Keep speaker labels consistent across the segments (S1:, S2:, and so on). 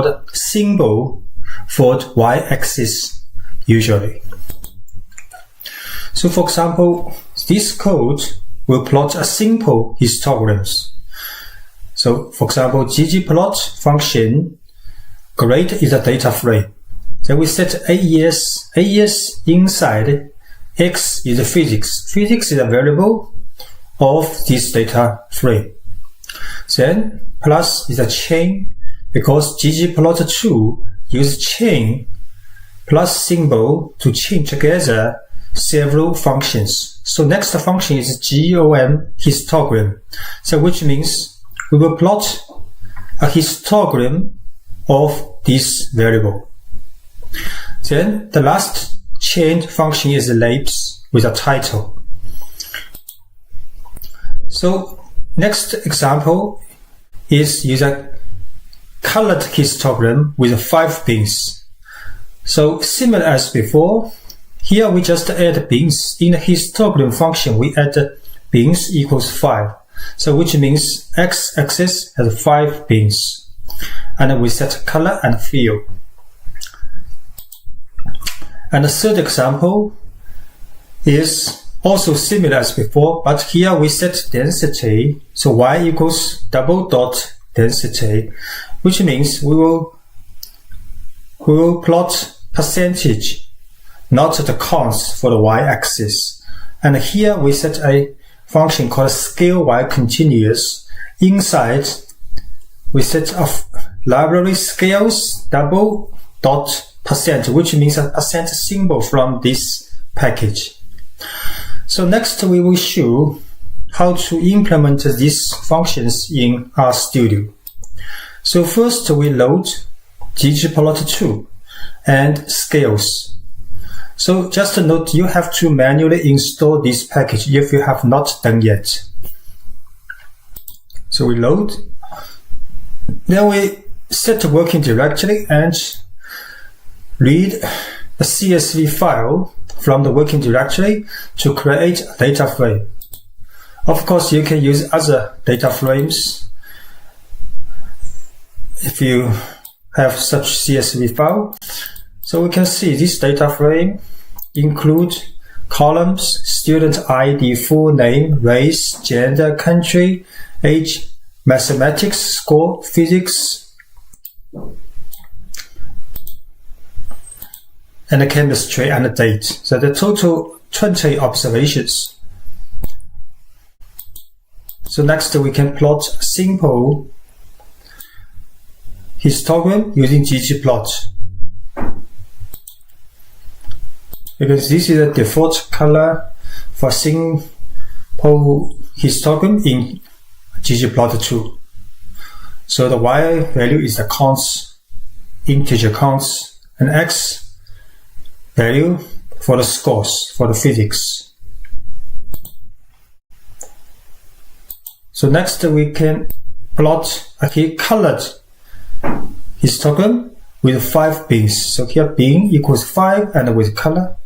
S1: the symbol for the y-axis usually. So for example, this code will plot a simple histograms. So for example, ggplot function, grade is a data frame. Then we set AES inside, X is a physics. Physics is a variable of this data frame. Then plus is a chain, because ggplot2 use chain plus symbol to chain together several functions. So next function is GOM histogram. So which means we will plot a histogram of this variable. Then the last chained function is labs with a title. So next example is use a colored histogram with 5 bins. So similar as before, here we just add bins. In the histogram function, we add bins equals 5. So which means x-axis has 5 bins. And we set color and fill. And the third example is also similar as before, but here we set density. So y equals double dot density, which means we will plot percentage, not the counts for the y-axis. And here we set a function called scale y continuous. Inside we set a library scales double dot percent, which means a percent symbol from this package. So next we will show how to implement these functions in RStudio. So first we load ggplot2 and scales. So just note, you have to manually install this package if you have not done yet. So we load, then we set the working directory and read a CSV file from the working directory to create a data frame. Of course, you can use other data frames if you have such CSV file. So we can see this data frame include columns, student ID, full name, race, gender, country, age, mathematics, score, physics, and the chemistry and the date. So the total 20 observations. So next we can plot a simple histogram using ggplot. Because this is the default color for simple histogram in ggplot2. So the y value is the counts, integer counts, and x value for the scores, for the physics. So next we can plot a colored histogram with 5 bins. So here bin equals 5 and with color.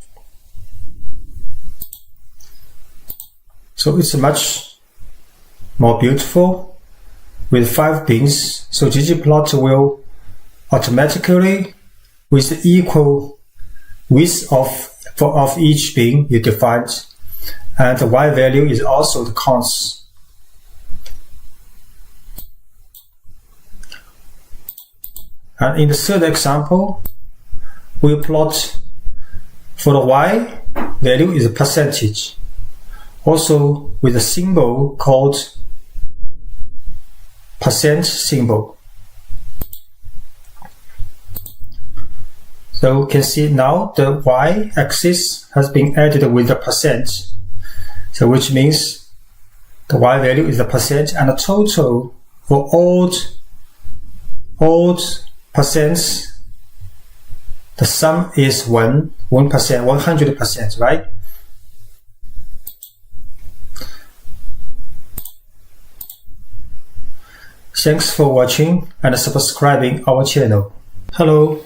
S1: So it's much more beautiful with 5 bins. So ggplot will automatically, with the equal width of each bin you defined, and the y value is also the counts. And in the third example, we plot for the y value is a percentage, also with a symbol called percent symbol. So we can see now the y-axis has been added with the percent. So which means the y value is the percent, and the total for all percents, the sum is 1%, 100%, right? Thanks for watching and subscribing our channel. Hello,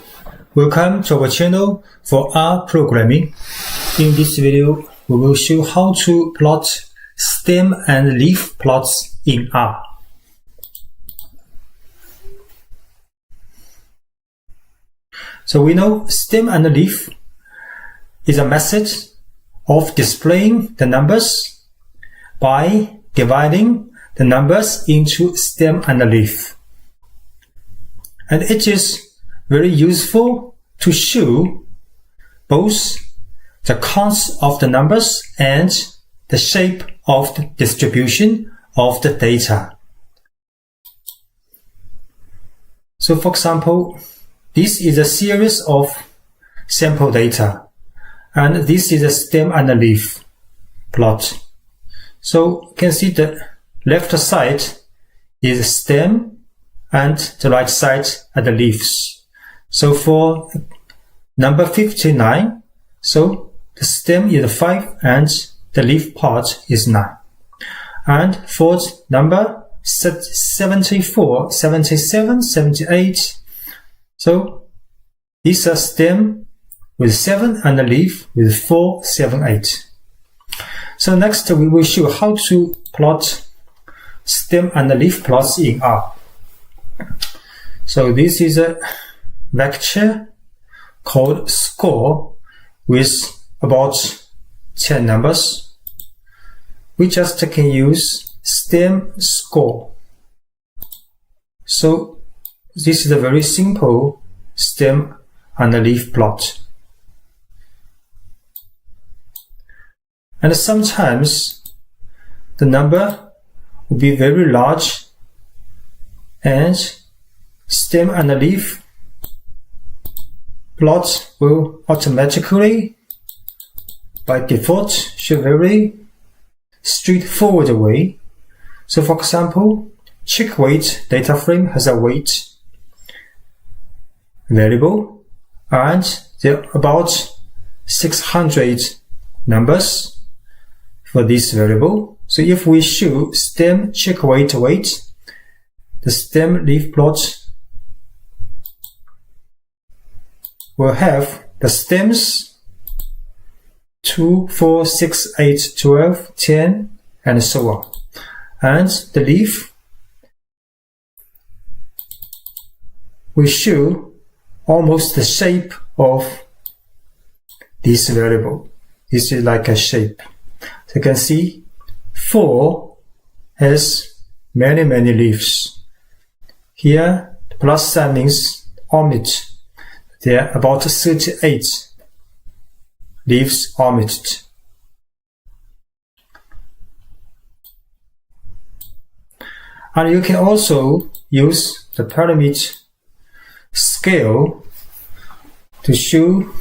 S1: welcome to our channel for R programming. In this video, we will show how to plot stem and leaf plots in R. So we know stem and leaf is a method of displaying the numbers by dividing the numbers into stem and leaf. And it is very useful to show both the counts of the numbers and the shape of the distribution of the data. So for example, this is a series of sample data, and this is a stem and a leaf plot. So you can see the left side is stem and the right side are the leaves. So for number 59, so the stem is 5 and the leaf part is 9. And for number 74, 77, 78, so these are stem with 7 and a leaf with 4, 7, 8. So next we will show how to plot stem and leaf plots in R. So this is a vector called score with about 10 numbers. We just can use stem score. So this is a very simple stem and leaf plot. And sometimes the number will be very large and stem and leaf plot will automatically by default show very straightforward way. So for example, check weight data frame has a weight variable and there are about 600 numbers for this variable. So if we show stem check weight, the stem leaf plot will have the stems 2, 4, 6, 8, 12, 10, and so on. And the leaf will show almost the shape of this variable. This is like a shape. So you can see 4 has many leaves. Here, the plus sign means omit. There are about 38 leaves omitted. And you can also use the pyramid scale to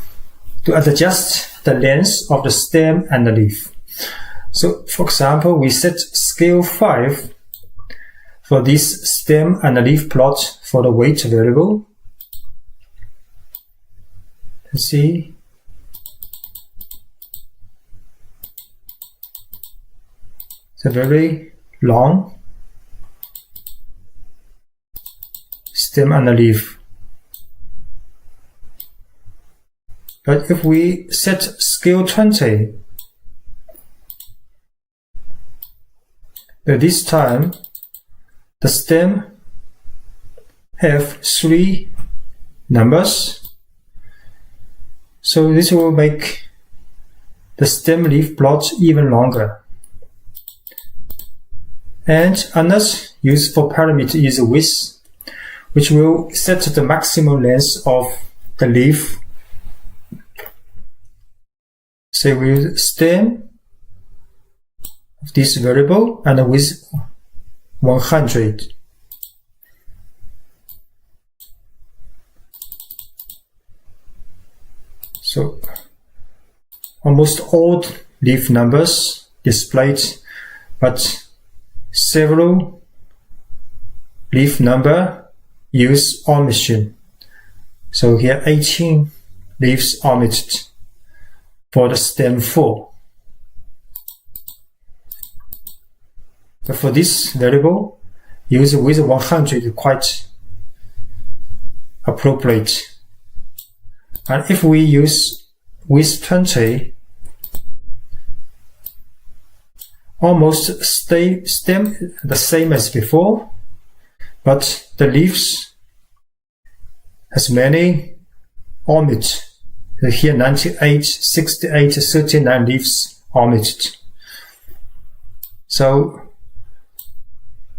S1: adjust the length of the stem and the leaf. So for example, we set scale 5 for this stem and leaf plot for the weight variable. Let's see. It's a very long stem and leaf. But if we set scale 20, at this time the stem have 3 numbers. So this will make the stem leaf plot even longer. And another use for parameter is width, which will set the maximum length of the leaf. Say with stem of this variable and with 100. So almost all leaf numbers displayed, but several leaf number use omission. So here 18 leaves omitted for the stem 4. But for this variable, use with 100 quite appropriate. And if we use with 20, almost stem the same as before, but the leaves has many omitted. Here 98, 68, 39 leaves omitted. So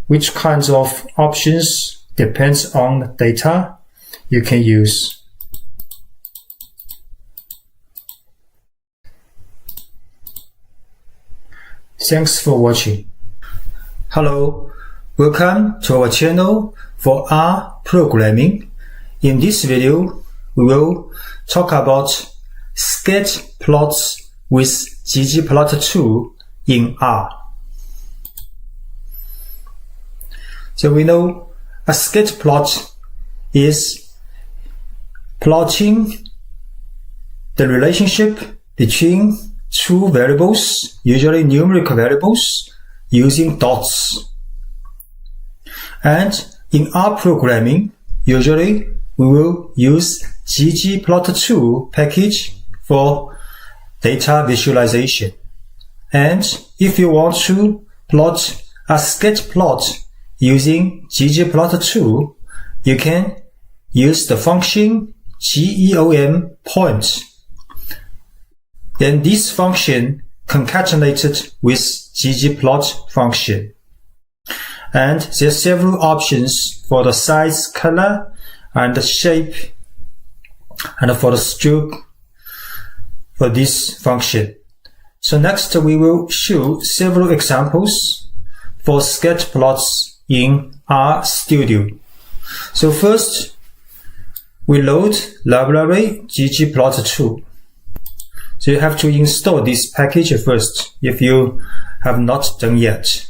S1: which kinds of options depends on the data you can use. Thanks for watching. Hello, welcome to our channel for R programming. In this video, we will talk about sketch plots with ggplot2 in R. So we know a sketch plot is plotting the relationship between two variables, usually numeric variables, using dots. And in R programming, usually we will use ggplot2 package for data visualization. And if you want to plot a sketch plot using ggplot2, you can use the function geom point. Then this function concatenated with ggplot function. And there are several options for the size, color, and the shape, and for the stroke for this function. So next we will show several examples for sketch plots in RStudio. So first, we load library ggplot2. So you have to install this package first if you have not done yet.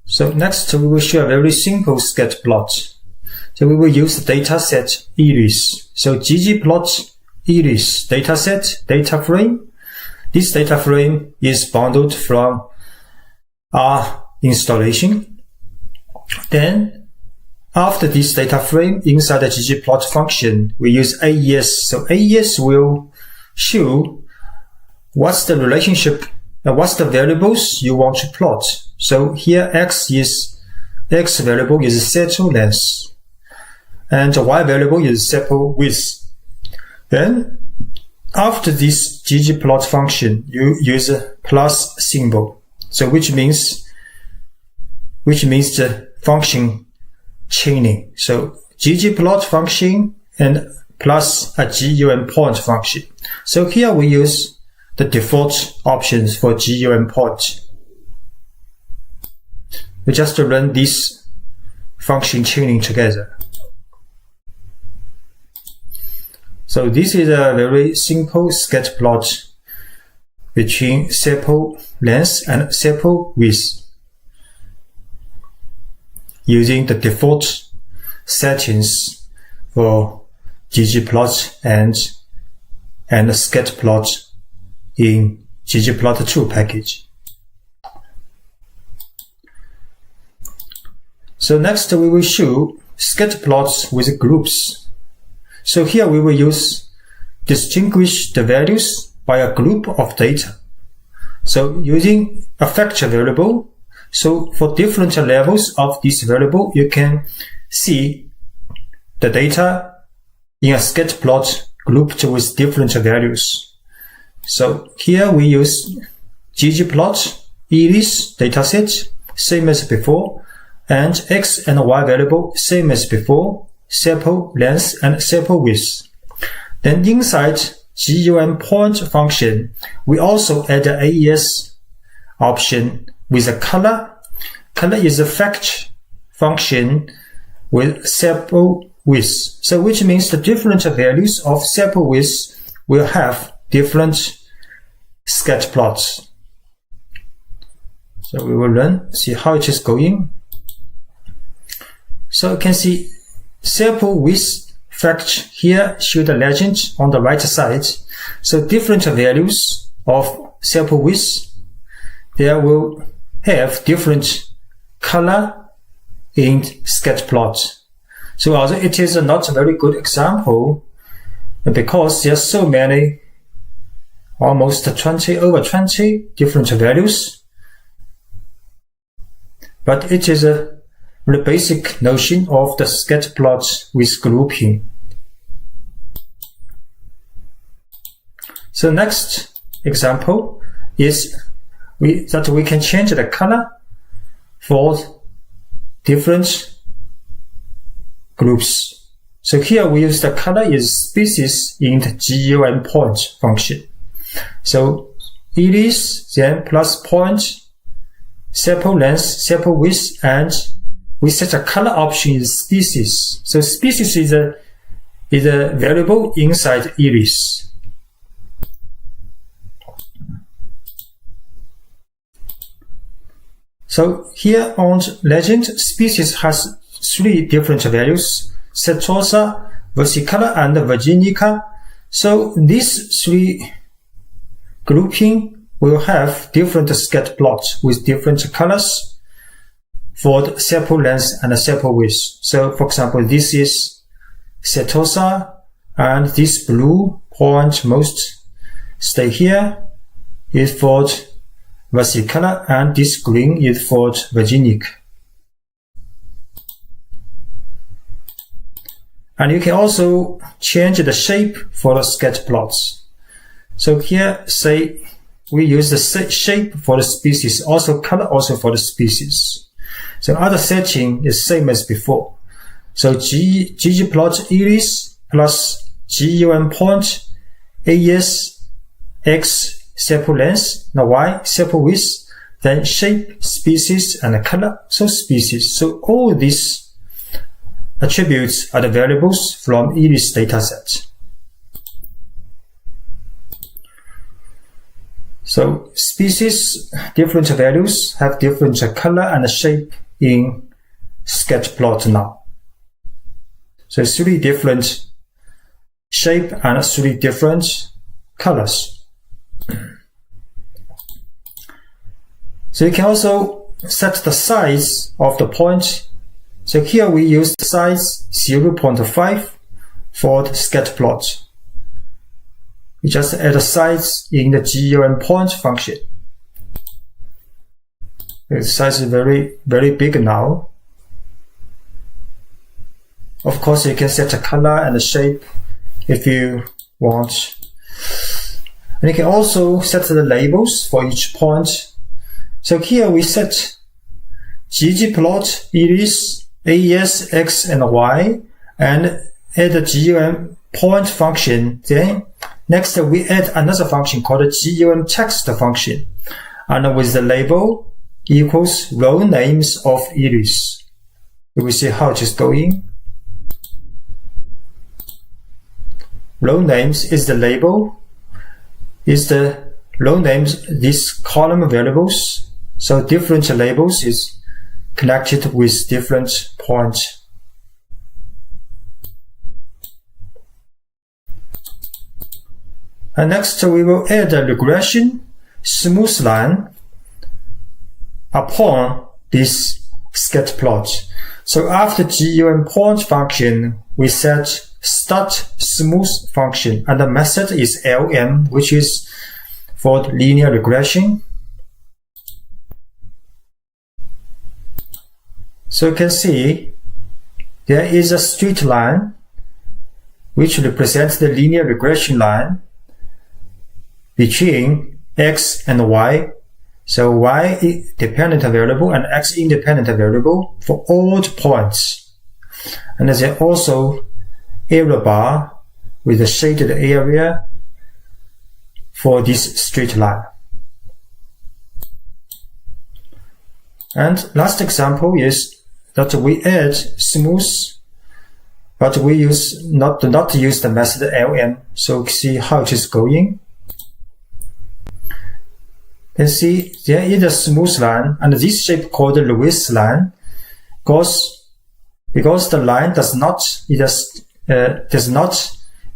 S1: So next we will show a very simple sketch plot. So we will use the dataset iris. So ggplot iris dataset data frame. This data frame is bundled from R installation. Then after this data frame inside the ggplot function, we use AES. So AES will show what's the relationship and what's the variables you want to plot. So here X variable is sepal length, and Y variable is sepal width. Then after this ggplot function, you use a plus symbol. So which means the function chaining. So ggplot function and plus a GUM point function. So here we use the default options for GUM point. We just run this function chaining together. So this is a very simple sketch plot between sepal length and sepal width, using the default settings for ggplot and sketch plot in ggplot2 package. So next we will show sketch plots with groups. So here we will distinguish the values by a group of data. So using a factor variable, so for different levels of this variable, you can see the data in a sketch plot grouped with different values. So here we use ggplot iris dataset, same as before, and X and Y variable, same as before, sepal length and sepal width. Then inside GUM point function, we also add the AES option with a color. Color is a fetch function with sepal width. So which means the different values of sepal width will have different sketch plots. So we will run, see how it is going. So you can see sepal width fetch here show the legend on the right side. So different values of sepal width, they will have different color in sketch plot. So although it is not a very good example, because there are so many, almost over 20 different values, but it is a very basic notion of the sketch plot with grouping. So next example is that we can change the color for different groups. So here we use the color is species in the GUM point function. So iris, then plus point, sample length, sample width, and we set a color option is species. So species is a variable inside iris. So here on legend, species has 3 different values: setosa, versicolor, and virginica. So these 3 grouping will have different scatter plots with different colors for the sample length and the sample width. So for example, this is setosa, and this blue point most stay here is for versicolor, and this green is for virginic. And you can also change the shape for the scatter plots. So here, say we use the shape for the species, also color also for the species. So other setting is same as before. So ggplot iris plus GUM point, AS, X, sample length, now Y, sample width, then shape, species, and color, so species. So all these attributes are the variables from iris dataset. So species, different values have different color and shape in sketch plot now. So 3 different shape and 3 different colors. So you can also set the size of the point. So here we use the size 0.5 for the scatter plot. We just add a size in the GUM point function. The size is very big now. Of course, you can set a color and a shape if you want. And you can also set the labels for each point. So here we set ggplot, iris, AS, X, and Y, and add the GUM point function. Then next we add another function called the GUM text function, and with the label equals row names of iris. We will see how it is going. Row names is the label, is the row names, these column variables. So different labels is connected with different points. And next we will add a regression smooth line upon this scatter plot. So after GUM point function, we set start smooth function, and the method is LM, which is for linear regression. So you can see there is a straight line which represents the linear regression line between X and Y. So Y is dependent variable and X independent variable for all the points. And there's also error bar with a shaded area for this straight line. And last example is that we add smooth, but we use not use the method LM. So see how it is going. And see there is a smooth line, and this shape called the Lewis line, because the line does not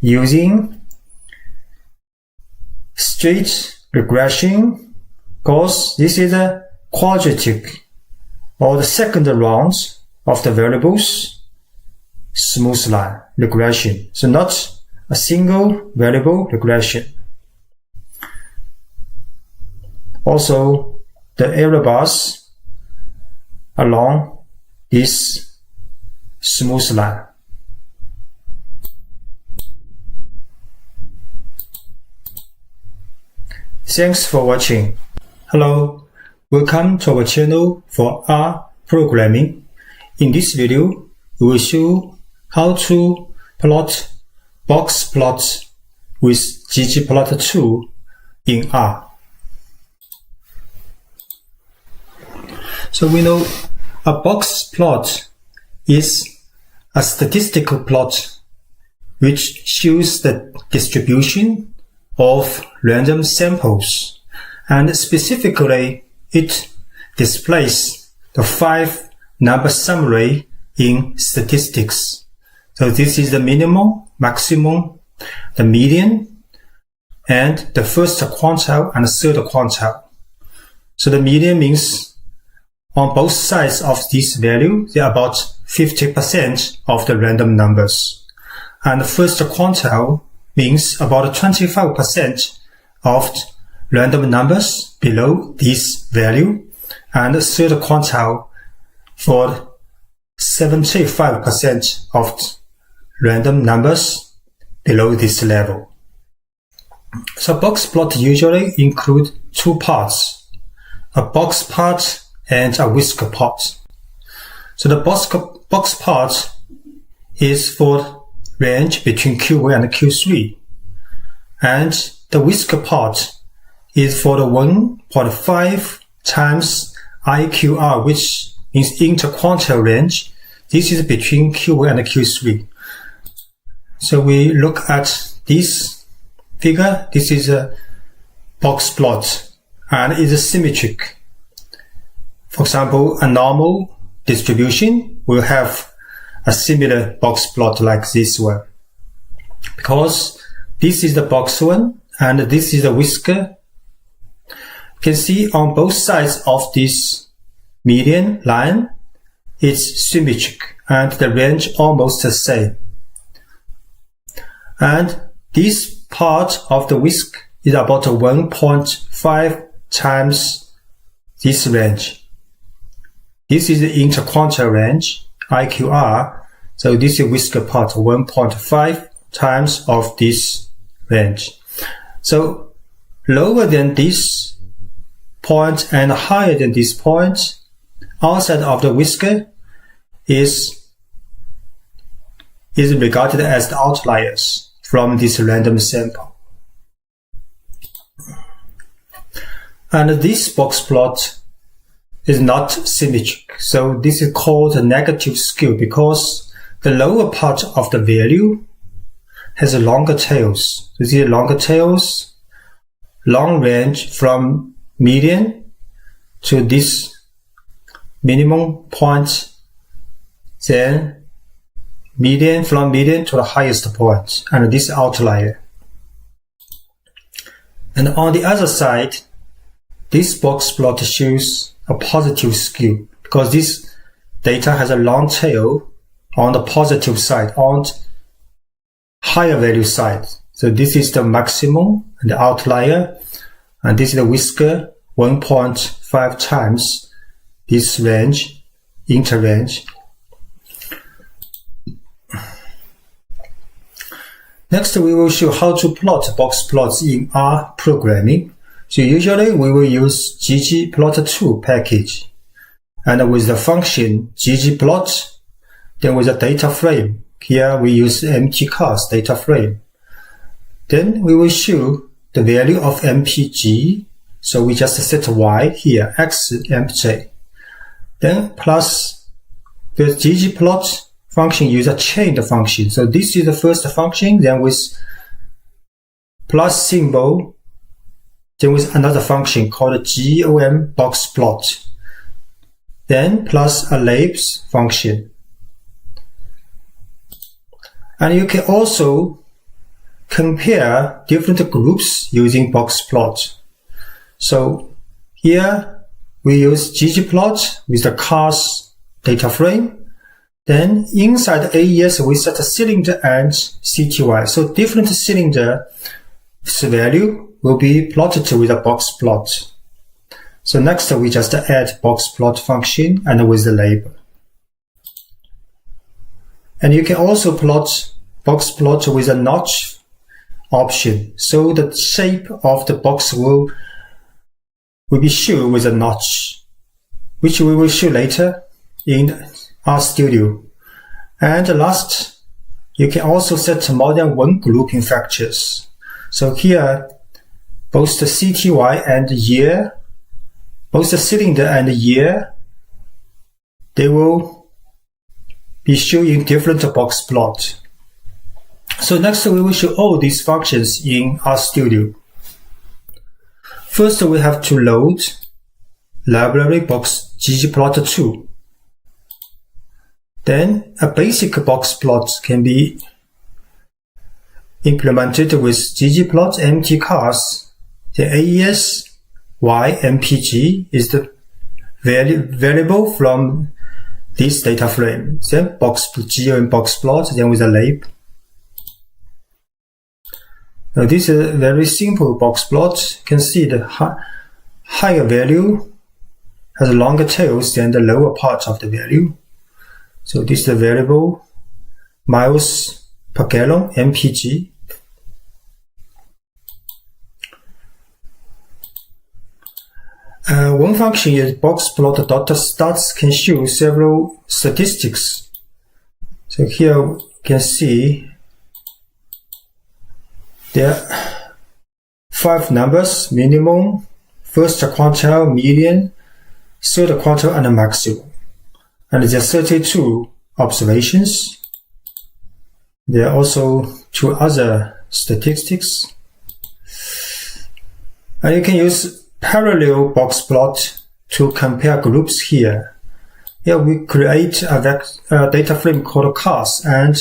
S1: using straight regression, because this is a quadratic or the second round of the variables smooth line regression. So not a single variable regression. Also, the error bars along this smooth line. Thanks for watching. Hello, welcome to our channel for R programming. In this video, we will show how to plot box plots with ggplot2 in R. So we know a box plot is a statistical plot which shows the distribution of random samples, and specifically it displays the 5 number summary in statistics. So this is the minimum, maximum, the median, and the first quantile and the third quantile. So the median means on both sides of this value, they are about 50% of the random numbers. And the first quantile means about 25% of random numbers below this value. And the third quantile for 75% of random numbers below this level. So box plot usually include 2 parts, a box part and a whisker part. So the box part is for range between Q1 and Q3, and the whisker part is for the 1.5 times IQR, which means interquantile range. This is between Q1 and Q3. So we look at this figure. This is a box plot and it is symmetric. For example, a normal distribution will have a similar box plot like this one, because this is the box one and this is the whisker. You can see on both sides of this median line, it's symmetric and the range almost the same. And this part of the whisk is about 1.5 times this range. This is the interquantile range, IQR. So this is whisker part, 1.5 times of this range. So lower than this point and higher than this point, outside of the whisker, is regarded as the outliers from this random sample. And this box plot is not symmetric. So this is called a negative skew because the lower part of the value has longer tails. You see longer tails, long range from median to this minimum point, then median from median to the highest point, and this outlier. And on the other side, this box plot shows a positive skew because this data has a long tail on the positive side, on higher value side. So this is the maximum and the outlier, and this is the whisker, 1.5 times this range, interrange. Next, we will show how to plot box plots in R programming. So usually we will use ggplot2 package, and with the function ggplot, then with a data frame. Here we use empty cast data frame. Then we will show the value of mpg. So we just set y here, x empty. Then plus the ggplot function use a chained function. So this is the first function, then with plus symbol, then with another function called GOM box plot, then plus a labs function. And you can also compare different groups using box plot. So here we use ggplot with the cast data frame. Then inside AES we set a cylinder and CTY. So different cylinder value will be plotted with a box plot. So next we just add box plot function and with the label. And you can also plot box plot with a notch option. So the shape of the box will be shown with a notch, which we will show later in RStudio. And last, you can also set more than one grouping factors. So here, both the CTY and the year, both the cylinder and the year, they will be shown in different box plot. So next we will show all these functions in RStudio. First we have to load library box ggplot2. Then a basic box plot can be implemented with ggplot empty cars. The AES y mpg is the variable from this data frame. Then GOM box plot, then with a label. Now this is a very simple box plot. You can see the higher value has longer tails than the lower part of the value. So this is the variable miles per gallon mpg. One function is boxplot.stats can show several statistics. So here you can see there are 5 numbers: minimum, first quantile, median, third quantile, and maximum. And there are 32 observations. There are also 2 other statistics. And you can use parallel box plot to compare groups here. Here we create a data frame called cars and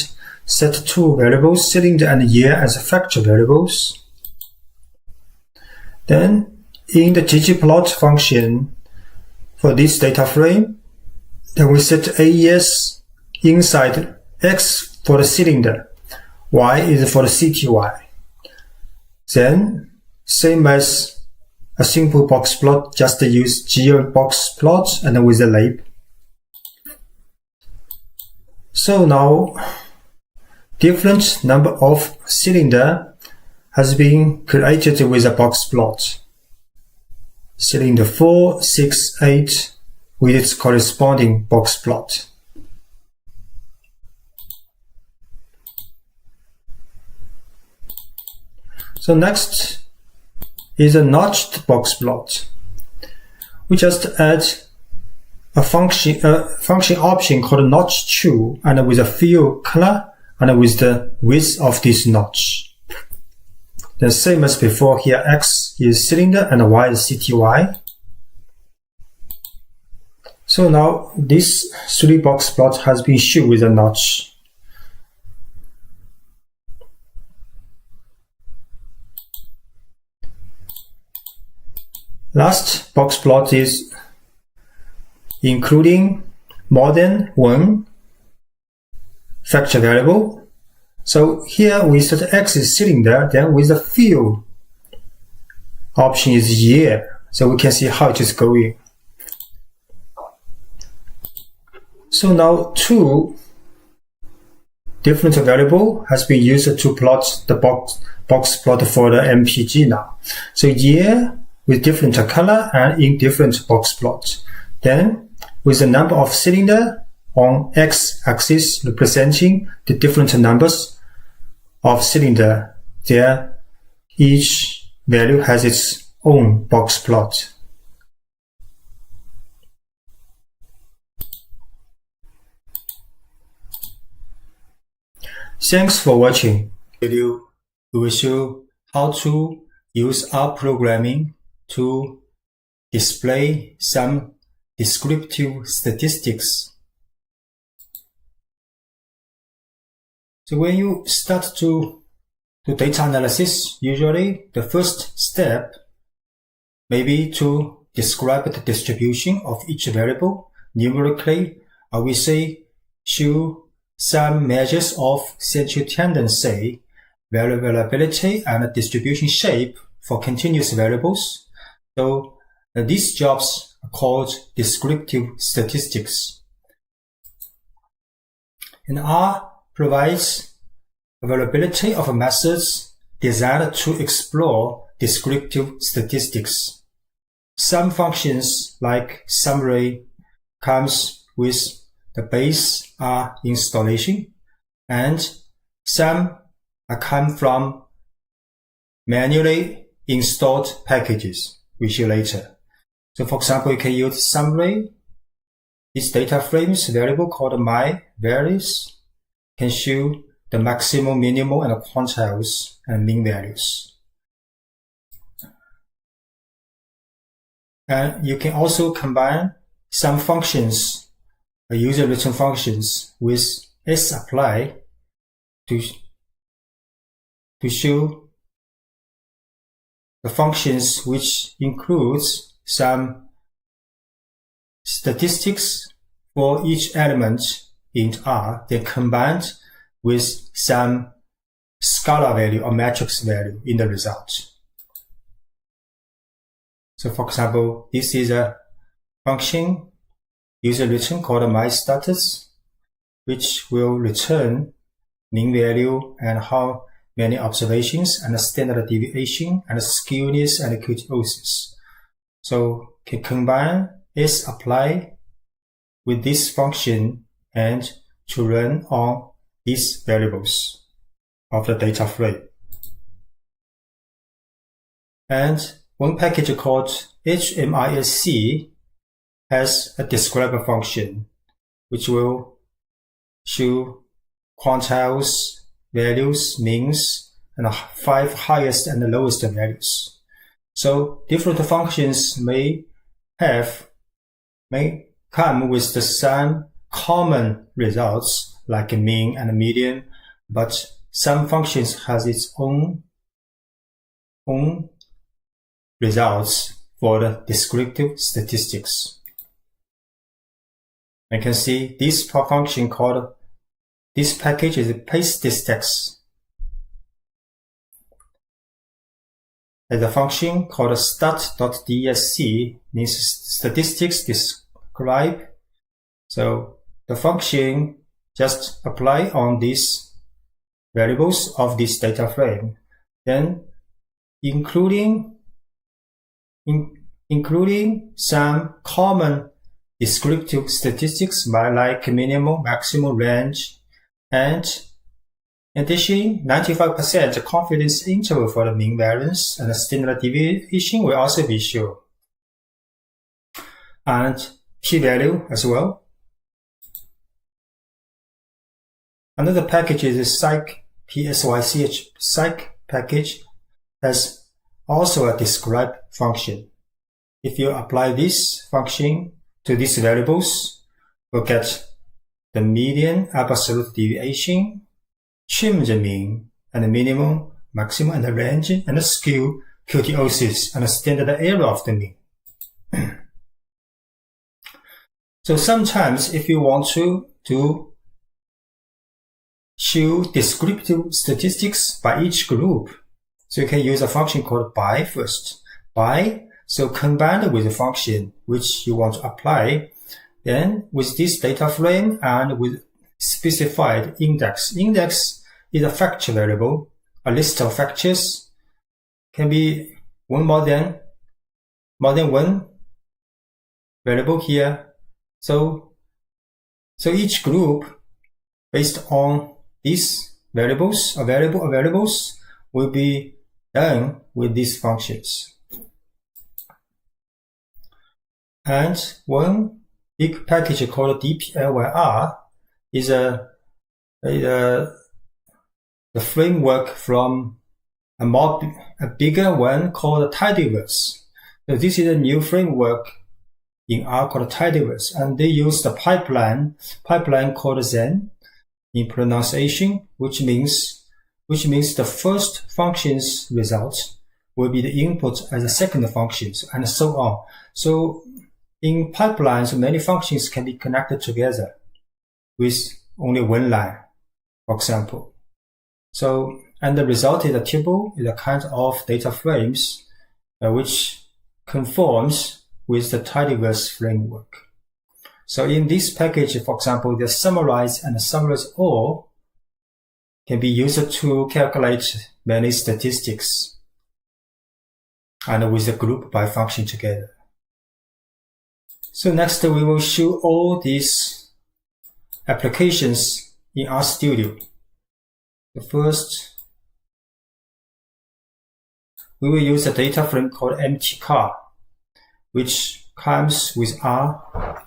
S1: set 2 variables, cylinder and year, as factor variables. Then in the ggplot function for this data frame, then we set AES inside X for the cylinder, Y is for the CTY. Then, same as a simple box plot, just use GOM box plot and with a label. So now, different number of cylinder has been created with a box plot. Cylinder 4, 6, 8 with its corresponding box plot. So next is a notched box plot. We just add a function option called notch true and with a fill color and with the width of this notch. The same as before, here X is cylinder and Y is CTY. So now this 3 box plot has been shown with a notch. Last box plot is including more than 1 factor variable. So here we set X is cylinder, then with the fill option is year. So we can see how it is going. So now 2 different variable has been used to plot the box plot for the MPG now. So year with different color and in different box plot. Then with the number of cylinder on x-axis representing the different numbers of cylinder, there each value has its own box plot. Thanks for watching. Video will show how to use rprogramming to display some descriptive statistics. So when you start to do data analysis, usually the first step may be to describe the distribution of each variable numerically. We say show some measures of central tendency, variability, and distribution shape for continuous variables. So these jobs are called descriptive statistics. And R provides availability of methods designed to explore descriptive statistics. Some functions like summary comes with the base R installation, and some come from manually installed packages, which you later. So for example, you can use summary. This data frames variable called my variance can show the maximum, minimum, and quantiles and mean values. And you can also combine some functions, user-written functions, with sapply to show the functions which includes some statistics for each element in R, then combined with some scalar value or matrix value in the result. So for example, this is a function user-written called myStatus, which will return mean value and how many observations and standard deviation and skewness and kurtosis. So can combine sapply with this function and to run on these variables of the data frame. And one package called HMISC has a describer function which will show quantiles, values, means, and 5 highest and lowest values. So different functions may come with the same common results like mean and median, but some functions has its own results for the descriptive statistics. You can see this function called, this package is paste-this-text. And the function called stat.dsc means statistics describe. So the function just apply on these variables of this data frame, then including some common descriptive statistics like minimum, maximum, range, and in addition, 95% confidence interval for the mean variance and the standard deviation will also be shown. And p-value as well. Another package is psych, PSYCH. Psych package has also a describe function. If you apply this function to these variables, we'll get the median, absolute deviation, change mean, and the minimum, maximum, and the range, and the skew, kurtosis, and the standard error of the mean. So sometimes if you want to show descriptive statistics by each group, so you can use a function called by first. By, so combined with the function which you want to apply, then with this data frame and with specified index. Index is a factor variable, a list of factors, can be more than one variable here. So each group based on these variables, a variable of variables will be done with these functions. And one big package called dplyr is the framework from a bigger one called Tidyverse. So this is a new framework in R called Tidyverse, and they use the pipeline called Zen in pronunciation, which means the first function's result will be the input as the second functions, and so on. So in pipelines, many functions can be connected together with only one line, for example. So, and the result is a tuple, is a kind of data frames which conforms with the Tidyverse framework. So in this package, for example, the summarize and summarize all can be used to calculate many statistics and with the group by function together. So next we will show all these applications in RStudio. The first, we will use a data frame called empty car, which comes with R.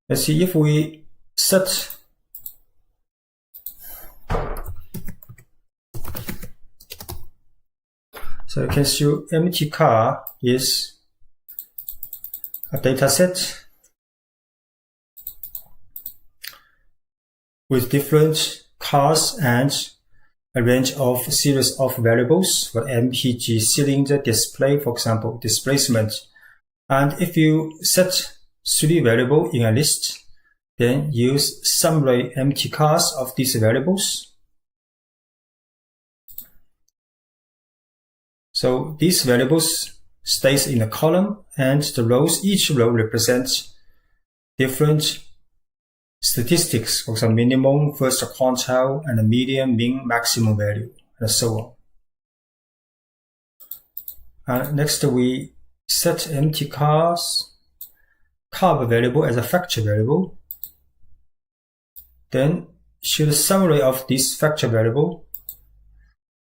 S1: Let's see if we set so you can see empty car is a data set with different cars and a range of series of variables for MPG cylinder display, for example, displacement. And if you set 3 variables in a list, then use summary empty cars of these variables. So these variables stays in a column, and the rows, each row represents different statistics, for example, minimum, first quantile, and the median, mean, maximum value, and so on. Next, we set empty cars carb variable as a factor variable. Then show the summary of this factor variable.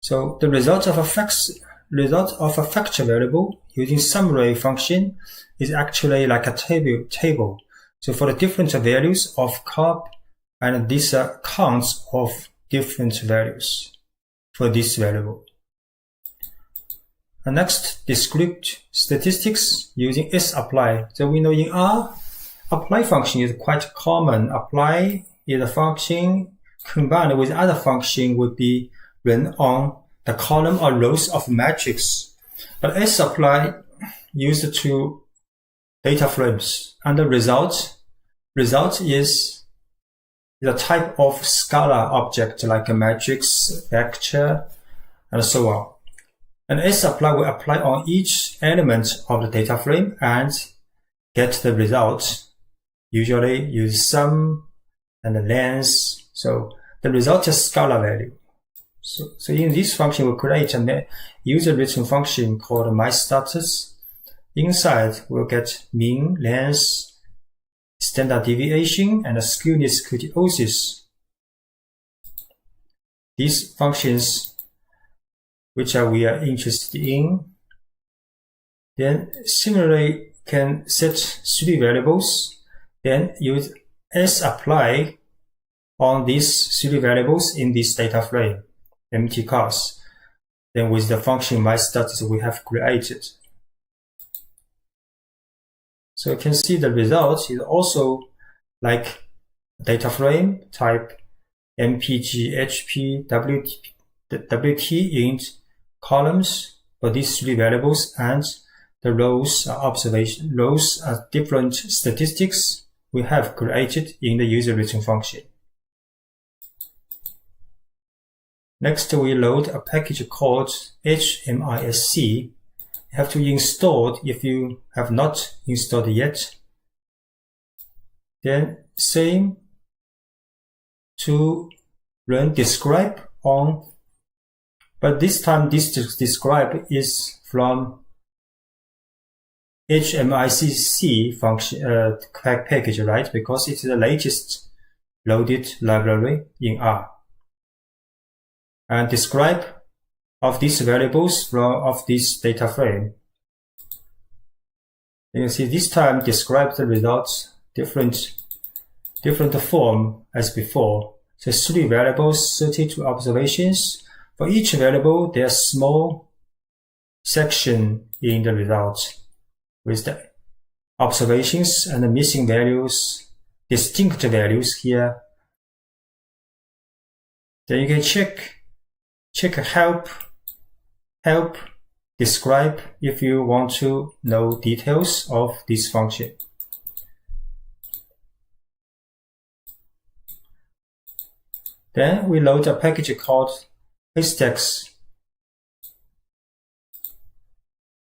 S1: So the result of a factor variable using summary function is actually like a table. So for the different values of carb, and these are counts of different values for this variable. And next, descriptive statistics using sapply. So we know in R, apply function is quite common. Apply is a function combined with other function would be run on the column or rows of matrix. But sapply used to data frames, and the result is a type of scalar object like a matrix, vector, and so on. And sapply will apply on each element of the data frame and get the result. Usually use sum and the length. So the result is scalar value. So in this function, we'll create a user-written function called myStatus. Inside, we'll get mean, length, standard deviation, and skewness kurtosis. These functions which we are interested in. Then similarly can set 3 variables, then use sapply on these 3 variables in this data frame, empty cars. Then with the function myStatus we have created. So you can see the result is also like data frame type MPG, HP, WT in columns for these 3 variables, and the rows are different statistics we have created in the user-written function. Next, we load a package called HMISC. You have to install it if you have not installed it yet. Then same to run describe on, but this time this describe is from HMICC function package, right? Because it's the latest loaded library in R. And describe of these variables of this data frame. You can see this time describe the results different form as before. So 3 variables, 32 observations. For each variable, there's small section in the result with the observations and the missing values, distinct values here. Then you can check help describe if you want to know details of this function. Then we load a package called histograms.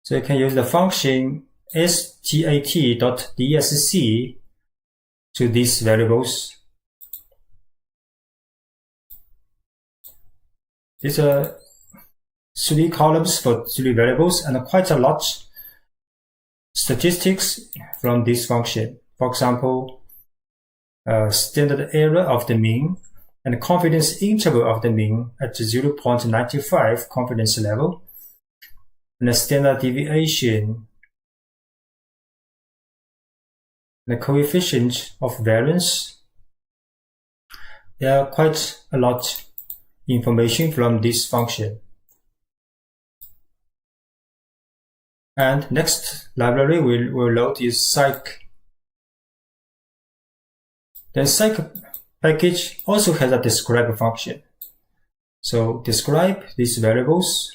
S1: So you can use the function stat.dsc to these variables. These are 3 columns for 3 variables and quite a lot statistics from this function. For example, standard error of the mean and confidence interval of the mean at 0.95 confidence level, and the standard deviation, the coefficient of variance. There are quite a lot information from this function. And next library we'll load is psych. Then psych package also has a describe function. So describe these variables.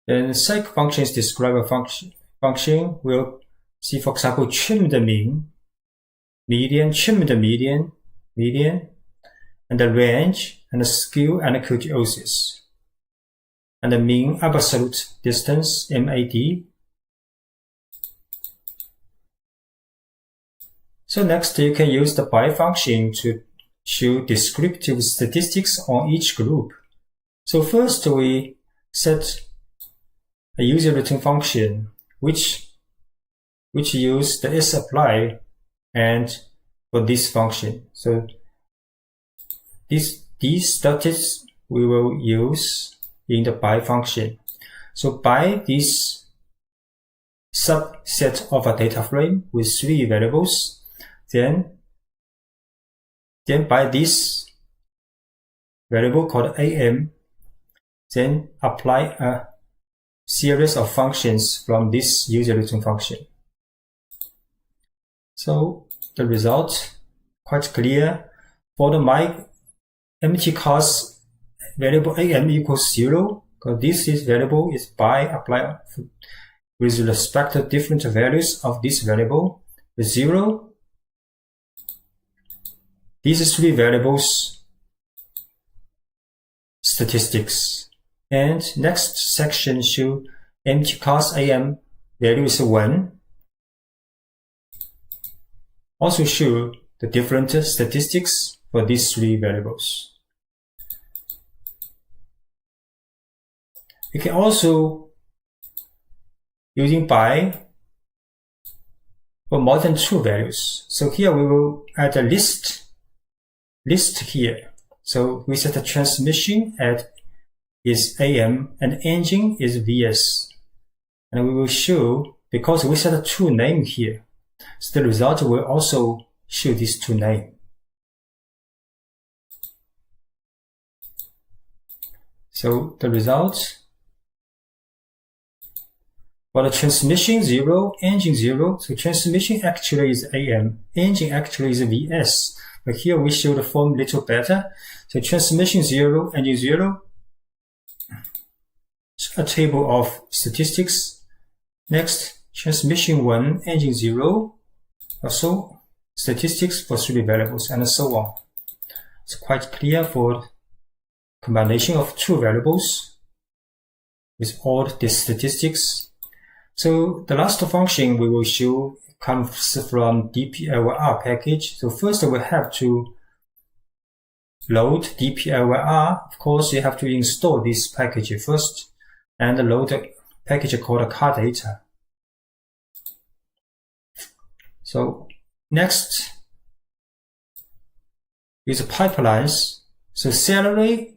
S1: Then psych function's describe function will see, for example, trim the mean, median, trim the median, and the range, and the skew, and the kurtosis, and the mean absolute distance, MAD. So next, you can use the by function to show descriptive statistics on each group. So first, we set a user return function which use the sapply and for this function. So these statistics we will use in the by function. So by this subset of a data frame with 3 variables, then by this variable called AM, then apply a series of functions from this user return function. So the result quite clear. For the my empty cos variable AM equals 0, because this variable is by apply with respect to different values of this variable with 0. These 3 variables statistics. And next section show empty cos AM value is 1. Also show the different statistics for these 3 variables. You can also using by for more than 2 values. So here we will add a list here. So we set the transmission at is AM and engine is VS. And we will show, because we set 2 names here, so the result will also show these 2 names. So the result for the transmission 0, engine 0. So transmission actually is AM, engine actually is VS. But here we show the form a little better. So transmission 0, engine 0. A table of statistics. Next, transmission 1, engine 0. Also, statistics for 3 variables, and so on. It's quite clear for combination of 2 variables with all the statistics. So the last function we will show comes from dplyr package. So first we have to load dplyr. Of course, you have to install this package first and load a package called car data. So next is pipelines. So salary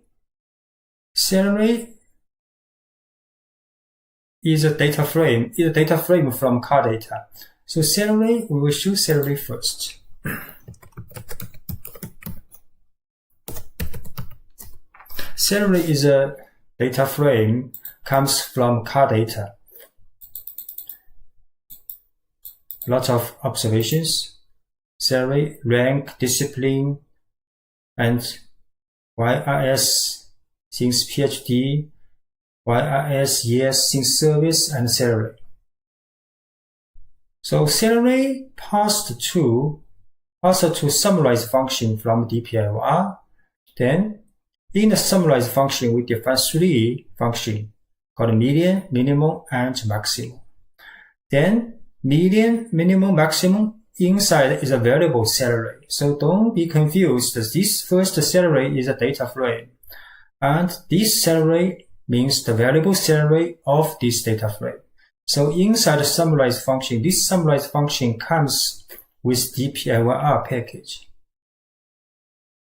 S1: is a data frame from car data. So salary, we will show salary first. Salary is a data frame, comes from car data. A lot of observations. Salary, rank, discipline, and YRS since PhD, YRS years since service, and salary. So salary passed to also to summarize function from dpi over r. Then in the summarized function, we define three functions called median, minimum, and maximum. Then median, minimum, maximum, inside is a variable salary. So don't be confused. This first salary is a data frame. And this salary means the variable salary of this data frame. So inside the summarized function, this summarized function comes with dpi over r package.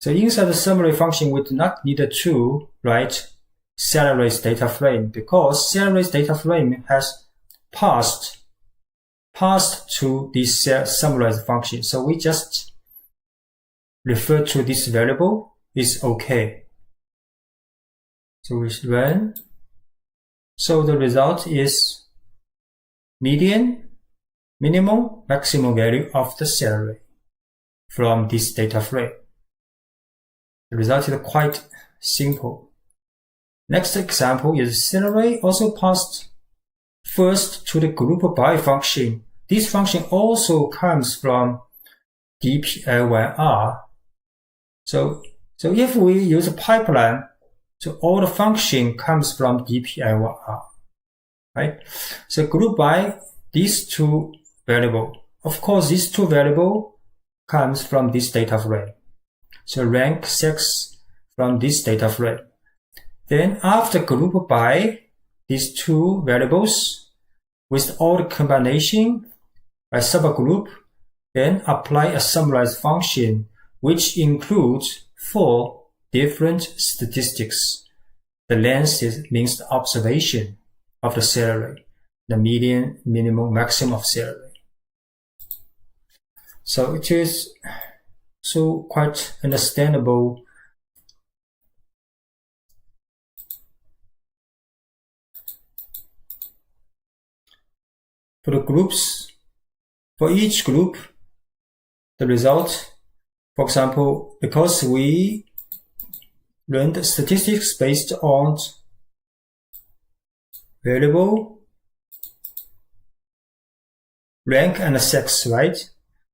S1: So inside the summary function, we do not need to write salary's data frame because salary's data frame has passed to this summarized function. So we just refer to this variable is okay. So we run. So the result is median, minimum, maximum value of the salary from this data frame. The result is quite simple. Next example is salary also passed first to the group by function. This function also comes from dpi over r. So if we use a pipeline, so all the function comes from dpi over r, right? So group by these two variables. Of course, these two variables comes from this data frame. So rank 6 from this data frame. Then after group by these two variables with all the combination by subgroup, then apply a summarized function which includes 4 different statistics. The length means the observation of the salary, the median, minimum, maximum of salary. So it is so quite understandable. For the groups, for each group, the result, for example, because we learned statistics based on variable, rank, and sex, right?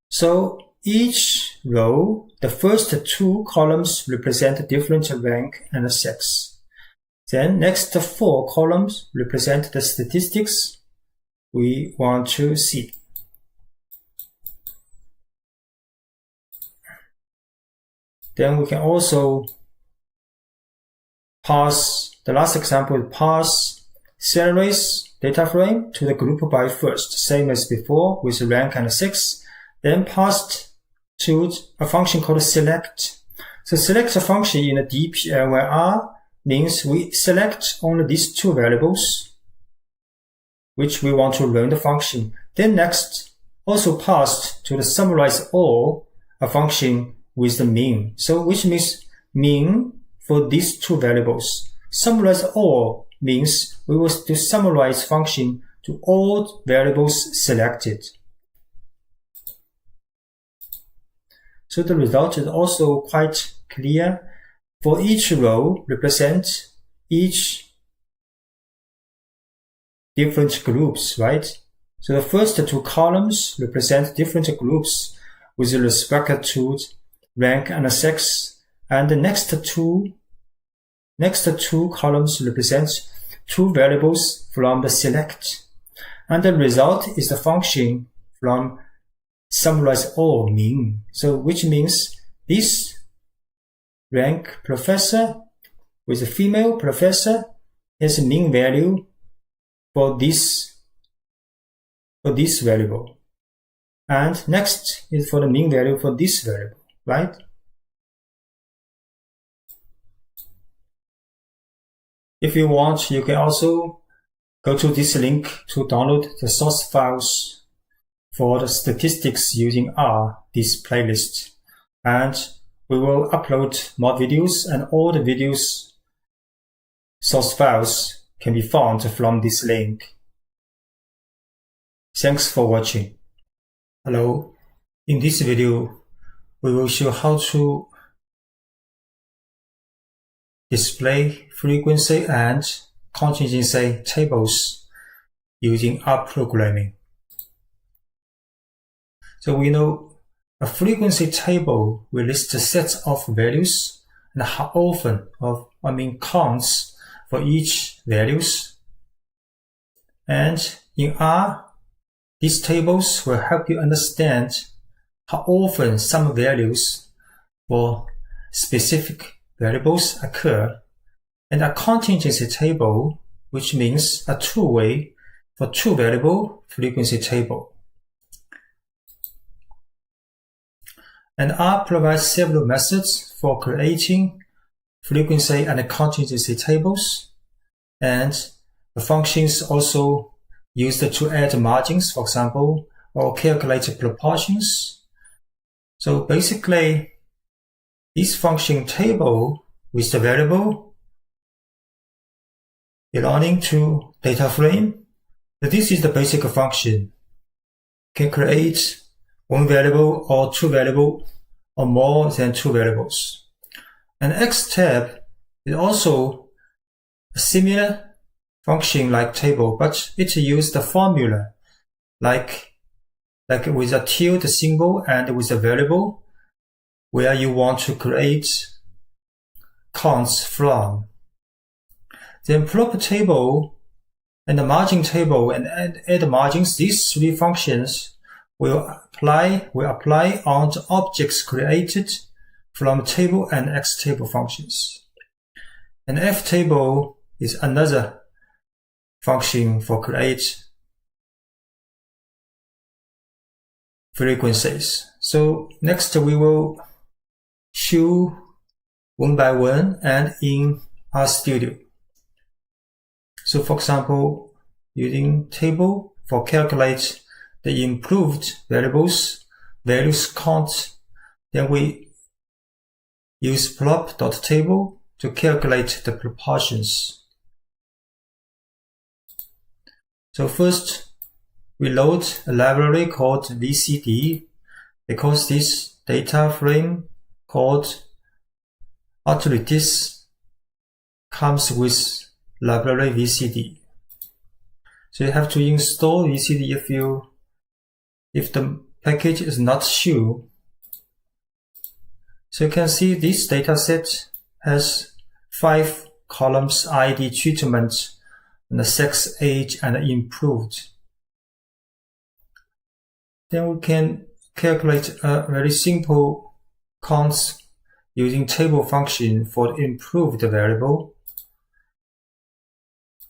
S1: So each row, the first 2 columns represent different rank and sex. Then next 4 columns represent the statistics we want to see. Then we can also pass, the last example, pass salaries data frame to the group by first, same as before with rank and sex. Then passed to a function called select. So select a function in a dpi over r means we select only these 2 variables which we want to learn the function. Then next, also passed to the summarize all, a function with the mean. So which means mean for these 2 variables. Summarize all means we will do summarize function to all variables selected. So the result is also quite clear. For each row represent each different groups, right? So the first 2 columns represent different groups with respect to rank and sex, and the next two columns represent 2 variables from the select, and the result is the function from summarize all mean. So which means this rank professor with a female professor has a mean value for this variable, and next is for the mean value for this variable, right? If you want, you can also go to this link to download the source files for the statistics using R, this playlist. And we will upload more videos, and all the videos source files can be found from this link. Thanks for watching. Hello. In this video, we will show how to display frequency and contingency tables using rprogramming. So we know a frequency table will list sets of values and how often counts for each values. And in R, these tables will help you understand how often some values for specific variables occur, and a contingency table, which means a two-way for two variable frequency table. And R provides several methods for creating frequency and contingency tables, and the functions also used to add margins, for example, or calculate proportions. So basically, this function table with the variable belonging to data frame, this is the basic function. Can create one variable or two variables or more than two variables. And xtab is also a similar function like table, but it uses the formula like with a tilde symbol and with a variable where you want to create counts from. Then proper table and the margin table and add margins, these three functions will apply on the objects created from table and xtable functions. And ftable is another function for create frequencies. So next we will show one by one and in RStudio. So for example, using table for calculate the improved values count, then we use prop.table to calculate the proportions. So first, we load a library called VCD because this data frame called authorities comes with library VCD. So you have to install VCD if the package is not shown. So you can see this dataset has 5 columns: ID, treatment, and the sex, age, and improved. Then we can calculate a very simple counts using table function for the improved variable.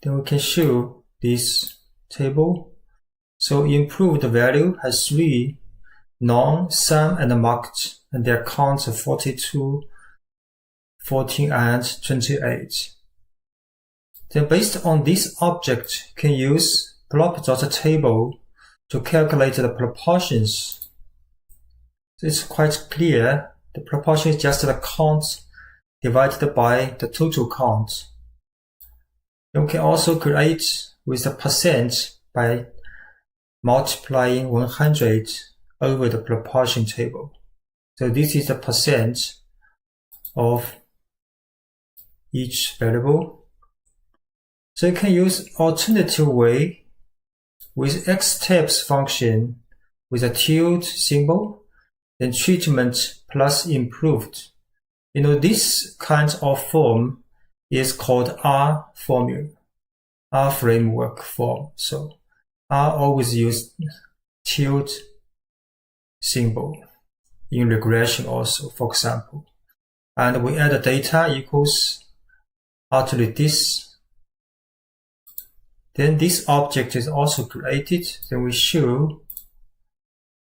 S1: Then we can show this table. So improved value has 3 known, sum, and marked, and their counts are 42, 14, and 28. Then based on this object, you can use prop.table to calculate the proportions. So it's quite clear. The proportion is just the count divided by the total count. You can also create with the percent by multiplying 100 over the proportion table. So this is the percent of each variable. So you can use alternative way with xtabs function with a tilde symbol, then treatment plus improved. This kind of form is called R formula, R framework form. So R always use tilde symbol in regression also, for example. And we add data equals utterly this. Then this object is also created. Then we show.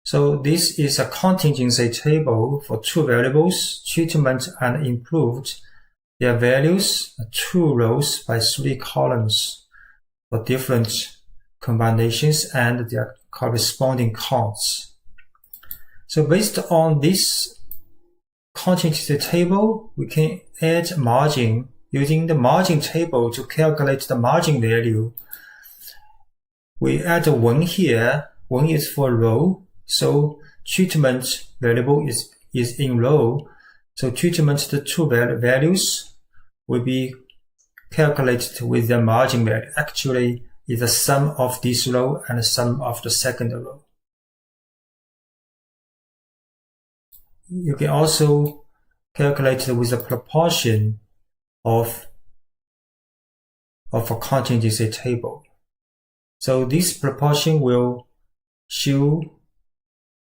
S1: So this is a contingency table for 2 variables, treatment and improved. Their values are 2 rows by 3 columns for different combinations and their corresponding counts. So based on this contingency table, we can add margin using the margin table to calculate the margin value. We add 1 here. 1 is for row. So treatment variable is in row. So treatment, the 2 values will be calculated with the margin value. Actually, is the sum of this row and the sum of the second row. you can also calculate with the proportion of a contingency table. So this proportion will show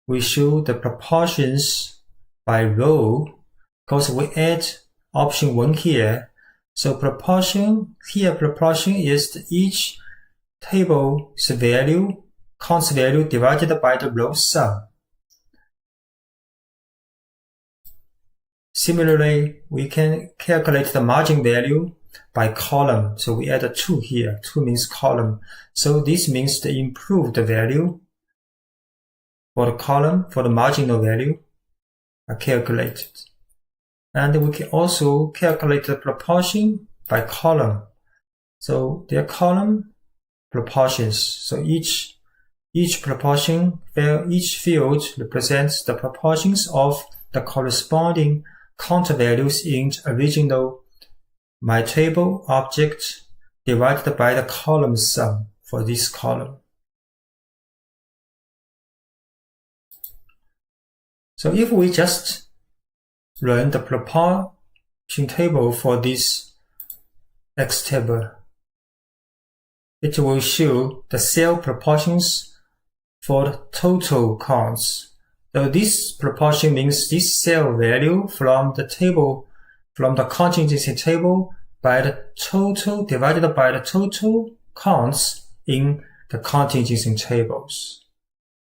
S1: the proportions by row, because we add option 1 here. So proportion is each table's value, const value divided by the row sum. Similarly, we can calculate the margin value by column. So we add a 2 here. 2 means column. So this means the improved value for the column, for the marginal value are calculated. And we can also calculate the proportion by column. So their column proportions. So each proportion, each field represents the proportions of the corresponding counter values in the original myTable object divided by the column sum for this column. So if we just run the proportion table for this X table, it will show the cell proportions for the total counts. So this proportion means this cell value from the table, from the contingency table by the total divided by the total counts in the contingency tables,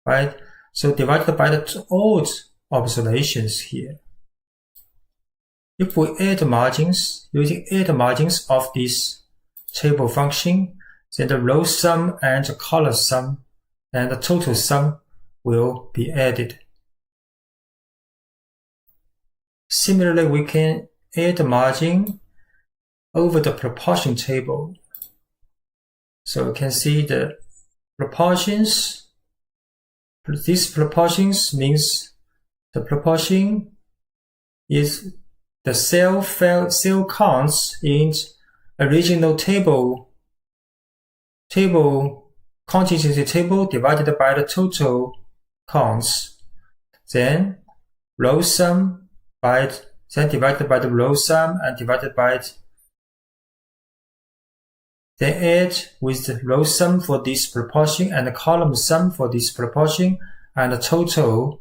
S1: right? So divided by the odd observations here. If we add margins, using add margins of this table function, then the row sum and the column sum and the total sum will be added. Similarly, we can add a margin over the proportion table. So you can see the proportions. These proportions means the proportion is the cell counts in original contingency table divided by the total counts. Then row sum divided by the row sum and divided by then add with the row sum for this proportion and the column sum for this proportion and the total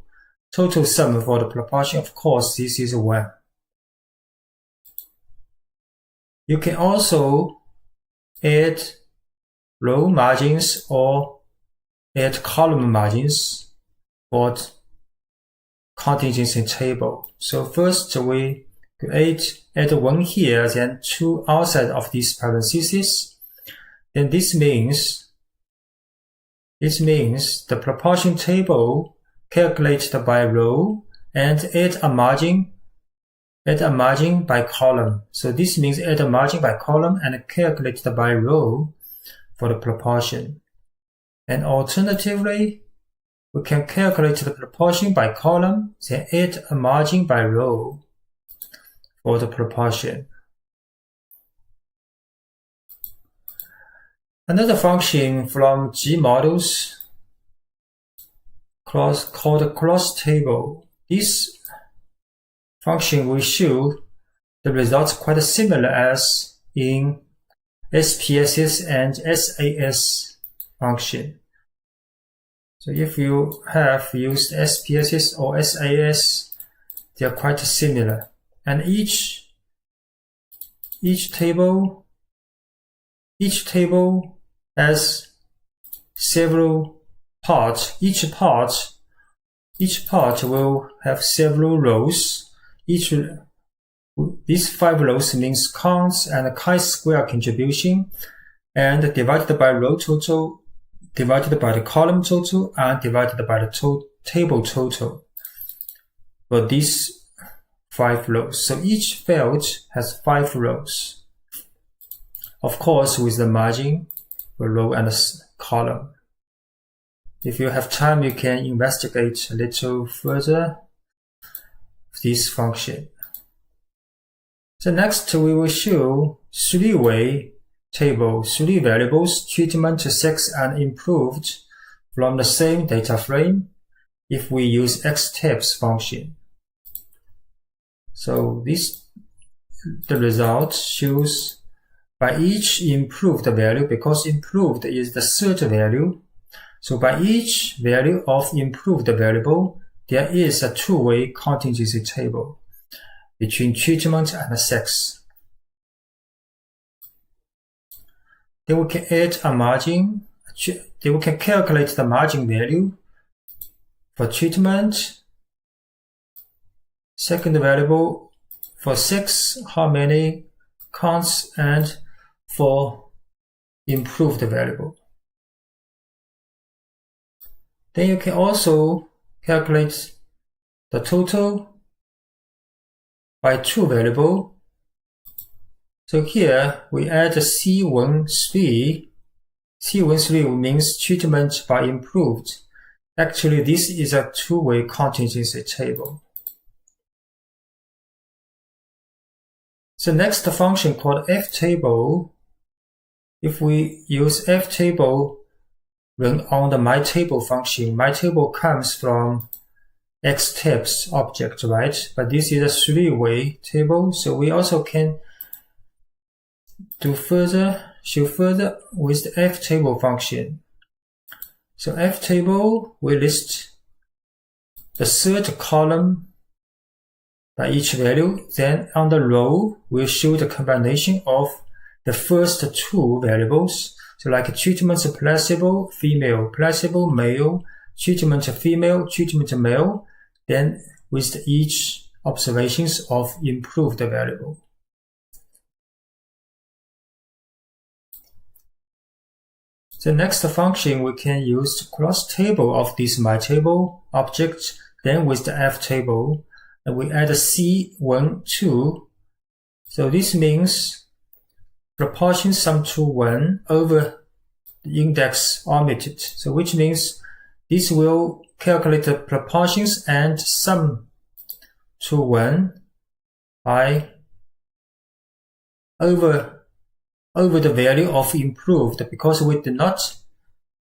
S1: sum for the proportion. Of course, this is 1. You can also add row margins or add column margins for contingency table. So first we add 1 here, then 2 outside of this parenthesis. Then this means the proportion table calculated by row and add a margin by column. So this means add a margin by column and calculated by row for the proportion. And alternatively, we can calculate the proportion by column, then add a margin by row for the proportion. Another function from G models called cross table. This function will show the results quite similar as in SPSS and SAS function. So if you have used SPSS or SAS, they are quite similar. And each table has several parts. Each part will have several rows. These 5 rows means counts and chi-square contribution, and divided by row total, divided by the column total, and divided by the table total for these 5 rows. So each field has 5 rows. Of course, with the margin, a row and a column. If you have time, you can investigate a little further this function. So next, we will show 3-way table, 3 variables, treatment, sex, and improved from the same data frame if we use xtabs function. So the result shows by each improved value, because improved is the third value. So by each value of improved variable, there is a two-way contingency table between treatment and sex. Then we can add a margin. Then we can calculate the margin value for treatment. Second variable for sex, how many counts, and for improved variable. Then you can also calculate the total by two variable. So here we add C13. C13 means treatment by improved. Actually, this is a two-way contingency table. The next function called ftable. If we use ftable run on the myTable function, myTable comes from xtabs object, right? But this is a three-way table, so we also can show further with the ftable function. So ftable will list the third column by each value. Then on the row, we'll show the combination of the first two variables. So like treatment placebo, female, placebo, male, treatment female, treatment male, then with each observations of improved variable. The next function we can use to cross table of this myTable object, then with the ftable, and we add a C12. So this means proportion sum to 1 over the index omitted. So which means this will calculate the proportions and sum to 1 by over the value of improved, because we did not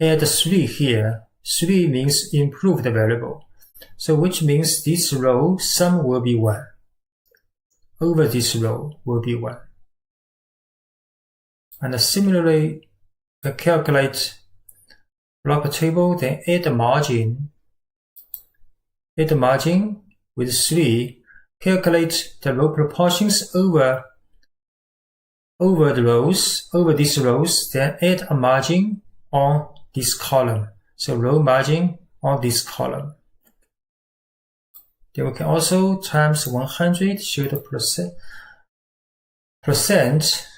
S1: add 3 here. 3 means improved variable. So which means this row sum will be 1. Over this row will be 1. And similarly, we calculate block table, then add margin. Add margin with 3. Calculate the row proportions over these rows, then add a margin on this column. So row margin on this column. Then we can also times 100, show the percent.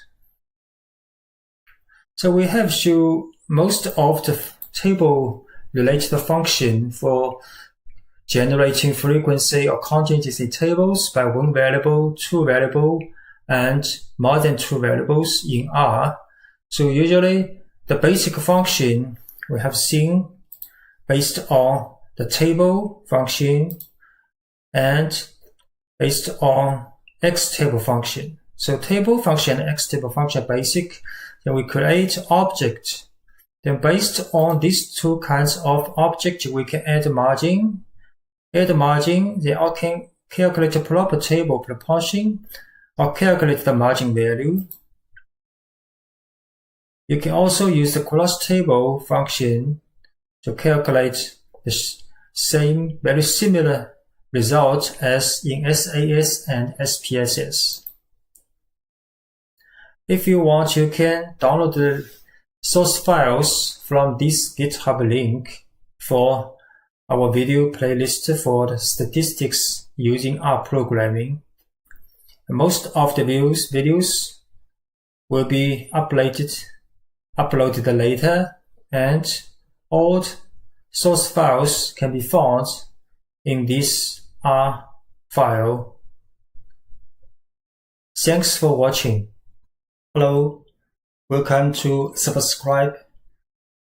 S1: So we have shown most of the table related function for generating frequency or contingency tables by one variable, two variable, and more than two variables in R. So usually the basic function we have seen based on the table function and based on xtable function. So table function and xtable function basic. Then we create object. Then based on these two kinds of object, we can add margin. Add margin, then I can calculate the proper table proportion or calculate the margin value. You can also use the cross table function to calculate the same, very similar result as in SAS and SPSS. If you want, you can download the source files from this GitHub link for our video playlist for the statistics using rprogramming. Most of the videos will be uploaded later, and all source files can be found in this R file. Thanks for watching. Hello, welcome to subscribe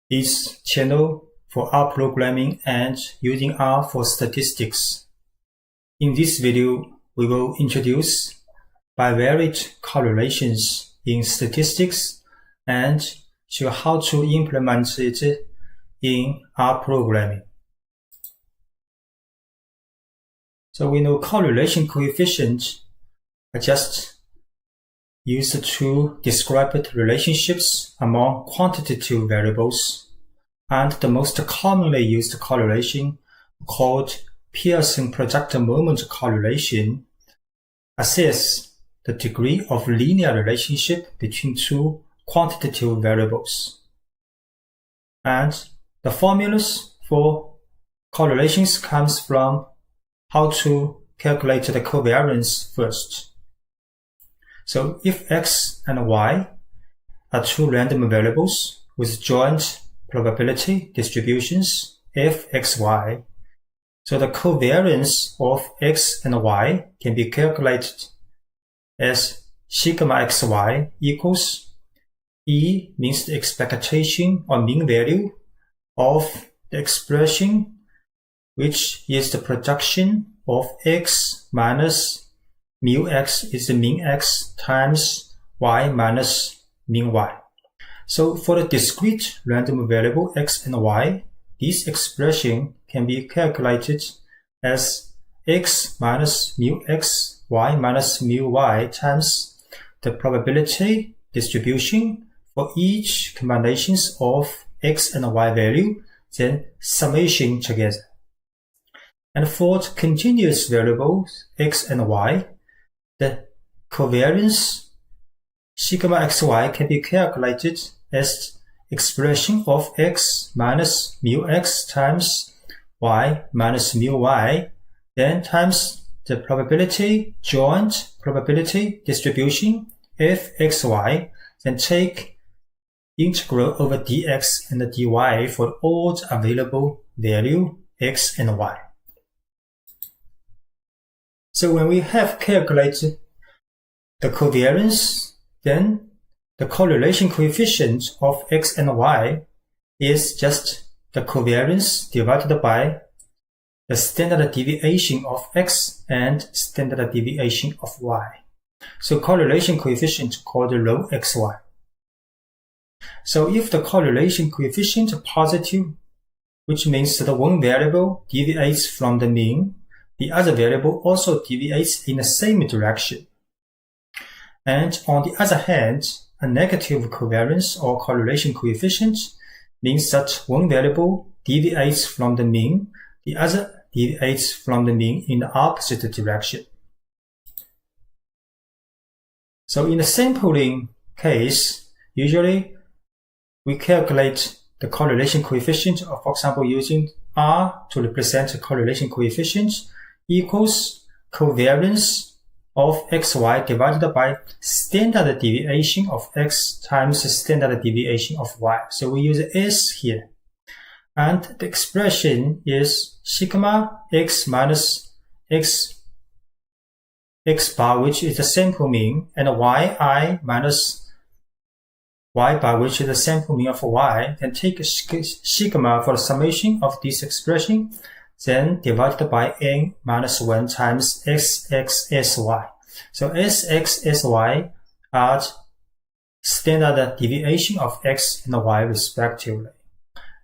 S1: this channel for R programming and using R for statistics. In this video, we will introduce bivariate correlations in statistics and show how to implement it in R programming. So we know correlation coefficient are just used to describe the relationships among quantitative variables, and the most commonly used correlation, called Pearson projector moment correlation, assesses the degree of linear relationship between two quantitative variables. And the formulas for correlations comes from how to calculate the covariance first. So if x and y are two random variables with joint probability distributions fxy, so the covariance of x and y can be calculated as sigma xy equals E means the expectation or mean value of the expression, which is the projection of x minus mu x is the mean x times y minus mean y. So for the discrete random variable x and y, this expression can be calculated as x minus mu x, y minus mu y times the probability distribution for each combinations of x and y value, then summation together. And for continuous variables x and y, the covariance sigma xy can be calculated as expression of x minus mu x times y minus mu y, then times the probability joint probability distribution fxy, then take integral over dx and dy for all the available value x and y. So when we have calculated the covariance, then the correlation coefficient of x and y is just the covariance divided by the standard deviation of x and standard deviation of y. So correlation coefficient called rho xy. So if the correlation coefficient is positive, which means that one variable deviates from the mean, the other variable also deviates in the same direction. And on the other hand, a negative covariance or correlation coefficient means that one variable deviates from the mean, the other deviates from the mean in the opposite direction. So in the sampling case, usually we calculate the correlation coefficient, or for example, using R to represent the correlation coefficient equals covariance of xy divided by standard deviation of x times the standard deviation of y. So we use S here. And the expression is sigma x minus x bar, which is the sample mean, and yi minus y bar, which is the sample mean of y, then take sigma for the summation of this expression, then divided by n minus 1 times sxsy. So sxsy are standard deviation of x and y respectively.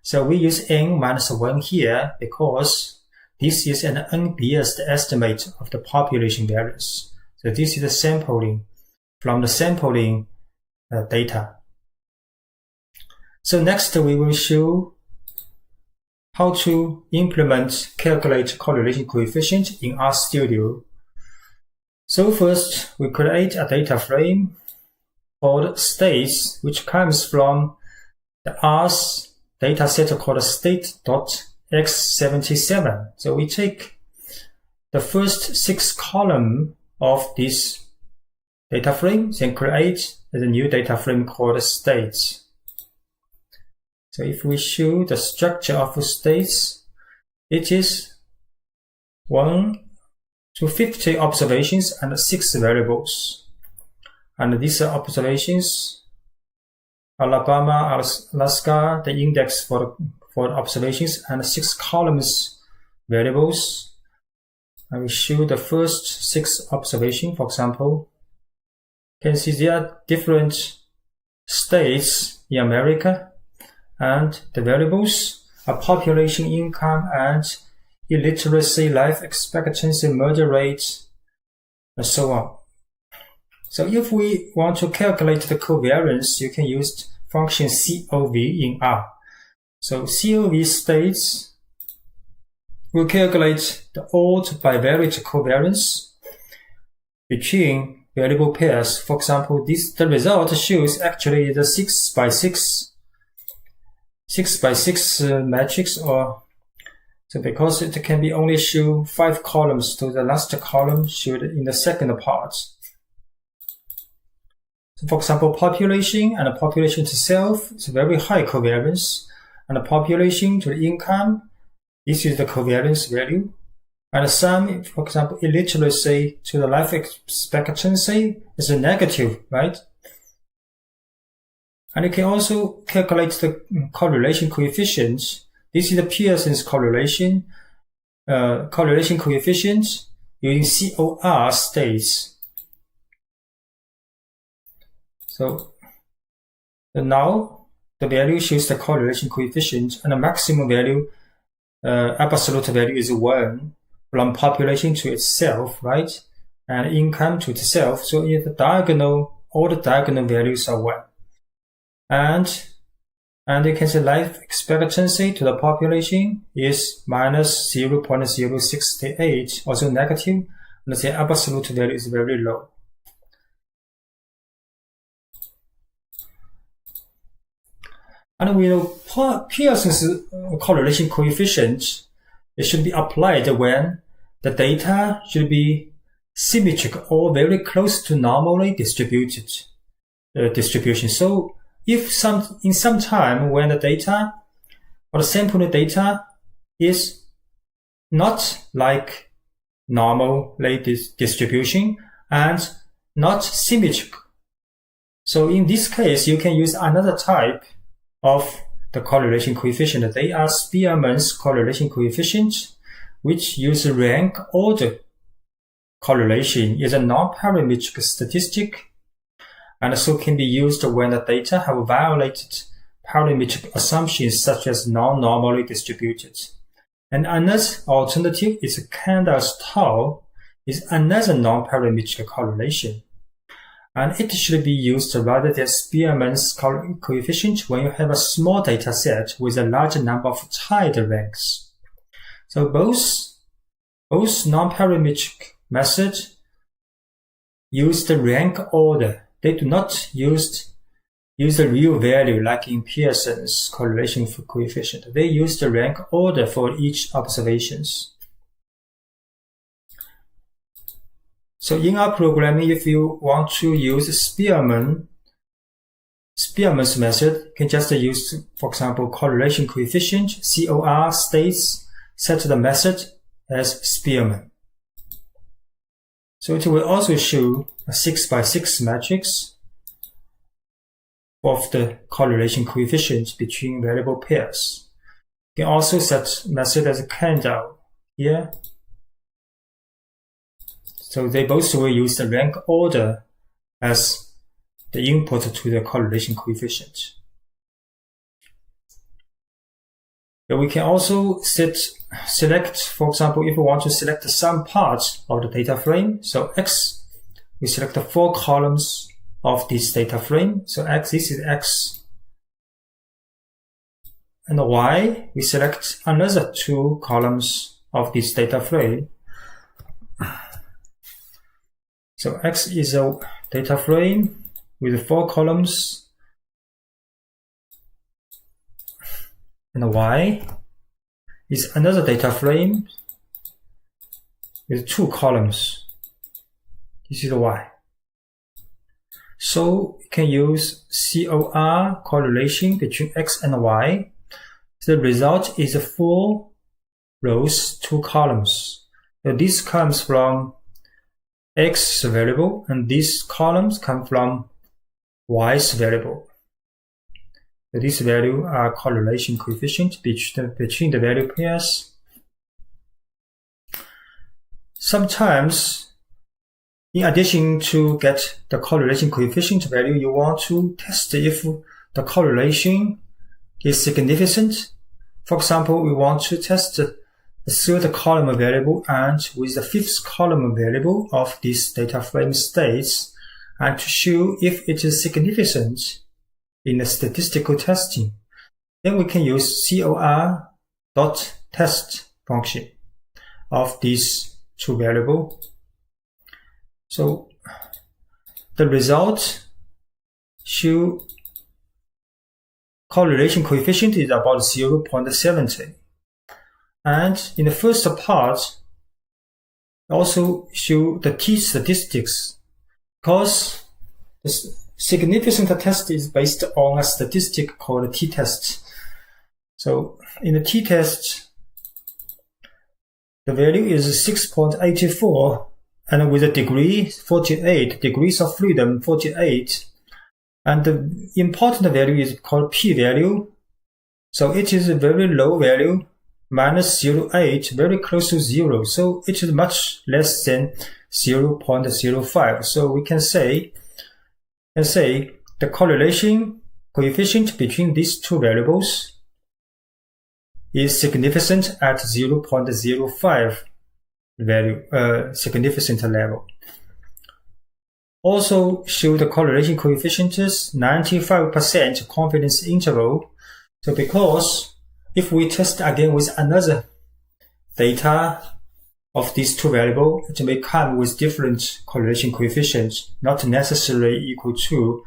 S1: So we use n minus 1 here because this is an unbiased estimate of the population variance. So this is the sampling from the sampling data. So next we will show how to calculate correlation coefficient in RStudio. So first we create a data frame called states, which comes from the R's dataset called state.x77. So we take the first 6 columns of this data frame, then create a new data frame called states. So if we show the structure of states, it is 1 to 50 observations and 6 variables. And these are observations, Alabama, Alaska, the index for observations, and 6 columns variables. And we show the first 6 observations, for example. You can see there are different states in America, and the variables are population, income, and illiteracy, life expectancy, murder rate, and so on. So if we want to calculate the covariance, you can use function COV in R. So COV states we'll calculate the odd bivariate covariance between variable pairs. For example, the result shows actually the 6 by 6 matrix, or so because it can be only show 5 columns, to the last column should in the second part. So for example, population and population to self is very high covariance, and the population to the income, this is the covariance value. And the sum, for example, illiteracy to the life expectancy is a negative, right? And you can also calculate the correlation coefficient. This is the Pearson's correlation coefficient using COR states. So now the value shows the correlation coefficient, and the maximum value, absolute value is 1 from population to itself, right? And income to itself. So in the diagonal, all the diagonal values are 1. And you can say life expectancy to the population is minus 0.068, also negative, and the absolute value is very low. And we know Pearson's correlation coefficient, it should be applied when the data should be symmetric or very close to normally distributed distribution. So if in some time when the data or the sample data is not like normal distribution and not symmetric, so in this case you can use another type of the correlation coefficient. They are Spearman's correlation coefficient, which use rank order correlation. Is a non-parametric statistic, and so can be used when the data have violated parametric assumptions such as non-normally distributed. And another alternative is Kendall's tau, is another non-parametric correlation. And it should be used rather than Spearman's coefficient when you have a small data set with a large number of tied ranks. So both non-parametric methods use the rank order. They do not use the real value like in Pearson's correlation coefficient. They use the rank order for each observations. So in our programming, if you want to use Spearman's method, you can just use, for example, correlation coefficient, COR states, set the method as Spearman. So it will also show a 6 by 6 matrix of the correlation coefficient between variable pairs. You can also set method as Kendall here. So they both will use the rank order as the input to the correlation coefficient. But we can also select, for example, if we want to select some parts of the data frame. So X, we select the 4 columns of this data frame. So X, this is X. And Y, we select another 2 columns of this data frame. So X is a data frame with 4 columns, and Y is another data frame with 2 columns. This is Y. So you can use COR correlation between X and Y. The result is 4 rows, 2 columns. So this comes from X variable, and these columns come from Y's variable. So these values are correlation coefficient between the value pairs. Sometimes, in addition to get the correlation coefficient value, you want to test if the correlation is significant. For example, we want to test the 3rd column variable and with the 5th column variable of this data frame states, and to show if it is significant in the statistical testing, then we can use cor.test function of these two variables. So the result show correlation coefficient is about 0.70. And in the first part, also show the t-statistics, because the significant test is based on a statistic called t-test. So in the t-test, the value is 6.84, and with a degree 48, degrees of freedom 48, and the important value is called p-value. So it is a very low value, minus 0.8, very close to 0. So it is much less than 0.05. So we can say the correlation coefficient between these two variables is significant at 0.05 value, significant level. Also show the correlation coefficient is 95% confidence interval. So because if we test again with another data of these two variables, it may come with different correlation coefficients, not necessarily equal to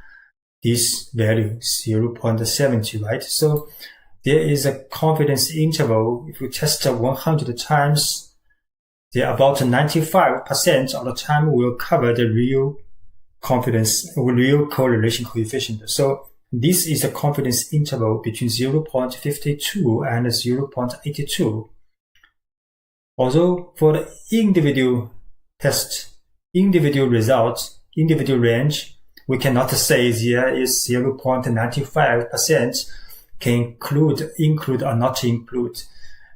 S1: this value, 0.70, right? So there is a confidence interval. If you test 100 times, about 95% of the time will cover the real confidence, real correlation coefficient. So this is a confidence interval between 0.52 and 0.82. Although for the individual test, individual results, individual range, we cannot say there is 0.95% can include or not include.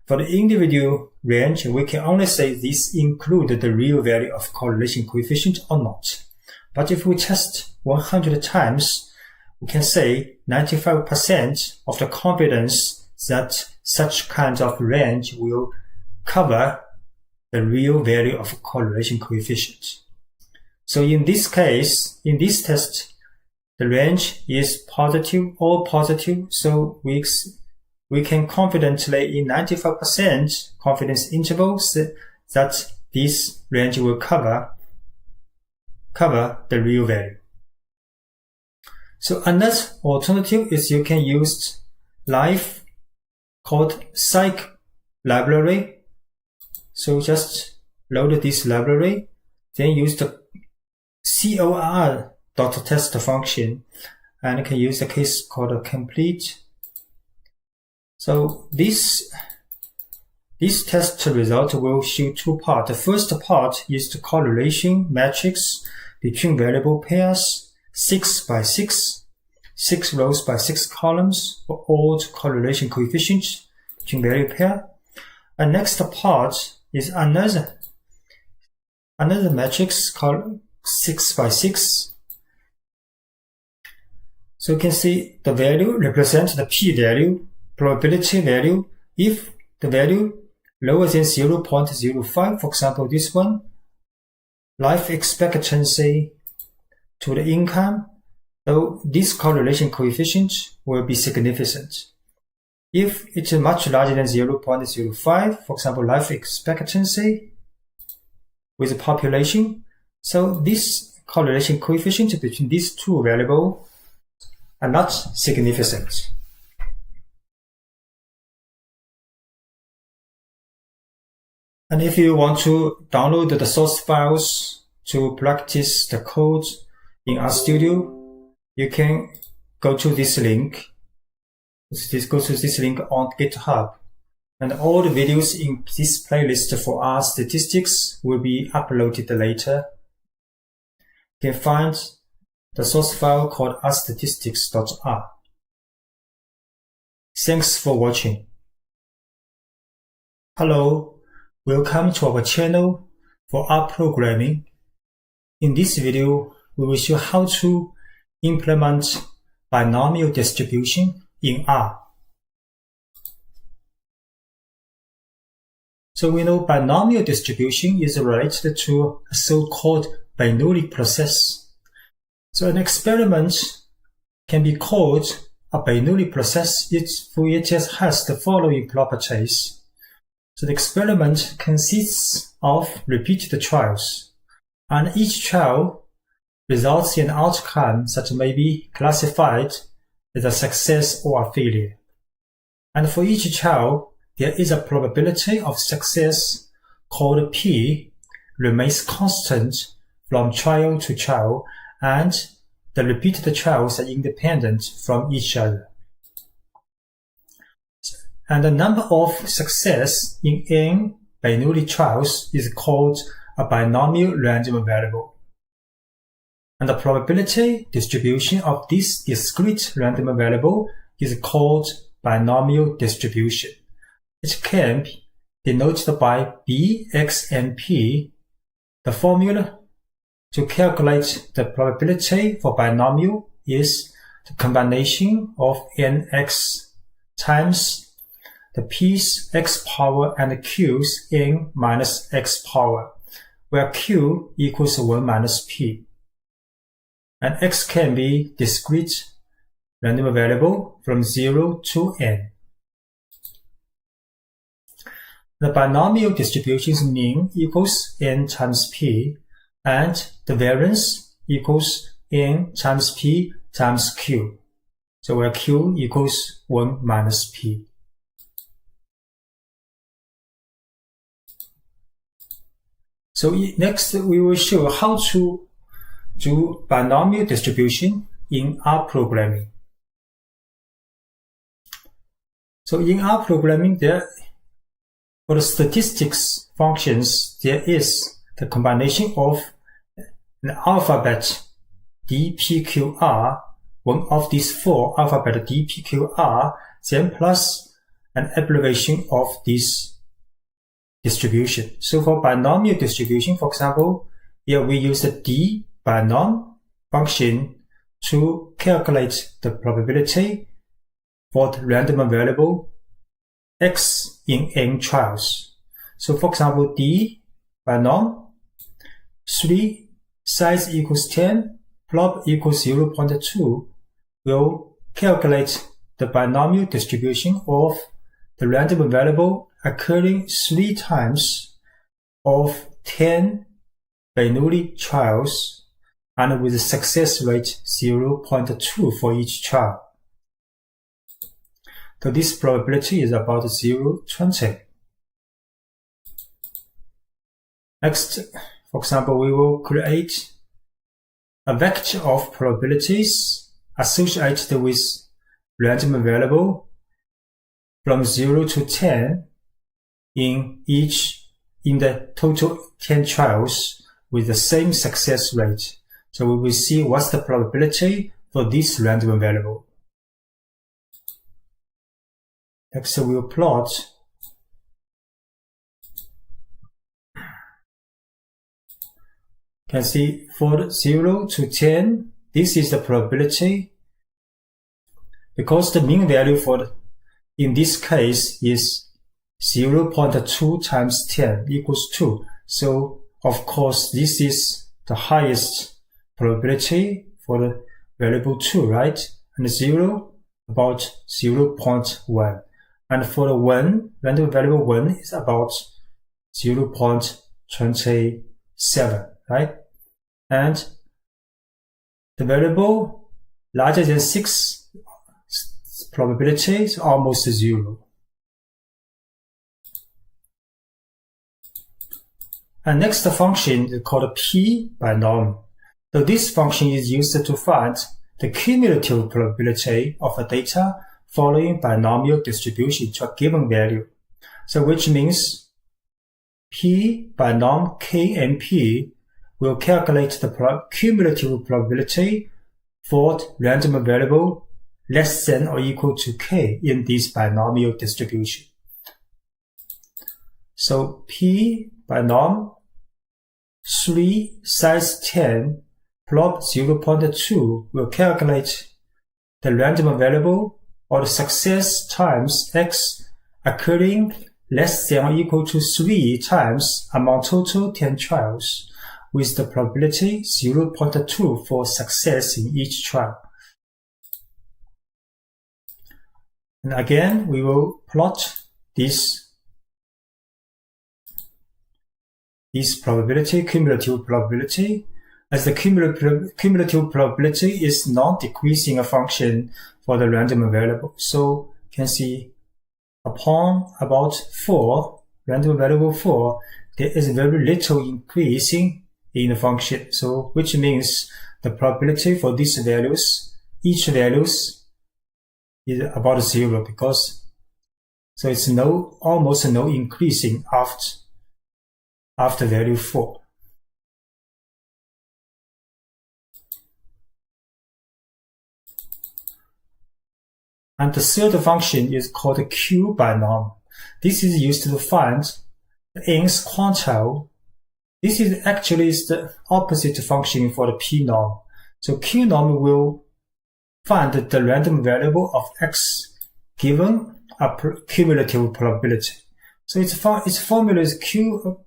S1: For the individual range, we can only say this include the real value of correlation coefficient or not. But if we test 100 times, we can say 95% of the confidence that such kind of range will cover the real value of correlation coefficient. So in this case, in this test, the range is positive, all positive, so we can confidently in 95% confidence intervals that this range will cover the real value. So another alternative is you can use live called psych library. So just load this library, then use the cor.test function, and you can use a case called complete. So this test result will show two parts. The first part is the correlation matrix between variable pairs, 6 by 6, 6 rows by 6 columns for all correlation coefficients between variable pair. And next part is another matrix called 6 by 6. So you can see the value represents the p-value, probability value. If the value lower than 0.05, for example, this one, life expectancy to the income, so this correlation coefficient will be significant. If it's much larger than 0.05, for example, life expectancy with the population, so this correlation coefficient between these two variables are not significant. And if you want to download the source files to practice the code in RStudio, you can go to this link. Go to this link on GitHub. And all the videos in this playlist for R statistics will be uploaded later. You can find the source file called rstatistics.r. Thanks for watching. Hello, welcome to our channel for rprogramming. In this video, we will show how to implement binomial distribution in R. So we know binomial distribution is related to a so-called Bernoulli process. So an experiment can be called a Bernoulli process if it just has the following properties. So the experiment consists of repeated trials, and each trial results in an outcome that may be classified as a success or a failure. And for each trial, there is a probability of success called P remains constant from trial to trial, and the repeated trials are independent from each other. And the number of success in n Bernoulli trials is called a binomial random variable. And the probability distribution of this discrete random variable is called binomial distribution. It can be denoted by B, X, and P. The formula to calculate the probability for binomial is the combination of nx times the p's x power and the q's n minus x power, where q equals 1 minus p. And x can be discrete random variable from 0 to n. The binomial distribution's mean equals n times p, and the variance equals n times p times q. So where q equals 1 minus p. So next we will show how to do binomial distribution in rprogramming. So in rprogramming, for the statistics functions, there is the combination of an alphabet dpqr, one of these four alphabet dpqr, then plus an abbreviation of this distribution. So for binomial distribution, for example, here we use the dbinom function to calculate the probability for the random variable x in n trials. So for example, dbinom 3 size equals 10, prob equals 0.2 will calculate the binomial distribution of the random variable occurring 3 times of 10 Bernoulli trials, and with a success rate 0.2 for each trial. So this probability is about 0.20. Next, for example, we will create a vector of probabilities associated with random variable from 0 to 10 in the total 10 trials with the same success rate. So we will see what's the probability for this random variable. Next, we will plot you can see for 0 to 10, this is the probability because the mean value in this case is 0.2 times 10 equals 2. So of course this is the highest probability for the variable 2, right? And 0 about 0.1. And for the 1, random variable 1 is about 0.27, right? And the variable larger than 6 probability is almost 0. And next function is called p-binom. So this function is used to find the cumulative probability of a data following binomial distribution to a given value. So which means p-binom k and p will calculate the cumulative probability for random variable less than or equal to k in this binomial distribution. So p-binom 3 size 10 prob 0.2 will calculate the random variable or the success times x occurring less than or equal to 3 times among total 10 trials, with the probability 0.2 for success in each trial. And again, we will plot this probability, cumulative probability, as the cumulative probability is non-decreasing a function for the random variable. So you can see upon about 4, random variable 4, there is very little increasing in the function. So which means the probability for these values, each values is about 0 because so it's almost no increasing after value 4. And the third function is called Q binomial. This is used to find the nth quantile. This is actually the opposite function for the P norm. So Q norm will find the random variable of x given a cumulative probability. So its formula is Q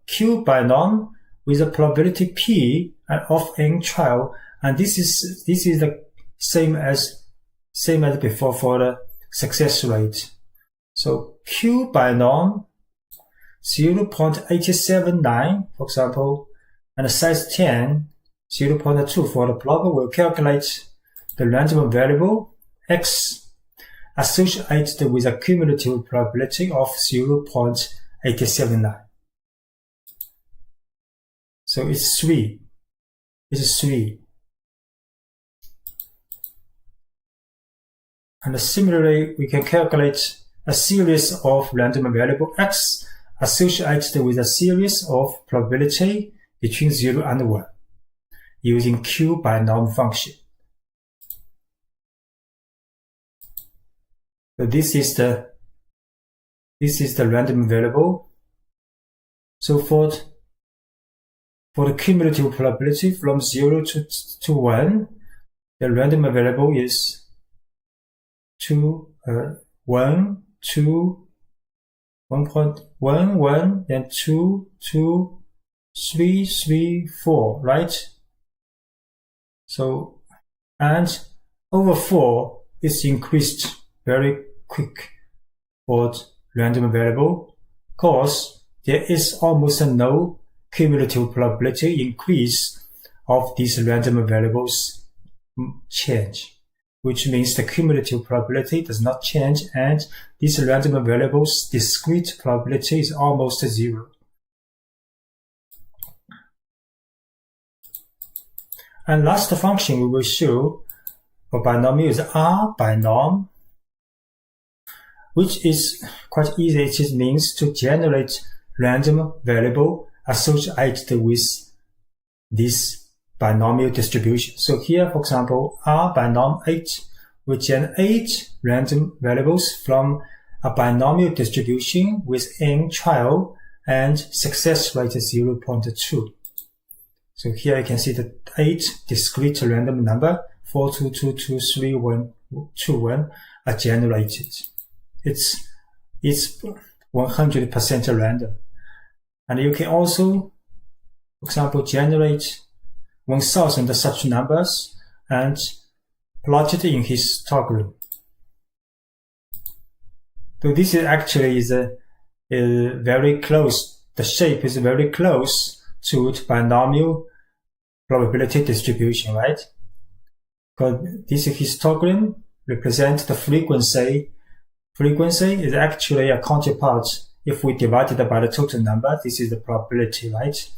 S1: binomial with a probability P of n trial, and this is the same as before for the success rate. So Q binomial 0.879, for example, and size 10, 0.2 for the problem, will calculate the random variable x associated with a cumulative probability of 0.879. So it's 3. It's 3. And similarly, we can calculate a series of random variable x associated with a series of probability between 0 and 1 using Q binomial function. So this is the random variable. So for the cumulative probability from 0 to 1, the random variable is 1.11, then 2, 2, 3, 3, 4, right? So, and over 4 is increased very quick for random variable, because there is almost no cumulative probability increase of these random variables change, which means the cumulative probability does not change, and these random variables' discrete probability is almost 0. And last function we will show for binomial is R binomial, which is quite easy. It just means to generate random variable associated with this binomial distribution. So here, for example, R binomial 8 will generate random variables from a binomial distribution with n trial and success rate 0.2. So here you can see the 8 discrete random number 4, 2, 2, 2, 3, 1, 2, 1 are generated. It's 100% random. And you can also, for example, generate 1,000 such numbers and plot it in histogram. So this is actually very close. The shape is very close to the binomial probability distribution, right? Because this histogram represents the frequency. Frequency is actually a counterpart. If we divide it by the total number, this is the probability, right?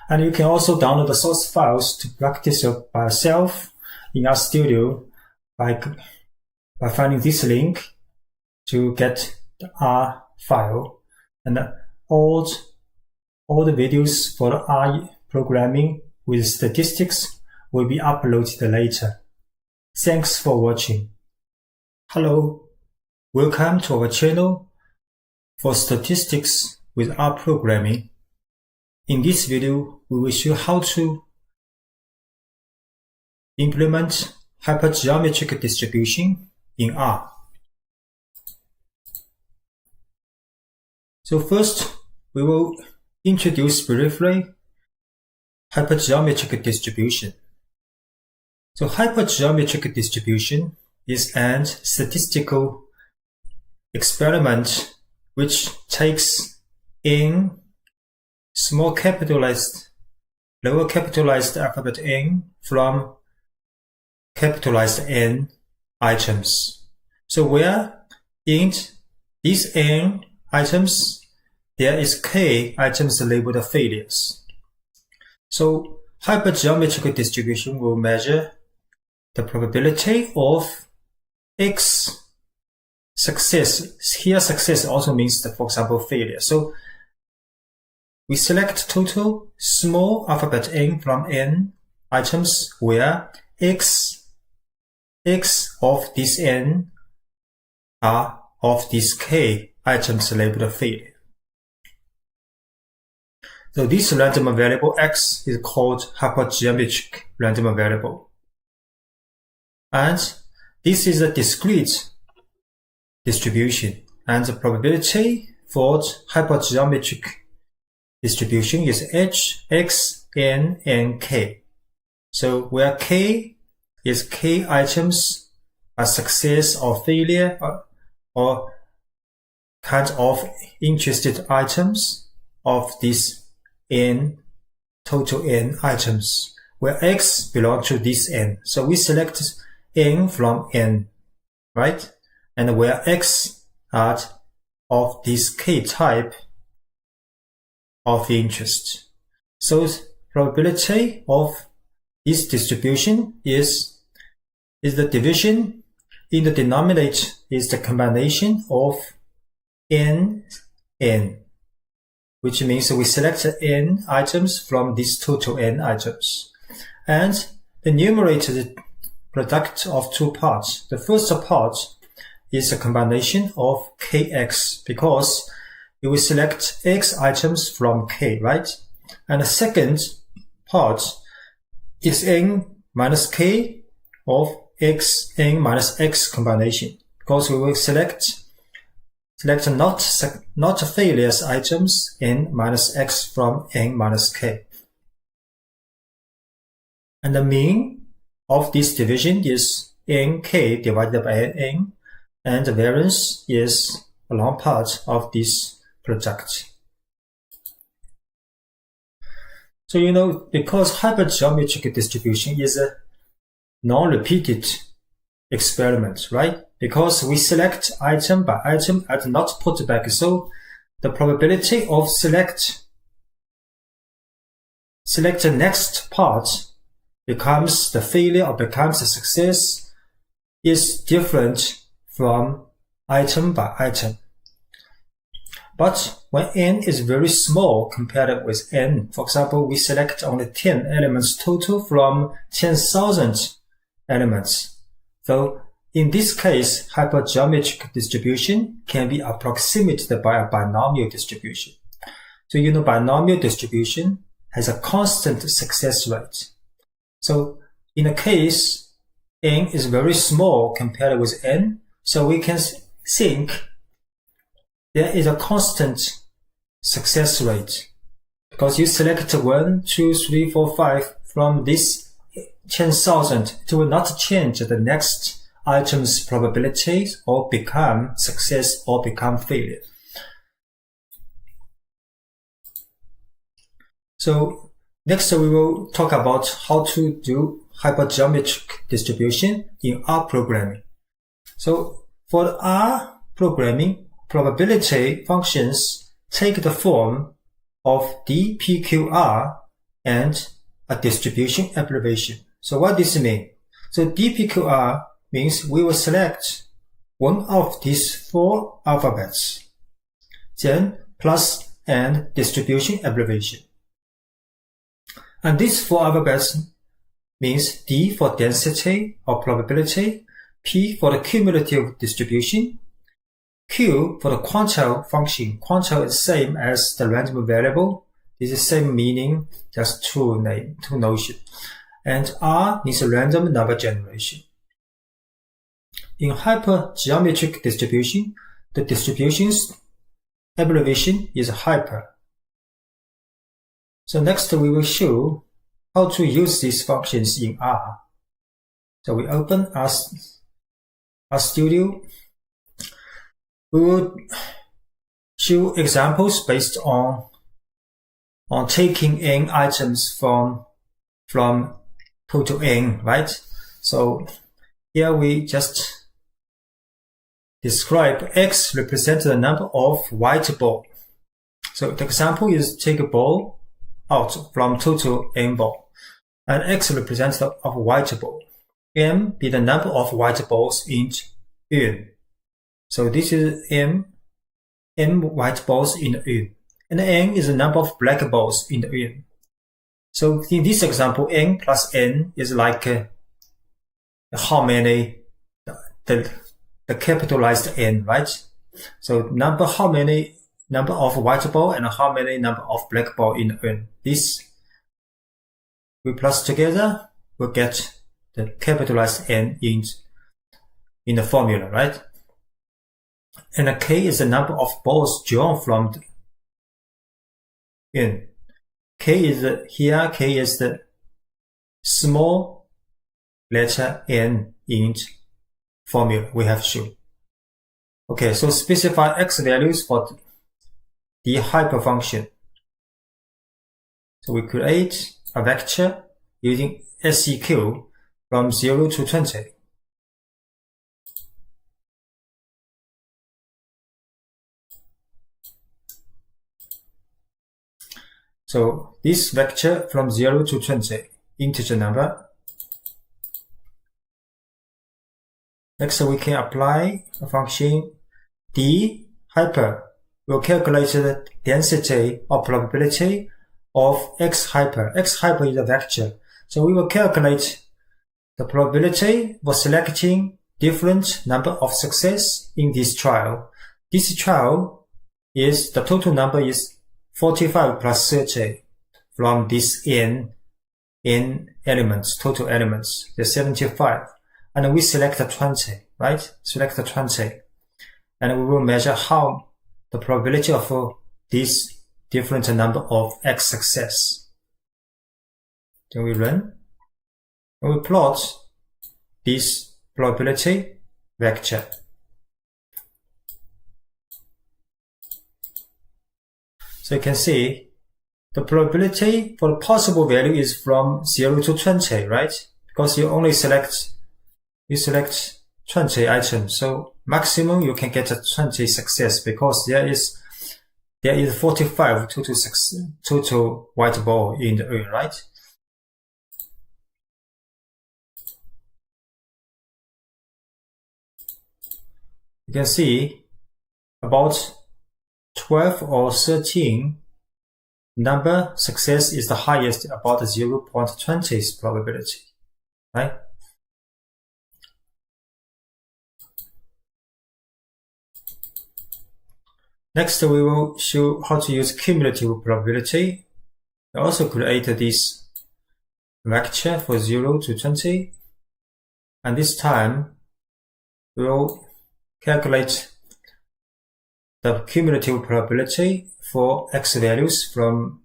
S1: And you can also download the source files to practice by yourself in RStudio by finding this link to get the R file. And all the videos for the R programming with statistics will be uploaded later. Thanks for watching. Hello, welcome to our channel for statistics with R programming. In this video, we will show how to implement hypergeometric distribution in R. So first, we will introduce briefly hypergeometric distribution. So hypergeometric distribution is an statistical experiment which takes in lower capitalized alphabet n from capitalized n items. So where in these n items there is k items labeled failures. So hypergeometric distribution will measure the probability of x success. Here success also means that, for example, failure. So we select total small alphabet n from n items where x of this n are of these k items labeled failure. So this random variable x is called hypergeometric random variable. And this is a discrete distribution, and the probability for hypergeometric distribution is h, x, n, and k. So where k is k items are success or failure or kind of interested items of these n, total n items, where x belongs to this n. So we select n from n, right? And where x are of this k type of interest. So probability of this distribution is the division in the denominator is the combination of n, which means we select n items from these total n items. And the numerator is the product of two parts. The first part is a combination of kx, because you will select x items from k, right? And the second part is n minus k of x, n minus x combination, because we will select not failures items n minus x from n minus k. And the mean of this division is nk divided by n, and the variance is a long part of this product. So because hypergeometric distribution is a non-repeated experiment, right? Because we select item by item and not put back, so the probability of select the next part becomes the failure or becomes a success is different from item by item. But when n is very small compared with n, for example, we select only 10 elements total from 10,000 elements. So in this case, hypergeometric distribution can be approximated by a binomial distribution. So binomial distribution has a constant success rate. So in a case, n is very small compared with n, so we can think there is a constant success rate, because you select 1, 2, 3, 4, 5 from this 10,000. It will not change the next item's probabilities or become success or become failure. So next we will talk about how to do hypergeometric distribution in rprogramming. So for R programming, probability functions take the form of dpqr and a distribution abbreviation. So what does this mean? So dpqr means we will select one of these 4 alphabets, then plus and distribution abbreviation. And these 4 alphabets means D for density or probability, P for the cumulative distribution, Q for the quantile function. Quantile is the same as the random variable. This is the same meaning, just two notion. And R means random number generation. In hypergeometric distribution, the distributions abbreviation is hyper. So next we will show how to use these functions in R. So we open RStudio. We will show examples based on taking n items from total n, right? So here we just describe x represents the number of white ball. So the example is take a ball out from total n ball, and x represents the of white ball. M be the number of white balls in n. So this is m white balls in n, and n is the number of black balls in n. So in this example, n plus n is like how many the capitalized n, right? So how many number of white ball and how many number of black ball in n. This we plus together will get the capitalized n in the formula, right? And the k is the number of balls drawn from the n. K is the small letter n in formula we have shown. Okay, so specify x values for the hyperfunction. So we create a vector using SEQ from 0 to 20. So this vector from 0 to 20, integer number. Next we can apply a function d hyper. We'll calculate the density or probability of x hyper. X hyper is a vector. So we will calculate the probability for selecting different number of success in this trial. This trial is the total number is 45 plus 30 from this n elements, total elements, the 75. And we select the 20, right? Select the 20. And we will measure how the probability of this different number of x success. Then we run. And we plot this probability vector. So you can see the probability for the possible value is from 0 to 20, right? Because you only select 20 items. So maximum you can get a 20 success because there is 45 total white ball in the n, right? You can see about 12 or 13 number success is the highest, about 0.20 probability, right? Next, we will show how to use cumulative probability. We also create this vector for 0 to 20. And this time, we will calculate the cumulative probability for x values from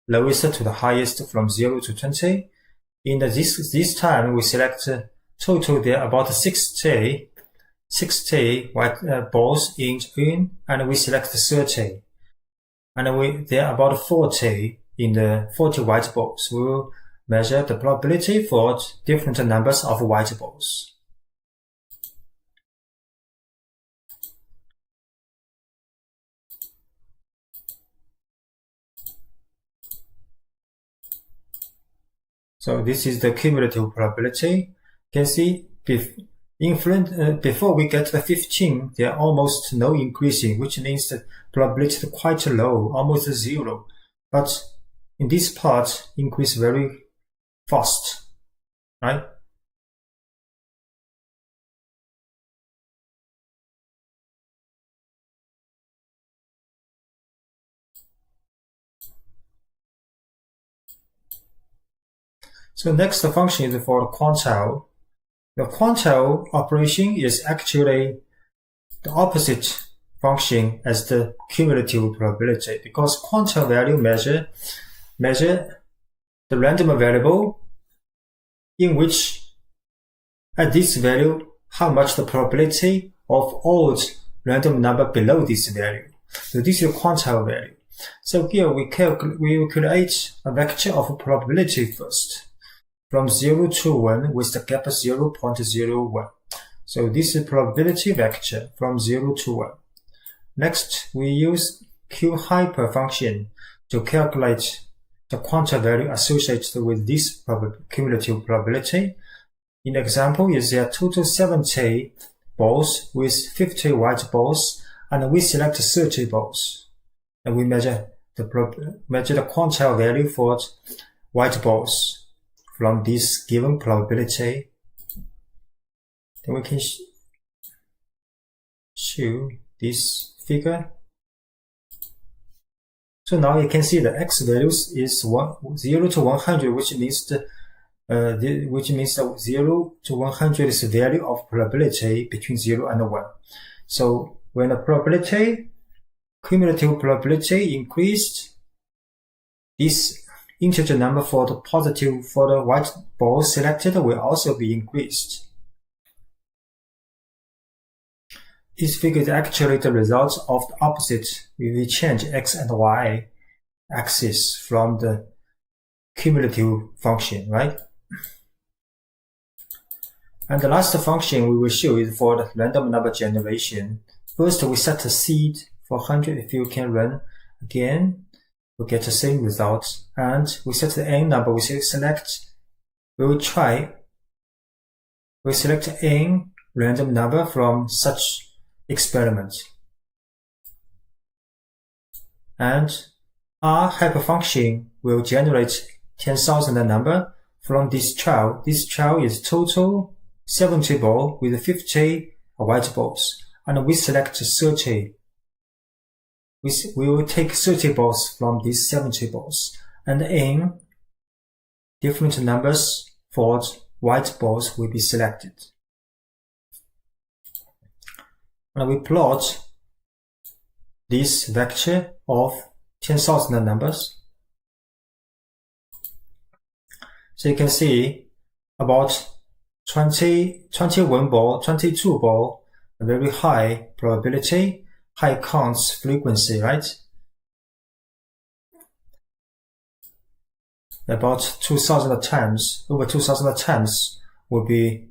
S1: lowest to the highest from 0 to 20. In this time, we select total there about 60 white balls in n, and we select 30. And there are about 40 in the 40 white balls. We will measure the probability for different numbers of white balls. So this is the cumulative probability. You can see before we get to 15, there are almost no increasing, which means the probability is quite low, almost 0. But in this part, increase very fast, right? So next function is for quantile. The quantile operation is actually the opposite function as the cumulative probability, because quantile value measure the random variable in which at this value how much the probability of odd random number below this value. So this is quantile value. So here we will create a vector of probability first, from 0 to 1 with the gap 0.01. So this is probability vector from 0 to 1. Next, we use Q-hyper function to calculate the quantile value associated with this cumulative probability. In example, is there total 70 balls with 50 white balls, and we select 30 balls. And we measure the quantile value for white balls from this given probability. Then we can show this figure. So now you can see the x values is 0 to 100, which means the 0 to 100 is the value of probability between 0 and 1. So when the cumulative probability increased, this integer number for the white ball selected will also be increased. This figure is actually the result of the opposite. We will change x and y axis from the cumulative function, right? And the last function we will show is for the random number generation. First, we set a seed for 100. If you can run again, we'll get the same result. And we set the n number. We select n random number from such experiment. And our hyperfunction will generate 10,000 number from this trial. This trial is total 70 ball with 50 white balls. And we select 30. We will take 30 balls from these 70 balls. And n different numbers for white balls will be selected. And we plot this vector of 10,000 numbers. So you can see about 21 ball, 22 ball, a very high probability, high counts frequency, right? About 2,000 times, over 2,000 times will be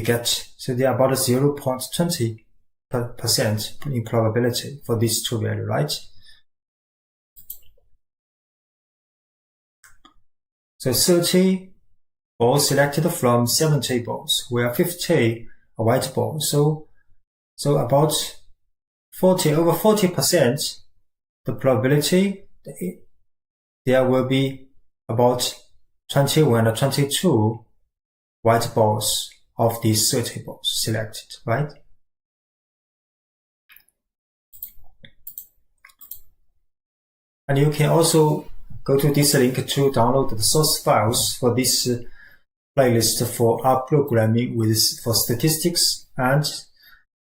S1: get. So they are about 0.20% in probability for these two values, right? So 30 balls selected from 70 balls, where 50 are white balls. So about over 40%, the probability there will be about 21 or 22 white balls of these 30 balls selected, right? And you can also go to this link to download the source files for this playlist for rprogramming for statistics, and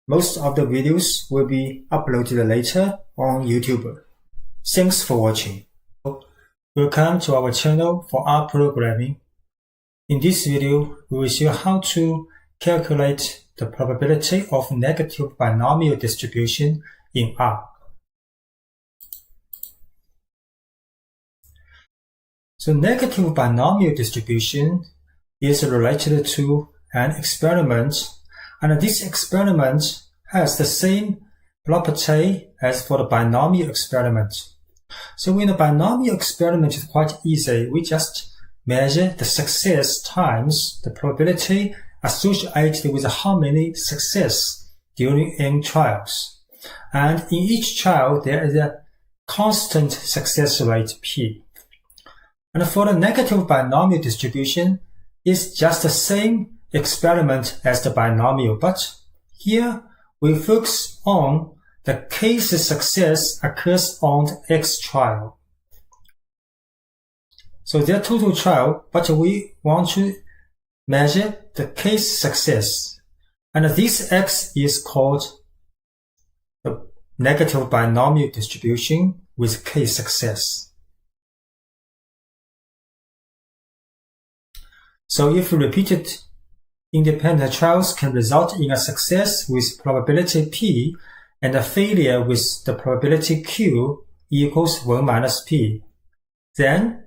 S1: most of the videos will be uploaded later on YouTube. Thanks for watching. Welcome to our channel for rprogramming. In this video, we will show how to calculate the probability of negative binomial distribution in R. So negative binomial distribution is related to an experiment, and this experiment has the same property as for the binomial experiment. So in the binomial experiment, it's quite easy. We just measure the success times the probability associated with how many success during n trials. And in each trial, there is a constant success rate P. And for the negative binomial distribution, it's just the same experiment as the binomial, but here we focus on the case success occurs on the X trial. So their total trial, but we want to measure the case success. And this X is called the negative binomial distribution with k success. So if repeated independent trials can result in a success with probability p and a failure with the probability q equals 1 minus p, then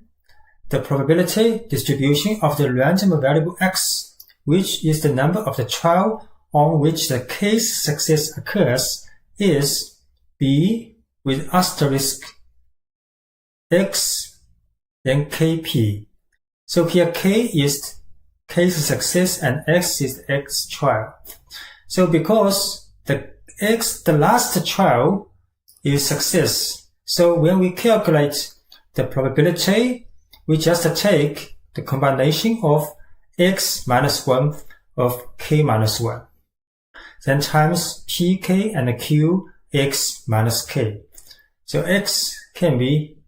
S1: the probability distribution of the random variable x, which is the number of the trial on which the case success occurs, is b with asterisk x then kp. So here k is case success and x is x trial. So because the last trial is success, so when we calculate the probability, we just take the combination of x minus 1 of k minus 1, then times pk and q x minus k. So x can be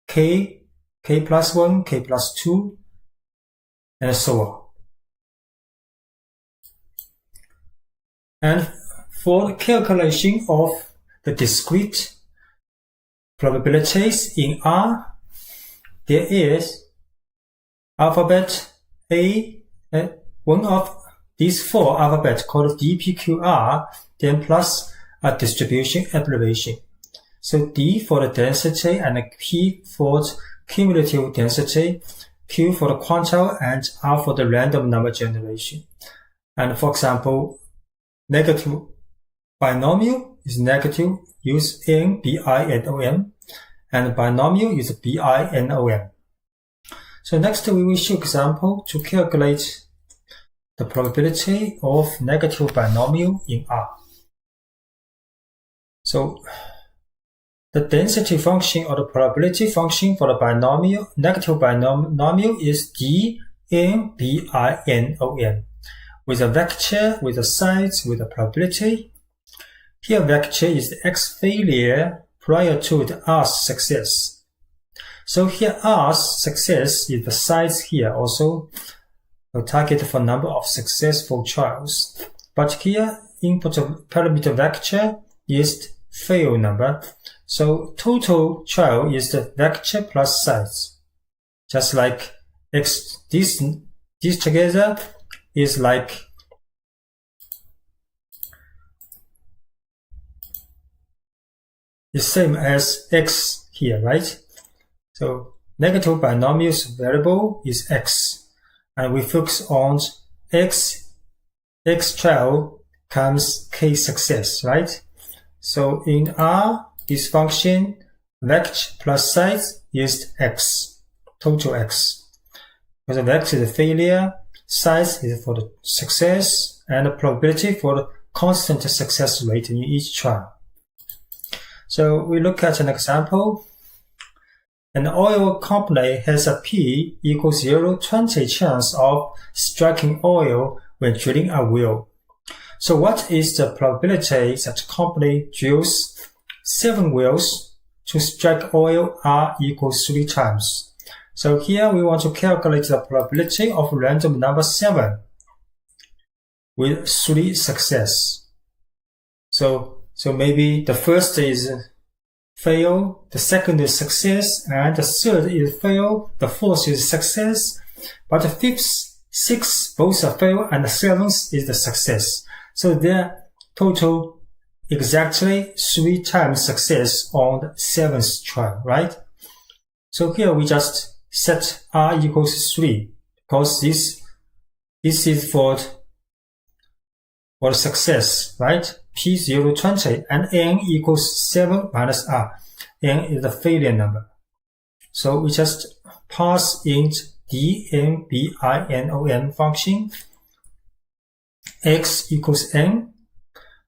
S1: k plus 1, k plus 2, and so on. And for the calculation of the discrete probabilities in R, there is alphabet A, one of these 4 alphabets called DPQR, then plus a distribution abbreviation. So D for the density and P for the cumulative density, Q for the quantile, and R for the random number generation. And for example, negative binomial is negative, use N, BINOM, and binomial is BINOM. So next we will show example to calculate the probability of negative binomial in R. So the density function or the probability function for the binomial, negative binomial is DNBINOM, with a vector, with a size, with a probability. Here vector is the X failure prior to the R's success. So here R's success is the size here also, a target for number of successful trials. But here input parameter vector is fail number. So total trial is the vector plus size. Just like X, this together is like the same as X here, right? So negative binomial's variable is X, and we focus on X trial comes K success, right? So in R, this function vector plus size is X, total X. Because the vector is the failure, size is for the success, and the probability for the constant success rate in each trial. So we look at an example. An oil company has a P equals 0.20 chance of striking oil when drilling a well. So what is the probability that company drills 7 wells to strike oil R equals 3 times? So here we want to calculate the probability of random number 7 with 3 success. So maybe the first is fail, the second is success, and the third is fail, the fourth is success, but the fifth, sixth, both are fail, and the seventh is the success. So their total exactly 3 times success on the 7th trial, right? So here we just set R equals 3, because this is for success, right? P 0.20 and N equals 7 minus R. N is the failure number. So we just pass in DNBINOM function. X equals N,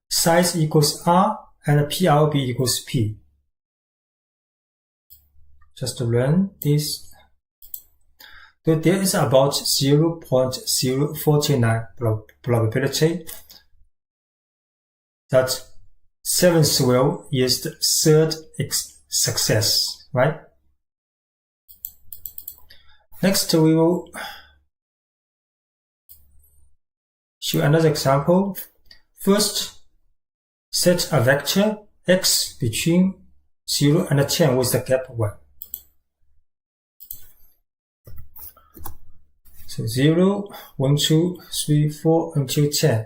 S1: size equals R, and PRB equals P. Just to run this. So there is about 0.049 probability that 7th well is the 3rd success, right? Next, we will show another example. First, set a vector x between 0 and 10 with the gap 1. So 0, 1, 2, 3, 4 until 10.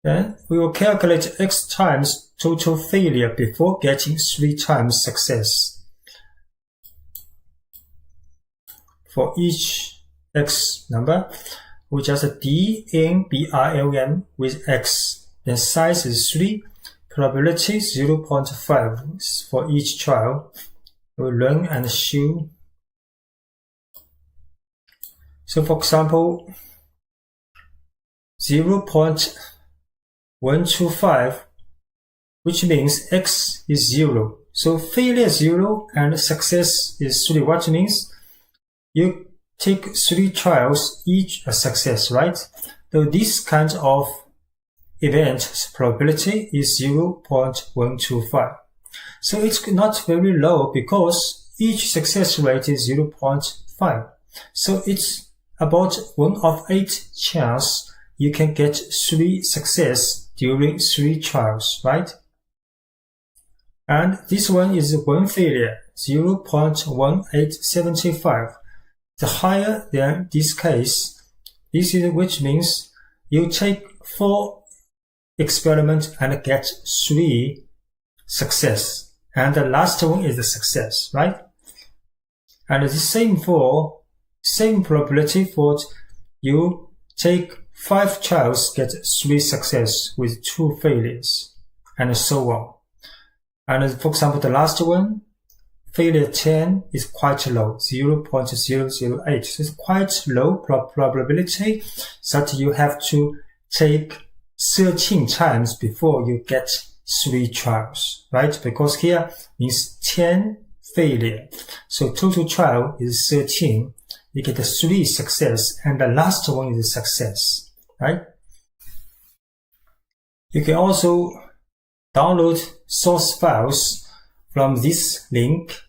S1: Then we will calculate x times total failure before getting 3 times success. For each x number, we just d n BRLM with x. Then size is 3, probability 0.5 for each trial. We'll learn and show. So for example, 0.125, which means x is 0. So failure 0 and success is 3. What means? You take 3 trials, each a success, right? So this kind of event probability is 0.125. So it's not very low because each success rate is 0.5. So it's about 1 of 8 chance you can get 3 success during 3 trials, right? And this one is 1 failure, 0.1875. The higher than this case, this is which means you take 4 experiments and get 3 success. And the last one is the success, right? And the same probability for you take 5 trials, get 3 success with 2 failures, and so on. And for example, the last one, failure 10 is quite low, 0.008. So it's quite low probability that you have to take 13 times before you get 3 trials, right? Because here means 10 failure. So total trial is 13. You get 3 success, and the last one is a success, right? You can also download source files from this link,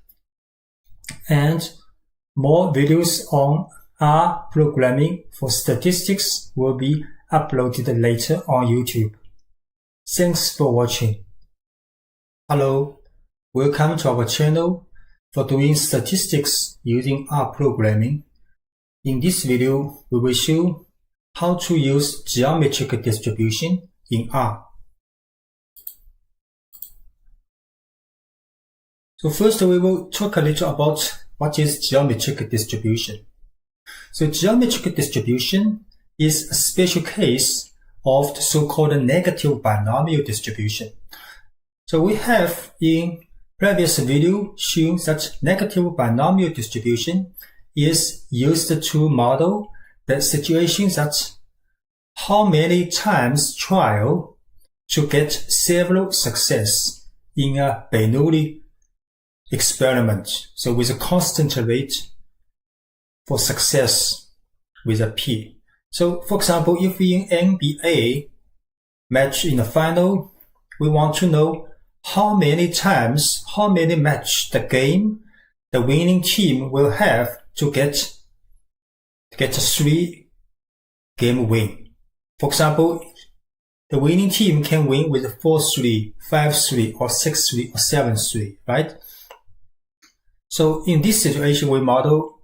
S1: and more videos on R programming for statistics will be uploaded later on YouTube. Thanks for watching. Hello, welcome to our channel for doing statistics using R programming. In this video, we will show how to use geometric distribution in R. So first we will talk a little about what is geometric distribution. So geometric distribution is a special case of the so-called negative binomial distribution. So we have in previous video shown that negative binomial distribution is used to model the situation that how many times trial to get several success in a Bernoulli experiment. So with a constant rate for success with a P. So for example, if in NBA match in the final, we want to know how many match the game the winning team will have to get a 3-game win. For example, the winning team can win with 4-3, 5-3, or 6-3, or 7-3, right? So in this situation, we model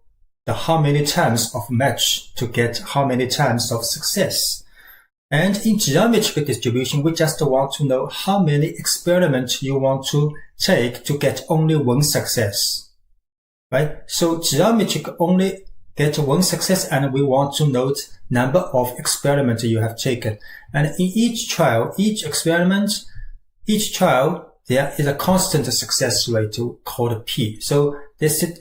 S1: the how many times of match to get how many times of success. And in geometric distribution, we just want to know how many experiments you want to take to get only 1 success, right? So geometric only get 1 success, and we want to note number of experiments you have taken. And in each trial, each trial, there is a constant success rate called P. So the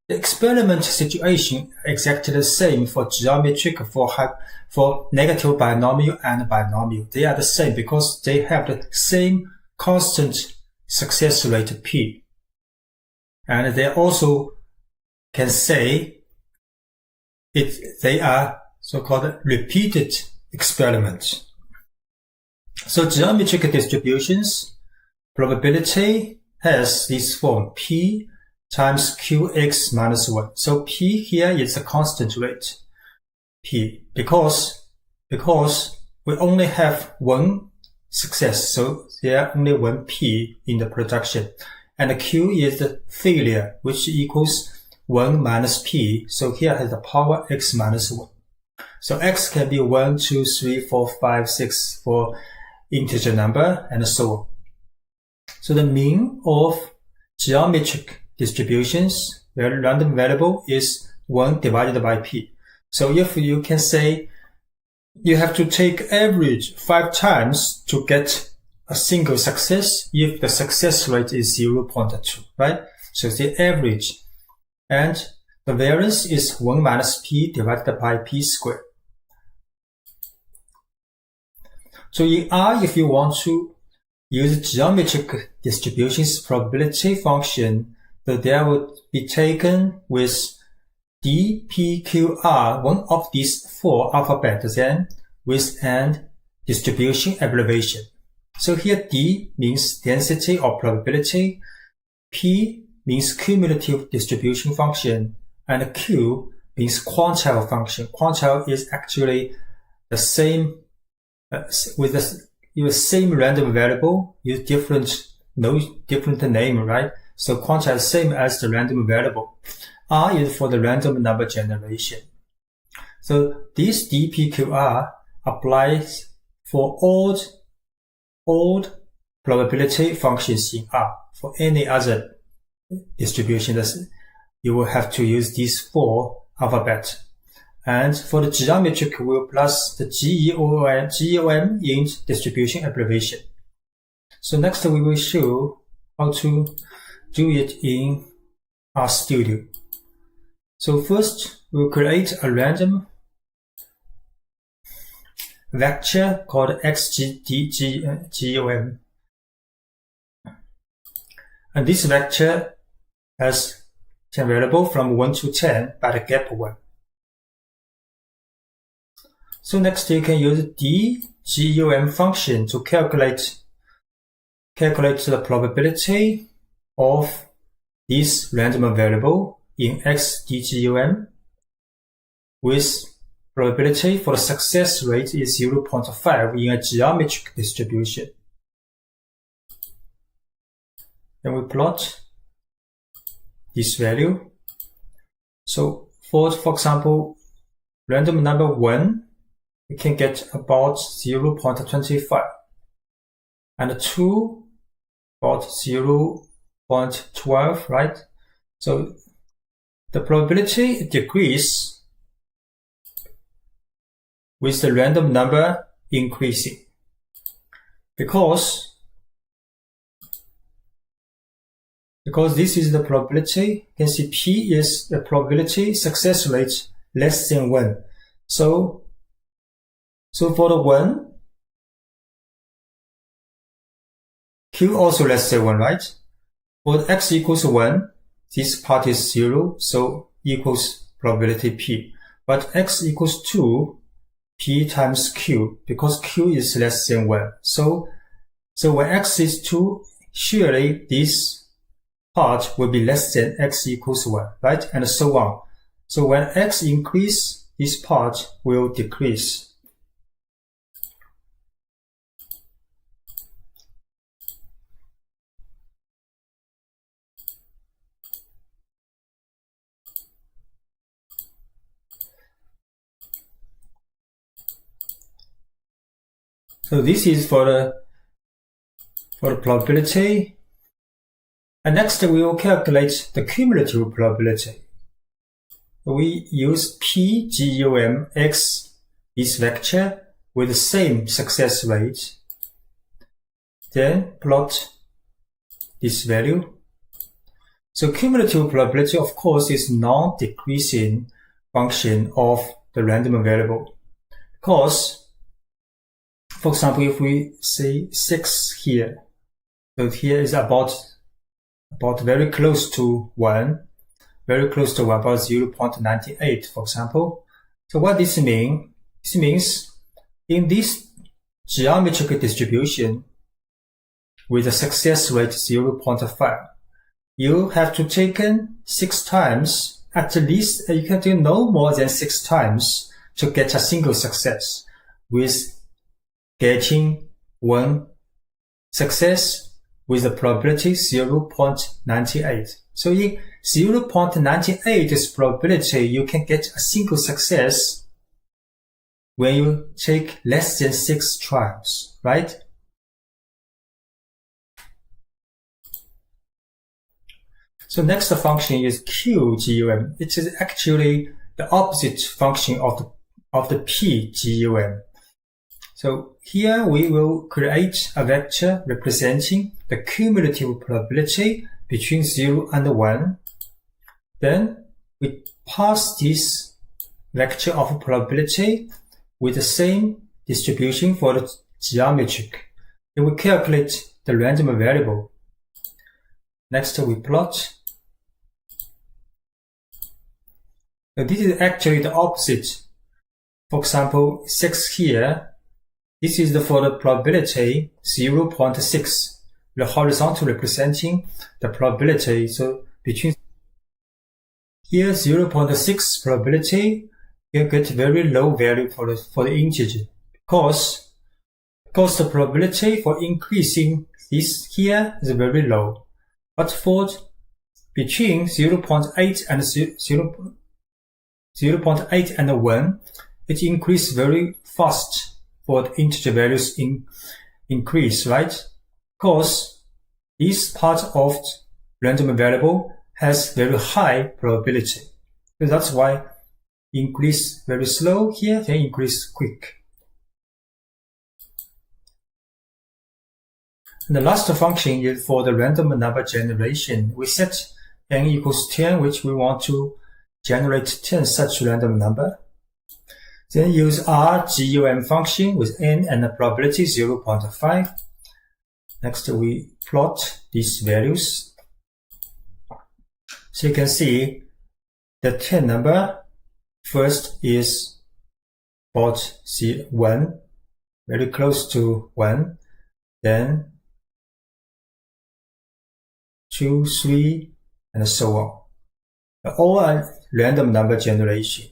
S1: experiment situation exactly the same for geometric, for negative binomial and binomial. They are the same because they have the same constant success rate P. And they also can say they are so-called repeated experiments. So geometric distributions probability has this form P times Qx minus 1. So P here is a constant rate P because we only have 1 success. So there are only one P in the projection. And Q is the failure, which equals 1 minus P. So here has the power x minus 1. So x can be 1, 2, 3, 4, 5, 6 for integer number, and so on. So the mean of geometric distributions, where random variable is 1 divided by P. So if you can say you have to take average 5 times to get a single success if the success rate is 0.2, right? So the average. And the variance is 1 minus P divided by P squared. So in R, if you want to use geometric distributions probability function, so there would be taken with D, P, Q, R, one of these 4 alphabets, then with an distribution abbreviation. So here D means density or probability, P means cumulative distribution function, and Q means quantile function. Quantile is actually the same with the same random variable, use different name, right? So quantile is same as the random variable. R is for the random number generation. So this DPQR applies for all probability functions in R. For any other distribution, you will have to use these 4 alphabets. And for the geometric, we will plus the GEOM in distribution abbreviation. So next we will show how to do it in RStudio. So first, we'll create a random vector called XGEOM. And this vector has 10 variables from 1 to 10 by the gap 1. So next you can use the GEOM function to calculate the probability of this random variable in XGEOM with probability for the success rate is 0.5 in a geometric distribution. Then we plot this value. So for example, random number 1, we can get about 0.25, and 2 about 0.12, right? So the probability decreases with the random number increasing, because this is the probability. You can see P is the probability success rate less than 1. So for the 1, Q also less than 1, right? For x equals 1, this part is 0, so equals probability P. But x equals 2, P times Q, because Q is less than 1. So when x is 2, surely this part will be less than x equals 1, right? And so on. So when x increase, this part will decrease. So this is for the probability. And next we will calculate the cumulative probability. We use PGUM X, this vector, with the same success rate. Then plot this value. So cumulative probability, of course, is non-decreasing function of the random variable. Because for example, if we say 6 here, so here is about very close to 1, about 0.98, for example. So what this means? This means in this geometric distribution with a success rate 0.5, you have to take 6 times, at least you can do no more than 6 times to get a single success with getting one success with the probability 0.98. So in 0.98 probability, you can get a single success when you take less than 6 trials, right? So next function is QGUM. It is actually the opposite function of the PGUM. So here we will create a vector representing the cumulative probability between 0 and 1. Then we pass this vector of probability with the same distribution for the geometric. Then we calculate the random variable. Next we plot. Now, this is actually the opposite. For example, 6 here. This is for the probability 0.6, the horizontal representing the probability. So between here 0.6 probability, you get very low value for the integer because the probability for increasing this here is very low. But for between 0.8 and 0.8 and 1, it increases very fast. For the integer values increase, right? Because this part of random variable has very high probability. So that's why increase very slow here, then increase quick. And the last function is for the random number generation. We set n equals 10, which we want to generate 10 such random number. Then use RGUM function with n and the probability 0.5. Next, we plot these values. So you can see the 10 number first is about 1, very close to 1. Then 2, 3, and so on. All are random number generation.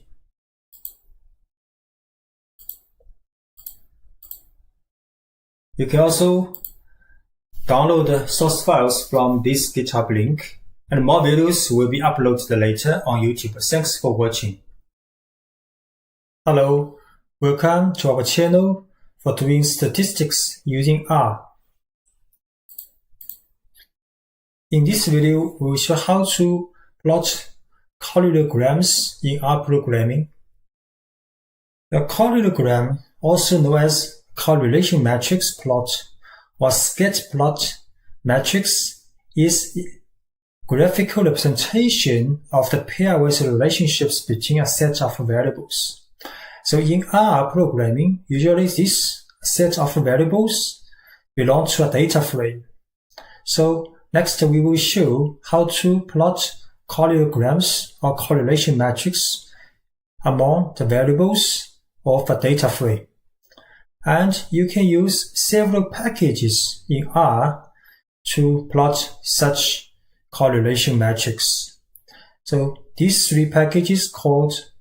S1: You can also download the source files from this GitHub link, and more videos will be uploaded later on YouTube. Thanks for watching. Hello, welcome to our channel for doing statistics using R. In this video, we will show how to plot correlograms in rprogramming. The correlogram, also known as correlation matrix plot or scatter plot matrix, is graphical representation of the pairwise relationships between a set of variables. So in R programming, usually this set of variables belong to a data frame. So next we will show how to plot correlograms or correlation matrix among the variables of a data frame. And you can use several packages in R to plot such correlation matrix. So these 3 packages called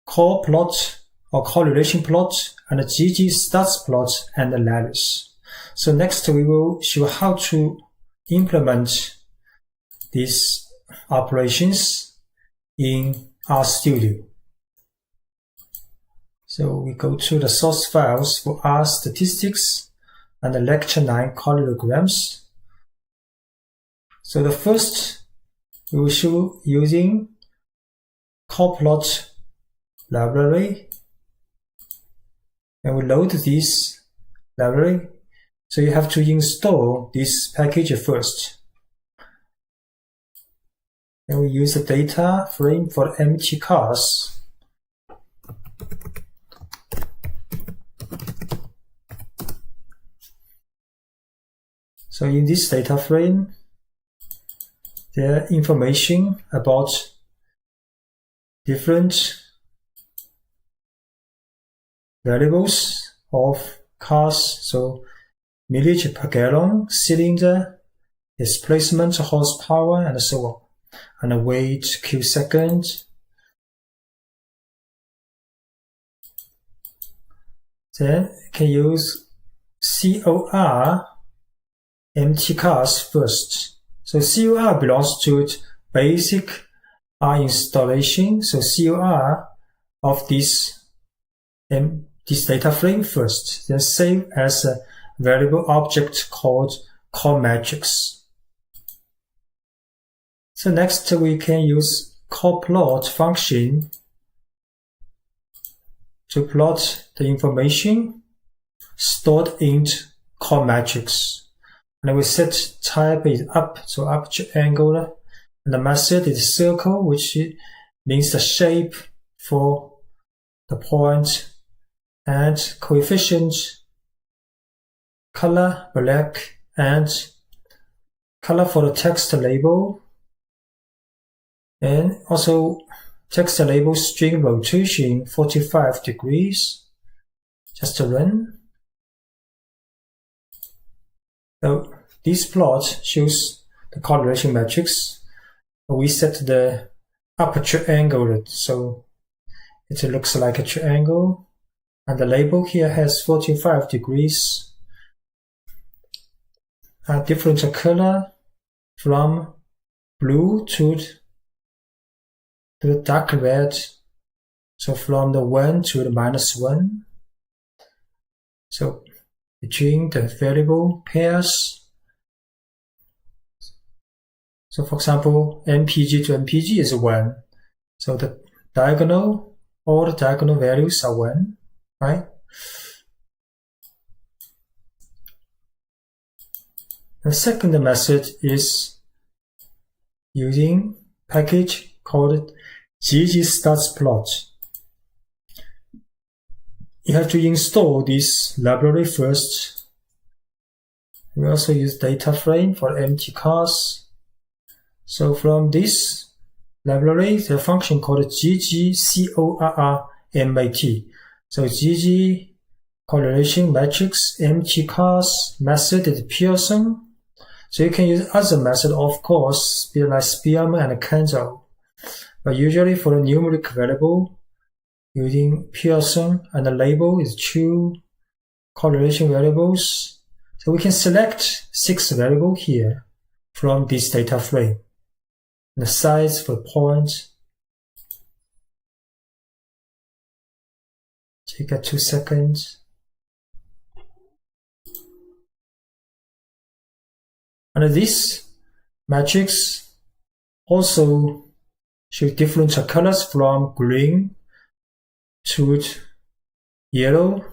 S1: corrplot or correlation plot and ggstatsplot and lalus. So next we will show how to implement these operations in RStudio. So we go to the source files for R statistics and the lecture 9 correlograms. So the first we will show using corrplot library, and we load this library. So you have to install this package first. And we use the data frame for empty cars. So in this data frame, there are information about different variables of cars. So millage per gallon, cylinder, displacement, horsepower, and so on. And weight, q-second. Then you can use COR MTCars first. So COR belongs to basic R installation. So COR of this data frame first, then save as a variable object called call matrix. So next we can use callPlot function to plot the information stored in call matrix. And we set type is up, so up triangle, and the method is circle, which means the shape for the point, and coefficient, color black, and color for the text label, and also text label string rotation 45 degrees. Just to run. So this plot shows the correlation matrix. We set the upper triangle, so it looks like a triangle, and the label here has 45 degrees. A different color from blue to the dark red, so from the 1 to the -1. So between the variable pairs, so for example, MPG to MPG is 1. So the diagonal, all the diagonal values are 1, right? The second method is using package called ggstatsplot. You have to install this library first. We also use data frame for empty cars. So from this library, the function called ggcorrmat. So gg correlation matrix empty cars method is Poisson. So you can use other method, of course, like Spearman and Quantile. But usually for the numeric variable, using Poisson, and the label is 2 correlation variables. So we can select 6 variables here from this data frame. The size for point. Take 2 seconds. And this matrix also shows different colors from green to yellow,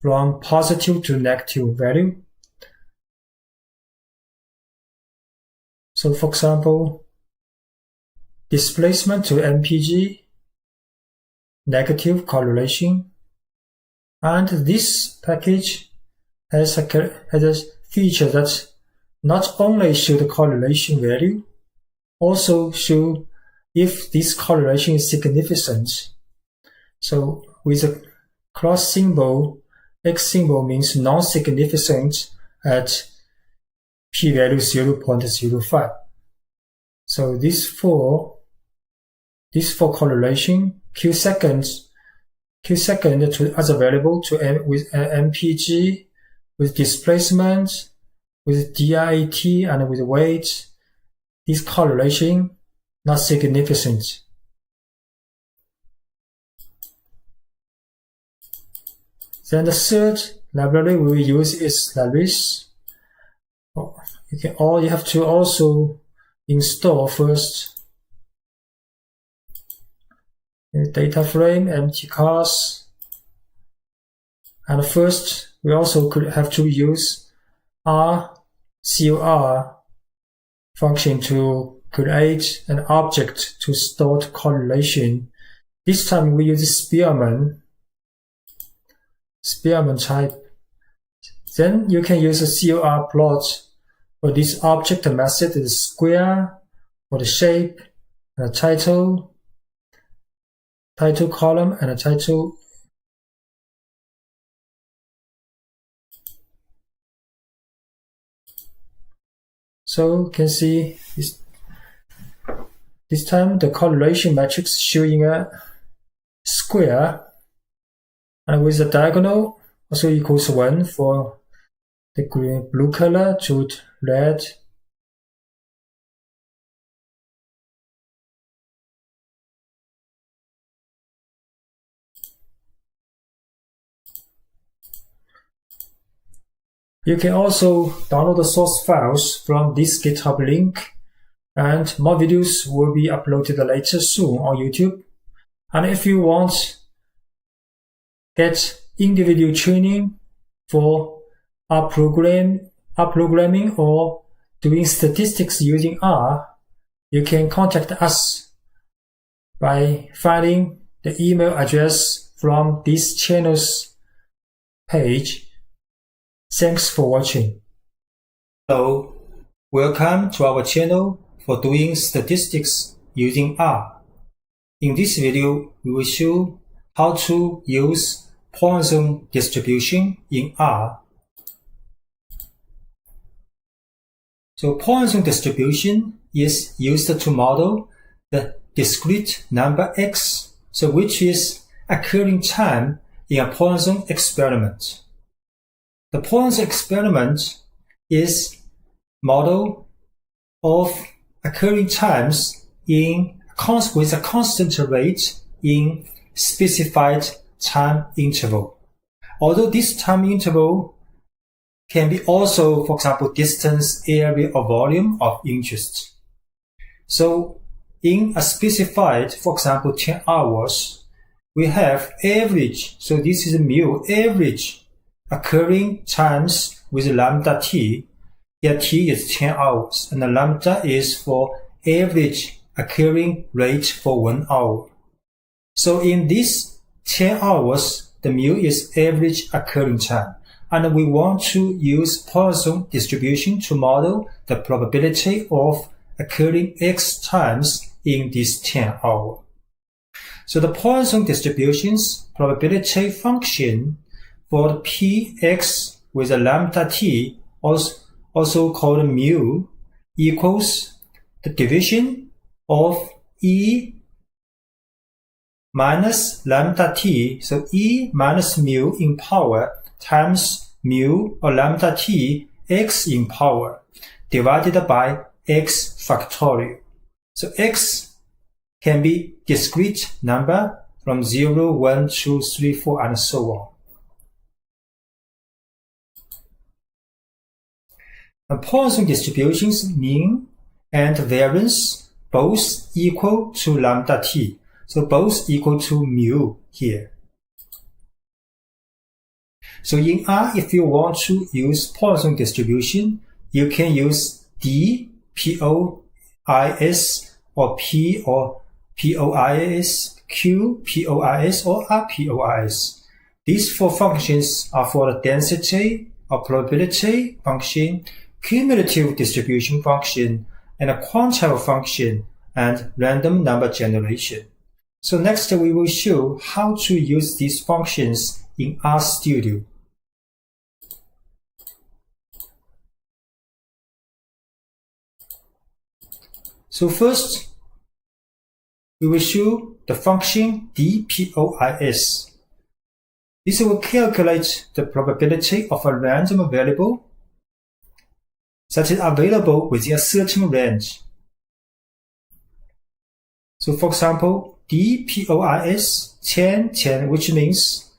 S1: from positive to negative value. So for example, displacement to MPG, negative correlation. And this package has a feature that not only show the correlation value, also show if this correlation is significant. So with a cross symbol, X symbol means non-significant at p-value 0.05. So this for correlation, Q second to other variable with MPG, with displacement, with DIT, and with weight, this correlation not significant. Then the third library we will use is Laris. You have to also install first data frame, empty cars, and first we also could have to use rcor function to create an object to store correlation. This time we use Spearman type. Then you can use a COR plot for this object method is square for the shape, and a title column, and a title. So you can see this time the correlation matrix showing a square, And with the diagonal also equals 1 for the blue color to red. You can also download the source files from this GitHub link, and more videos will be uploaded later soon on YouTube. And if you want get individual training for rprogramming or doing statistics using R, you can contact us by finding the email address from this channel's page. Thanks for watching. Hello, welcome to our channel for doing statistics using R. In this video, we will show how to use Poisson distribution in R. So Poisson distribution is used to model the discrete number x, so which is occurring time in a Poisson experiment. The Poisson experiment is model of occurring times with a constant rate in specified time interval. Although this time interval can be also, for example, distance, area, or volume of interest. So in a specified, for example, 10 hours, we have average, so this is mu, average occurring times with lambda t. Here t is 10 hours, and the lambda is for average occurring rate for 1 hour. So in this 10 hours, the mu is average occurring time, and we want to use Poisson distribution to model the probability of occurring x times in this 10 hour. So the Poisson distribution's probability function for the px with a lambda t, also called mu, equals the division of e minus lambda t, so e minus mu in power times mu or lambda t x in power divided by x factorial. So x can be discrete number from 0, 1, 2, 3, 4, and so on. And Poisson distribution's mean and variance both equal to lambda t, so both equal to mu here. So in R, if you want to use Poisson distribution, you can use D, POIS, or P or POIS, Q, POIS, or rPOIS. These four functions are for the density or probability function, cumulative distribution function, and a quantile function, and random number generation. So next we will show how to use these functions in RStudio. So first, we will show the function dPOIS. This will calculate the probability of a random variable that is available within a certain range. So for example, dPOIS 10, 10, which means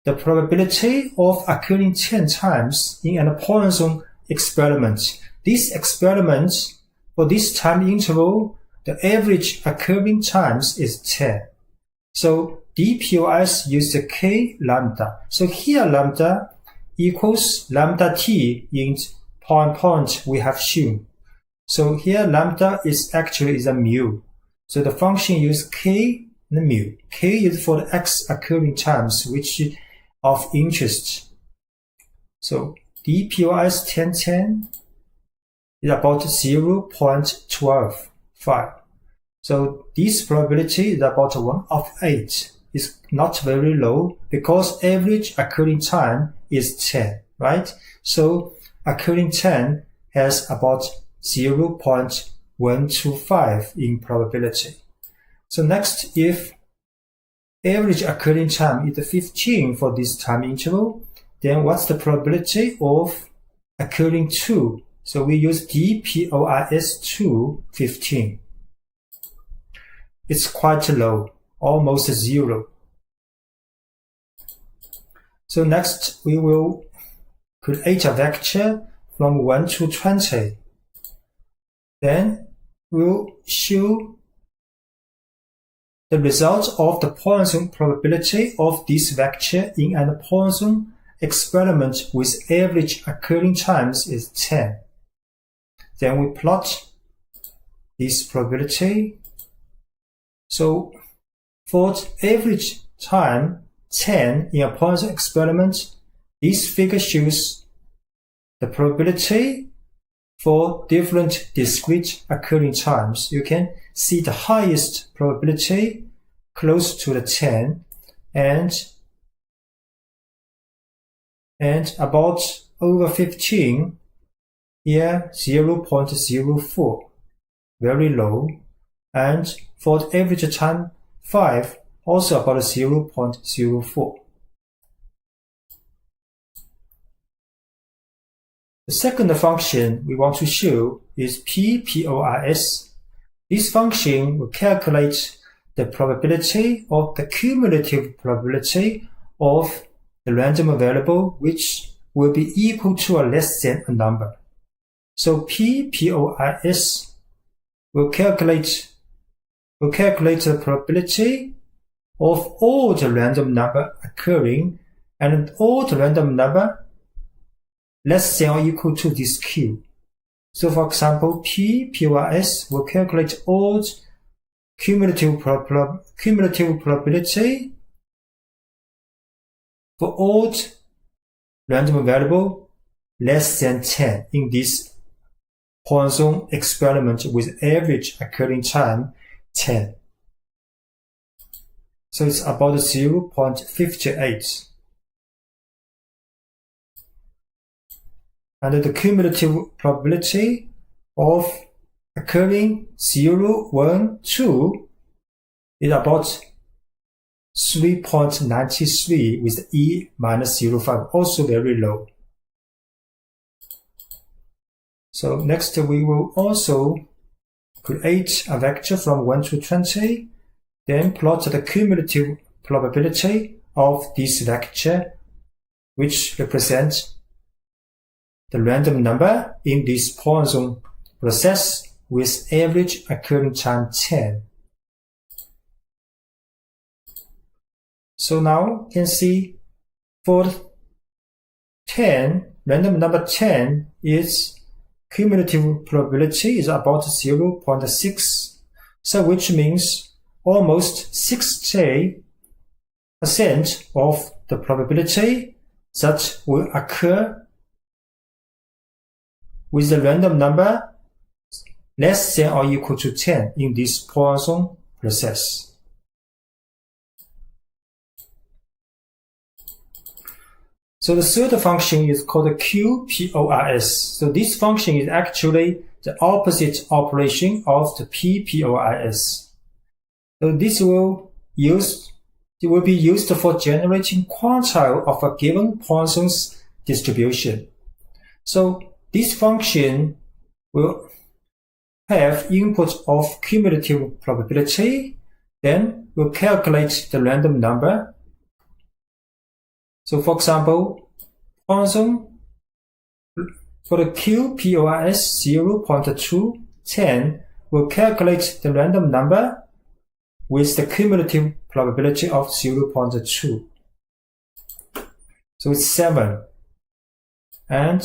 S1: the probability of occurring 10 times in a Poisson experiment. This experiment, for this time interval, the average occurring times is 10. So dPOIS uses k lambda. So here lambda equals lambda t in point we have shown. So here lambda is actually a mu. So the function uses k and mu. K is for the x occurring times which is of interest. So dPOIS 1010 is about 0.125. So this probability is about 1 of 8. It's not very low because average occurring time is 10, right? So occurring 10 has about 0.125 in probability. So next, if average occurring time is 15 for this time interval, then what's the probability of occurring 2? So we use dPOIS to 15. It's quite low, almost 0. So next we will create a vector from 1 to 20. Then we'll show the result of the Poisson probability of this vector in a Poisson experiment with average occurring times is 10. Then we plot this probability. So for average time 10 in a Poisson experiment, this figure shows the probability for different discrete occurring times. You can see the highest probability close to the 10 and about over 15, here 0.04, very low. And for the average time 5, also about 0.04. The second function we want to show is PPOIS. This function will calculate the probability or the cumulative probability of the random variable which will be equal to or less than a number. So PPOIS will calculate the probability of all the random number occurring and all the random number less than or equal to this Q. So for example, PPOIS will calculate all cumulative probability for all random variable less than 10 in this Poisson experiment with average occurring time 10. So it's about 0.58. And the cumulative probability of occurring 0, 1, 2 is about 3.93 with E minus 0.5, also very low. So next we will also create a vector from 1 to 20, then plot the cumulative probability of this vector, which represents the random number in this Poisson process with average occurring time 10. So now you can see for 10, random number 10 is cumulative probability is about 0.6, so which means almost 60% of the probability that will occur with the random number less than or equal to 10 in this Poisson process. So the third function is called QPOIS. So this function is actually the opposite operation of the PPOIS. So this will be used for generating quantile of a given Poisson's distribution. So this function will have input of cumulative probability, then we'll calculate the random number. So for example, Poisson for the QPOIS 0.2, 10 will calculate the random number with the cumulative probability of 0.2. So it's 7. And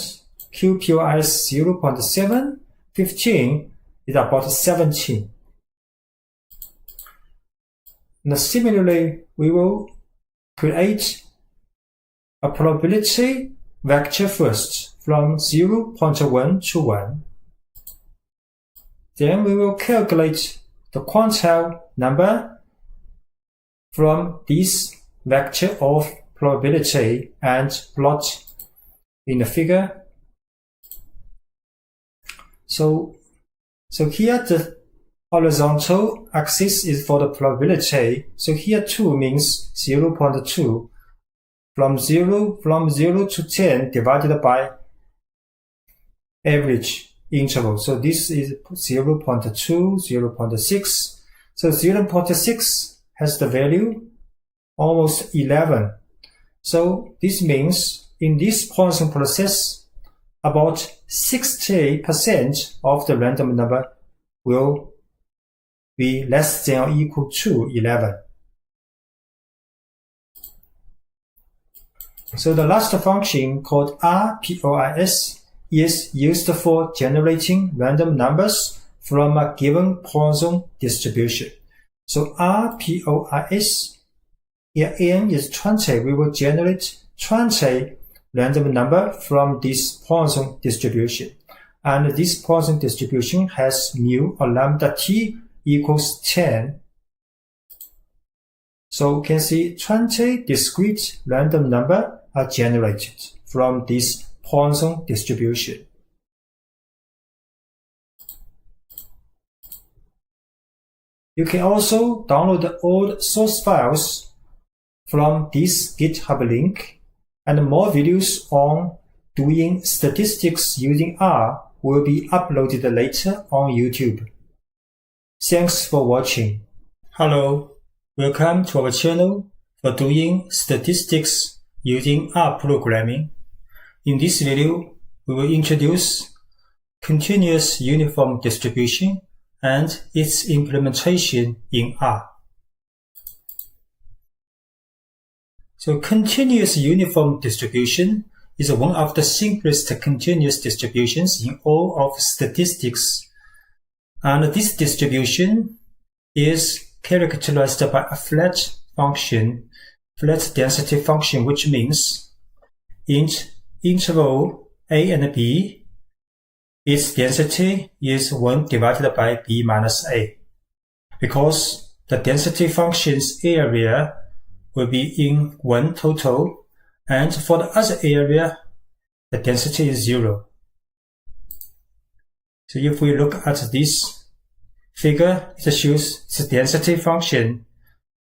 S1: QPOIS 0.7, 15 is about 17. Now similarly, we will create a probability vector first from 0.1 to 1. Then we will calculate the quantile number from this vector of probability and plot in the figure. So here the horizontal axis is for the probability. So here 2 means 0.2. From 0 to 10 divided by average interval. So this is 0.2, 0.6. So 0.6 has the value almost 11. So this means in this Poisson process, about 60% of the random number will be less than or equal to 11. So the last function called rPOIS is used for generating random numbers from a given Poisson distribution. So rPOIS, here n is 20. We will generate 20 random number from this Poisson distribution. And this Poisson distribution has mu or lambda t equals 10. So we can see 20 discrete random number are generated from this Poisson distribution. You can also download the old source files from this GitHub link, and more videos on doing statistics using R will be uploaded later on YouTube. Thanks for watching. Hello, welcome to our channel for doing statistics using R programming. In this video, we will introduce continuous uniform distribution and its implementation in R. So continuous uniform distribution is one of the simplest continuous distributions in all of statistics. And this distribution is characterized by a flat function, flat density function, which means in interval a and b, its density is 1 divided by b minus a. Because the density function's area will be in 1 total, and for the other area, the density is 0. So if we look at this figure, it shows the density function.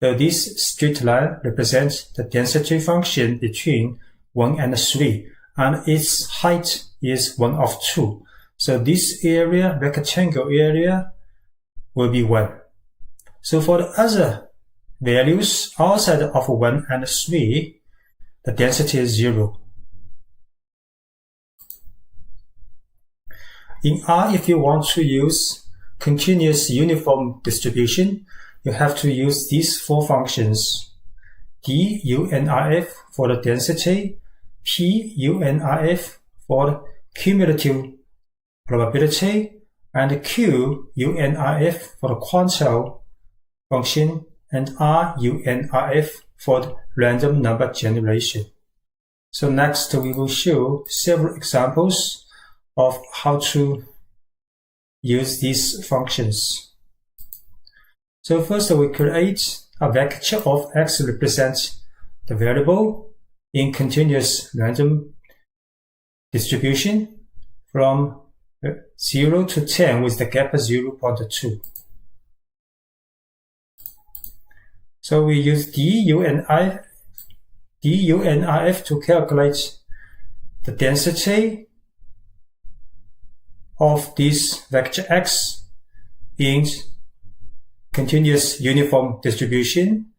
S1: So this straight line represents the density function between 1 and 3, and its height is 1 of 2. So this area, rectangle area, will be 1. So for the other values outside of 1 and 3, the density is 0. In R, if you want to use continuous uniform distribution, you have to use these 4 functions: DUNRF for the density, PUNRF for the cumulative probability, and QUNRF for the quantile function, and RUNRF for the random number generation. So next we will show several examples of how to use these functions. So first we create a vector of x represents the variable in continuous random distribution from 0 to 10 with the gap 0.2. So we use DUNRF to calculate the density of this vector x in continuous uniform distribution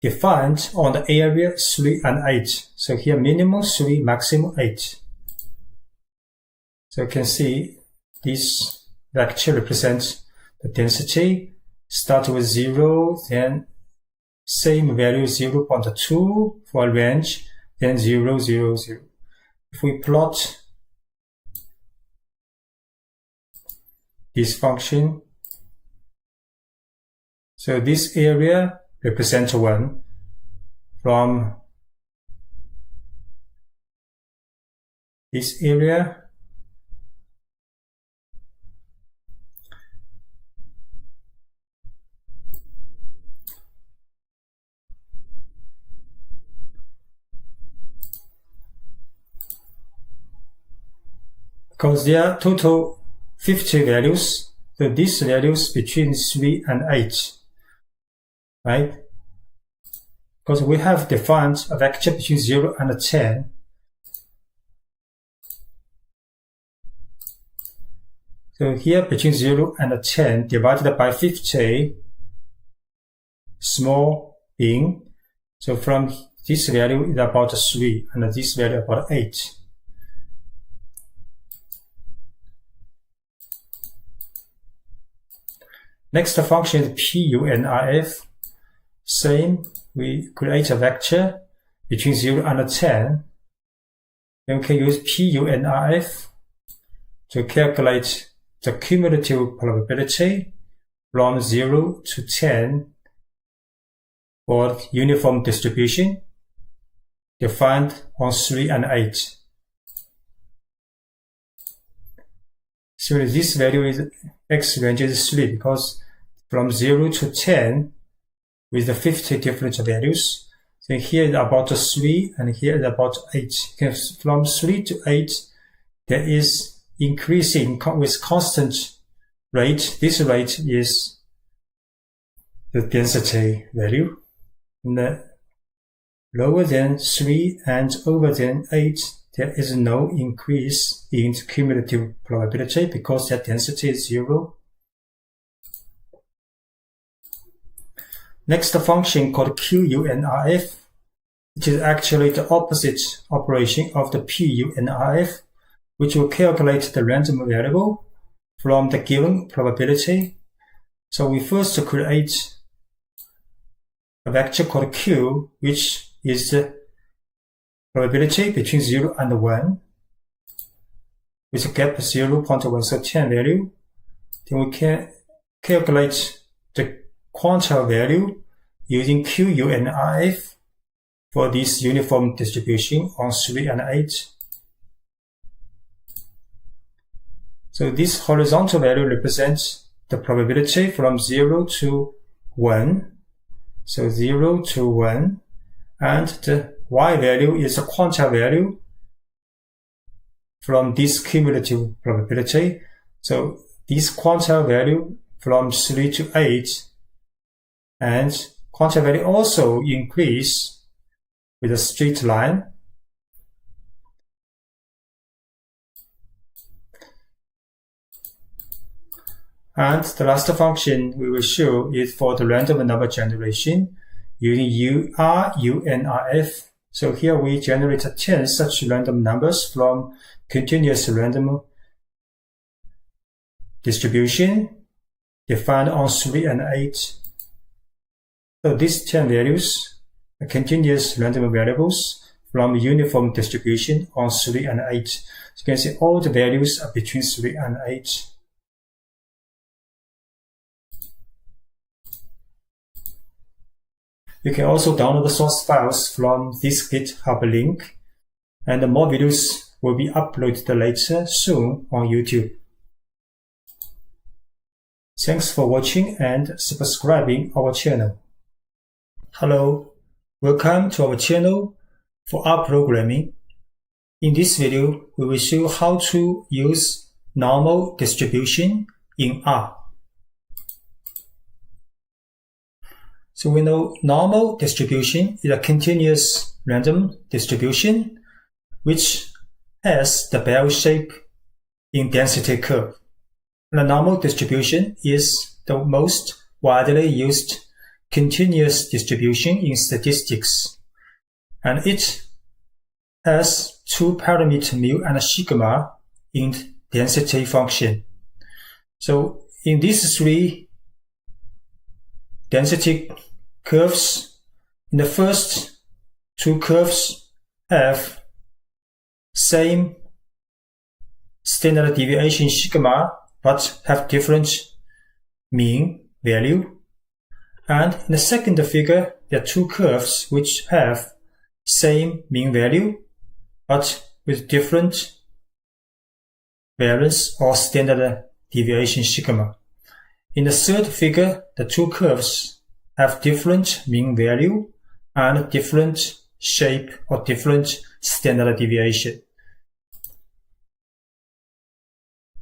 S1: defined on the area 3 and 8. So here minimum 3, maximum 8. So you can see this vector represents the density. Start with 0, then same value 0.2 for a range, then 0, 0, 0. If we plot this function, so this area represents 1 from this area because there are total 50 values, So these values between 3 and 8, right? Because we have defined a vector between 0 and 10. So here between 0 and 10 divided by 50, small in. So from this value is about 3 and this value about 8. Next function is punif. Same, we create a vector between 0 and 10. Then we can use punif to calculate the cumulative probability from 0 to 10 for uniform distribution defined on 3 and 8. So this value is x range is 3 because from 0 to 10 with the 50 different values. So here is about 3 and here is about 8. From 3 to 8 there is increasing with constant rate. This rate is the density value. And lower than 3 and over than 8, there is no increase in cumulative probability because that density is 0. Next function called QUNRF, which is actually the opposite operation of the PUNRF, which will calculate the random variable from the given probability. So we first create a vector called Q, which is the probability between 0 and 1, with a gap 0.1, so 10 value. Then we can calculate the quantile value using QUNRF for this uniform distribution on 3 and 8. So this horizontal value represents the probability from 0 to 1. So 0 to 1. And the y value is the quantile value from this cumulative probability. So this quantile value from 3 to 8. And quantile value also increase with a straight line. And the last function we will show is for the random number generation using RUNRF. So here we generate 10 such random numbers from continuous random distribution defined on 3 and 8. So these 10 values are continuous random variables from uniform distribution on 3 and 8. So you can see all the values are between 3 and 8. You can also download the source files from this GitHub link, and more videos will be uploaded later soon on YouTube. Thanks for watching and subscribing our channel. Hello, welcome to our channel for rprogramming. In this video, we will show how to use normal distribution in R. So we know normal distribution is a continuous random distribution which has the bell shape in density curve. And the normal distribution is the most widely used continuous distribution in statistics. And it has two parameters mu and sigma in density function. So in these three density curves, in the first two curves have same standard deviation sigma but have different mean value. And in the second figure, there are two curves which have same mean value but with different variance or standard deviation sigma. In the third figure, the two curves have different mean value and different shape or different standard deviation.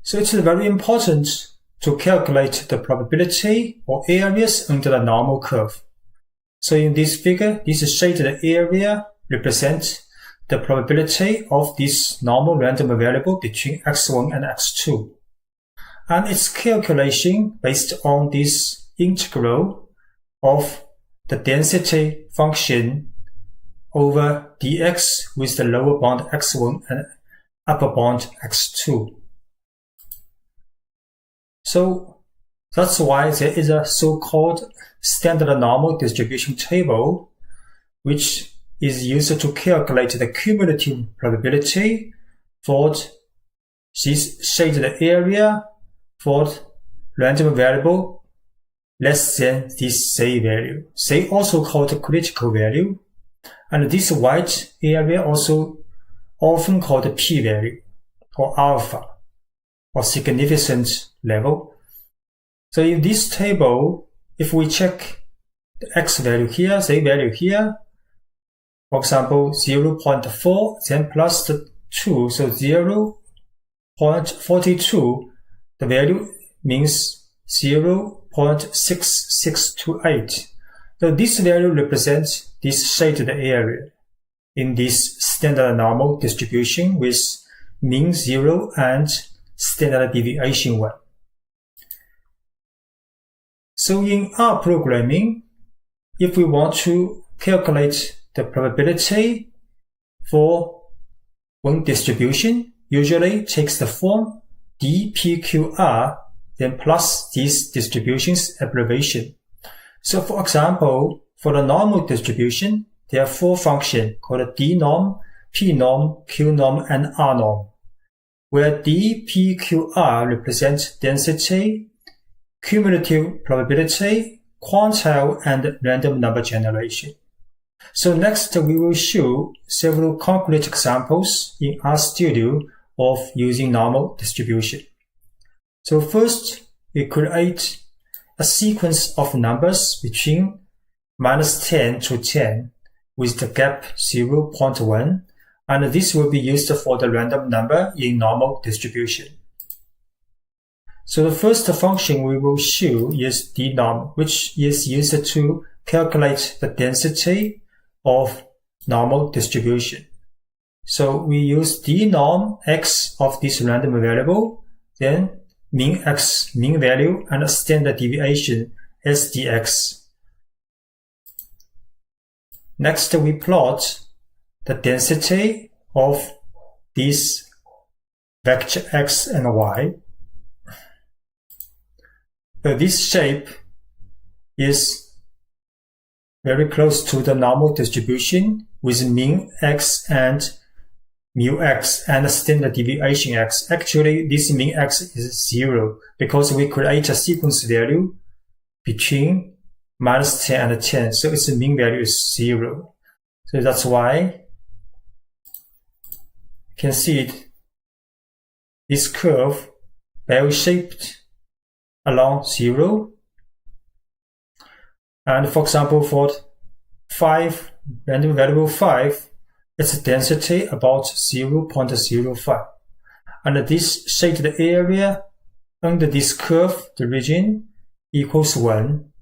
S1: So it's very important to calculate the probability or areas under the normal curve. So in this figure, this shaded area represents the probability of this normal random variable between x1 and x2. And its calculation based on this integral of the density function over dx with the lower bound x1 and upper bound x2. So that's why there is a so-called standard normal distribution table, which is used to calculate the cumulative probability for this shaded area for random variable less than this say value. Say also called critical value, and this white area also often called p-value or alpha or significance level. So in this table, if we check the x value here, say value here, for example 0.4, then plus the 2, so 0.42, the value means 0.6628. So this value represents this shaded area in this standard normal distribution with mean 0 and standard deviation 1. So in rprogramming, if we want to calculate the probability for one distribution, usually takes the form dpqr, then plus this distribution's abbreviation. So for example, for the normal distribution, there are 4 functions called dnorm, pnorm, qnorm, and rnorm, where dpqr represents density, cumulative probability, quantile, and random number generation. So next we will show several concrete examples in RStudio of using normal distribution. So first, we create a sequence of numbers between -10 to 10 with the gap 0.1, and this will be used for the random number in normal distribution. So the first function we will show is dnorm, which is used to calculate the density of normal distribution. So we use dnorm x of this random variable, then mean x, mean value, and standard deviation sdx. Next, we plot the density of this vector x and y. This shape is very close to the normal distribution with mean x and mu x and standard deviation x. Actually, this mean x is 0 because we create a sequence value between -10 and 10, so its mean value is 0. So that's why you can see it, this curve bell-shaped along 0. And for example, for 5, random variable 5, its density about 0.05. And this shaded area under this curve, the region, equals 1.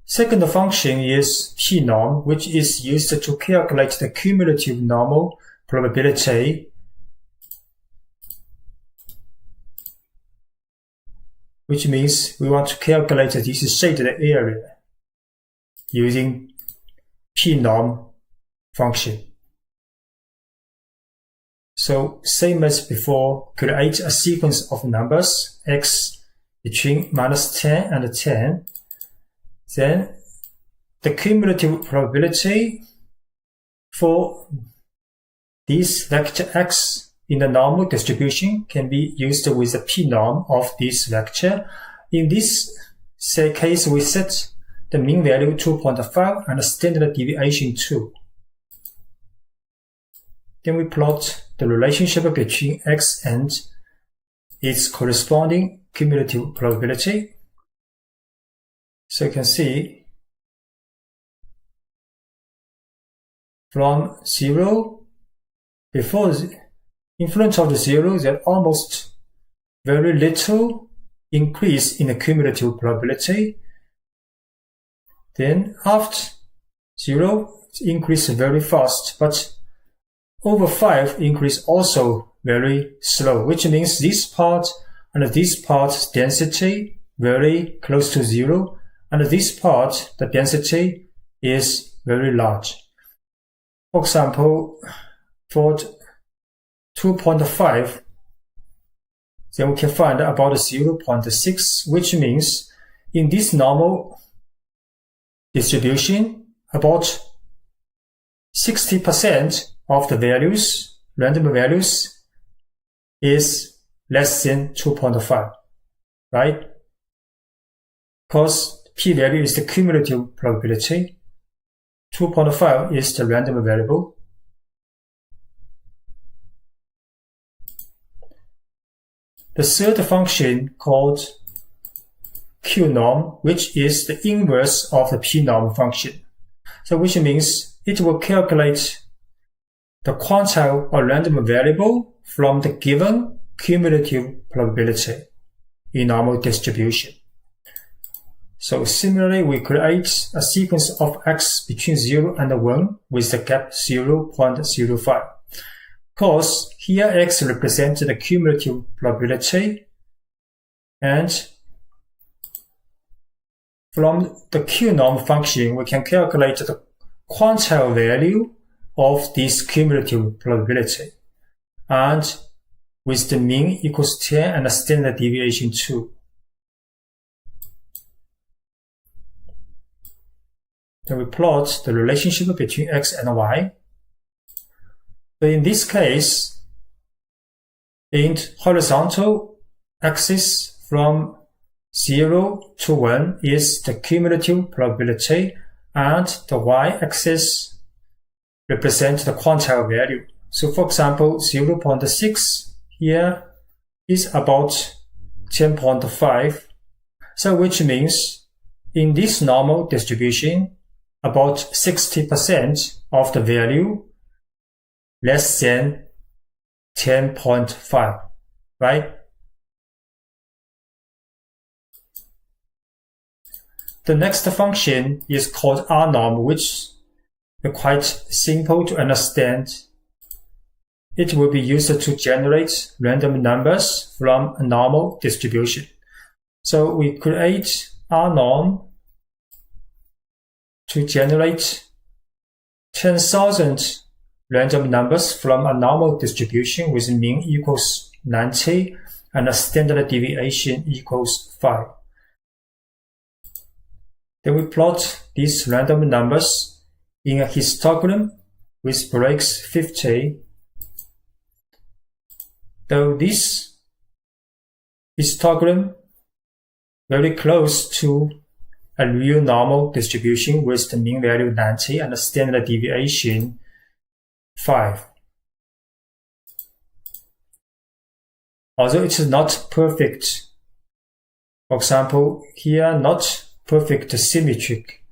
S1: Second function is pnorm, which is used to calculate the cumulative normal probability which means we want to calculate this shaded area using pnorm function. So same as before, create a sequence of numbers x between -10 and 10. Then the cumulative probability for this vector x in the normal distribution can be used with the pnorm of this vector. In this case, we set the mean value 2.5 and the standard deviation 2. Then we plot the relationship between x and its corresponding cumulative probability. So you can see from 0, before in front of the 0, there's almost very little increase in the cumulative probability. Then after 0, increase very fast, but over 5 increase also very slow, which means this part and this part's density very close to 0, and this part, the density is very large. For example, for 2.5, then we can find about 0.6, which means in this normal distribution, about 60% of the values, random values, is less than 2.5, right? Because p-value is the cumulative probability, 2.5 is the random variable. The third function called qnorm, which is the inverse of the pnorm function. So which means it will calculate the quantile or random variable from the given cumulative probability in normal distribution. So similarly, we create a sequence of x between 0 and 1 with the gap 0.05. Because here x represents the cumulative probability, and from the qnorm function, we can calculate the quantile value of this cumulative probability, and with the mean equals 10 and the standard deviation 2. Then we plot the relationship between x and y. So in this case, in horizontal axis from 0 to 1 is the cumulative probability, and the y-axis represents the quantile value. So for example, 0.6 here is about 10.5. So which means in this normal distribution, about 60% of the value less than 10.5, right? The next function is called rnorm, which is quite simple to understand. It will be used to generate random numbers from a normal distribution. So we create rnorm to generate 10,000 random numbers from a normal distribution with mean equals 90 and a standard deviation equals 5. Then we plot these random numbers in a histogram with breaks 50. Though this histogram very close to a real normal distribution with the mean value 90 and the standard deviation 5. Although it is not perfect, for example, here not perfect symmetric,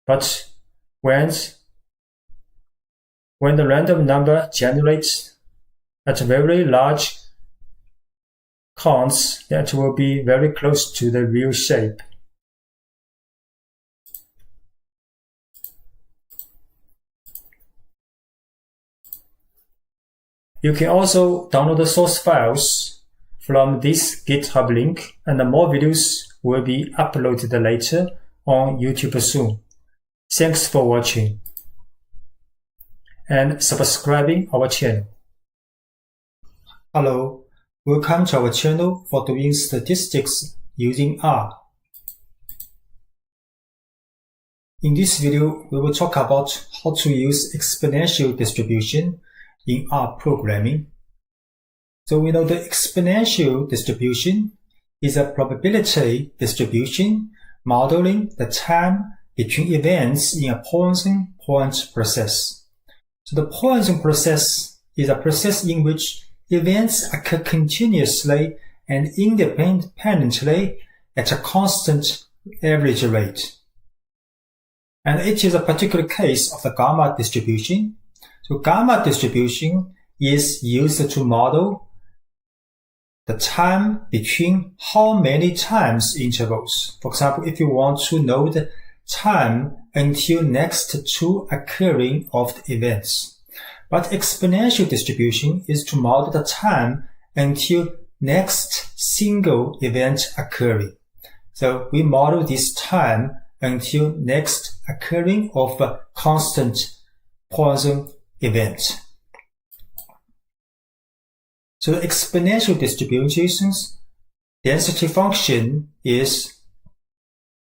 S1: but when the random number generates at very large counts, that will be very close to the real shape. You can also download the source files from this GitHub link, and more videos will be uploaded later on YouTube soon. Thanks for watching and subscribing our channel. Hello, welcome to our channel for doing statistics using R. In this video, we will talk about how to use exponential distribution in R programming. So we know the exponential distribution is a probability distribution modeling the time between events in a Poisson point process. So the Poisson process is a process in which events occur continuously and independently at a constant average rate. And it is a particular case of the gamma distribution. So gamma distribution is used to model the time between how many times intervals. For example, if you want to know the time until next two occurring of the events. But exponential distribution is to model the time until next single event occurring. So we model this time until next occurring of a constant Poisson event. So the exponential distribution's density function is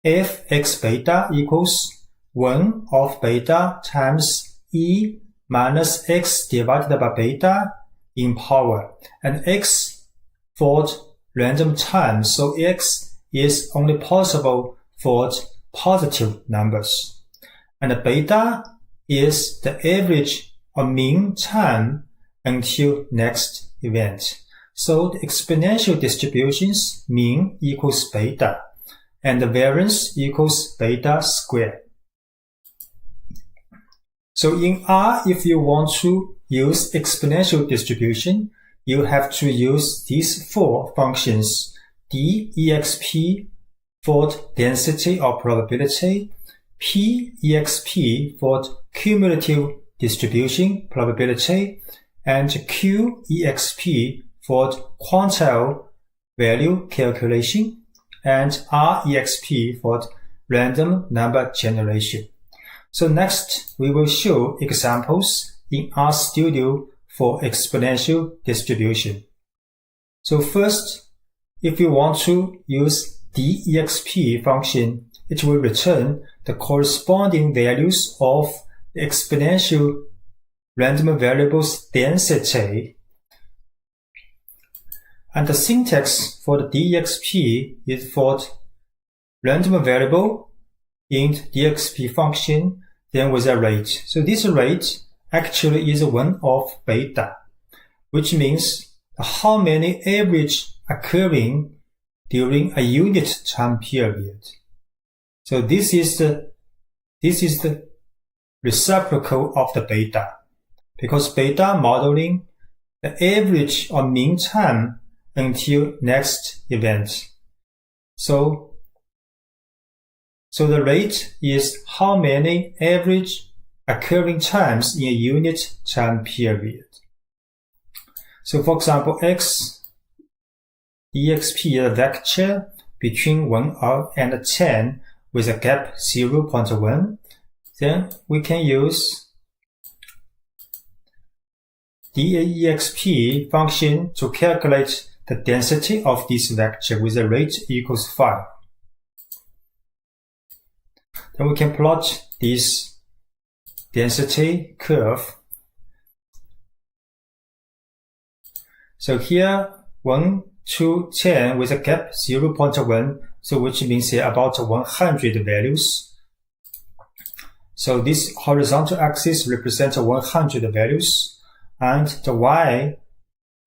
S1: fx beta equals 1 of beta times e minus x divided by beta in power, and x for random time, so x is only possible for positive numbers, and beta is the average or mean time until next event. So the exponential distribution's mean equals beta, and the variance equals beta squared. So in R, if you want to use exponential distribution, you have to use these four functions: dexp for density or probability, pexp for cumulative distribution probability, and qexp for quantile value calculation, and rexp for random number generation. So next, we will show examples in RStudio for exponential distribution. So first, if you want to use dexp function, it will return the corresponding values of the exponential random variable's density. And the syntax for the dexp is for random variable in dexp function, then with a rate. So this rate actually is 1 of beta, which means how many average occurring during a unit time period. So this is the reciprocal of the beta, because beta modeling the average or mean time until next event. So the rate is how many average occurring times in a unit time period. So for example, x exp is a vector between 1 and 10 with a gap 0.1. Then we can use dexp function to calculate the density of this vector with a rate equals 5. Then we can plot this density curve. So here 1 to 10 with a gap 0.1, so which means about 100 values. So this horizontal axis represents 100 values, and the y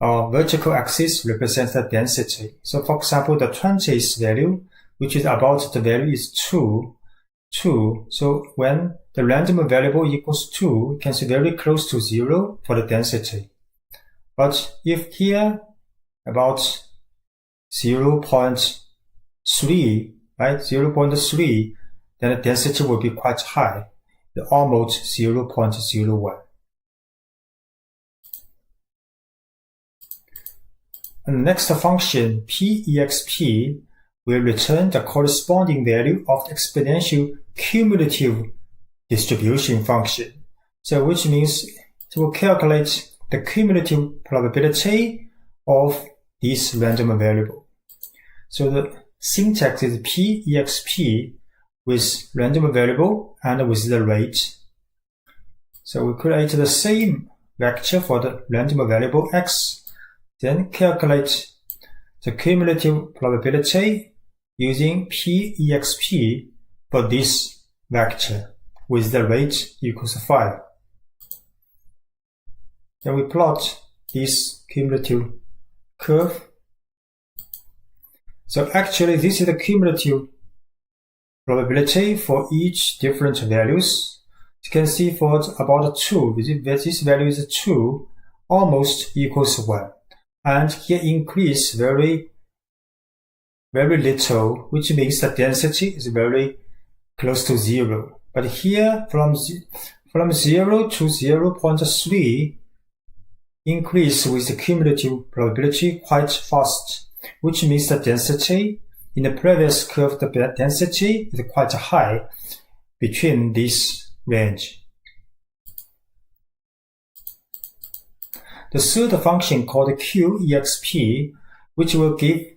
S1: or vertical axis represents the density. So for example, the 20th value, which is about the value is 2. So when the random variable equals 2, you can see very close to 0 for the density. But if here about 0.3, right, 0.3, then the density will be quite high, almost 0.01. And the next function, pexp, will return the corresponding value of the exponential cumulative distribution function. So which means it will calculate the cumulative probability of this random variable. So the syntax is pexp with random variable and with the rate. So we create the same vector for the random variable x, then calculate the cumulative probability using pexp for this vector with the rate equals 5. Then we plot this cumulative curve. So actually this is the cumulative probability for each different values. You can see for about 2, this value is 2, almost equals 1. And here increase very little, which means the density is very close to 0. But here from 0 to 0.3 increase with the cumulative probability quite fast, which means the density in the previous curve, the density is quite high between this range. The third function called QEXP, which will give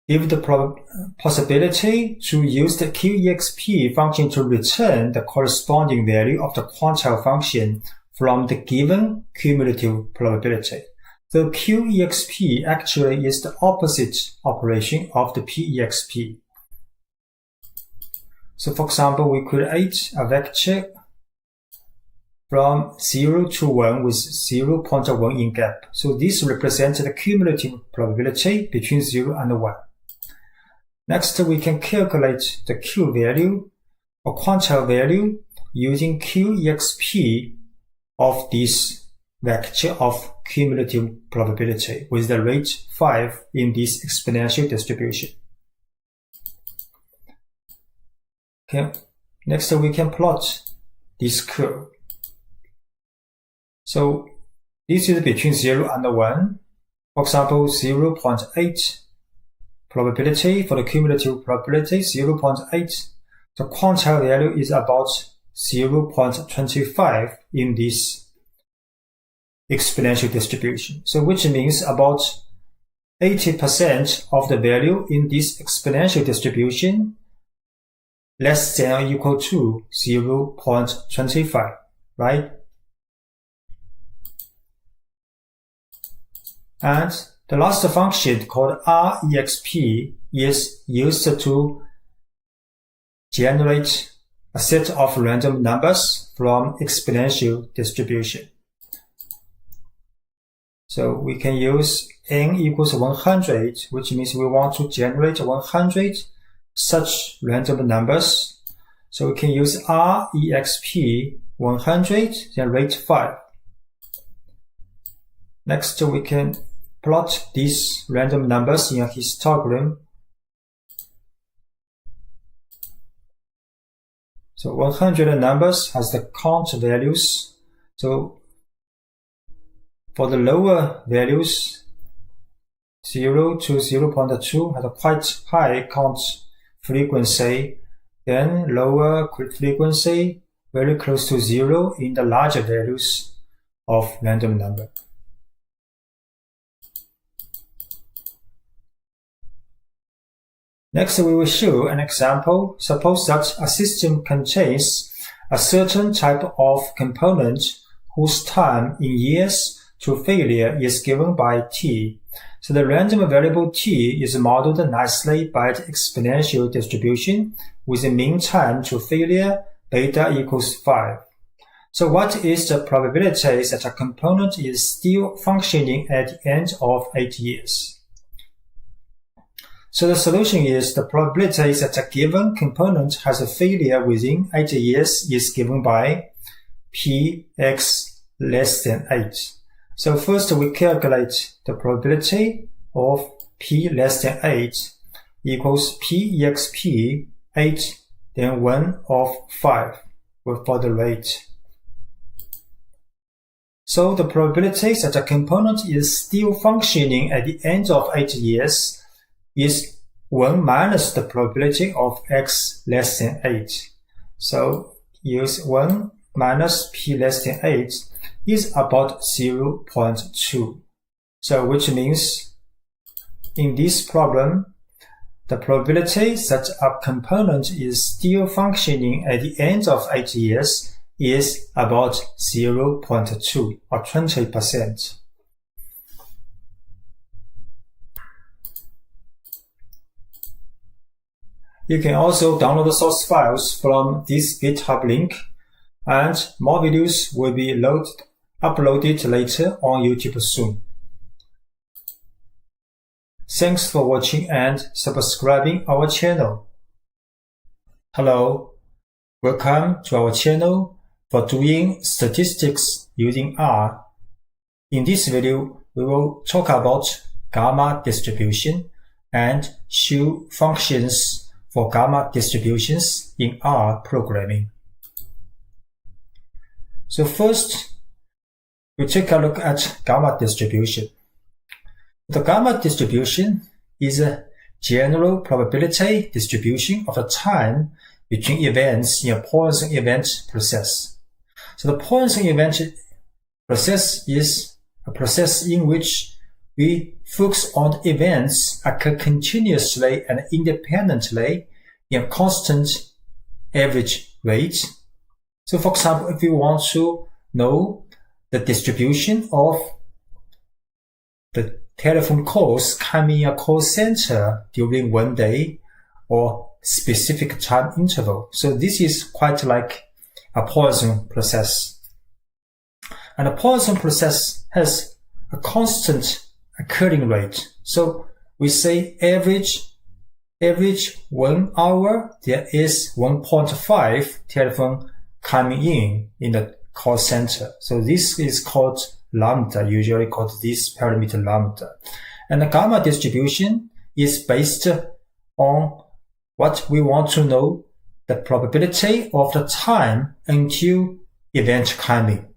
S1: the possibility to use the QEXP function to return the corresponding value of the quantile function from the given cumulative probability. The QEXP actually is the opposite operation of the PEXP. So for example, we create a vector from 0 to 1 with 0.1 in gap. So this represents the cumulative probability between 0 and 1. Next, we can calculate the Q value or quantile value using QEXP of this vector of cumulative probability with the rate 5 in this exponential distribution. Okay. Next, we can plot this curve. So this is between 0 and 1. For example, 0.8 probability for the cumulative probability, 0.8. The quantile value is about 0.25 in this exponential distribution. So which means about 80% of the value in this exponential distribution less than or equal to 0.25, right? And the last function called REXP is used to generate a set of random numbers from exponential distribution. So we can use n equals 100, which means we want to generate 100 such random numbers. So we can use REXP 100, then rate 5. Next, we can plot these random numbers in a histogram. So 100 numbers has the count values. So for the lower values, 0 to 0.2 has a quite high count frequency, then lower frequency, very close to 0 in the larger values of random number. Next, we will show an example. Suppose that a system contains a certain type of component whose time in years to failure is given by t. So the random variable t is modeled nicely by the exponential distribution with the mean time to failure beta equals 5. So what is the probability that a component is still functioning at the end of 8 years? So the solution is the probability that a given component has a failure within 8 years is given by px less than 8. So first we calculate the probability of p less than 8 equals p(exp) 8 then 1 of 5 for the rate. So the probability that a component is still functioning at the end of 8 years is 1 minus the probability of x less than 8. So use 1 minus p less than 8 is about 0.2. So which means in this problem, the probability that a component is still functioning at the end of 8 years is about 0.2 or 20%. You can also download the source files from this GitHub link, and more videos will be uploaded later on YouTube soon. Thanks for watching and subscribing our channel. Hello, welcome to our channel for doing statistics using R. In this video, we will talk about gamma distribution and show functions for gamma distributions in R programming. So first, we take a look at gamma distribution. The gamma distribution is a general probability distribution of the time between events in a Poisson event process. So the Poisson event process is a process in which we focus on events occur continuously and independently in a constant average rate. So for example, if we want to know the distribution of the telephone calls coming in a call center during one day or specific time interval. So this is quite like a Poisson process. And a Poisson process has a constant occurring rate. So we say average 1 hour, there is 1.5 telephone coming in the call center. So this is called lambda, usually called this parameter lambda. And the gamma distribution is based on what we want to know, the probability of the time until event coming.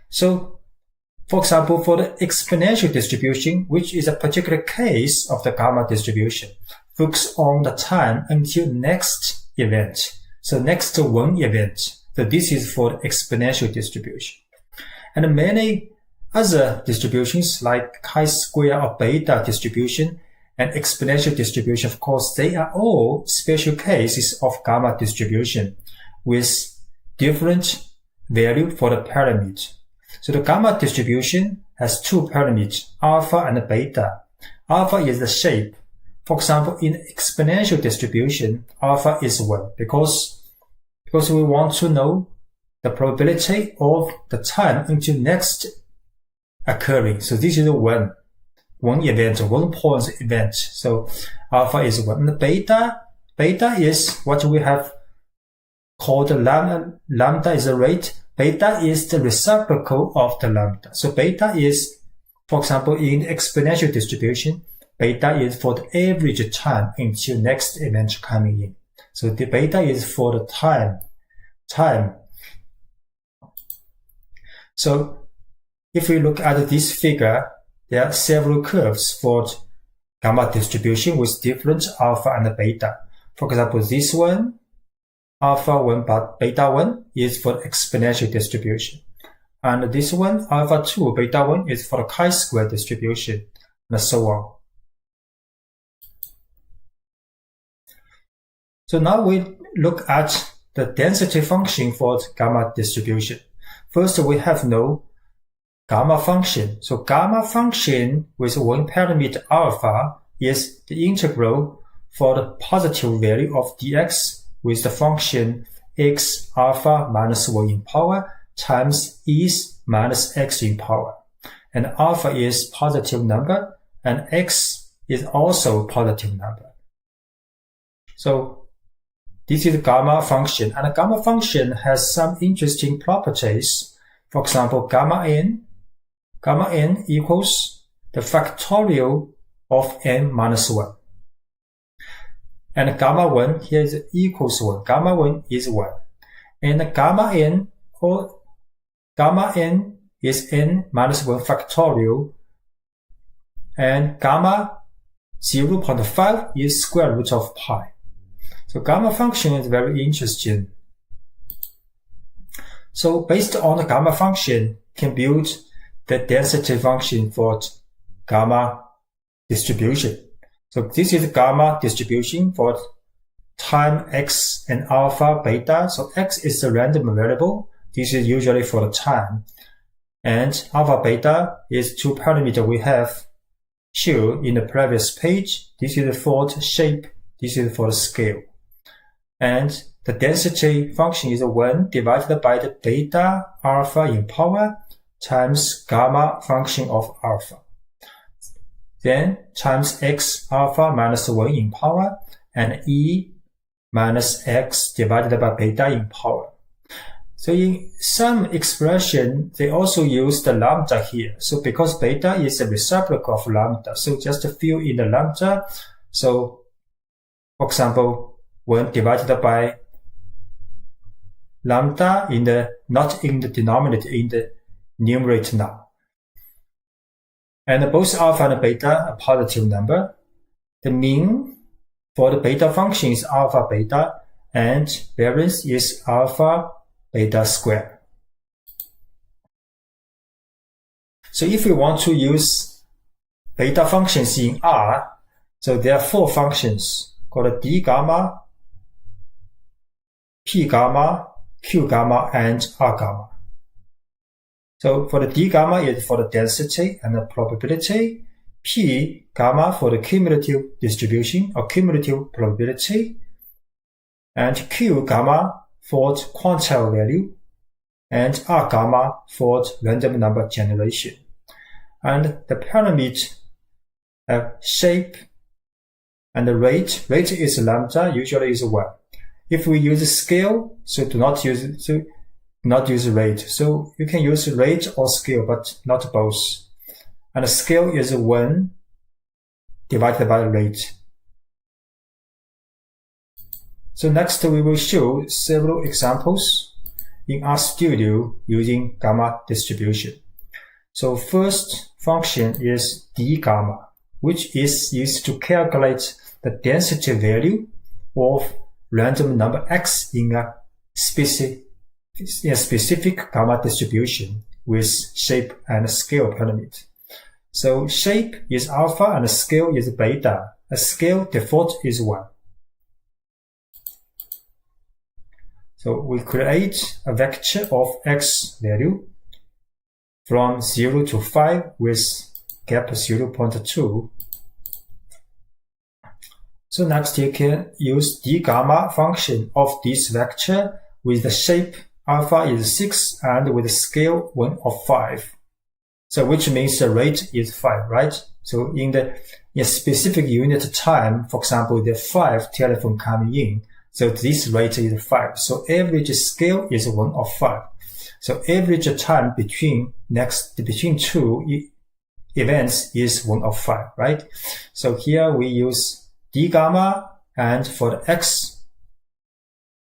S1: So, for example, for the exponential distribution, which is a particular case of the gamma distribution, focus on the time until next event. So next one event. So this is for the exponential distribution. And many other distributions like chi-square or beta distribution and exponential distribution, of course, they are all special cases of gamma distribution with different value for the parameter. So the gamma distribution has two parameters, alpha and beta. Alpha is the shape. For example, in exponential distribution, alpha is 1 because we want to know the probability of the time until next occurring. So this is one event, 1 point event. So alpha is 1. And beta is what we have called lambda. Lambda is the rate. Beta is the reciprocal of the lambda. So beta is, for example, in exponential distribution, beta is for the average time until next event coming in. So the beta is for the time. So if we look at this figure, there are several curves for gamma distribution with different alpha and beta. For example, this one, alpha 1 but beta 1 is for exponential distribution. And this one, alpha 2, beta 1 is for the chi-square distribution, and so on. So now we look at the density function for the gamma distribution. First, we have no gamma function. So gamma function with one parameter alpha is the integral for the positive value of dx with the function x alpha minus 1 in power times e minus x in power. And alpha is positive number and x is also positive number. So this is the gamma function, and the gamma function has some interesting properties. For example, gamma n equals the factorial of n minus 1. And gamma 1 here is equals 1. Gamma 1 is 1. And gamma n is n minus 1 factorial. And gamma 0.5 is square root of pi. So gamma function is very interesting. So based on the gamma function, can build the density function for gamma distribution. So this is gamma distribution for time x and alpha, beta. So x is the random variable. This is usually for the time. And alpha, beta is two parameters we have shown in the previous page. This is for the shape. This is for the scale. And the density function is 1 divided by the beta alpha in power times gamma function of alpha. Then times x alpha minus 1 in power and e minus x divided by beta in power. So in some expression, they also use the lambda here. So because beta is a reciprocal of lambda, so just fill in the lambda. So for example, 1 divided by lambda not in the denominator, in the numerator now. And both alpha and beta are positive number. The mean for the beta function is alpha beta, and variance is alpha beta square. So if we want to use beta functions in R, so there are 4 functions called d gamma, p gamma, q gamma, and r gamma. So for the d gamma is for the density and the probability, p gamma for the cumulative distribution or cumulative probability, and q gamma for quantile value, and r gamma for random number generation. And the parameters have shape and the rate. Rate is lambda, usually is 1. If we use scale, so do not use rate. So you can use rate or scale, but not both. And the scale is 1 divided by rate. So next we will show several examples in RStudio using gamma distribution. So first function is d gamma, which is used to calculate the density value of random number x in a specific gamma distribution with shape and scale parameter. So shape is alpha and scale is beta. A scale default is 1. So we create a vector of x value from 0 to 5 with gap 0.2. So next you can use d gamma function of this vector with the shape alpha is 6 and with the scale 1 of 5. So which means the rate is 5, right? So in a specific unit time, for example, there are 5 telephone coming in. So this rate is 5. So average scale is 1 of 5. So average time between 2 events is 1 of 5, right? So here we use d gamma, and for the x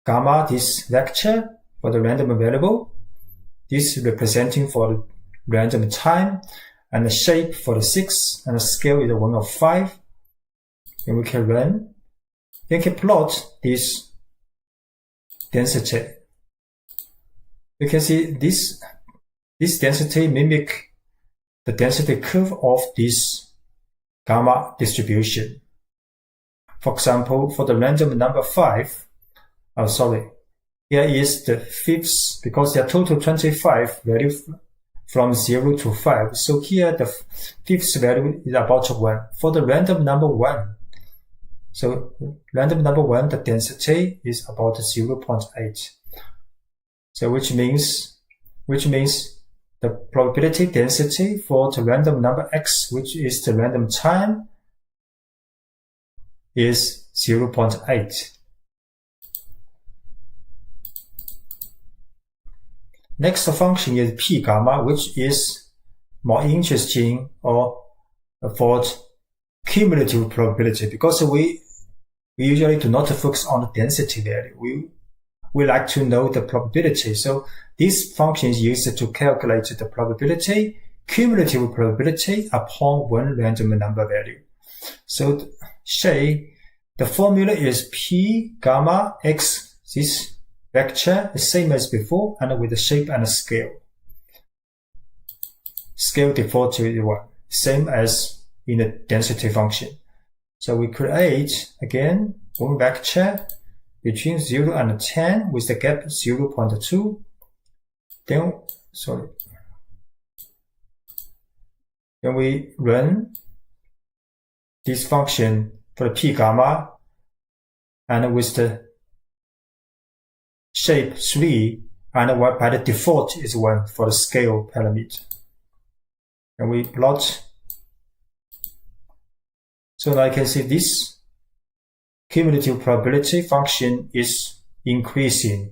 S1: gamma, this vector for the random variable, this representing for the random time, and the shape for the 6, and the scale is 1 of 5. And we can run. Then can plot this density. You can see this density mimic the density curve of this gamma distribution. For example, for the random number 5, here is the fifth, because there are total 25 value from 0 to 5. So here the fifth value is about 1. For the random number 1, so random number 1, the density is about 0.8. So which means the probability density for the random number x, which is the random time, is 0.8. Next function is p gamma, which is more interesting or for cumulative probability, because we usually do not focus on the density value. We like to know the probability. So this function is used to calculate the probability, cumulative probability upon one random number value. So say the formula is p gamma x, this vector is same as before and with the shape and scale. Scale default is 1, same as in the density function. So we create again one vector between 0 and 10 with the gap 0.2. Then we run this function for the p gamma, and with the shape 3, and by the default is 1 for the scale parameter. And we plot. So now you can see this cumulative probability function is increasing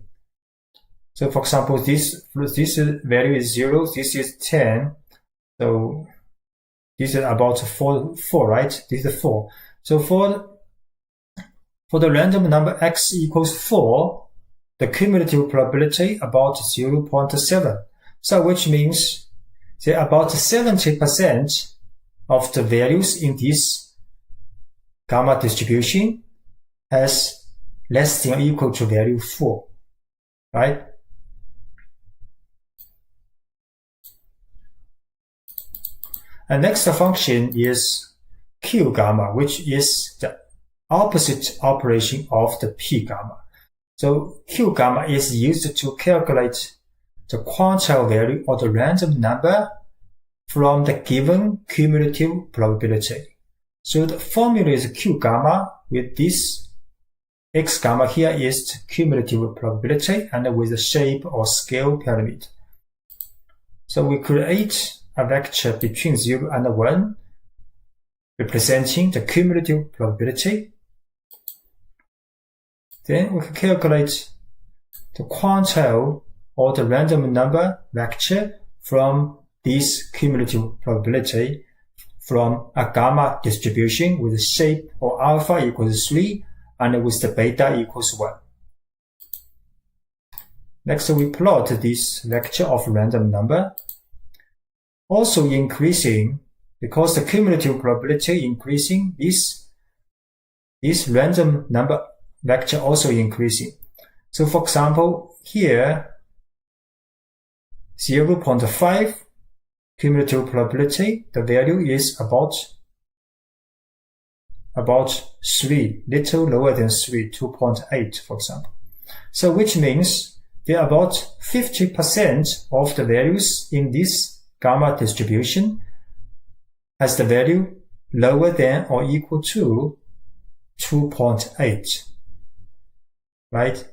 S1: So for example, this value is 0, this is 10. So this is about 4, right? This is 4. So for the random number x equals 4, the cumulative probability about 0.7. So which means that about 70% of the values in this gamma distribution has less than or equal to value 4, right? And next function is Q gamma, which is the opposite operation of the P gamma. So Q gamma is used to calculate the quantile value or the random number from the given cumulative probability. So the formula is Q gamma with this X gamma here is the cumulative probability and with the shape or scale parameter. So we create a vector between 0 and 1 representing the cumulative probability. Then we can calculate the quantile or the random number vector from this cumulative probability from a gamma distribution with the shape or alpha equals 3 and with the beta equals 1. Next, we plot this vector of random number, also increasing because the cumulative probability increasing, this random number vector also increasing. So for example, here 0.5 cumulative probability, the value is about 3, little lower than 3, 2.8 for example. So which means there are about 50% of the values in this gamma distribution has the value lower than or equal to 2.8, right?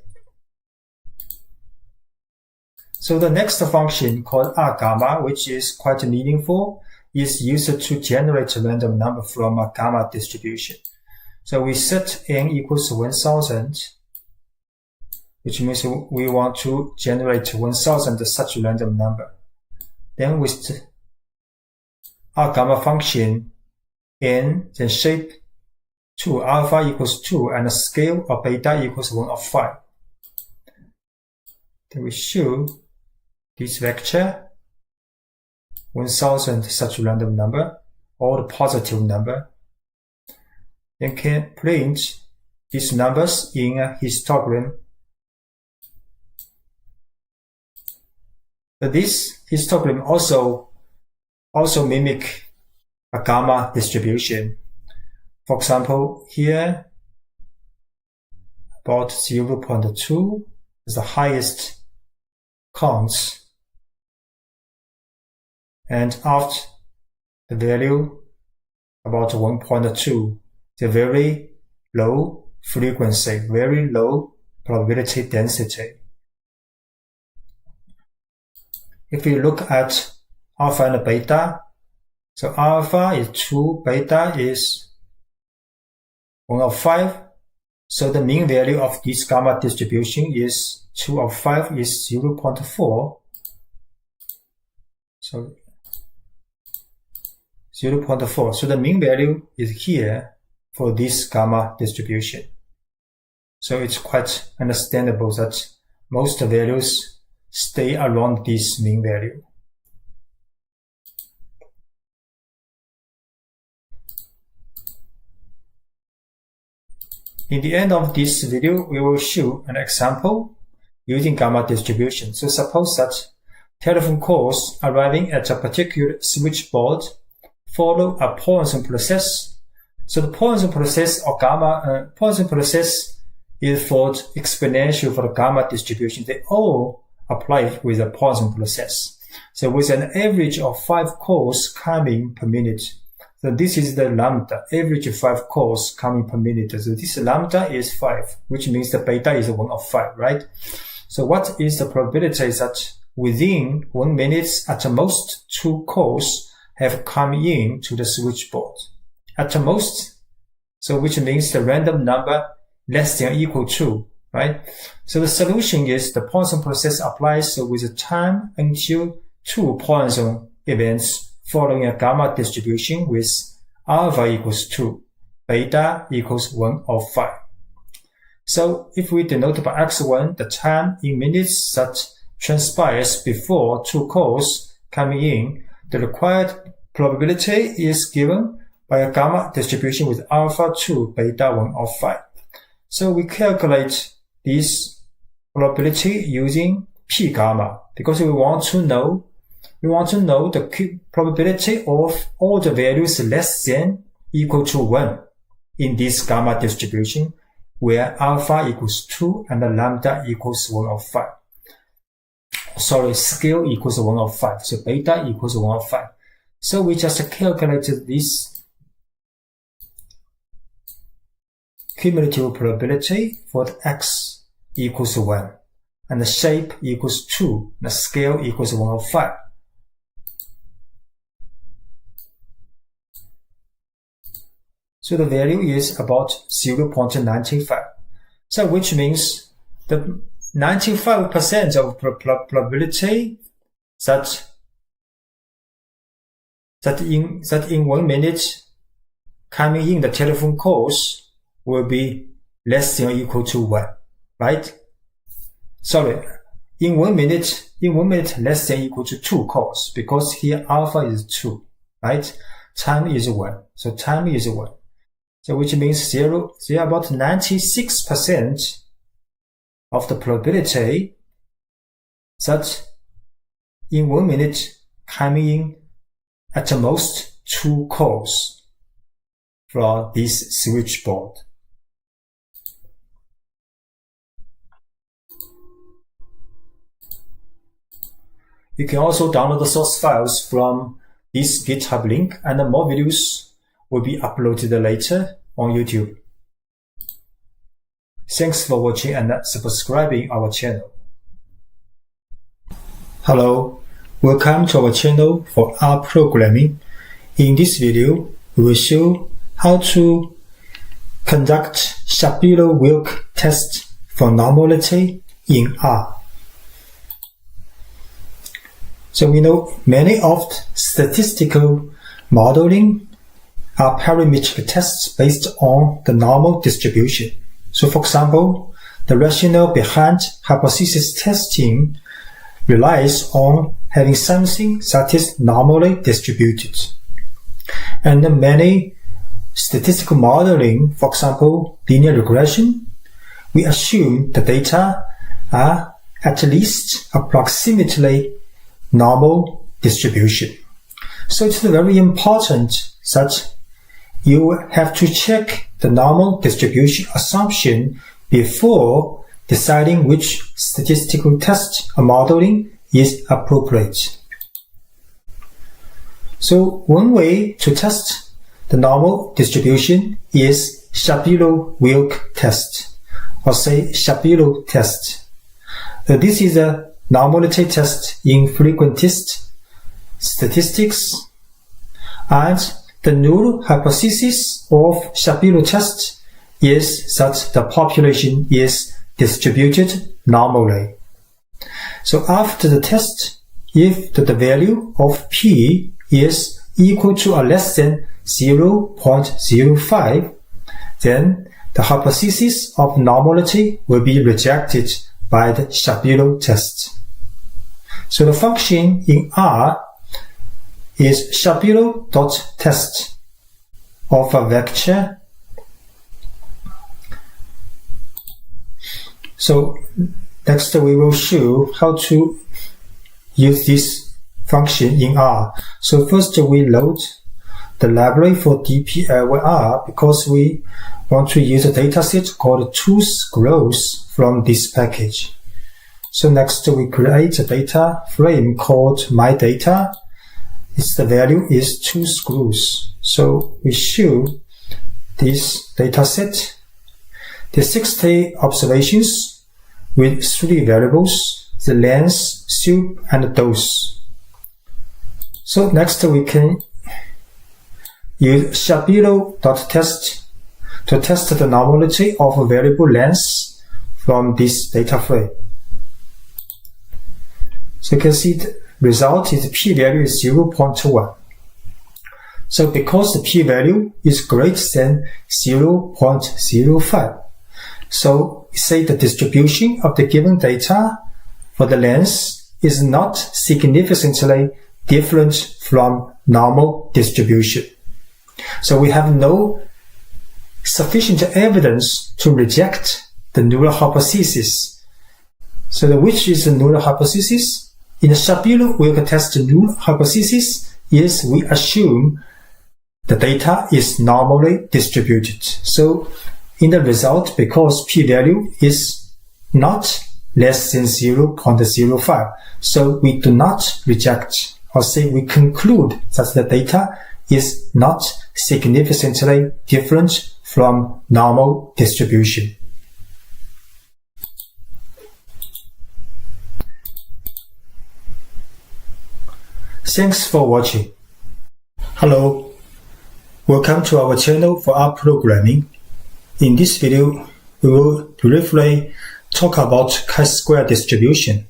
S1: So the next function called R gamma, which is quite meaningful, is used to generate a random number from a gamma distribution. So we set n equals 1000, which means we want to generate 1000 such random number. Then with the R gamma function n, then shape to alpha equals 2 and the scale of beta equals 1 of 5. Then we show this vector 1000 such random number or the positive number. Then can print these numbers in a histogram. But this histogram also mimic a gamma distribution. For example, here about 0.2 is the highest counts, and after the value about 1.2, the very low frequency, very low probability density. If we look at alpha and beta, so alpha is 2, beta is 1 of 5. So the mean value of this gamma distribution is 2 of 5 is 0.4. So 0.4. So the mean value is here for this gamma distribution. So it's quite understandable that most values stay around this mean value. In the end of this video, we will show an example using gamma distribution. So suppose that telephone calls arriving at a particular switchboard follow a Poisson process. So the Poisson process or gamma Poisson process is for exponential for the gamma distribution. They all apply with the Poisson process. So with an average of 5 calls coming per minute. So this is the lambda, average 5 calls coming per minute. So this lambda is 5, which means the beta is 1 of 5, right? So what is the probability that within 1 minute at most 2 calls have come in to the switchboard? At most, so which means the random number less than or equal to right? So the solution is the Poisson process applies with time until 2 Poisson events following a gamma distribution with alpha equals 2, beta equals 1 or 5. So if we denote by x1 the time in minutes that transpires before 2 calls coming in, the required probability is given by a gamma distribution with alpha 2, beta 1 or 5. So we calculate this probability using p gamma because we want to know the probability of all the values less than equal to 1 in this gamma distribution, where alpha equals 2 and lambda equals 1 or 5. Sorry, scale equals 1 or 5. So beta equals 1 or 5. So we just calculated this cumulative probability for the x equals 1, and the shape equals 2, and the scale equals 1 or 5. So the value is about 0.95. So which means the 95% of probability that in 1 minute coming in the telephone calls will be less than or equal to 1, right? Sorry, in 1 minute less than or equal to 2 calls, because here alpha is 2, right? Time is 1, so time is 1. So which means there are about 96% of the probability that in 1 minute coming in at the most 2 calls from this switchboard. You can also download the source files from this GitHub link, and more videos will be uploaded later on YouTube. Thanks for watching and subscribing our channel. Hello, welcome to our channel for rprogramming. In this video, we will show how to conduct Shapiro-Wilk test for normality in R. So we know many of statistical modeling are parametric tests based on the normal distribution. So for example, the rationale behind hypothesis testing relies on having something that is normally distributed. And many statistical modeling, for example, linear regression, we assume the data are at least approximately normal distribution. So it's very important that you have to check the normal distribution assumption before deciding which statistical test or modeling is appropriate. So one way to test the normal distribution is Shapiro-Wilk test, or say Shapiro test. This is a normality test in frequentist statistics, and the null hypothesis of Shapiro test is that the population is distributed normally. So after the test, if the value of p is equal to or less than 0.05, then the hypothesis of normality will be rejected by the Shapiro test. So the function in R is Shapiro.test of a vector. So next we will show how to use this function in R. So first we load the library for dplyr because we want to use a dataset called toScrolls from this package. So next we create a data frame called myData. The value is toScrolls. So we show this dataset, the 60 observations with 3 variables, the length, soup, and dose. So next we can use Shapiro.test to test the normality of variable length from this data frame. So you can see the result is p-value is 0.1. So because the p-value is greater than 0.05, so say the distribution of the given data for the length is not significantly different from normal distribution. So we have no sufficient evidence to reject the null hypothesis. So which is the null hypothesis? In the Shapiro-Wilk test, the null hypothesis is we assume the data is normally distributed. So in the result, because p-value is not less than 0.05, so we do not reject, or say we conclude that the data is not significantly different from normal distribution. Thanks for watching. Hello, welcome to our channel for rprogramming. In this video, we will briefly talk about chi-square distribution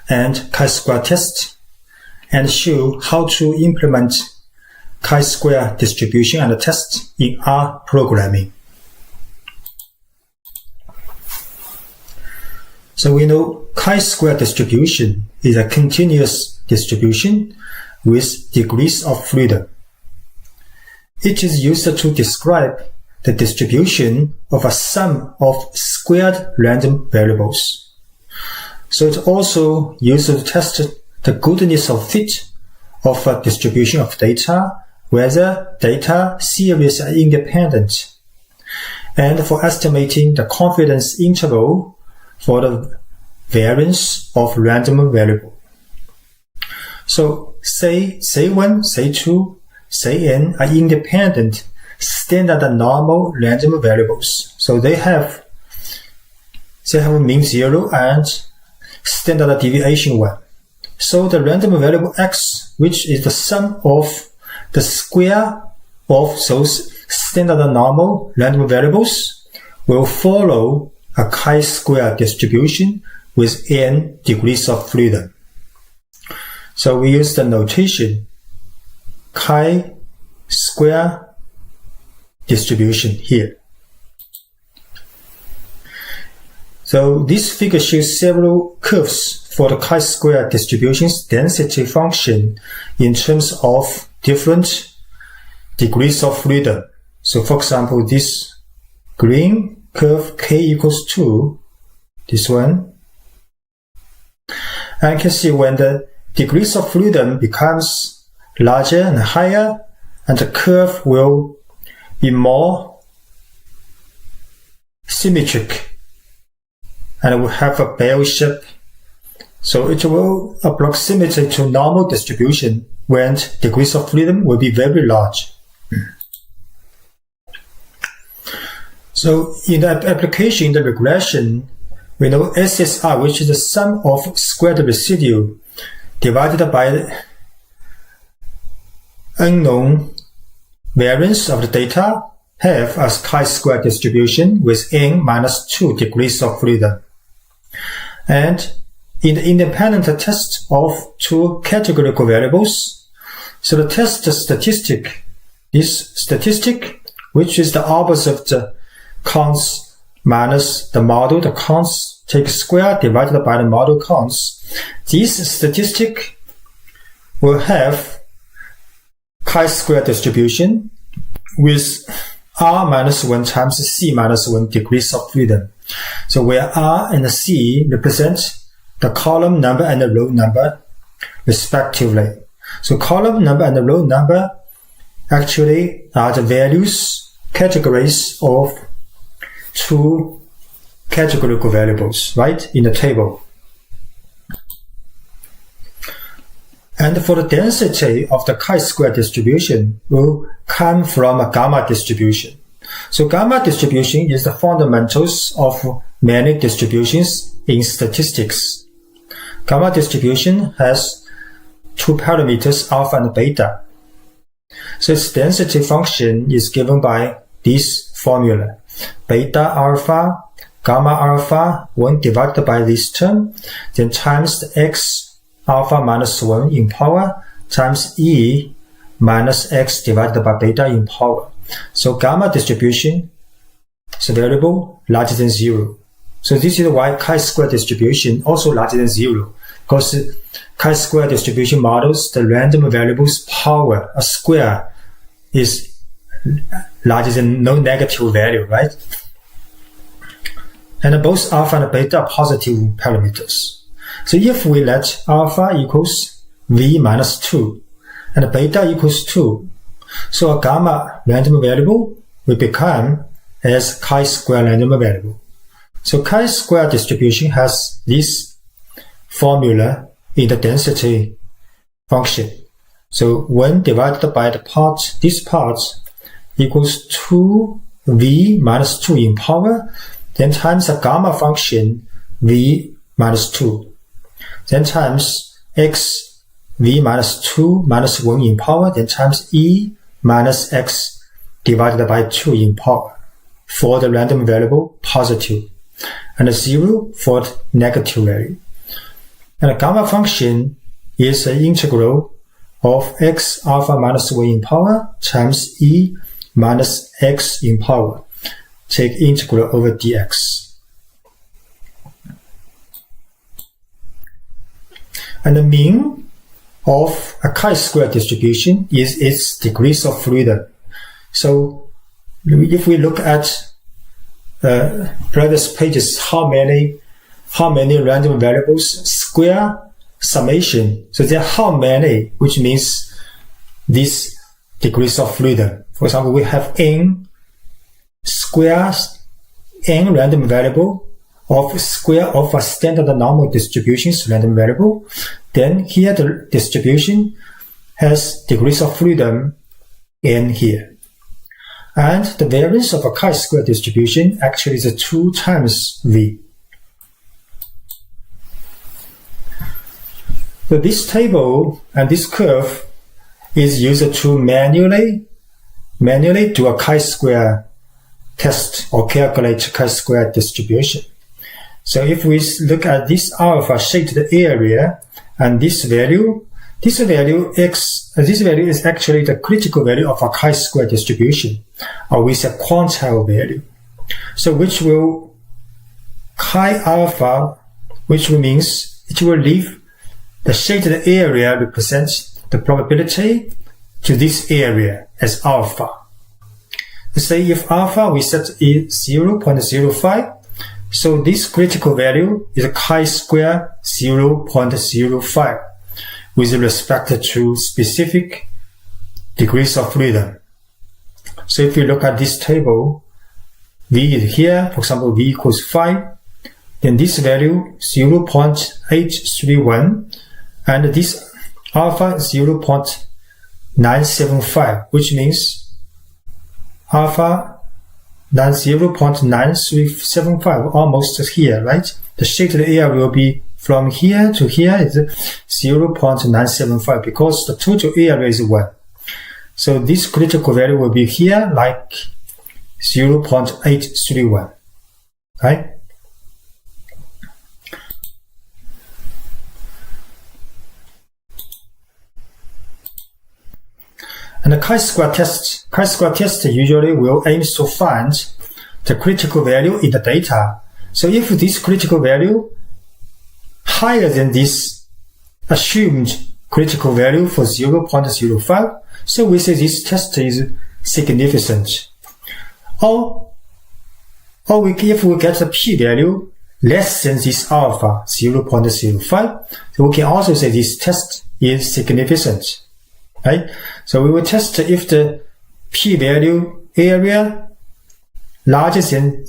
S1: and chi-square test, and show how to implement chi-square distribution and test in rprogramming. So we know chi-square distribution is a continuous distribution with degrees of freedom. It is used to describe the distribution of a sum of squared random variables. So it also used to test the goodness of fit of a distribution of data, whether data series are independent, and for estimating the confidence interval for the variance of random variable. So say one, say two, say n are independent standard normal random variables. So they have mean 0 and standard deviation 1. So the random variable x, which is the sum of the square of those standard normal random variables, will follow a chi-square distribution with n degrees of freedom. So we use the notation chi-square distribution here. So this figure shows several curves for the chi-square distribution's density function in terms of different degrees of freedom. So for example, this green curve k equals 2, this one, and you can see when the degrees of freedom becomes larger and higher, and the curve will be more symmetric and it will have a bell shape. So it will approximate to normal distribution when degrees of freedom will be very large. So in the application, in the regression, we know SSR, which is the sum of squared residue divided by unknown variance of the data, have a chi-square distribution with n minus 2 degrees of freedom. And in the independent test of two categorical variables, so the test statistic, this statistic, which is the opposite of the cons minus the model, the cons take square divided by the model cons, this statistic will have chi-square distribution with r minus 1 times c minus 1 degrees of freedom. So where r and c represent the column number and the row number respectively. So column number and the row number actually are the values, categories of two categorical variables, right, in the table. And for the density of the chi-square distribution will come from a gamma distribution. So gamma distribution is the fundamentals of many distributions in statistics. Gamma distribution has two parameters, alpha and beta. So its density function is given by this formula. Beta alpha gamma alpha 1 divided by this term, then times the x alpha minus 1 in power times e minus x divided by beta in power. So gamma distribution is a variable larger than 0. So this is why chi-square distribution also larger than 0, because chi-square distribution models the random variable's power, a square, is larger than no negative value, right? And both alpha and beta are positive parameters. So if we let alpha equals v minus 2 and beta equals 2, so a gamma random variable will become as chi-square random variable. So chi-square distribution has this formula in the density function. So 1 divided by this part equals 2v minus 2 in power, then times the gamma function v minus 2, then times x v minus 2 minus 1 in power, then times e minus x divided by 2 in power for the random variable positive, and 0 for the negative value. And the gamma function is an integral of x alpha minus 1 in power times e minus x in power. Take integral over dx. And the mean of a chi-square distribution is its degrees of freedom. So if we look at previous pages, how many random variables square summation. So there are how many, which means these degrees of freedom. For example, we have n squares, n random variable of square of a standard normal distribution's random variable. Then here the distribution has degrees of freedom n here. And the variance of a chi-square distribution actually is 2 times v. So this table and this curve is used to manually do a chi-square test or calculate chi-square distribution. So if we look at this alpha shaded area and this value x, this value is actually the critical value of a chi-square distribution, with a quantile value. So which will chi alpha, which means it will leave the shaded area represents the probability to this area as alpha. Let's say if alpha we set is 0.05, so this critical value is a chi-square 0.05 with respect to specific degrees of freedom. So if you look at this table, v is here, for example, v equals 5, then this value 0.831, and this alpha 0.975, which means alpha 0.9375, almost here, right? The shaded area will be from here to here is 0.975 because the total area is 1. So this critical value will be here like 0.831, right? And the chi-square test usually will aim to find the critical value in the data. So if this critical value higher than this assumed critical value for 0.05, so we say this test is significant. Or if we get a p-value less than this alpha 0.05, so we can also say this test is significant. Right? So we will test if the p-value area larger than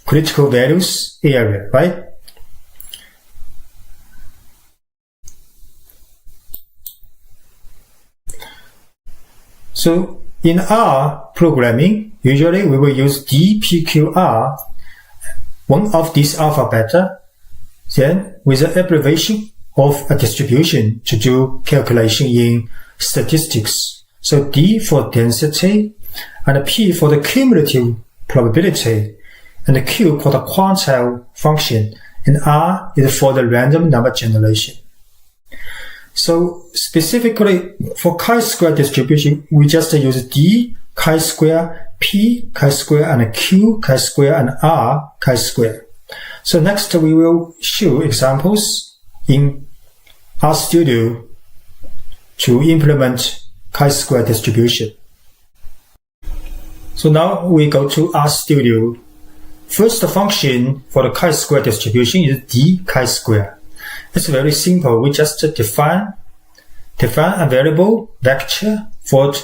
S1: critical values area, right? So in R programming, usually we will use dpqr, one of these alpha beta, then with the abbreviation of a distribution to do calculation in statistics. So D for density and P for the cumulative probability and Q for the quantile function, and R is for the random number generation. So specifically for chi-square distribution, we just use D chi-square, P chi-square, and Q chi-square, and R chi-square. So next we will show examples in RStudio to implement chi-square distribution. So now we go to RStudio. First function for the chi-square distribution is D chi-square. It's very simple. We just define a variable vector for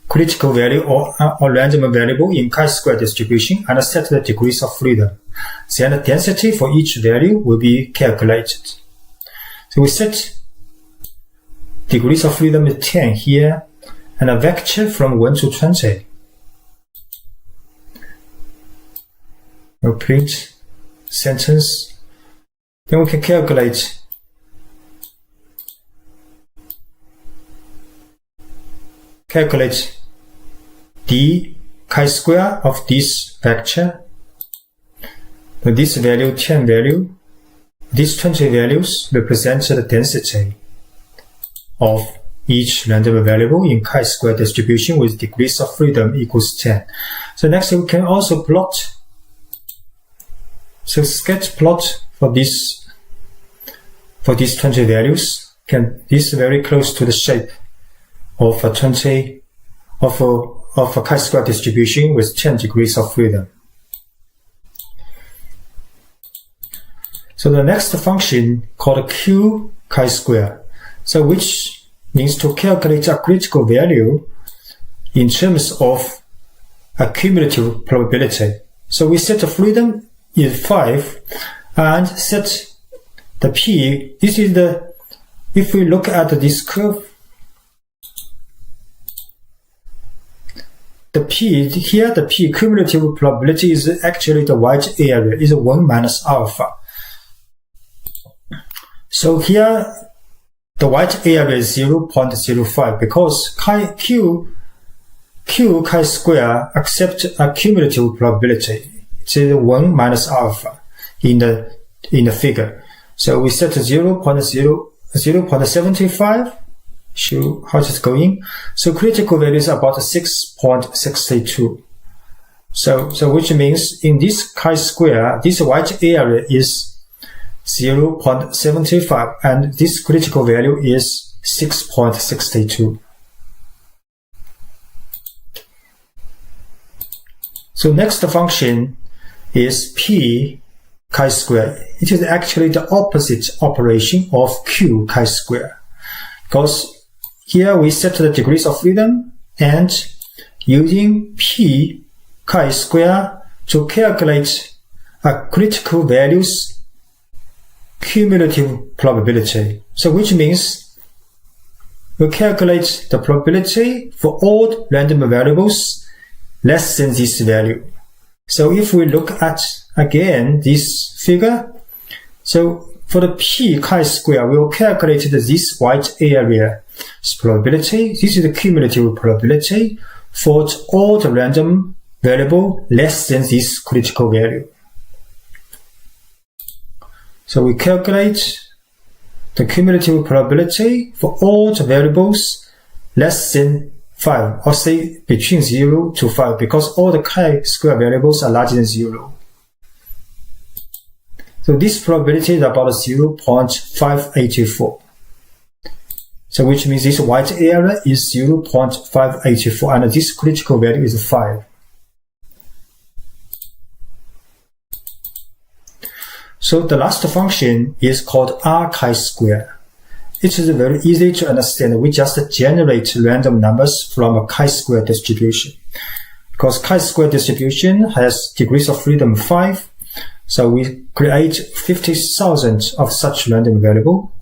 S1: critical value or random variable in chi-square distribution and set the degrees of freedom. Then the density for each value will be calculated. So we set degrees of freedom is 10 here, and a vector from 1 to 20. We'll print sentence. Then we can calculate D chi-square of this vector. So this value, 10 value, these 20 values represent the density of each random variable in chi-square distribution with degrees of freedom equals 10. So next we can also plot. So sketch plot for these 20 values. This is very close to the shape of a chi-square distribution with 10 degrees of freedom. So the next function called Q chi-square. So which means to calculate a critical value in terms of a cumulative probability. So we set the freedom is 5 and set the P. This is if we look at this curve, the P here, the P cumulative probability is actually the white area, is 1 minus alpha. So here the white area is 0.05 because Q chi-square accepts a cumulative probability. It's 1 minus alpha in the figure. So we set 0.75. Show how it's going. So critical value is about 6.62. So which means in this chi-square, this white area is 0.75 and this critical value is 6.62. So next function is P chi-square. It is actually the opposite operation of Q chi-square, because here we set the degrees of freedom and using P chi-square to calculate a critical values cumulative probability. So which means we calculate the probability for all random variables less than this value. So if we look at again this figure, so for the P chi-square, we will calculate this white area probability. This is the cumulative probability for all the random variable less than this critical value. So we calculate the cumulative probability for all the variables less than 5, or say between 0 to 5, because all the chi-square variables are larger than 0. So this probability is about 0.584. So which means this white area is 0.584 and this critical value is 5. So the last function is called R chi-square. It is very easy to understand. We just generate random numbers from a chi-square distribution. Because chi-square distribution has degrees of freedom 5, so we create 50,000 of such random variable.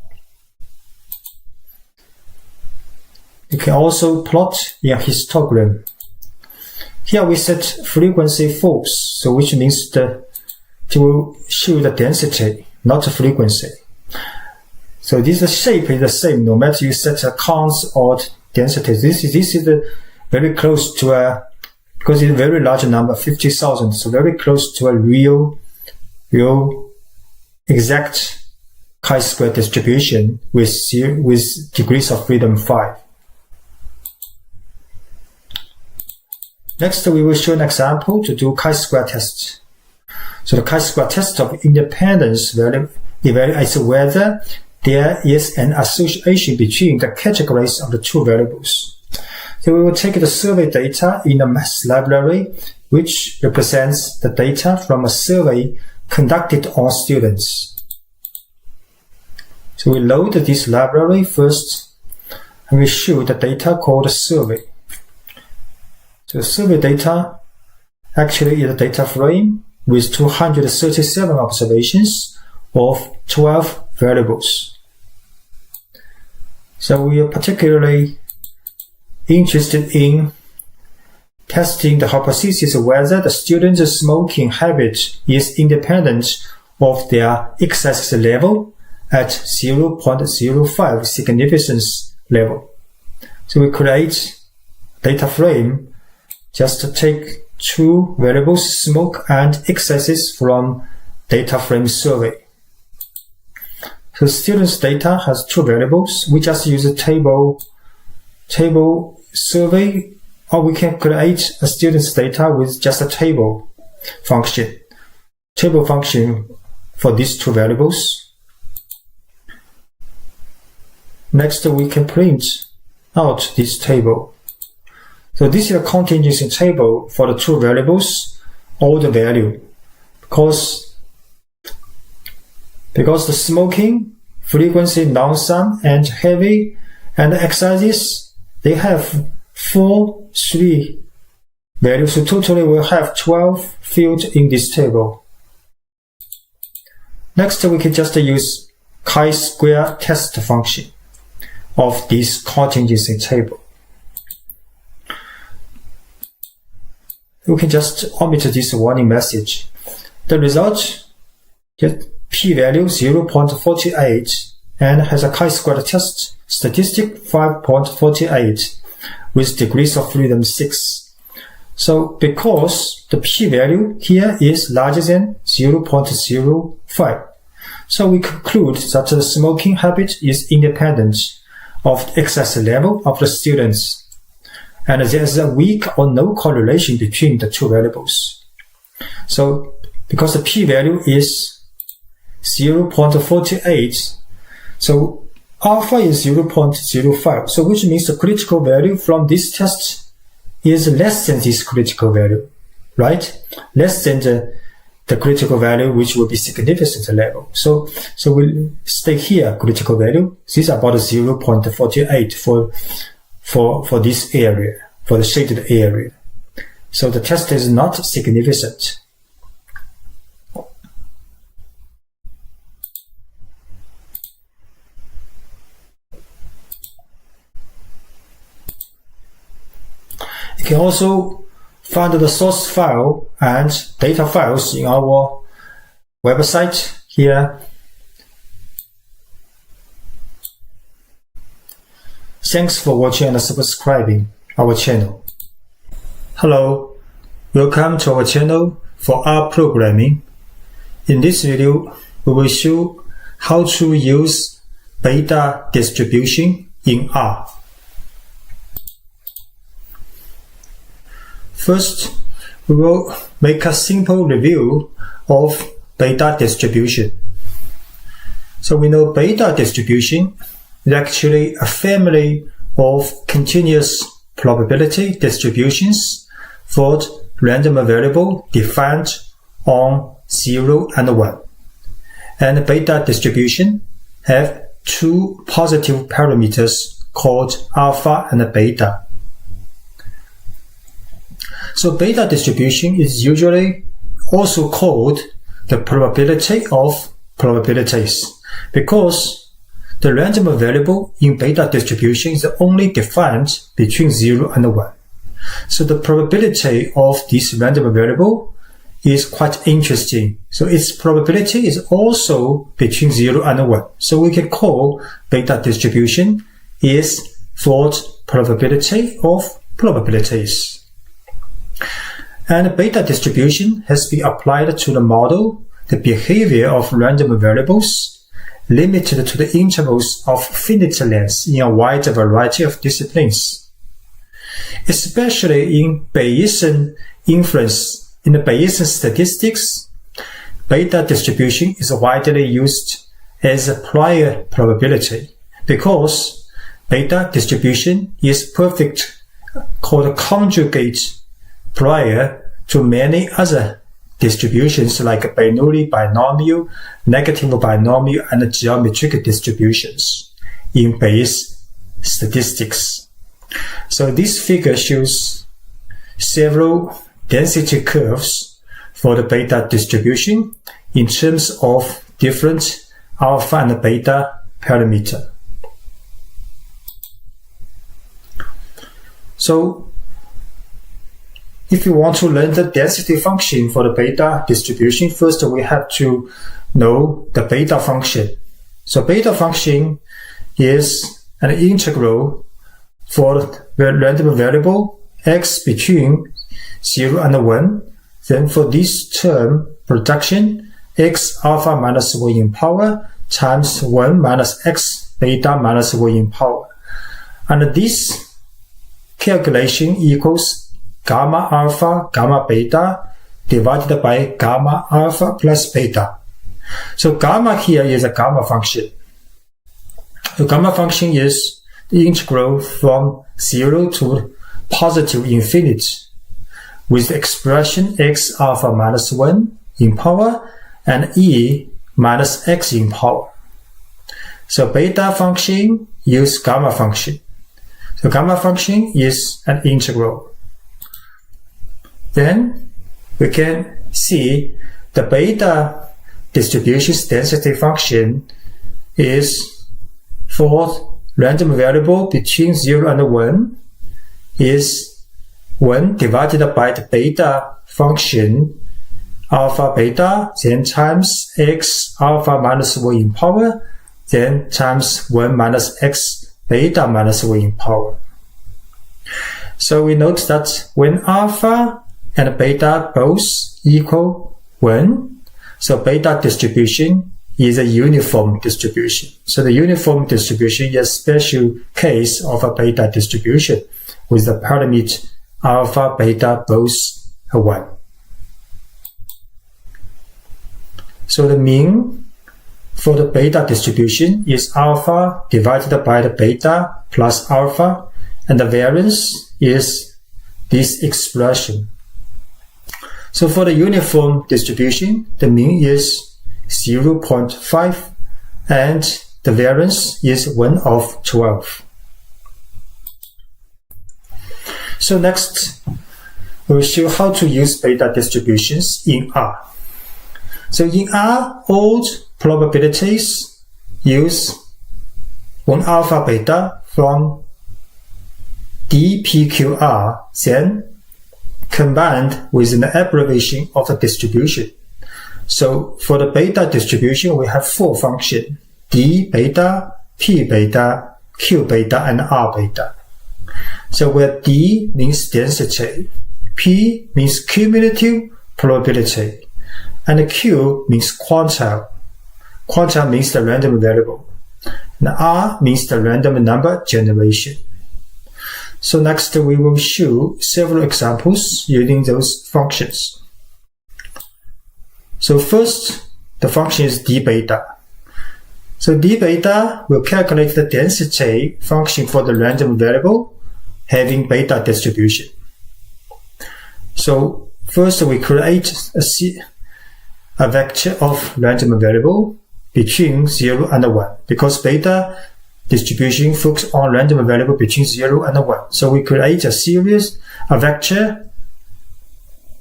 S1: You can also plot in a histogram. Here we set frequency false, so which means to show the density, not the frequency. So this shape is the same no matter you set a counts or density. This is very close to a because it's a very large number, 50,000, so very close to a real exact chi-square distribution with degrees of freedom 5. Next, we will show an example to do chi-square test. So the chi-square test of independence evaluates whether there is an association between the categories of the two variables. So we will take the survey data in a math library, which represents the data from a survey conducted on students. So we load this library first, and we show the data called survey. So the survey data actually is a data frame with 237 observations of 12 variables. So we are particularly interested in testing the hypothesis whether the student's smoking habit is independent of their x-axis level at 0.05 significance level. So we create data frame just to take two variables, smoke and x-axis, from data frame survey. So student's data has two variables. We just use a table survey, or we can create a student's data with just a table function for these two variables. Next, we can print out this table. So this is a contingency table for the two variables, all the value, because the smoking, frequency, non-sum, and heavy, and x-axis, they have 3 values. So totally we'll have 12 fields in this table. Next, we can just use chi-square test function of this contingency table. We can just omit this warning message. The result, just p-value 0.48, and has a chi-square test statistic 5.48 with degrees of freedom 6. So because the p-value here is larger than 0.05, so we conclude that the smoking habit is independent of the x-axis level of the students, and there is a weak or no correlation between the two variables. So because the p-value is 0.48, so alpha is 0.05, so which means the critical value from this test is less than this critical value, right? Less than the critical value, which will be significance level. So we'll stay here, critical value. This is about 0.48 for this area, for the shaded area. So the test is not significant. You can also find the source file and data files in our website here. Thanks for watching and subscribing our channel. Hello, welcome to our channel for rprogramming. In this video, we will show how to use beta distribution in R. First, we will make a simple review of beta distribution. So we know beta distribution is actually a family of continuous probability distributions for random variable defined on 0 and 1. And beta distribution have two positive parameters called alpha and beta. So beta distribution is usually also called the probability of probabilities, because the random variable in beta distribution is only defined between 0 and 1. So the probability of this random variable is quite interesting. So its probability is also between 0 and 1. So we can call beta distribution is for probability of probabilities. And beta distribution has been applied to the model the behavior of random variables limited to the intervals of finite length in a wide variety of disciplines. Especially in Bayesian inference, in the Bayesian statistics, beta distribution is widely used as a prior probability because beta distribution is perfect, called conjugate prior to many other distributions like Bernoulli binomial, negative binomial, and geometric distributions in Bayes statistics. So this figure shows several density curves for the beta distribution in terms of different alpha and beta parameter. So if you want to learn the density function for the beta distribution, first we have to know the beta function. So beta function is an integral for the random variable x between 0 and 1. Then for this term production, x alpha minus 1 in power times 1 minus x beta minus 1 in power. And this calculation equals gamma alpha, gamma beta divided by gamma alpha plus beta. So gamma here is a gamma function. The gamma function is the integral from 0 to positive infinity with the expression x alpha minus 1 in power and e minus x in power. So beta function use gamma function. So gamma function is an integral. Then we can see the beta distribution's density function is for random variable between 0 and 1 is 1 divided by the beta function alpha beta, then times x alpha minus 1 in power, then times 1 minus x beta minus 1 in power. So we note that when alpha and beta both equal 1, so beta distribution is a uniform distribution. So the uniform distribution is a special case of a beta distribution with the parameter alpha, beta both 1. So the mean for the beta distribution is alpha divided by the beta plus alpha, and the variance is this expression. So for the uniform distribution, the mean is 0.5 and the variance is 1 of 12. So next, we'll show how to use beta distributions in R. So in R, all probabilities use 1 alpha beta from dPQR, then combined with an abbreviation of the distribution. So for the beta distribution, we have 4 functions: d beta, p beta, q beta, and r beta. So where d means density, p means cumulative probability, and q means quantile. Quantile means the random variable, and r means the random number generation. So next we will show several examples using those functions. So first, the function is d beta. So d beta will calculate the density function for the random variable having beta distribution. So first we create a vector of random variable between 0 and 1 because beta distribution focuses on random variable between 0 and 1. So we create a vector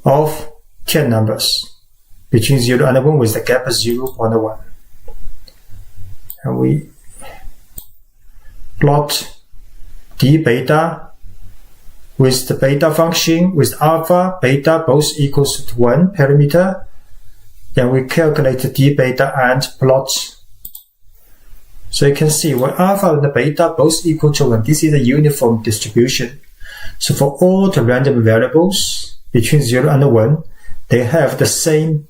S1: of 10 numbers between 0 and 1 with the gap 0.1. And we plot d beta with the beta function with alpha, beta both equals to 1 parameter. Then we calculate the d beta and plot. So you can see when alpha and beta both equal to 1, this is a uniform distribution. So for all the random variables between 0 and 1, they have the same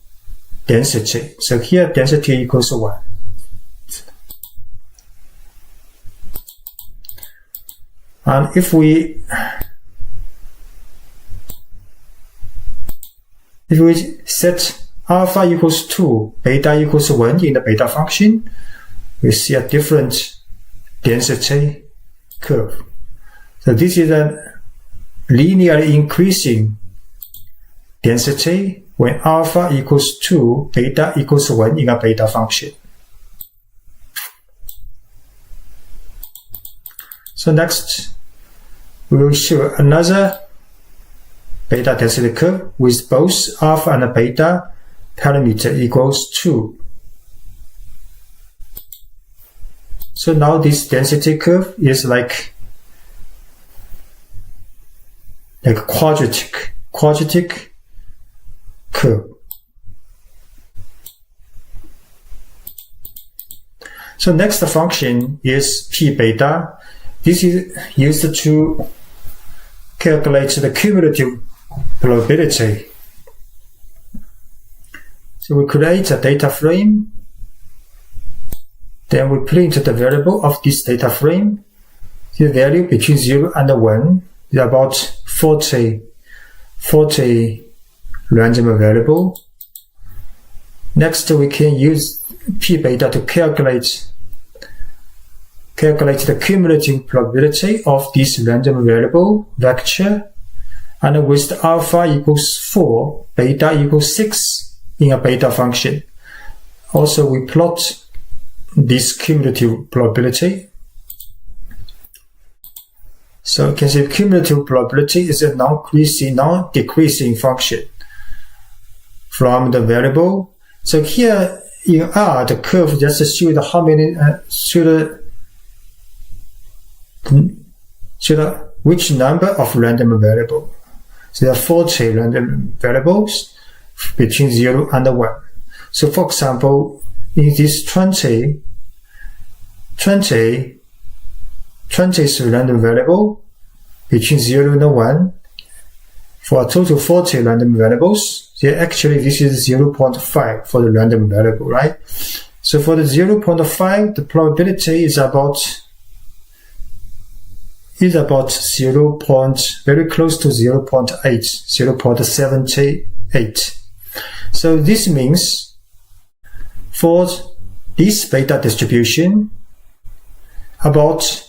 S1: density. So here density equals 1. And if we set alpha equals 2, beta equals 1 in the beta function, we see a different density curve. So this is a linearly increasing density when alpha equals 2, beta equals 1 in a beta function. So next, we will show another beta density curve with both alpha and beta parameter equals 2. So now this density curve is like quadratic curve. So next function is p beta. This is used to calculate the cumulative probability. So we create a data frame, then we print the variable of this data frame. The value between 0 and 1 is about 40 random variable. Next, we can use p beta to calculate the cumulative probability of this random variable vector, and with the alpha equals 4, beta equals 6 in a beta function. Also, we plot this cumulative probability. So you can see cumulative probability is a non-decreasing function from the variable. So here in R, the curve just shows how many which number of random variable. So there are 40 random variables between 0 and 1. So for example, in this 20 is random variable between 0 and 1. For a total 40 random variables, actually this is 0.5 for the random variable, right? So for the 0.5, the probability is about 0. Very close to 0.8, 0.78. So this means for this beta distribution, about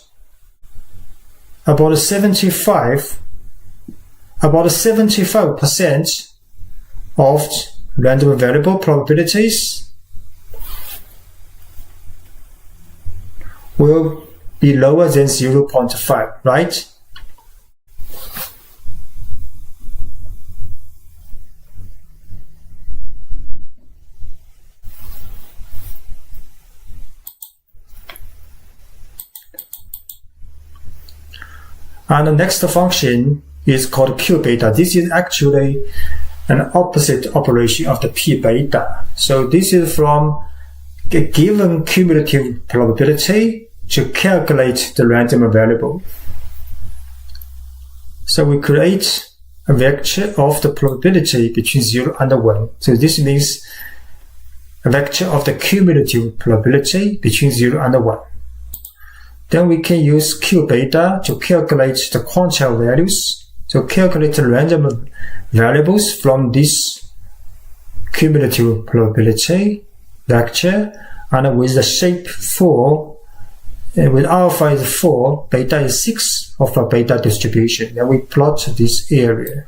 S1: 75% of random variable probabilities will be lower than 0.5, right? And the next function is called Q beta. This is actually an opposite operation of the P beta. So this is from a given cumulative probability to calculate the random variable. So we create a vector of the probability between 0 and 1. So this means a vector of the cumulative probability between 0 and 1. Then we can use Q beta to calculate the quantile values. So calculate the random variables from this cumulative probability vector, and with the shape 4, with alpha is 4, beta is 6 of a beta distribution. Then we plot this area.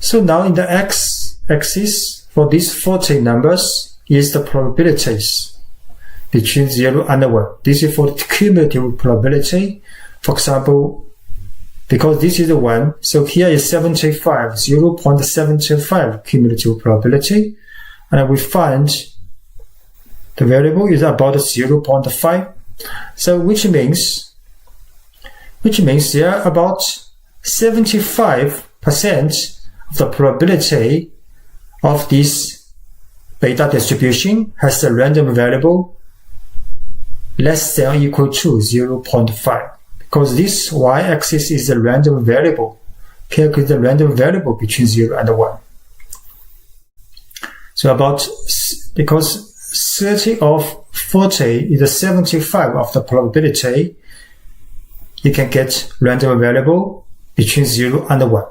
S1: So now in the x-axis for these 40 numbers is the probabilities between 0 and 1. This is for the cumulative probability. For example, because this is 1, so here is 75, 0.75 cumulative probability, and we find the variable is about 0.5. So which means there are about 75% of the probability of this beta distribution has a random variable less than or equal to 0.5, because this y-axis is a random variable. Calculate the random variable between 0 and 1. So because 30 of 40 is 75 of the probability, you can get random variable between 0 and 1.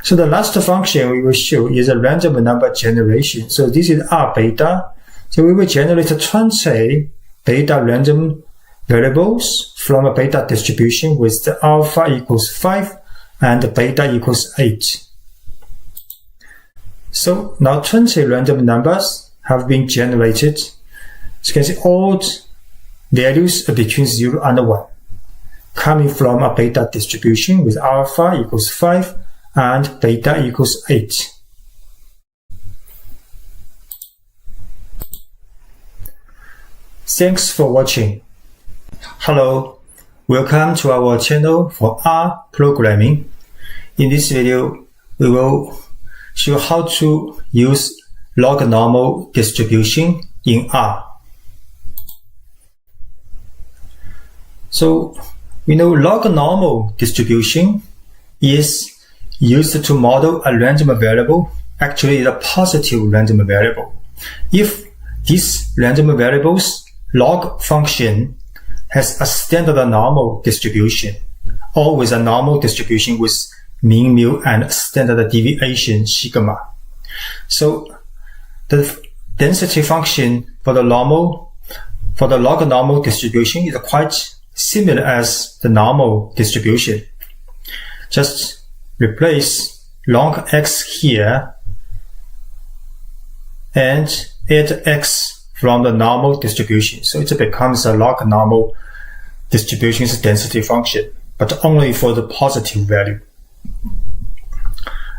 S1: So the last function we will show is a random number generation. So this is R beta. So we will generate 20 beta random variables from a beta distribution with the alpha equals 5 and beta equals 8. So now 20 random numbers have been generated. So you can see all values are between 0 and 1, coming from a beta distribution with alpha equals 5 and beta equals 8. Thanks for watching. Hello, welcome to our channel for R programming. In this video, we will show how to use log-normal distribution in R. So, we know log-normal distribution is used to model a random variable. Actually, it's a positive random variable. If this random variable's log function has a standard normal distribution, or with a normal distribution with mean mu and standard deviation sigma. So the density function for the log-normal distribution is quite similar as the normal distribution. Just replace log x here and add x from the normal distribution. So it becomes a log-normal distribution's density function, but only for the positive value.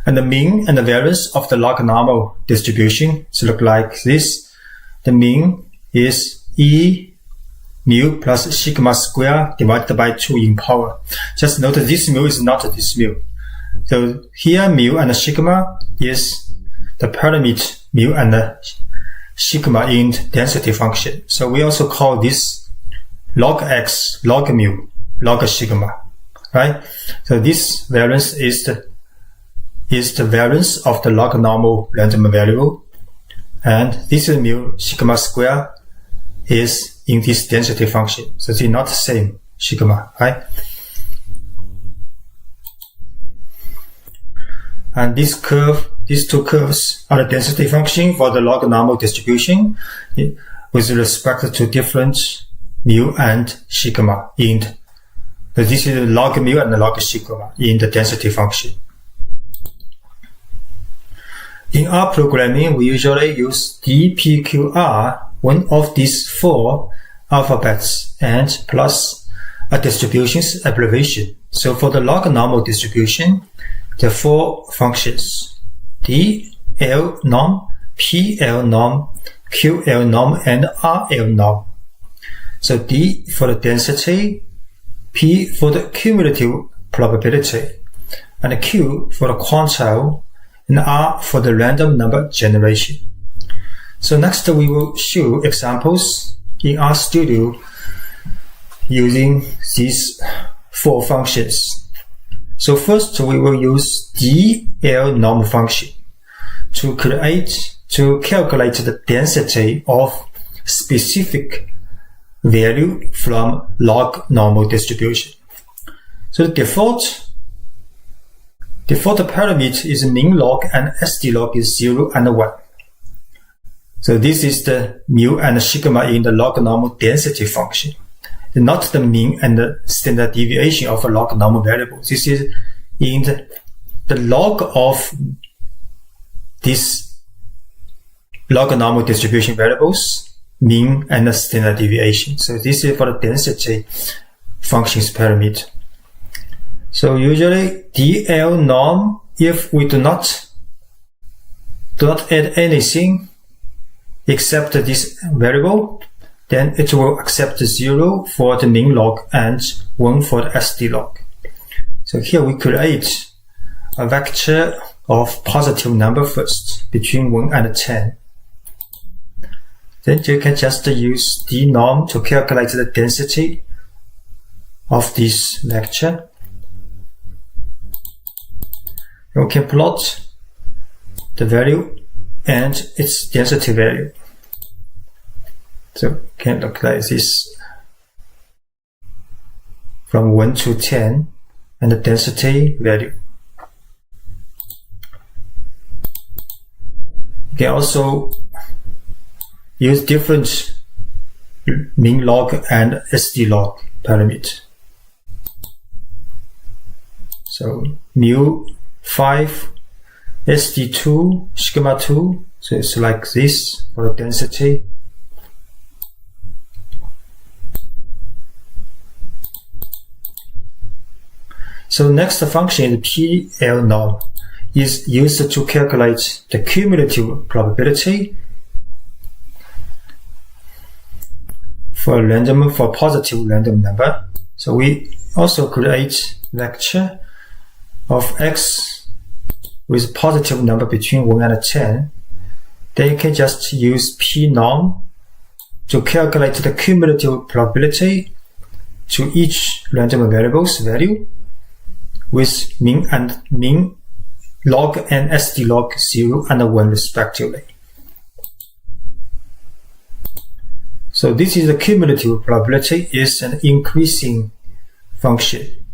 S1: And the mean and the variance of the log-normal distribution look like this. The mean is E mu plus sigma square divided by 2 in power. Just note that this mu is not this mu. So here mu and sigma is the parameter mu and sigma in density function. So we also call this log x, log mu, log sigma, right? So this variance is the variance of the log-normal random variable, and this is mu sigma square is in this density function. So it's not the same sigma, right? And these two curves are the density function for the log-normal distribution with respect to different mu and sigma this is log mu and log sigma in the density function. In R programming, we usually use DPQR, one of these 4 alphabets, and plus a distribution's abbreviation. So for the log-normal distribution, the 4 functions D, L norm, PL norm, QL norm, and RL norm. So D for the density, P for the cumulative probability, and Q for the quantile, and R for the random number generation. So next we will show examples in RStudio using these 4 functions. So first we will use DL norm function to calculate the density of specific value from log-normal distribution. So the default parameter is min log and SD log is 0 and 1. So this is the mu and sigma in the log-normal density function, not the mean and the standard deviation of a log-normal variable. This is in the log of these log-normal distribution variables, mean and standard deviation. So this is for the density functions parameter. So usually DL norm, if we do not add anything except this variable, then it will accept 0 for the min log and 1 for the SD log. So here we create a vector of positive number first, between 1 and 10. Then you can just use the norm to calculate the density of this vector. You can plot the value and its density value. So you can look like this from 1 to 10 and the density value. You can also use different min log and SD log parameter. So mu 5, SD2, sigma 2, so it's like this for the density. So next function is PL norm, is used to calculate the cumulative probability for positive random number. So we also create vector of x with positive number between 1 and 10. Then you can just use P norm to calculate the cumulative probability to each random variable's value with min log and SD log 0 and 1 respectively. So this is the cumulative probability, is an increasing function.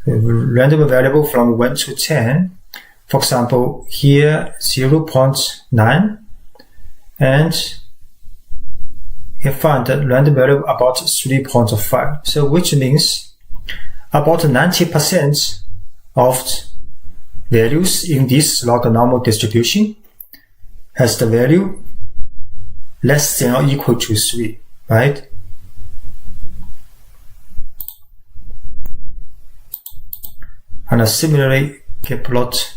S1: A random variable from 1 to 10, for example, here 0.9, and you find that random variable about 3.5. So which means about 90% of values in this log-normal distribution has the value less than or equal to 3, right? And similarly, can plot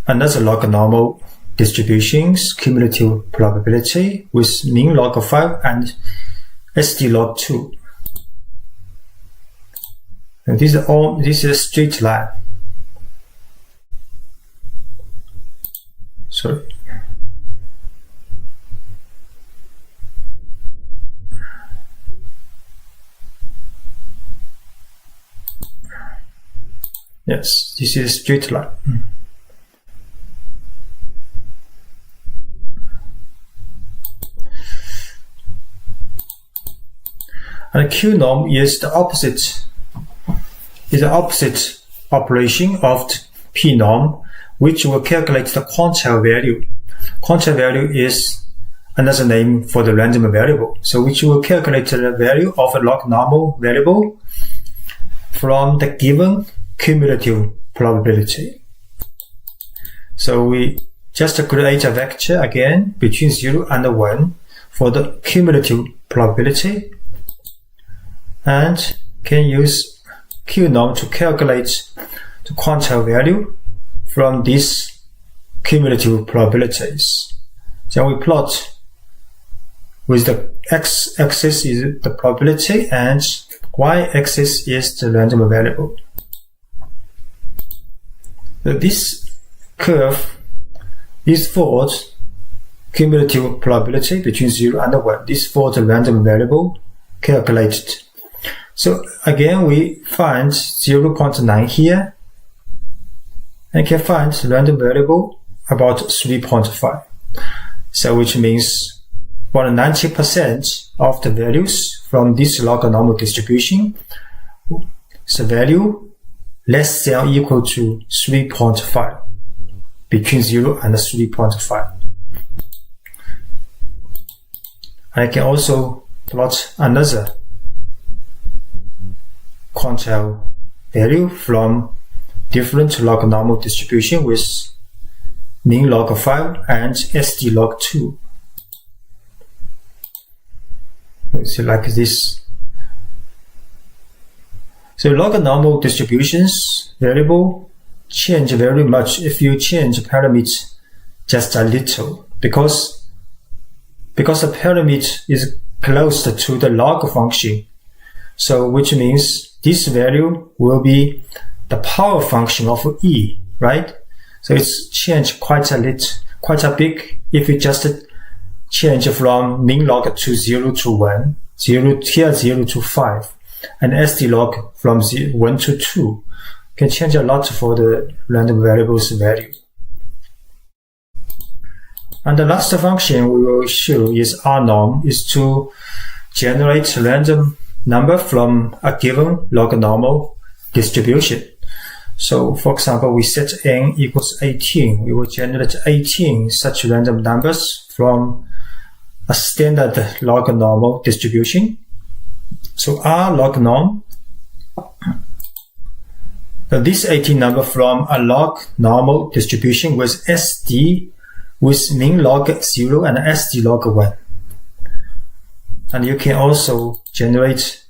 S1: another log-normal distribution's cumulative probability with min log of 5 and SD log 2. And this is a straight line. Sorry. Yes, this is a straight line. And Q norm is the opposite operation of P norm, which will calculate the quantile value. Quantile value is another name for the random variable, so which will calculate the value of a log-normal variable from the given cumulative probability. So we just create a vector again between 0 and 1 for the cumulative probability, and can use Q norm to calculate the quantile value from these cumulative probabilities. Then we plot with the x-axis is the probability and y-axis is the random variable. This curve is for cumulative probability between 0 and 1. This is for the random variable calculated. So again, we find 0.9 here, and can find random variable about 3.5. So which means about 90% of the values from this log-normal distribution, the value less than or equal to 3.5, between 0 and 3.5. I can also plot another quantile value from different log-normal distribution with min log 5 and SD log 2. So like this. So log-normal distributions variable change very much if you change parameter just a little, because the parameter is close to the log function. So which means this value will be the power function of E, right? So it's changed quite a big if we just change from min log to 0 to 1, 0 to 5, and SD log from 1 to 2. Can change a lot for the random variables value. And the last function we will show is rnorm, is to generate random number from a given lognormal distribution. So, for example, we set n equals 18. We will generate 18 such random numbers from a standard lognormal distribution. So R lognorm, this 18 number from a lognormal distribution with SD with min log 0 and SD log 1. And you can also generate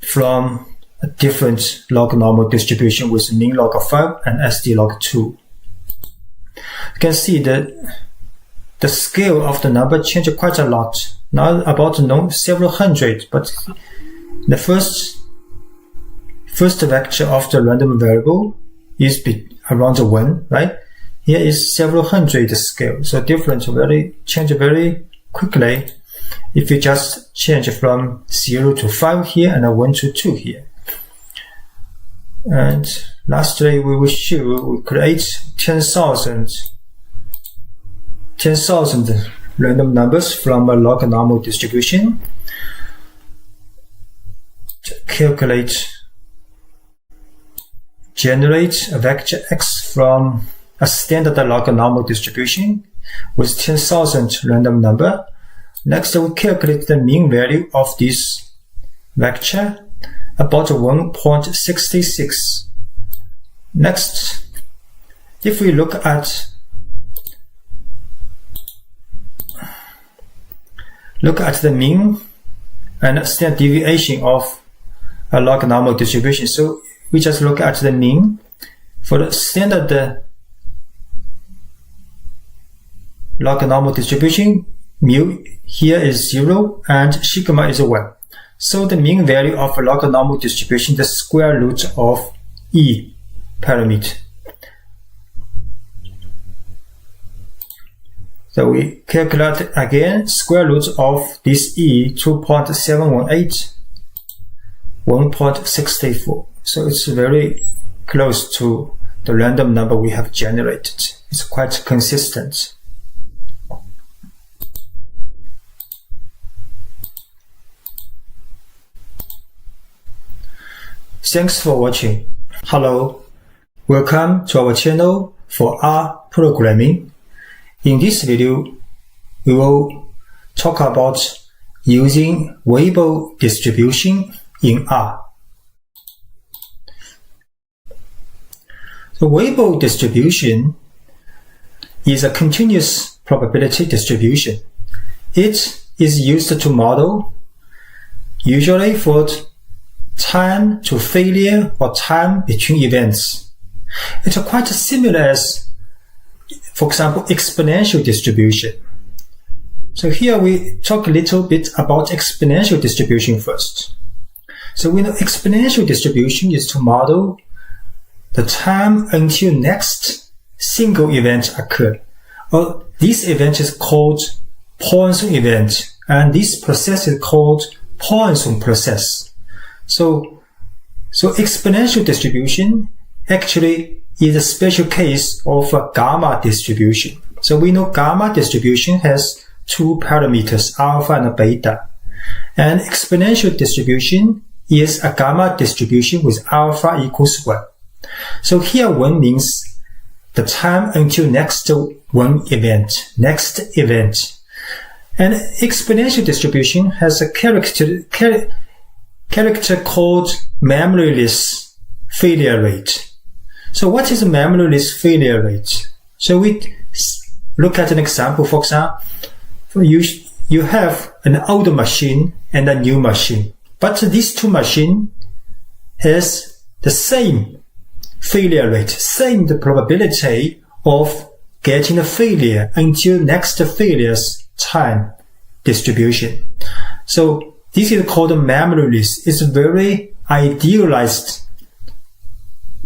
S1: from a different lognormal distribution with min log 5 and SD log 2. You can see that the scale of the number changed quite a lot. Now about several hundred, but the first vector of the random variable is around 1, right? Here is several hundred scale, so difference change very quickly if you just change from 0 to 5 here and 1 to 2 here. And lastly, we will show we create 10,000 random numbers from a lognormal distribution. Generate a vector x from a standard lognormal distribution with 10,000 random number. Next, we calculate the mean value of this vector, about 1.66. Next, if we look at the mean and standard deviation of a lognormal distribution, so we just look at the mean. For the standard lognormal distribution, mu here is 0 and sigma is 1. So the mean value of a lognormal distribution, the square root of E parameter. So we calculate again square root of this E, 2.718, 1.64. So it's very close to the random number we have generated. It's quite consistent. Thanks for watching. Hello, welcome to our channel for R programming. In this video, we will talk about using Weibull distribution in R. The Weibull distribution is a continuous probability distribution. It is used to model, usually for time to failure or time between events. It's quite similar as, for example, exponential distribution. So here we talk a little bit about exponential distribution first. So we know exponential distribution is to model the time until next single event occur. Or this event is called Poisson event, and this process is called Poisson process. So exponential distribution actually is a special case of a gamma distribution. So we know gamma distribution has two parameters, alpha and beta. And exponential distribution is a gamma distribution with alpha equals 1. So here 1 means the time until next event. And exponential distribution has a character called memoryless failure rate. So what is a memoryless failure rate? So we look at an example. For example, you have an old machine and a new machine, but these two machines has the same failure rate, same the probability of getting a failure until next failure's time distribution. So this is called memoryless. It's very idealized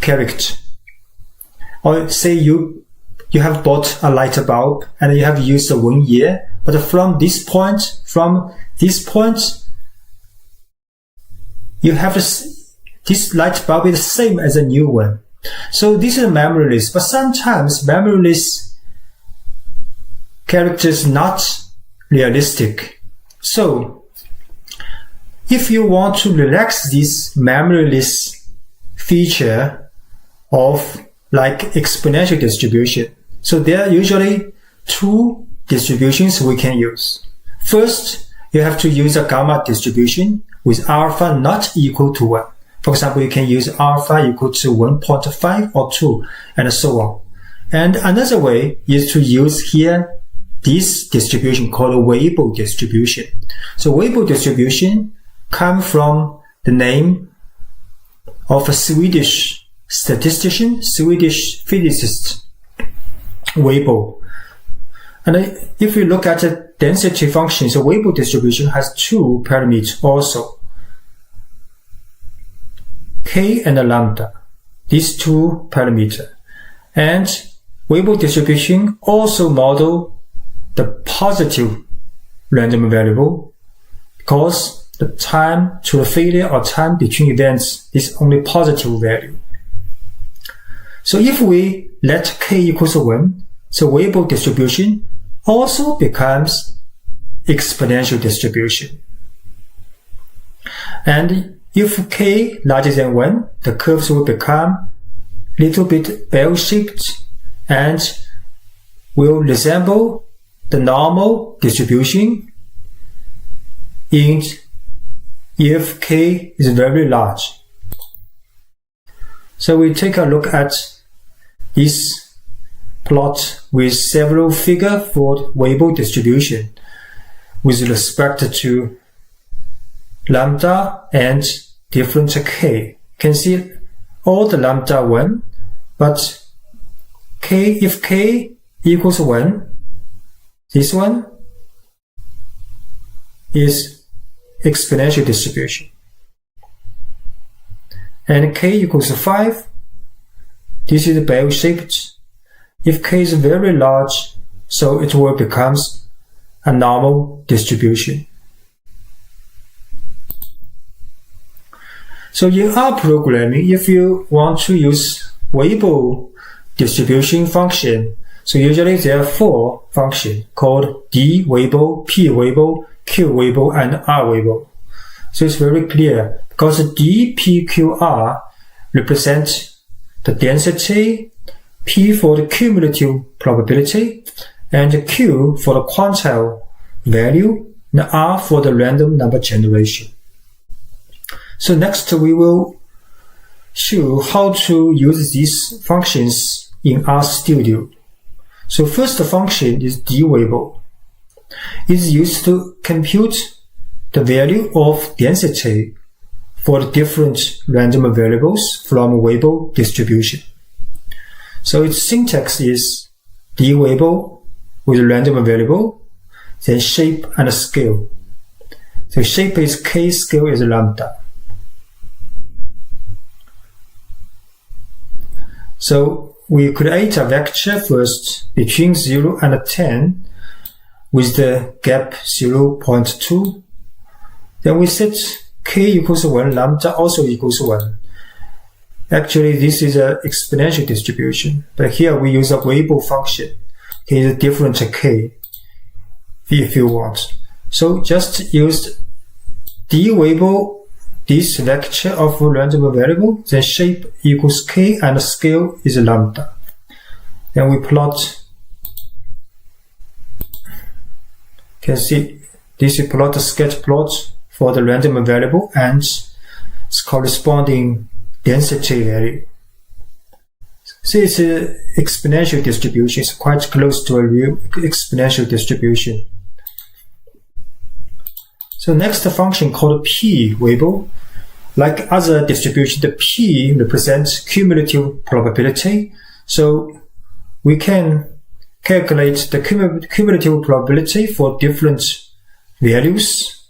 S1: character. Or say you have bought a light bulb and you have used 1 year, but from this point, you have this light bulb is the same as a new one. So this is memoryless, but sometimes memoryless character is not realistic. So if you want to relax this memoryless feature of like exponential distribution, so there are usually two distributions we can use. First, you have to use a gamma distribution with alpha not equal to 1. For example, you can use alpha equal to 1.5 or 2, and so on. And another way is to use here this distribution called Weibull distribution. So Weibull distribution comes from the name of a Swedish statistician, Swedish physicist, Weibull. And if you look at the density function, so Weibull distribution has two parameters also, k and lambda, these two parameters. And Weibull distribution also model the positive random variable because the time to the failure or time between events is only positive value. So if we let k equals 1, so Weibull distribution also becomes exponential distribution. And if k larger than 1, the curves will become a little bit bell-shaped and will resemble the normal distribution if k is very large. So we take a look at this plot with several figures for Weibull distribution with respect to lambda and different k. You can see all the lambda 1, but if k equals 1, this one is exponential distribution. And k equals 5, this is bell-shaped. If k is very large, so it will become a normal distribution. So in rprogramming, if you want to use Weibull distribution function, so usually there are 4 functions called d Weibull, p Weibull, q Weibull, and r Weibull. So it's very clear because d, p, q, r represent the density, p for the cumulative probability, and q for the quantile value, and r for the random number generation. So next we will show how to use these functions in RStudio. So first function is d Weibull. It's used to compute the value of density for the different random variables from Weibull distribution. So its syntax is d Weibull with random variable, then shape and scale. So shape is k, scale is lambda. So we create a vector first between 0 and 10 with the gap 0.2. Then we set k equals 1, lambda also equals 1. Actually, this is an exponential distribution, but here we use a Weibull function. Here is a different k if you want. So just use d Weibull, this vector of random variable, then shape equals k and scale is lambda. Then we plot. You can see this is plot a sketch plot for the random variable and its corresponding density value. So it's an exponential distribution. It's quite close to a real exponential distribution. So next function called p Weibull. Like other distribution, the p represents cumulative probability. So we can calculate the cumulative probability for different values.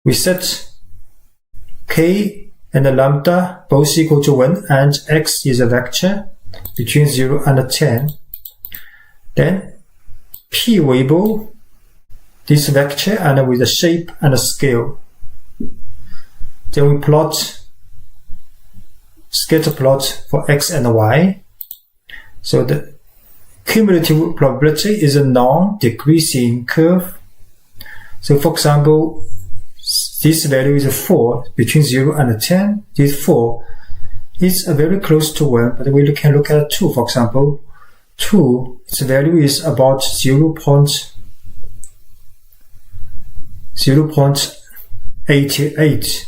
S1: We set k and the lambda both equal to 1 and x is a vector between 0 and 10, then p Weibull, this vector and with a shape and a scale. Then we plot scatter plot for x and y. So the cumulative probability is a non-decreasing curve. So for example, this value is 4 between 0 and 10. This 4 is very close to 1, but we can look at 2, for example. 2, its value is about 0.88,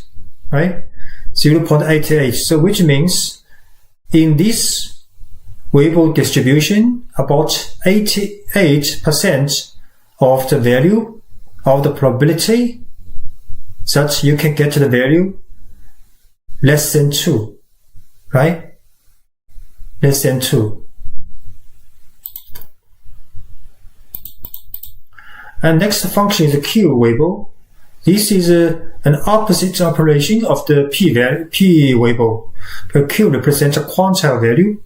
S1: right? 0.88. So which means in this Weibull distribution, about 88% of the value of the probability that you can get the value less than 2, right? Less than 2. And next function is the Q Weibull. This is an opposite operation of the P Weibull. The Q represents a quantile value,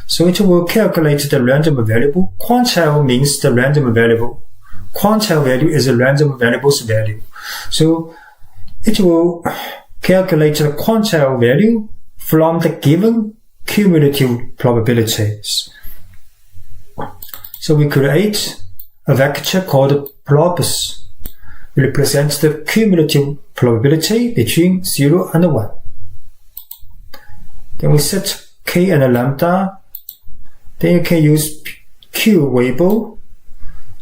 S1: so it will calculate the random variable. Quantile means the random variable. Quantile value is a random variable's value. So it will calculate the quantile value from the given cumulative probabilities. So we create a vector called probs, represents the cumulative probability between 0 and 1. Then we set k and lambda. Then you can use Q Weibull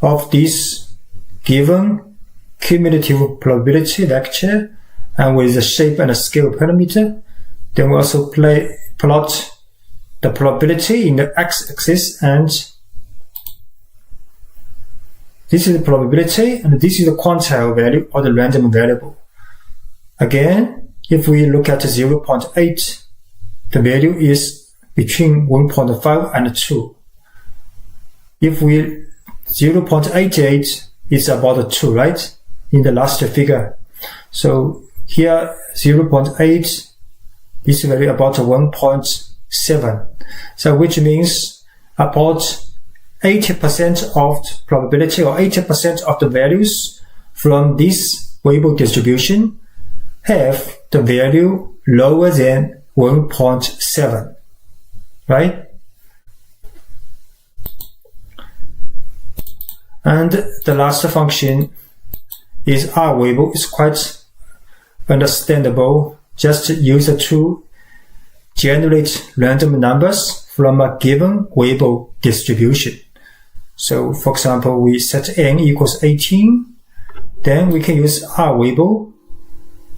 S1: of this given cumulative probability vector and with the shape and scale parameter. Then we also plot the probability in the x-axis, and this is the probability and this is the quantile value or the random variable. Again, if we look at 0.8, the value is between 1.5 and 2. If we 0.88 is about 2, right? In the last figure. So here 0.8 is value about 1.7. So which means about 80% of probability or 80% of the values from this Weibull distribution have the value lower than 1.7, right? And the last function is Weibull. It's quite understandable. Just use it to generate random numbers from a given Weibull distribution. So for example, we set n equals 18, then we can use Weibull,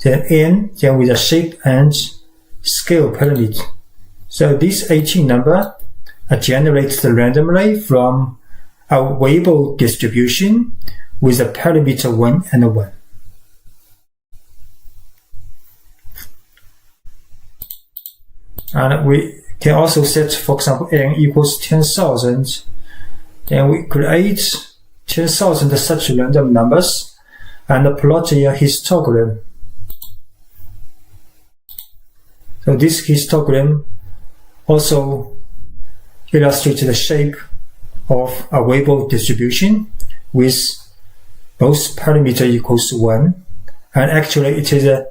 S1: then n, then with a shape and scale parameter. So this 18 number generates randomly from a Weibull distribution with a parameter 1 and 1. And we can also set, for example, n equals 10,000. Then we create 10,000 such random numbers and plot a histogram. So this histogram also illustrates the shape of a Weibull distribution with both parameter equals 1, and actually it is an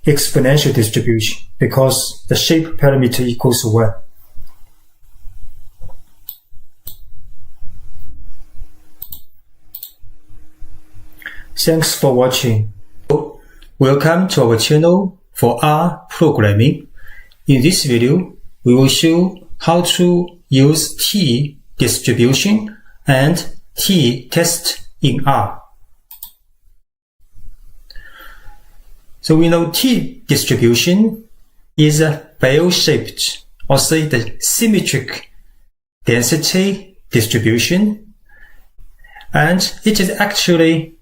S1: exponential distribution because the shape parameter equals 1. Thanks for watching. Welcome to our channel for R programming. In this video, we will show how to use t-distribution and t-test in R. So we know t-distribution is a bell-shaped, or say the symmetric density distribution, and it is actually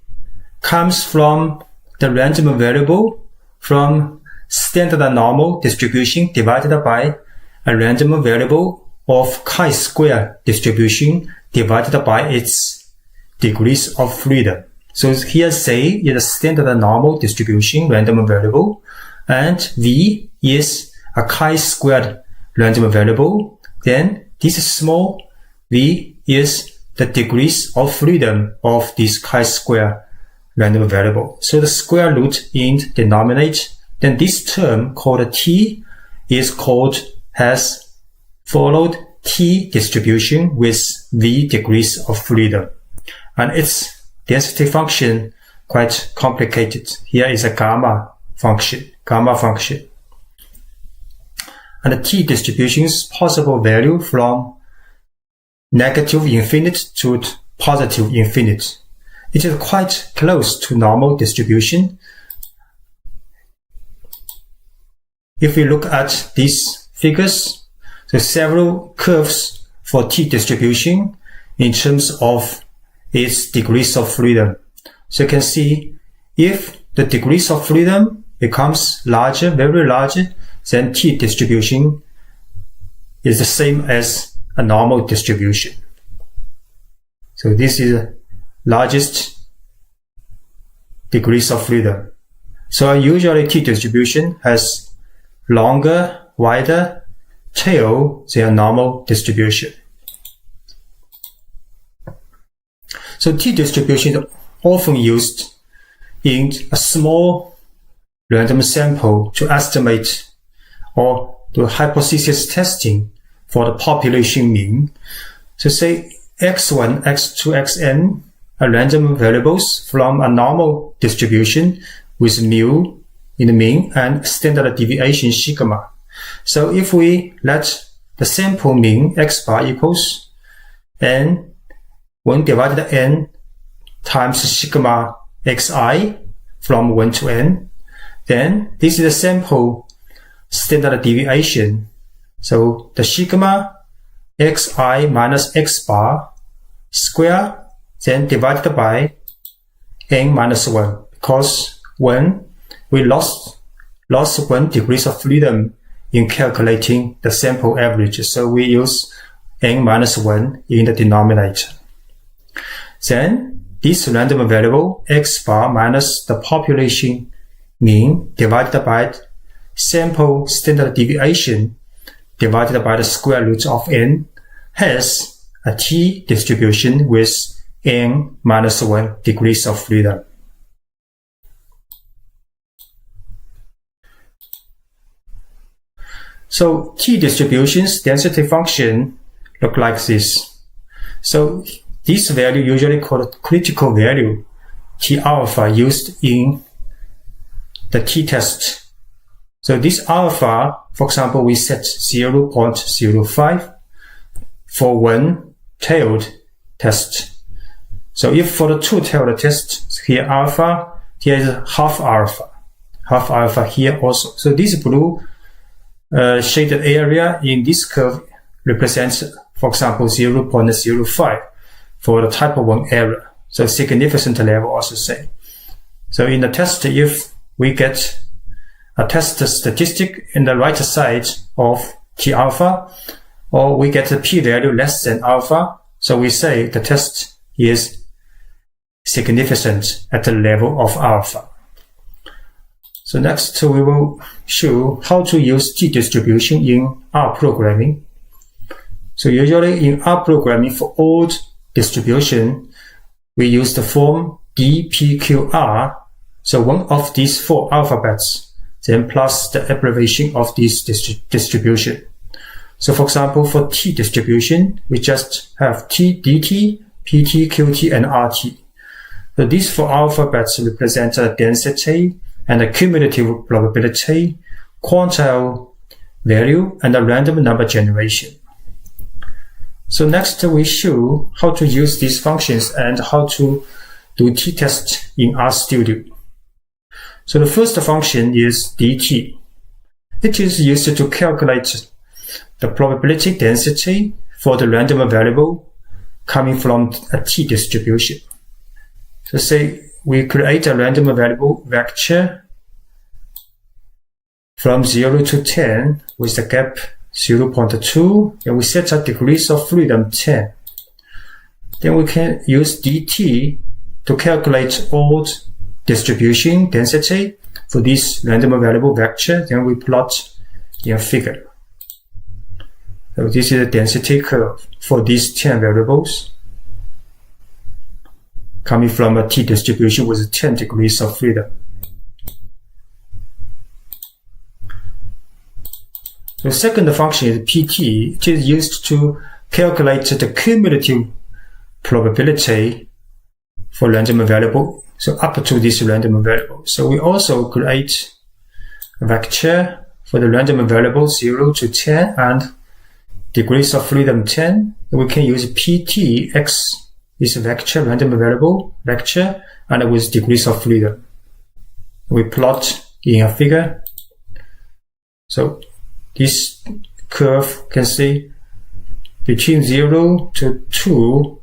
S1: comes from the random variable from standard normal distribution divided by a random variable of chi-square distribution divided by its degrees of freedom. So here say is a standard normal distribution random variable, and V is a chi-squared random variable, then this small v is the degrees of freedom of this chi-square random variable. So the square root in the denominator, then this term called t has followed t distribution with v degrees of freedom. And its density function quite complicated. Here is a gamma function. And the t distribution's possible value from negative infinite to positive infinite. It is quite close to normal distribution. If we look at these figures, there are several curves for t distribution in terms of its degrees of freedom. So you can see if the degrees of freedom becomes larger, very large, then t distribution is the same as a normal distribution. So this is the largest degrees of freedom. So usually t distribution has longer, wider tail than a normal distribution. So t distribution is often used in a small random sample to estimate or do hypothesis testing for the population mean. So say x1, x2, xn are random variables from a normal distribution with mu in the mean and standard deviation sigma. So if we let the sample mean x bar equals n, 1 divided n times sigma xi from 1 to n, then this is the sample standard deviation. So the sigma xi minus x bar square then divided by n minus 1, because when we lost 1 degrees of freedom in calculating the sample average, so we use n minus 1 in the denominator. Then this random variable x bar minus the population mean divided by sample standard deviation divided by the square root of n has a t distribution with n minus 1 degrees of freedom. So t distribution's density function look like this. So this value usually called critical value, t alpha, used in the t-test. So this alpha, for example, we set 0.05 for one-tailed test. So if for the two-tailed test, here alpha, here is half alpha here also. So this blue shaded area in this curve represents, for example, 0.05 for the type 1 error. So significant level also say. So in the test, if we get a test statistic in the right side of t alpha, or we get a p-value less than alpha, so we say the test is significant at the level of alpha. So next we will show how to use t-distribution in rprogramming. So usually in rprogramming for odd distribution, we use the form dpqr, so one of these 4 alphabets, then plus the abbreviation of this distribution. So for example, for t distribution, we just have t, dt, pt, qt, and rt. So these 4 alphabets represent a density and a cumulative probability, quantile value, and a random number generation. So next we show how to use these functions and how to do t-test in RStudio. So the first function is dt. It is used to calculate the probability density for the random variable coming from a t distribution. So say we create a random variable vector from 0 to 10 with the gap 0.2, and we set a degrees of freedom 10. Then we can use dt to calculate odd distribution density for this random variable vector, then we plot in a figure. So this is the density curve for these 10 variables coming from a t-distribution with 10 degrees of freedom. The second function is pt, which is used to calculate the cumulative probability for random variable, so up to this random variable. So we also create a vector for the random variable 0 to 10 and degrees of freedom 10. We can use pt x is a vector, random variable vector, and with degrees of freedom. We plot in a figure. So this curve can see between 0 to 2,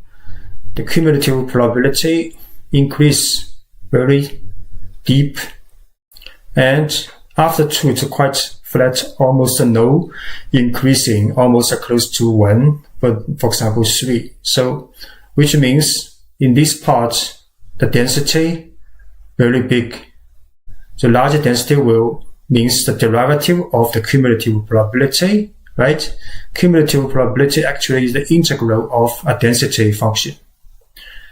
S1: the cumulative probability increase very deep, and after 2 it's quite flat, almost no increasing, almost close to 1, but for example 3. So which means in this part the density very big. So large density will means the derivative of the cumulative probability, right? Cumulative probability actually is the integral of a density function.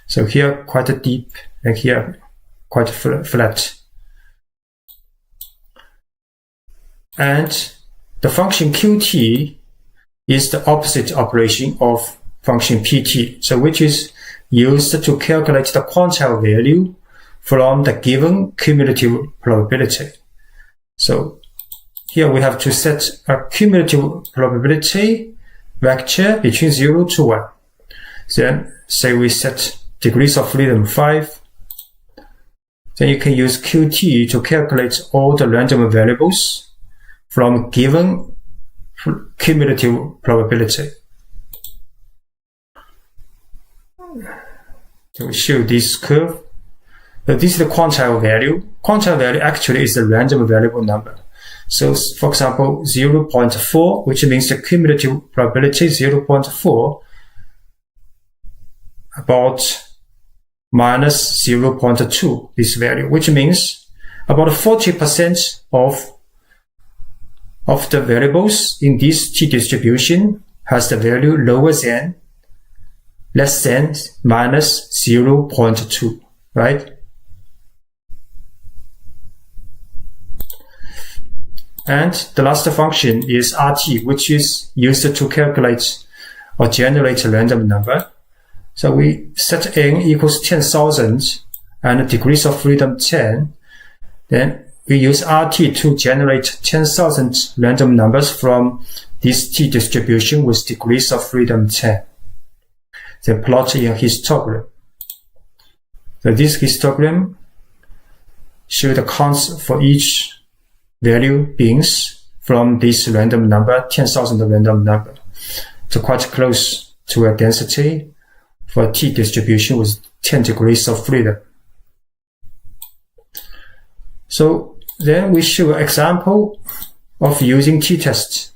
S1: So here quite deep and here quite flat. And the function qt is the opposite operation of function pt, so which is used to calculate the quantile value from the given cumulative probability. So here we have to set a cumulative probability vector between 0 to 1. Then say we set degrees of freedom 5. Then you can use qt to calculate all the random variables from given cumulative probability. So we show this curve. This is the quantile value. Quantile value actually is a random variable number. So for example, 0.4, which means the cumulative probability 0.4 about minus 0.2, this value, which means about 40% of the variables in this t-distribution has the value less than minus 0.2, right? And the last function is RT, which is used to calculate or generate a random number. So we set n equals 10,000 and degrees of freedom 10. Then we use RT to generate 10,000 random numbers from this t-distribution with degrees of freedom 10. Then plot in a histogram. So this histogram shows the counts for each value beings from this random number, 10,000 random number. So quite close to a density for a t-distribution with 10 degrees of freedom. So then we show an example of using t-tests.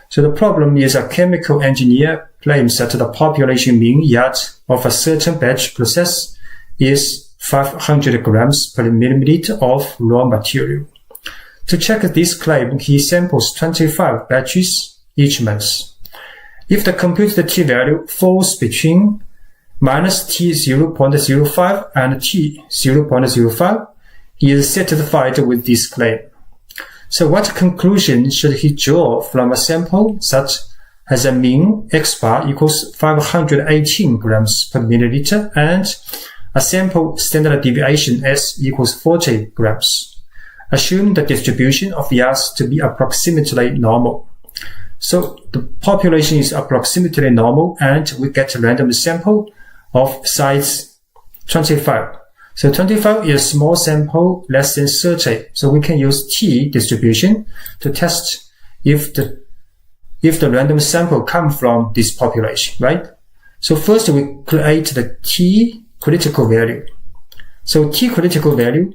S1: So the problem is a chemical engineer claims that the population mean yield of a certain batch process is 500 grams per milliliter of raw material. To check this claim, he samples 25 batches each month. If the computed t-value falls between minus t0.05 and t0.05, he is satisfied with this claim. So what conclusion should he draw from a sample that has a mean x bar equals 518 grams per milliliter and a sample standard deviation s equals 40 grams? Assume the distribution of yields to be approximately normal. So the population is approximately normal and we get a random sample of size 25. So 25 is a small sample less than 30. So we can use t distribution to test if the random sample comes from this population, right? So first we create the t critical value. So t critical value,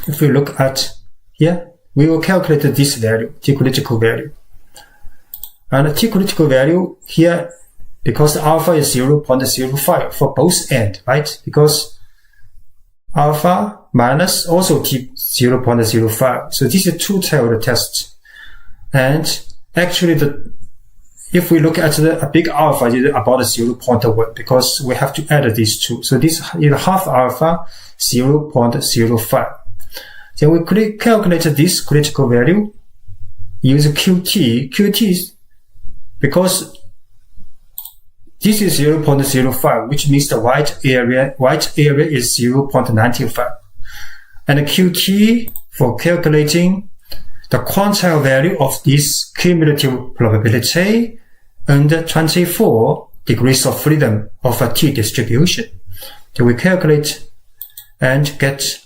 S1: if we look at here, we will calculate this value, t critical value. And the t critical value here, because alpha is 0.05 for both ends, right? Because alpha minus also t 0.05. So this is a two-tailed test. And actually, if we look at a big alpha, it's about 0.1 because we have to add these two. So this is half alpha, 0.05. Then we calculate this critical value, use QT. QT is because this is 0.05, which means the white area is 0.95. And QT for calculating the quantile value of this cumulative probability under 24 degrees of freedom of a t distribution. So we calculate and get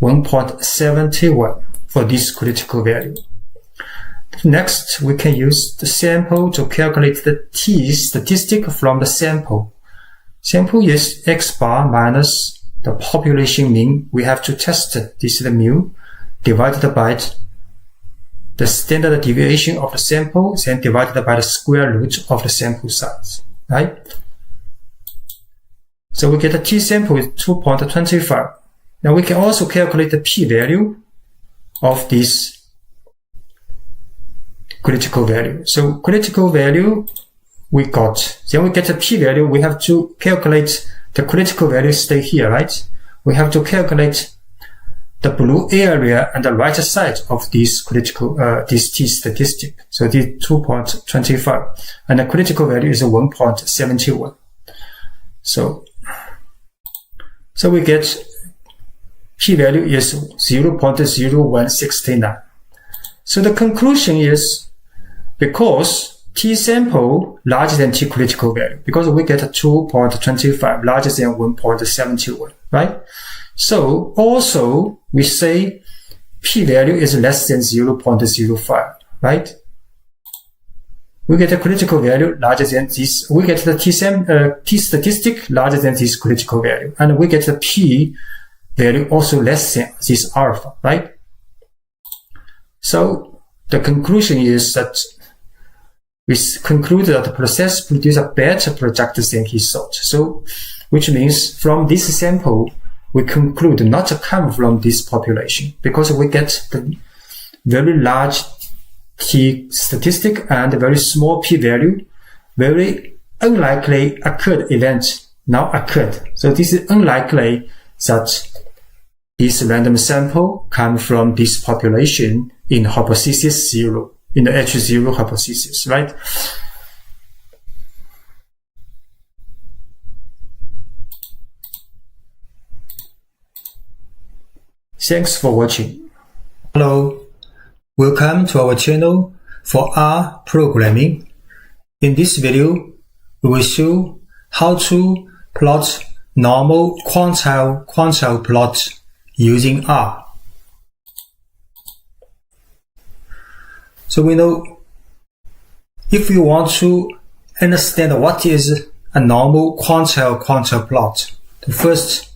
S1: 1.71 for this critical value. Next, we can use the sample to calculate the t statistic from the sample. Sample is x bar minus the population mean. We have to test it. This is the mu divided by the standard deviation of the sample, then divided by the square root of the sample size, right? So we get a t-sample with 2.25. Now we can also calculate the p-value of this critical value. So critical value we got. Then we get the p-value. We have to calculate the critical value stay here, right? We have to calculate the blue area and the right side of this critical, this t statistic. So this 2.25 and the critical value is 1.71. So we get p-value is 0.0169. So the conclusion is because t-sample larger than t-critical value, because we get 2.25 larger than 1.71, right? So also we say p-value is less than 0.05, right? We get a critical value larger than this. We get the t statistic larger than this critical value, and we get the p value also less than this alpha, right? So the conclusion is that we conclude that the process produces a better product than he thought. So, which means from this sample, we conclude not to come from this population because we get the very large t statistic and very small p-value, very unlikely occurred event now occurred. So this is unlikely that this random sample come from this population in hypothesis 0, in the H0 hypothesis, right? Thanks for watching. Hello, welcome to our channel for R programming. In this video, we will show how to plot normal quantile plot using R. So we know if you want to understand what is a normal quantile plot, first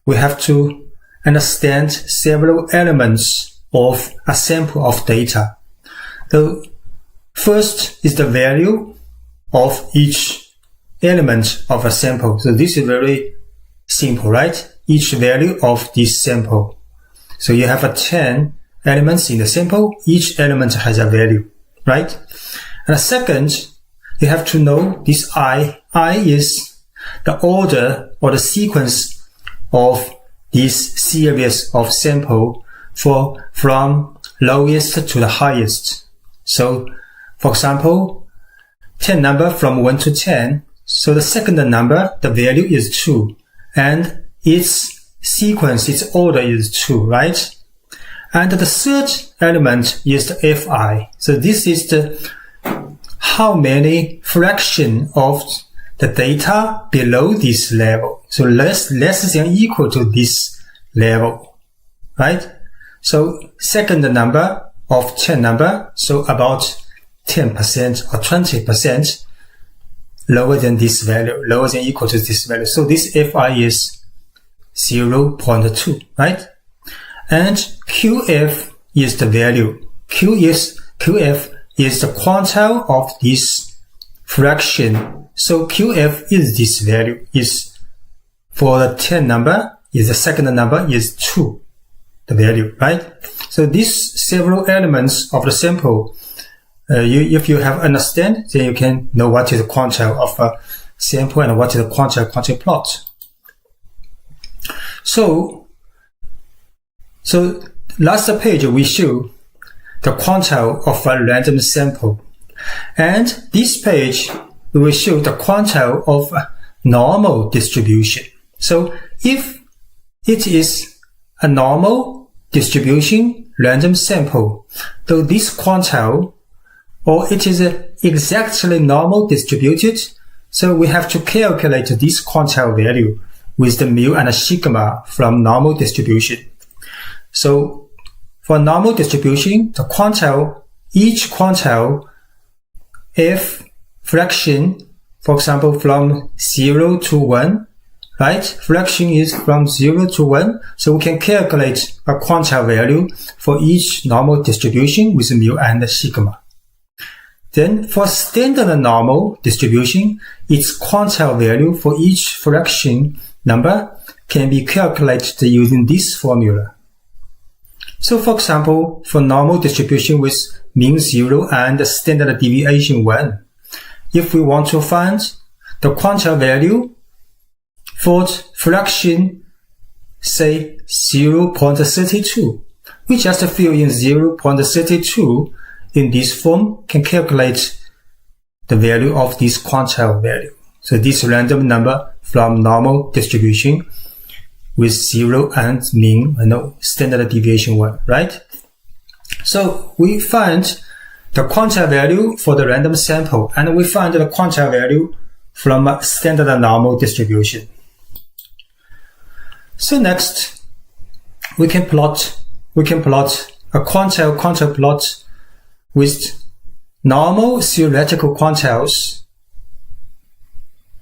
S1: we have to understand several elements of a sample of data. The first is the value of each element of a sample. So this is very simple, right? Each value of this sample. So you have 10 elements in the sample. Each element has a value, right? And the second, you have to know this I. I is the order or the sequence of this series of sample from lowest to the highest. So, for example, 10 number from 1 to 10. So the second number, the value is 2. And its sequence, its order is 2, right? And the third element is the Fi. So this is the how many fraction of the data below this level. So less than equal to this level, right? So second number of 10 number, so about 10% or 20% lower than this value, lower than equal to this value. So this Fi is 0.2, right? And QF is the value. QF is the quantile of this fraction. So QF is this value, is for the 10 number, is the second number is 2. the value, right? So these several elements of the sample, if you have understand, then you can know what is the quantile of a sample and what is the quantile plot. So last page we show the quantile of a random sample, and this page we will show the quantile of a normal distribution. So if it is a normal distribution random sample, though this quantile, or it is exactly normal distributed, so we have to calculate this quantile value with the mu and sigma from normal distribution. So for normal distribution, the quantile, each quantile, f fraction, for example, from 0 to 1, right? Fraction is from 0 to 1, so we can calculate a quantile value for each normal distribution with mu and sigma. Then for standard normal distribution, its quantile value for each fraction number can be calculated using this formula. So for example, for normal distribution with mean 0 and standard deviation 1, if we want to find the quantile value for fraction, say 0.32, we just fill in 0.32 in this form, can calculate the value of this quantile value. So this random number from normal distribution with 0 and mean, standard deviation 1, right? So we find the quantile value for the random sample, and we find the quantile value from a standard normal distribution. So next, we can plot a quantile plot with normal theoretical quantiles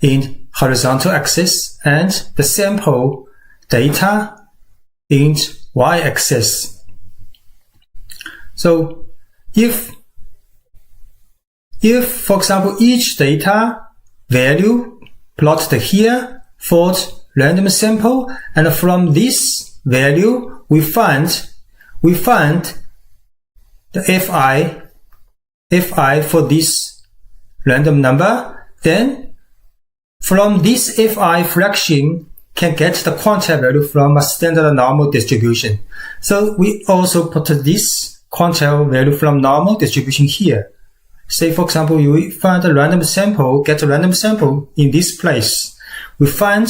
S1: in horizontal axis and the sample data in y-axis. So if for example each data value plotted here for random sample, and from this value we find the fi for this random number, then from this fi fraction can get the quantile value from a standard normal distribution. So we also put this quantile value from normal distribution here. Say for example, you find a random sample, get a random sample in this place. We find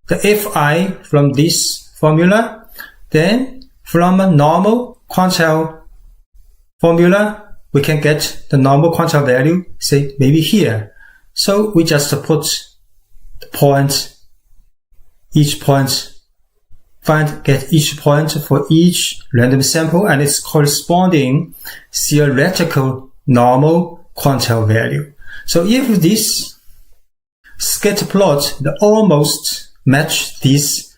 S1: the fi from this formula, then from a normal quantile formula, we can get the normal quantile value, say maybe here. So we just put the point, each point, get each point for each random sample and its corresponding theoretical normal quantile value. So if this scatter plot almost match this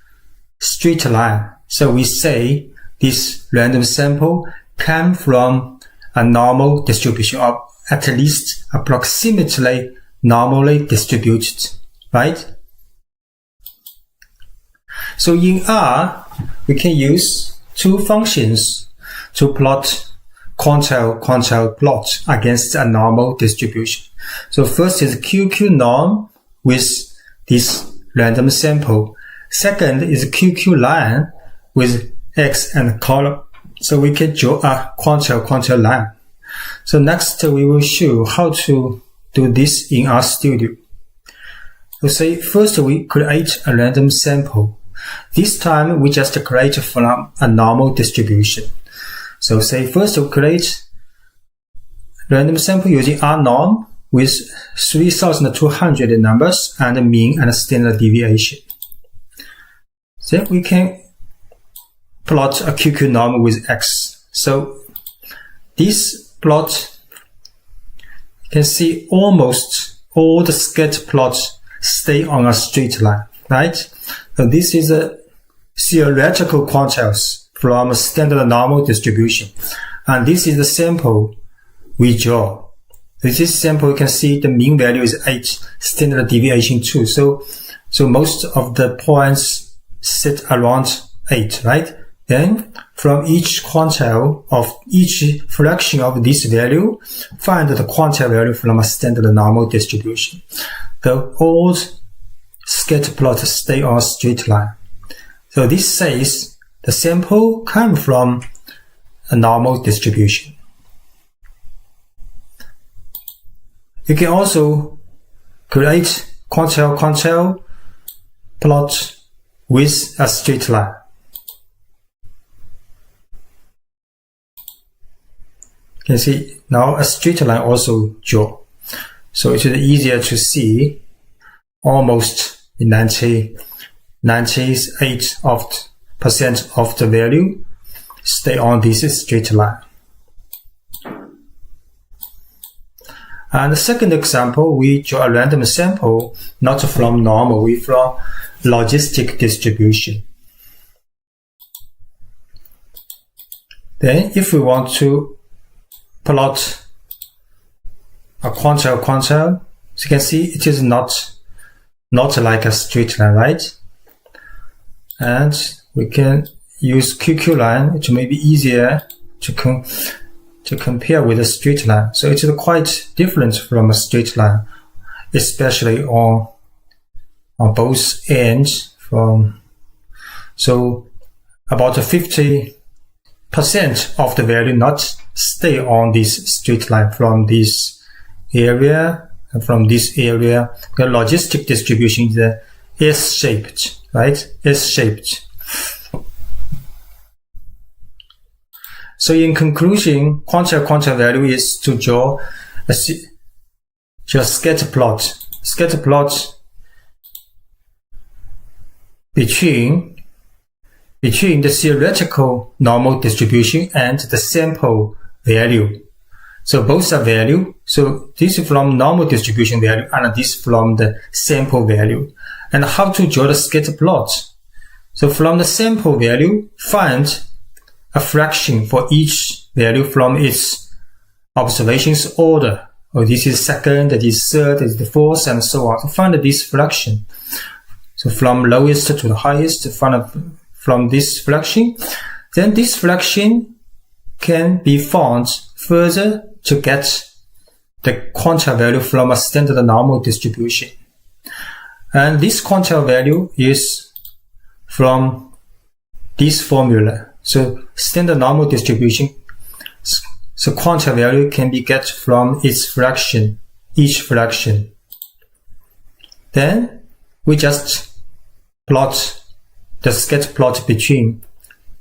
S1: straight line, so we say this random sample come from a normal distribution, or at least approximately normally distributed, right? So in R, we can use two functions to plot quantile plot against a normal distribution. So first is QQ norm with this random sample. Second is QQ line with X and column. So we can draw a quantile line. So next we will show how to do this in RStudio. So say first we create a random sample. This time we just create from a normal distribution. So say first we create random sample using R norm with 3,200 numbers and mean and standard deviation. Then we can plot a QQ norm with X. So this plot, you can see almost all the scatter plots stay on a straight line, right? So this is a theoretical quantiles from a standard normal distribution. And this is the sample we draw. With this sample, you can see the mean value is 8, standard deviation 2. So most of the points sit around 8, right? Then from each quantile of each fraction of this value, find the quantile value from a standard normal distribution. The old scatter plot stay on a straight line. So this says the sample comes from a normal distribution. You can also create quantile-quantile plot with a straight line. You can see now a straight line also draw. So it is easier to see almost 98% of the value stay on this straight line. And the second example, we draw a random sample, not from normal, we from logistic distribution. Then if we want to plot a quantile-quantile, so you can see it is not like a straight line, right? And we can use QQ line to make it easier to compare with a straight line. So it is quite different from a straight line, especially on both ends. So about 50% of the value not stay on this straight line from this area and from this area. The logistic distribution is S-shaped, right? S-shaped. So in conclusion, quantile-quantile value is to draw a scatter plot. Scatter plot between the theoretical normal distribution and the sample value. So both are value. So this is from normal distribution value and this from the sample value. And how to draw the scatter plot? So from the sample value, find a fraction for each value from its observations order. Oh, this is second, that is third, that is the fourth, and so on. So find this fraction. So from lowest to the highest, from this fraction. Then this fraction can be found further to get the quantile value from a standard normal distribution. And this quantile value is from this formula. So standard normal distribution, so quantile value can be get from its fraction, each fraction. Then we just plot the scatter plot between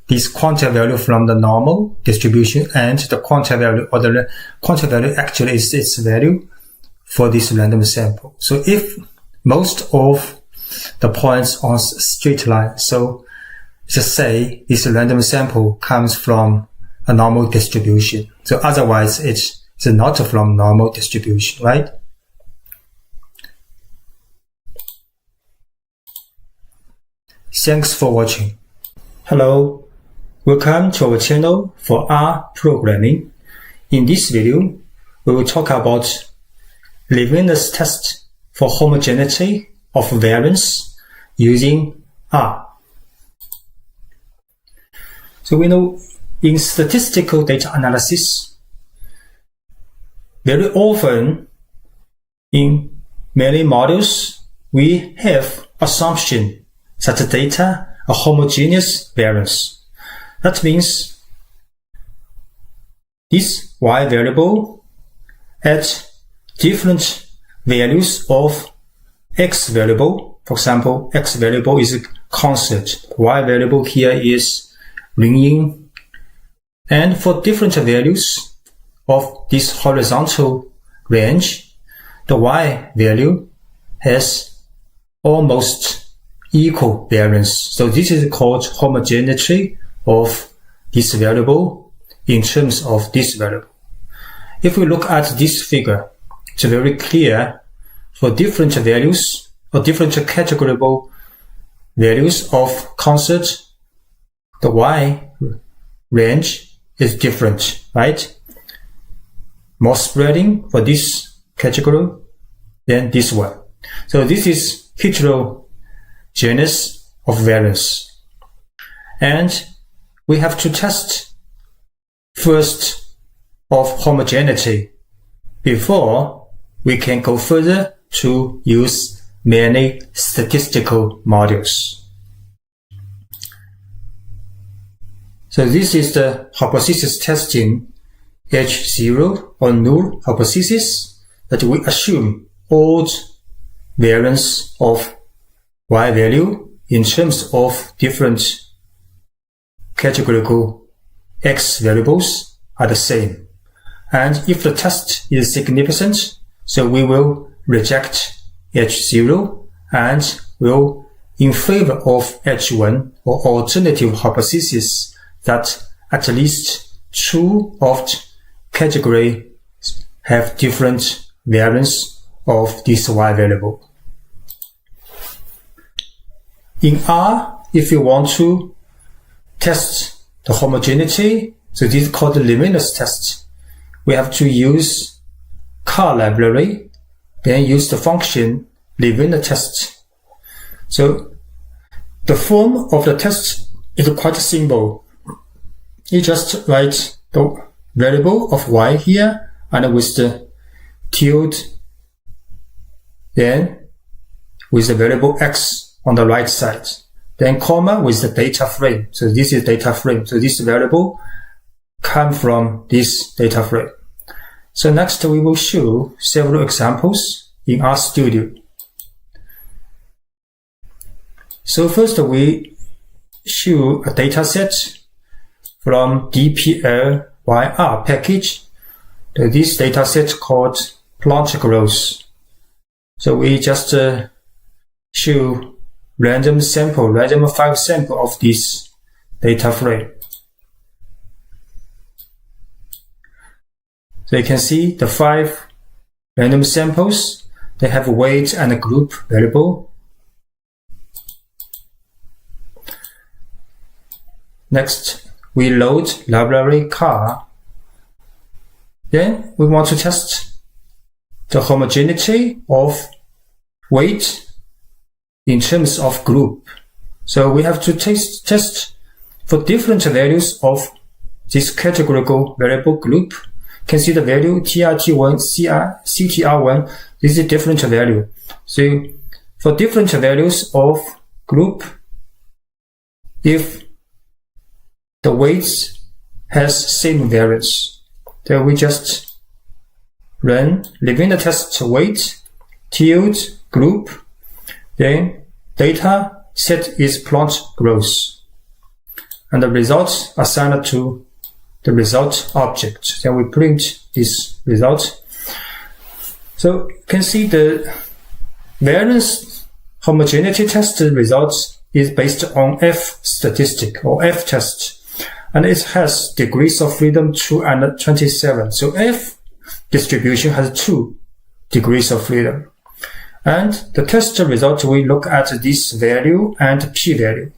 S1: this quantile value from the normal distribution and the quantile value, or the quantile value actually is its value for this random sample. So if most of the points on straight line, so just say this random sample comes from a normal distribution. So otherwise it's not from normal distribution, right? Thanks for watching. Hello, welcome to our channel for R programming. In this video, we will talk about Levene's test for homogeneity of variance using R. So we know in statistical data analysis, very often in many models, we have assumption that the data are homogeneous variance. That means this y variable at different values of x variable. For example, x variable is a constant. Y variable here is ringing. And for different values of this horizontal range, the y value has almost equal variance. So this is called homogeneity of this variable in terms of this variable. If we look at this figure, it's very clear for different values or different categorical values of constant, the y range is different, right? More spreading for this category than this one. So this is heterogeneous of variance. And we have to test first of homogeneity before we can go further to use many statistical modules. So this is the hypothesis testing H0 or null hypothesis, that we assume odd variance of y value in terms of different categorical x variables are the same. And if the test is significant, so we will reject H0 and will in favor of H1 or alternative hypothesis that at least two of the category have different variance of this y variable. In R, if you want to test the homogeneity, so this is called the Levene's test. We have to use car library, then use the function Levene test. So the form of the test is quite simple. You just write the variable of y here and with the tilde, then with the variable x on the right side, then comma with the data frame. So this is data frame. So this variable comes from this data frame. So next we will show several examples in RStudio. So first we show a data set from DPLYR package. This data set called plot growth. So we just show random 5 sample of this data frame. So you can see the 5 random samples, they have weight and a group variable. Next, we load library car. Then we want to test the homogeneity of weight in terms of group. So we have to test for different values of this categorical variable group. You can see the value TRT1, CTR1, this is a different value. So for different values of group, if the weights has same variance, then we just run Levene test weight tilde group, then data set is plot growth, and the results are assigned to the result object. Then we print this result. So you can see the variance homogeneity test results is based on F statistic or F test, and it has degrees of freedom 2 and 27. So F distribution has 2 degrees of freedom. And the test result, we look at this value and p-value.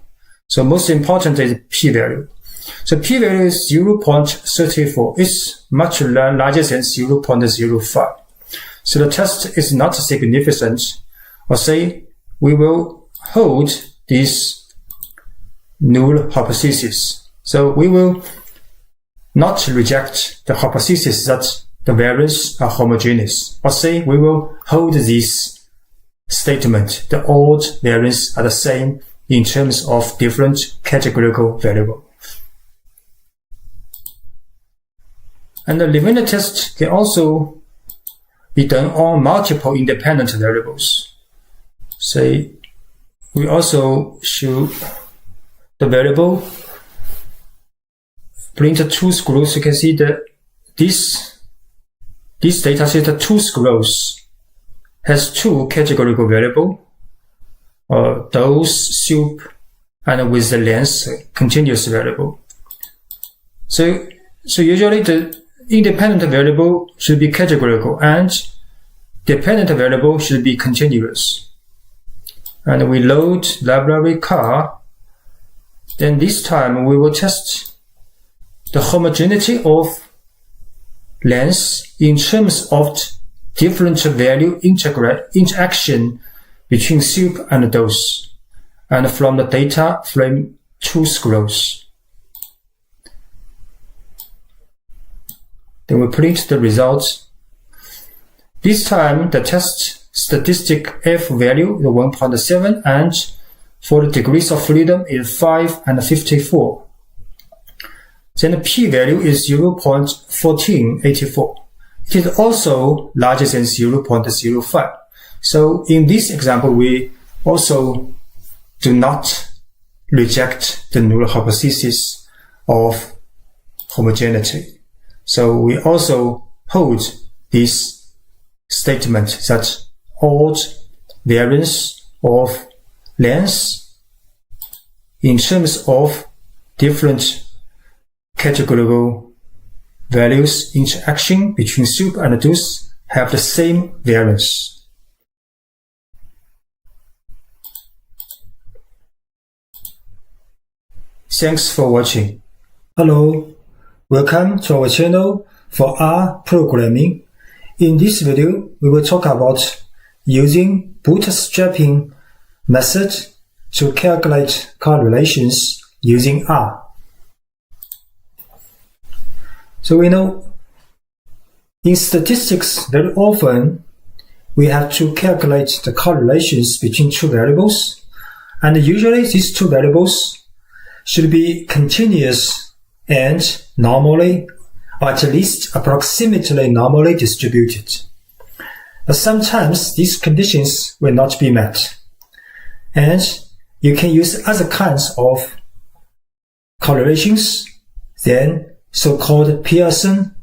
S1: So most important is p-value. So p-value is 0.34. It's much larger than 0.05. So the test is not significant. Or say we will hold this null hypothesis. So we will not reject the hypothesis that the variance are homogeneous. Or say we will hold this statement, the odd variance are the same in terms of different categorical variable. And the Levene test can also be done on multiple independent variables. Say we also show the variable print tooth growth. You can see that this data set tooth growth has 2 categorical variable, dose, soup, and with the length continuous variable. So usually the independent variable should be categorical and dependent variable should be continuous. And we load library car. Then this time we will test the homogeneity of length in terms of different value interaction between soup and dose, and from the data frame tooth growth. Then we print the results. This time the test statistic F value is 1.7 and for the degrees of freedom is 5 and 54. Then the p-value is 0.1484. It is also larger than 0.05. So in this example, we also do not reject the null hypothesis of homogeneity. So we also hold this statement that odd variance of length in terms of different categorical values interaction between soup and deuce have the same variance. Thanks for watching. Hello, welcome to our channel for R programming. In this video, we will talk about using bootstrapping method to calculate correlations using R. So we know in statistics very often we have to calculate the correlations between two variables, and usually these two variables should be continuous and normally, or at least approximately normally distributed. But sometimes these conditions will not be met, and you can use other kinds of correlations than so-called Poisson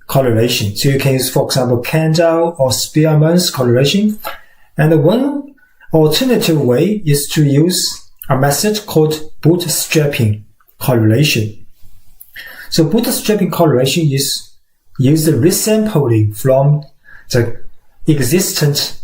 S1: correlation. So you can use, for example, Quantile or Spearman's correlation. And one alternative way is to use a method called bootstrapping correlation. So bootstrapping correlation is use the resampling from the existent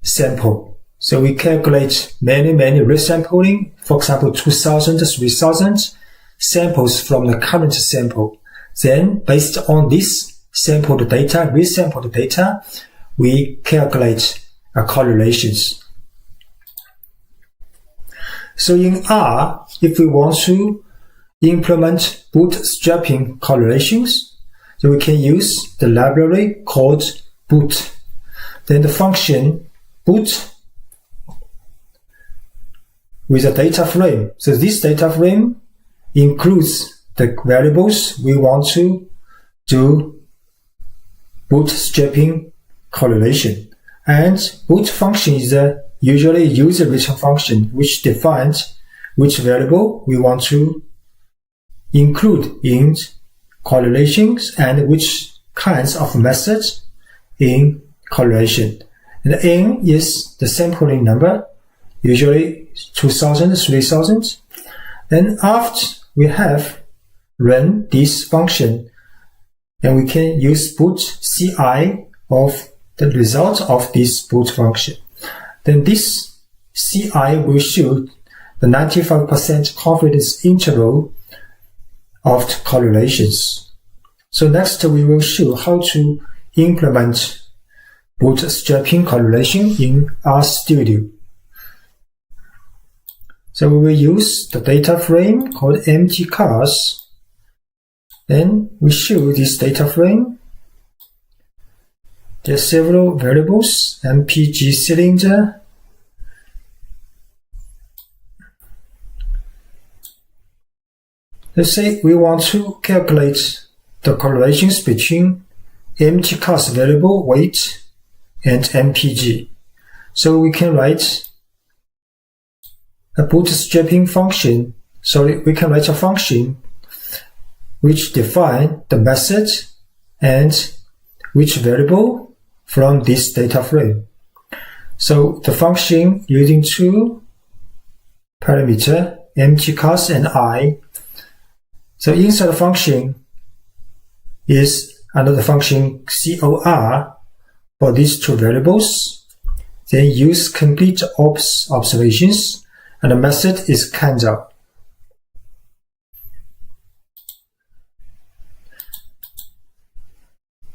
S1: sample. So we calculate many resampling, for example, 2,000, 3,000 samples from the current sample. Then based on this sampled data, resampled data, we calculate correlations. So in R, if we want to implement bootstrapping correlations, so we can use the library called boot. Then the function boot with a data frame. So this data frame includes the variables we want to do bootstrapping correlation. And boot function is a usually user return function which defines which variable we want to include in correlations and which kinds of methods in correlation. And n is the sampling number, usually 2,000, 3,000. Then after we have run this function, and we can use boot ci of the result of this boot function. Then this ci will show the 95% confidence interval of the correlations. So next we will show how to implement bootstrapping correlation in RStudio. So we will use the data frame called empty cars. Then we show this data frame. There are several variables, MPG cylinder, let's say we want to calculate the correlations between empty cars variable weight and MPG. So we can write a bootstrapping function. We can write a function which define the method and which variable from this data frame. So the function using two parameters, empty cars and I. So inside the function is another function cor for these two variables. Then use complete observations, and the method is Quantile.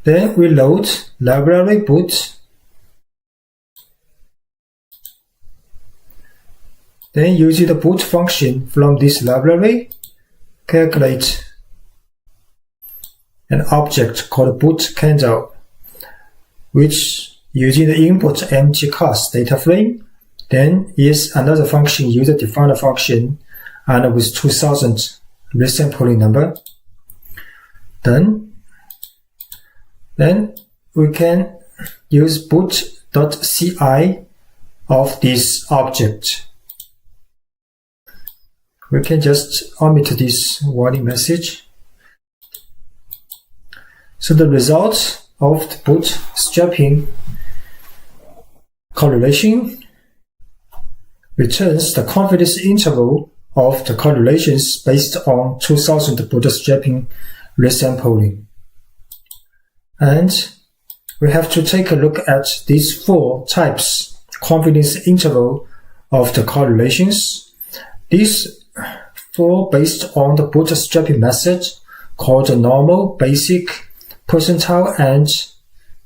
S1: Then we load library boot. Then using the boot function from this library, calculate an object called boot candle, which using the input empty cast data frame, then is another function, user-defined function, and with 2000 resampling number. Then we can use boot.ci of this object. We can just omit this warning message. So the result of the bootstrapping correlation returns the confidence interval of the correlations based on 2000 bootstrapping resampling. And we have to take a look at these 4 types confidence interval of the correlations. These 4 based on the bootstrapping method called the normal, basic, percentile, and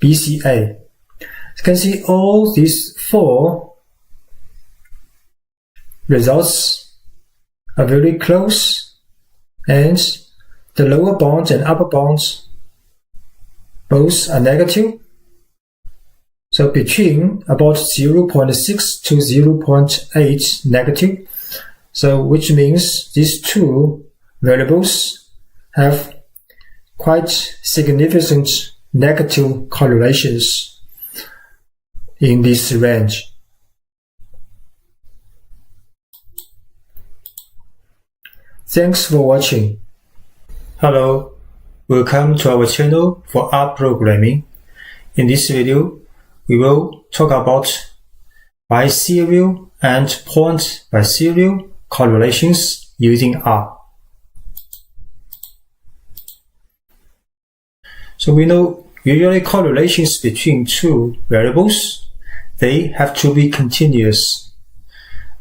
S1: BCA. You can see all these 4 results are very close, and the lower bound and upper bounds both are negative. So between about 0.6 to 0.8 negative. So which means these 2 variables have quite significant negative correlations in this range. Thanks for watching. Hello, welcome to our channel for rprogramming. In this video, we will talk about biserial and point biserial correlations using R. So we know usually correlations between 2 variables, they have to be continuous.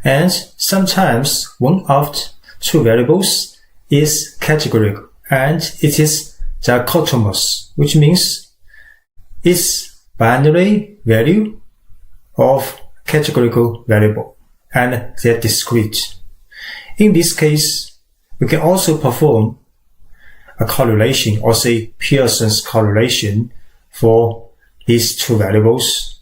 S1: And sometimes one of 2 variables is categorical and it is dichotomous, which means its binary value of categorical variable and they're discrete. In this case, we can also perform a correlation, or say Pearson's correlation, for these 2 variables.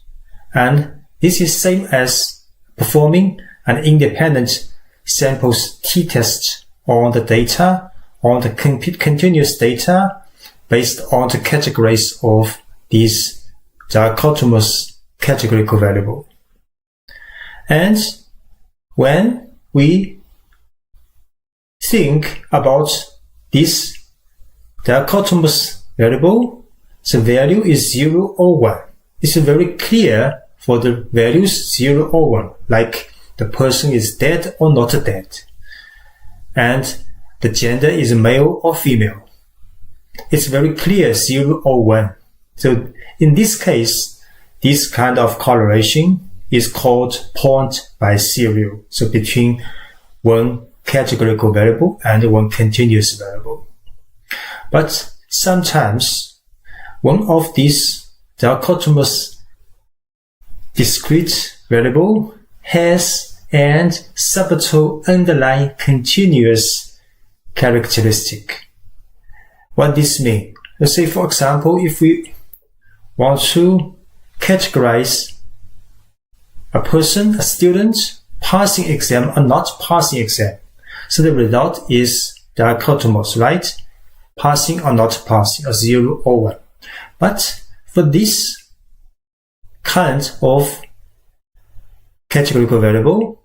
S1: And this is same as performing an independent samples t-test on the data, on the continuous data, based on the categories of these dichotomous categorical variable. And when we think about this dichotomous variable, the value is 0 or 1. It's very clear for the values 0 or 1, like the person is dead or not dead, and the gender is male or female. It's very clear 0 or 1. So in this case, this kind of correlation is called point biserial. So between one categorical variable and one continuous variable. But sometimes one of these dichotomous discrete variable has an subtle underlying continuous characteristic. What this means? Let's say, for example, if we want to categorize a person, a student, passing exam or not passing exam. So the result is dichotomous, right? Passing or not passing, or 0 or 1. But for this kind of categorical variable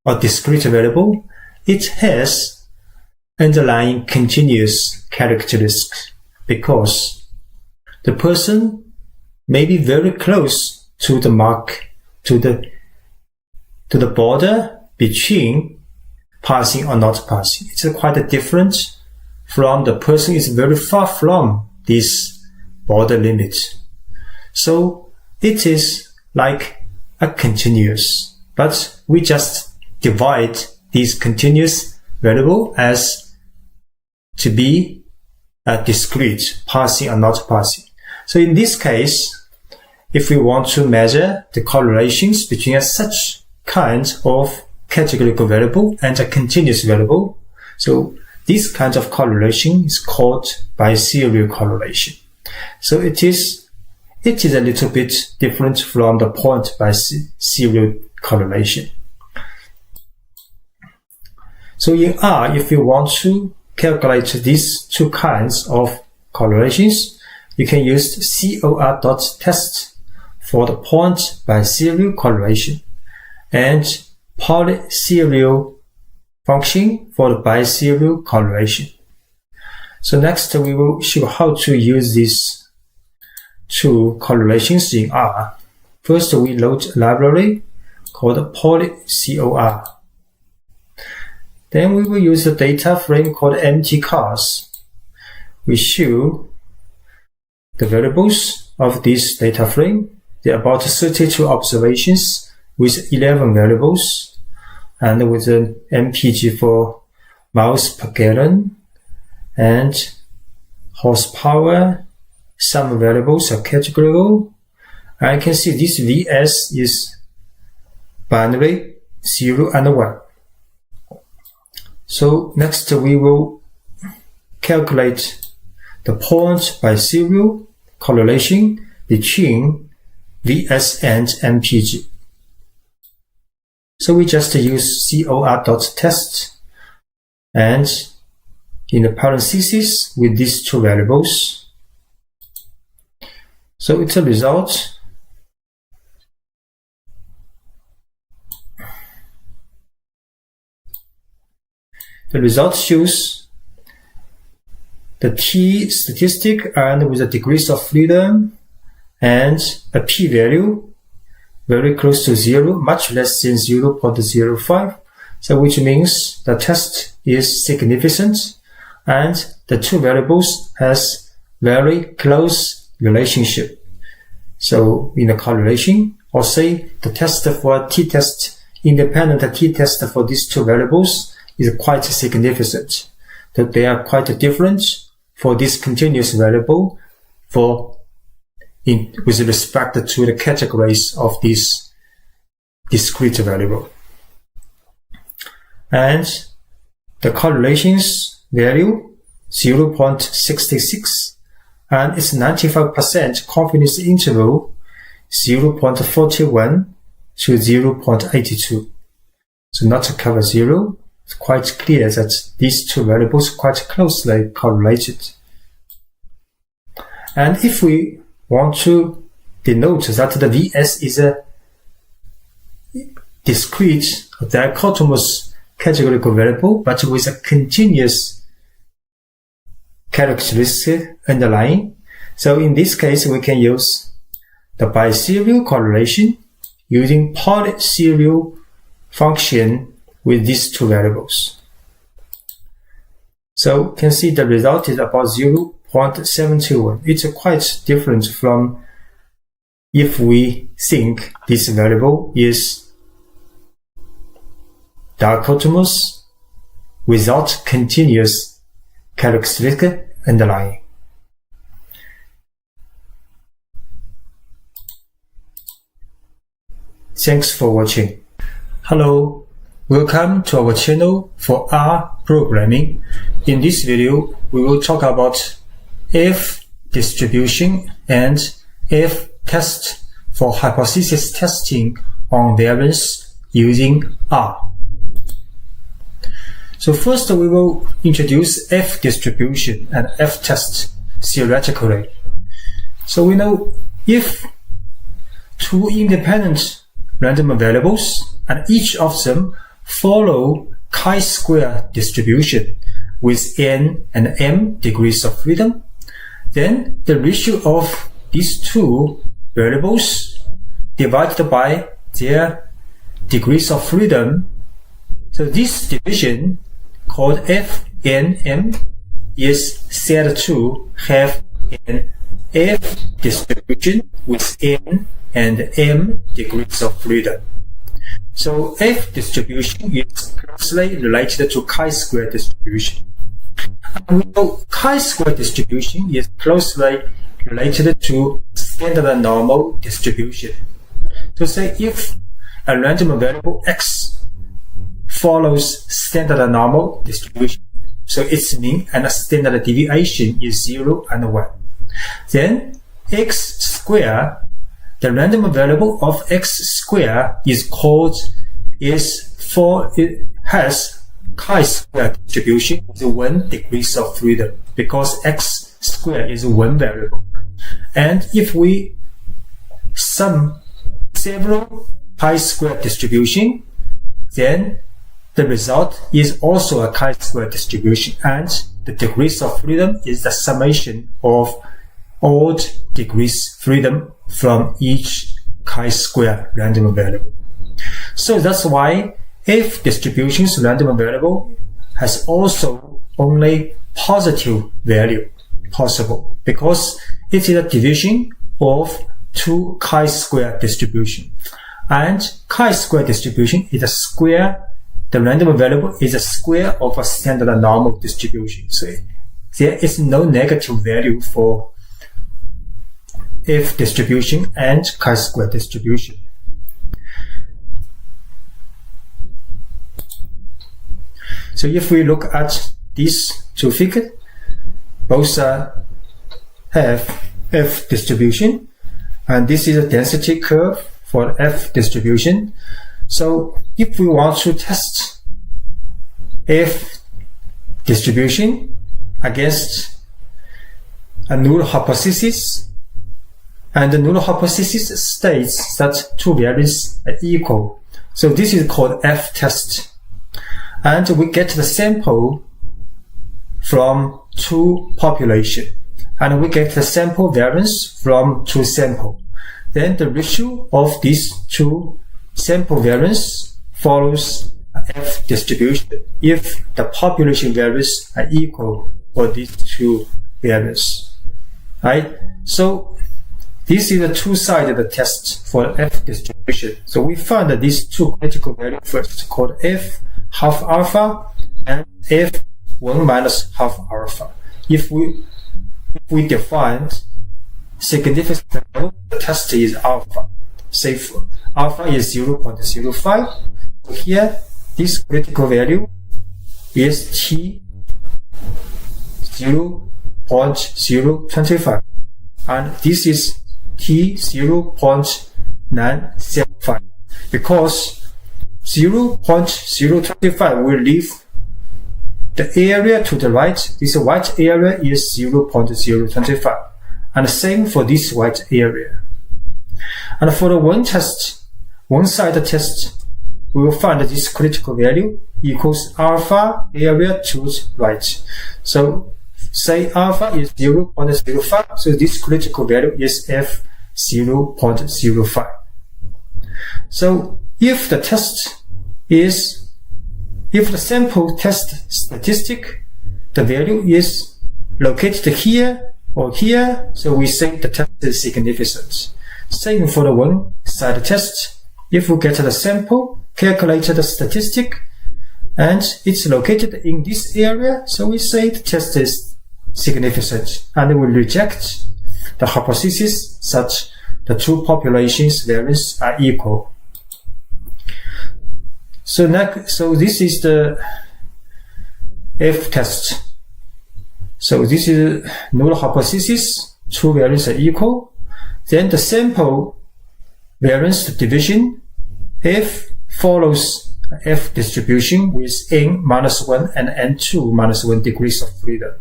S1: or discrete variable, it has underlying continuous characteristics because the person may be very close to the mark, to the border between passing or not passing. It's quite different from the person is very far from this border limit. So it is like a continuous, but we just divide this continuous variable as to be a discrete, passing or not passing. So in this case, if we want to measure the correlations between such kind of categorical variable and a continuous variable, so this kind of correlation is called biserial correlation. So it is a little bit different from the point biserial correlation. So in R, if you want to calculate these two kinds of correlations, you can use cor.test for the point biserial correlation and polyserial function for the biserial correlation. So next we will show how to use these two correlations in R. First we load a library called polycor. Then we will use a data frame called empty cars. We show the variables of this data frame. There are about 32 observations with 11 variables, and with an MPG for miles per gallon and horsepower. Some variables are categorical. I can see this VS is binary 0 and 1. So next we will calculate the point biserial correlation between VS and MPG. So we just use cor.test and in the parentheses with these two variables. So it's a result. The result shows the t statistic and with the degrees of freedom and a p-value very close to 0, much less than 0.05. So which means the test is significant and the two variables has very close relationship. So in the correlation, or say the test for t-test, independent t-test for these two variables is quite significant. That they are quite different for this continuous variable with respect to the categories of this discrete variable. And the correlations value 0.66 and its 95% confidence interval 0.41 to 0.82. So not to cover 0. It's quite clear that these two variables are quite closely correlated. And if we want to denote that the VS is a discrete dichotomous categorical variable, but with a continuous characteristic underlying. So in this case, we can use the biserial correlation using polyserial function with these two variables. So you can see the result is about 0.71. It's quite different from if we think this variable is dichotomous without continuous characteristic underlying. Thanks for watching. Hello, welcome to our channel for R programming. In this video, we will talk about F distribution and F test for hypothesis testing on variance using R. So first we will introduce F distribution and F test theoretically. So we know if two independent random variables and each of them follow chi-square distribution with n and m degrees of freedom, then the ratio of these two variables divided by their degrees of freedom. So this division called FNM is said to have an F distribution with n and m degrees of freedom. So F distribution is closely related to chi-square distribution. And we know chi-square distribution is closely related to standard normal distribution. So say if a random variable x follows standard normal distribution, So its mean and standard deviation is 0 and 1. Then x squared, the random variable of x squared it has chi-square distribution with 1 degrees of freedom because x squared is one variable. And if we sum several chi-square distribution, then the result is also a chi-square distribution, and the degrees of freedom is the summation of odd degrees freedom from each chi-square random variable. So that's why if distribution's random variable has also only positive value possible, because it is a division of two chi-square distribution. And chi-square distribution is a square. The random variable is a square of a standard normal distribution. So there is no negative value for if distribution and chi-square distribution. So if we look at these two figures, both have F distribution, and this is a density curve for F distribution. So if we want to test F distribution against a null hypothesis, and the null hypothesis states that two variables are equal. So this is called F test. And we get the sample from two population, and we get the sample variance from two sample. Then the ratio of these two sample variance follows F distribution if the population variance are equal for these two variance. Right? So this is a two-sided test for F distribution. So we found that these two critical values first, called F half alpha and F 1 minus half alpha. If we define significance level, the test is alpha. Say alpha is 0.05. So here, this critical value is T 0.025, and this is T 0.975, because 0.025 will leave the area to the right. This white area is 0.025, and the same for this white area. And for the one-sided test, we will find that this critical value equals alpha area to the right. So say alpha is 0.05, so this critical value is F 0.05. So if the sample test statistic, the value is located here or here, so we say the test is significant. Same for the one-sided test. If we get the sample, calculate the statistic, and it's located in this area, so we say the test is significant, and we reject the hypothesis such the two populations' variance are equal. So this is the F test. So this is null hypothesis, two variances are equal. Then the sample variance division, F follows F distribution with n minus 1 and n2 minus 1 degrees of freedom.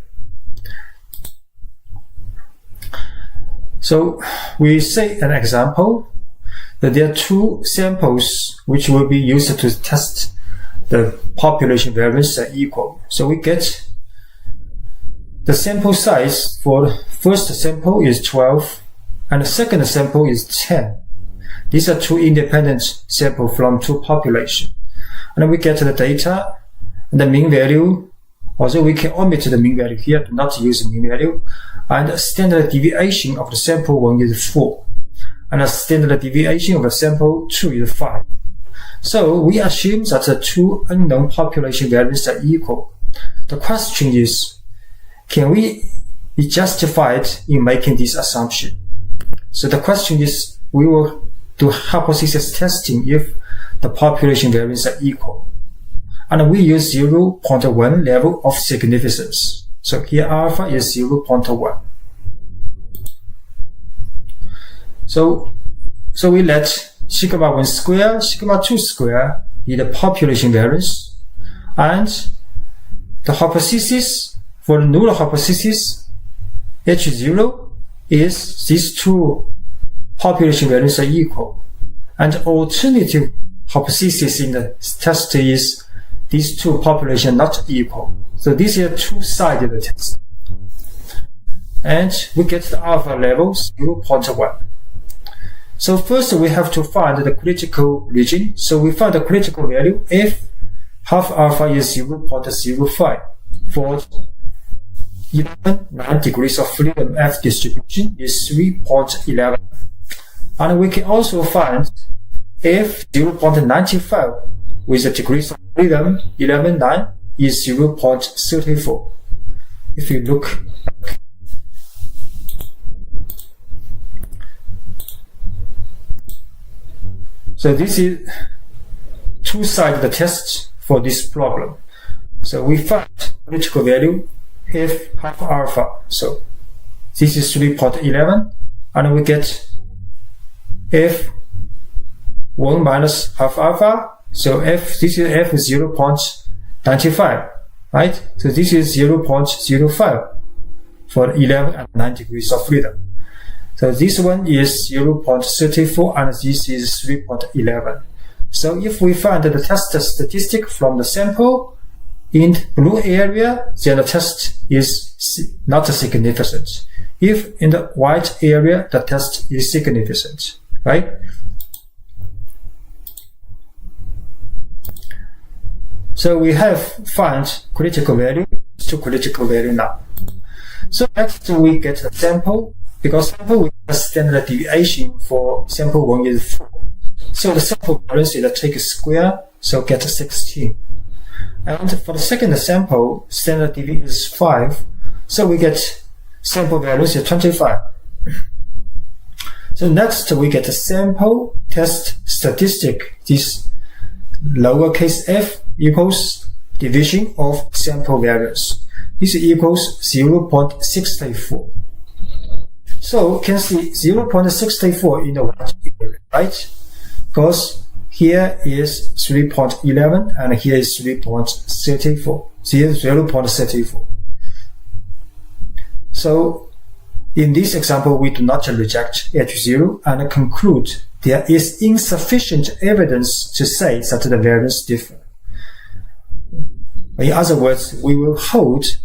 S1: So we say an example that there are two samples which will be used to test the population variance are equal. So we get the sample size for the first sample is 12 and the second sample is 10. These are two independent samples from two populations. And we get the data and the mean value. Also, we can omit the mean value here, not use the mean value. And the standard deviation of the sample 1 is 4. And the standard deviation of the sample 2 is 5. So we assume that the two unknown population variances are equal. The question is, can we be justified in making this assumption? So the question is, we will do hypothesis testing if the population variances are equal. and we use 0.1 level of significance. So here alpha is 0.1. So we let sigma 1 square, sigma 2 square be the population variance, and the hypothesis for the null hypothesis H0 is these two population variance are equal, and alternative hypothesis in the test is these two populations not equal. So this is a two-sided test, and we get the alpha level 0.1. So first we have to find the critical region. So we find the critical value if half alpha is 0.05 for 9 degrees of freedom F distribution is 3.11. And we can also find if 0.95 with the degrees of freedom 11.9 is 0.34. If you look back. So this is two-sided test for this problem. So we find critical value if half alpha. So this is 3.11, and we get f 1 minus half alpha. So this is f 0.95, right? So this is 0.05 for 11 and 9 degrees of freedom. So this one is 0.34 and this is 3.11. So if we find the test statistic from the sample in blue area, then the test is not significant. If in the white area, the test is significant, right? So we have found critical value to critical value now. So next we get the sample. Because sample we have standard deviation for sample 1 is 4. So the sample variance is take square, so get 16. And for the second sample, standard deviation is 5. So we get sample variance is 25. So next we get a sample test statistic. This lowercase f equals division of sample variance. This equals 0.64. So you can see 0.64 in the white area, right? Because here is 3.11 and here is 3.34. Here is 0.34. So in this example, we do not reject H0 and conclude there is insufficient evidence to say that the variance differ. In other words, we will hold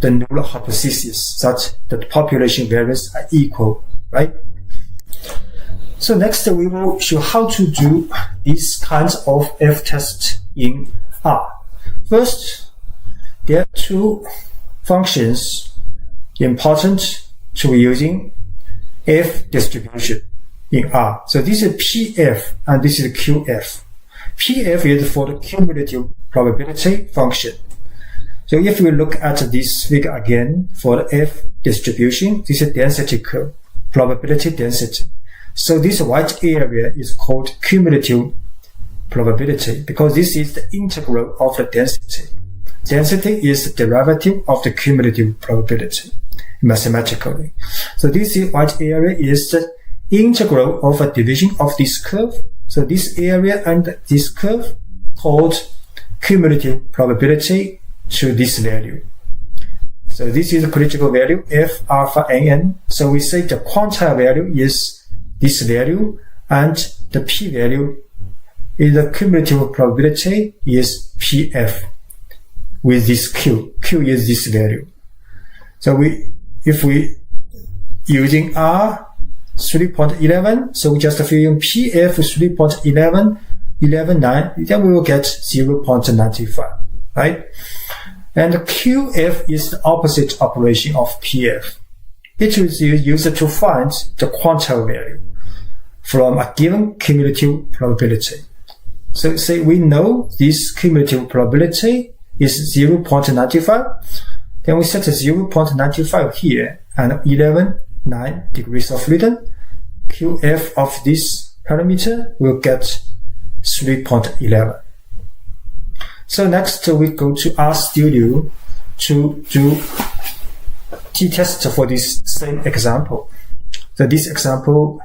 S1: the null hypothesis that the population variance are equal, right? So next we will show how to do these kinds of f-tests in R. First, there are two functions important to using f distribution in R. So this is PF and this is QF. PF is for the cumulative probability function. So if we look at this figure again for the F distribution, this is density curve, probability density. So this white area is called cumulative probability because this is the integral of the density. Density is the derivative of the cumulative probability mathematically. So this white area is the integral of a division of this curve. So this area and this curve called cumulative probability to this value. So this is the critical value f alpha n. So we say the quantile value is this value and the p value is the cumulative probability is pf with this q. Q is this value. So if we using R 3.11, so we just fill in pf 3.11, 11.9, then we will get 0.95, right? And QF is the opposite operation of PF. It is used to find the quantile value from a given cumulative probability. So say we know this cumulative probability is 0.95, then we set 0.95 here and 11.9 degrees of freedom. QF of this parameter will get 3.11. So next we go to RStudio to do t-test for this same example. So this example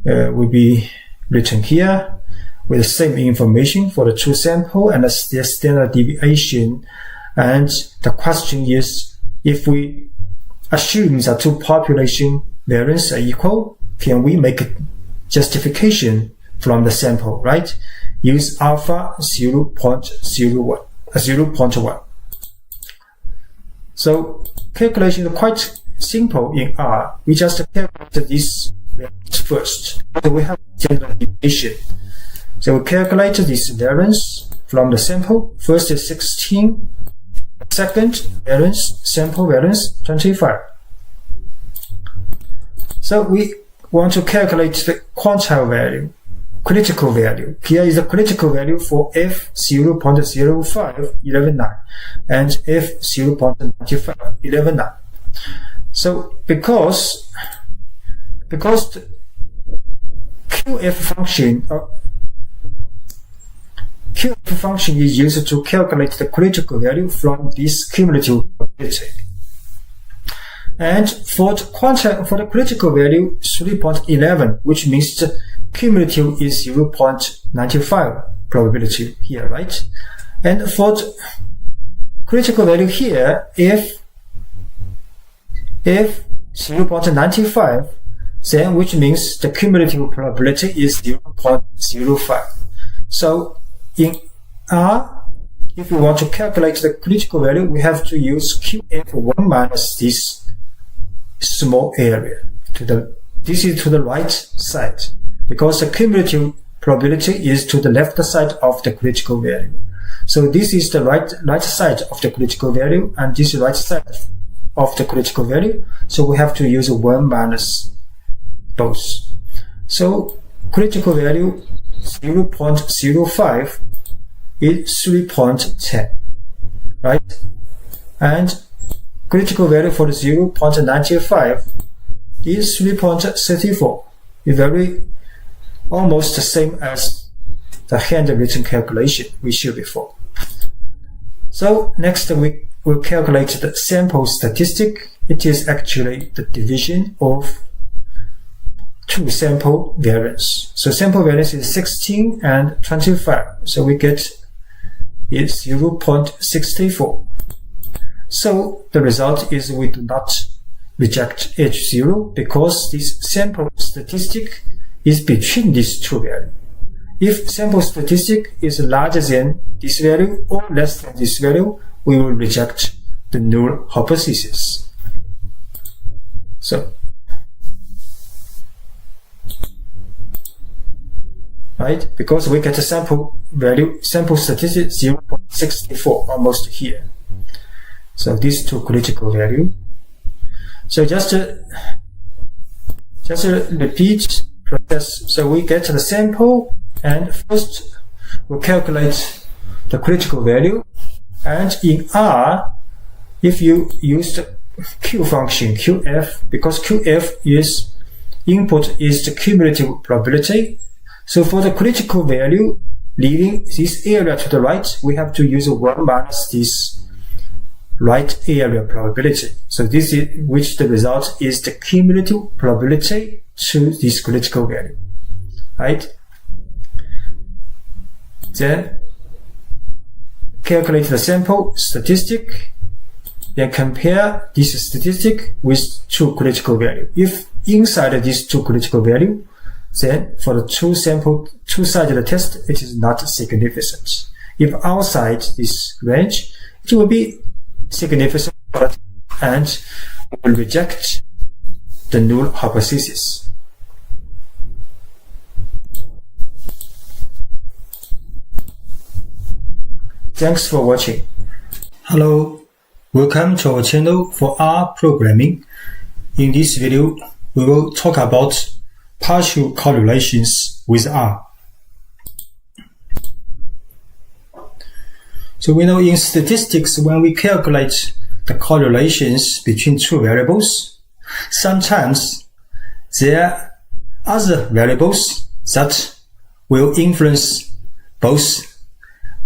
S1: will be written here with the same information for the true sample and the standard deviation. And the question is, if we assume that two population variance are equal, can we make a justification from the sample, right? Use alpha 0.1. So calculation is quite simple in R. We just calculate this variance first. So we have standard deviation. So we calculate this variance from the sample. First is 16. Second variance, sample variance 25. So we want to calculate the quantile value, critical value. Here is the critical value for f 0.05, 11.9, and f 0.95, 11.9. So because the QF function is used to calculate the critical value from this cumulative probability. And for the critical value 3.11, which means the cumulative is 0.95 probability here, right? And for the critical value here, if 0.95, then which means the cumulative probability is 0.05. So in R, if we want to calculate the critical value, we have to use QF1 minus this small area. This is to the right side, because the cumulative probability is to the left side of the critical value. So this is the right side of the critical value, and this is right side of the critical value. So we have to use 1 minus both. So critical value 0.05 is 3.10, right? And critical value for the 0.95 is 3.34. It's very almost the same as the handwritten calculation we showed before. So next we will calculate the sample statistic. It is actually the division of two sample variance. So sample variance is 16 and 25. So we get is 0.64. So the result is we do not reject H0 because this sample statistic is between these two values. If sample statistic is larger than this value or less than this value, we will reject the null hypothesis. So, right, because we get a sample statistic 0.64 almost here. So these two critical value. So just repeat process. So we get the sample, and first we calculate the critical value. And in R, if you use the Q function, QF, because QF is input is the cumulative probability. So for the critical value, leaving this area to the right, we have to use 1 minus this right area probability. So this is which the result is the cumulative probability to this critical value, right? Then calculate the sample statistic, then compare this statistic with two critical value. If inside these two critical value, then for the two-sided test, it is not significant. If outside this range, it will be significant, and we will reject the null hypothesis. Thanks for watching. Hello, welcome to our channel for R programming. In this video, we will talk about partial correlations with R. So we know in statistics, when we calculate the correlations between two variables, sometimes there are other variables that will influence both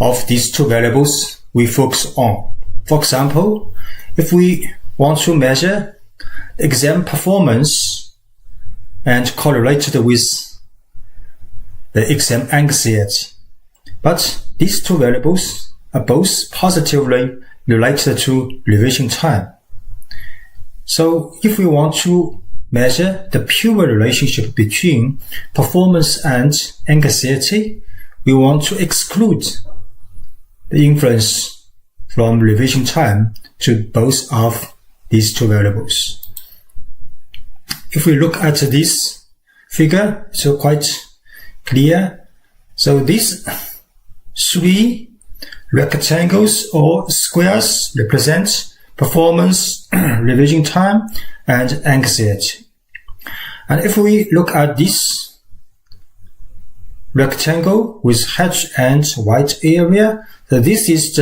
S1: of these two variables we focus on. For example, if we want to measure exam performance and correlate it with the exam anxiety, but these two variables are both positively related to revision time. So if we want to measure the pure relationship between performance and anxiety, we want to exclude the influence from revision time to both of these two variables. If we look at this figure, it's quite clear. So these three rectangles or squares represent performance, revision time, and anxiety. And if we look at this rectangle with hatch and white area, so this is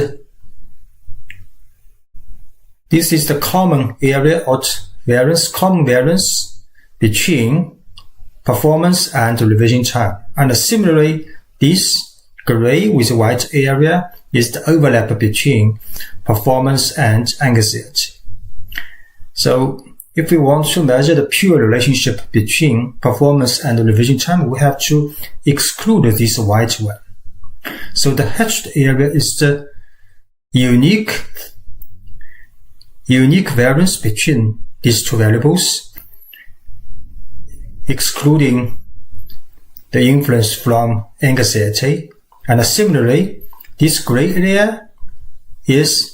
S1: the common area or common variance between performance and revision time. And similarly, this gray with white area is the overlap between performance and anxiety. So if we want to measure the pure relationship between performance and revision time, we have to exclude this white one. So the hatched area is the unique variance between these two variables, excluding the influence from anxiety. And similarly, this gray area is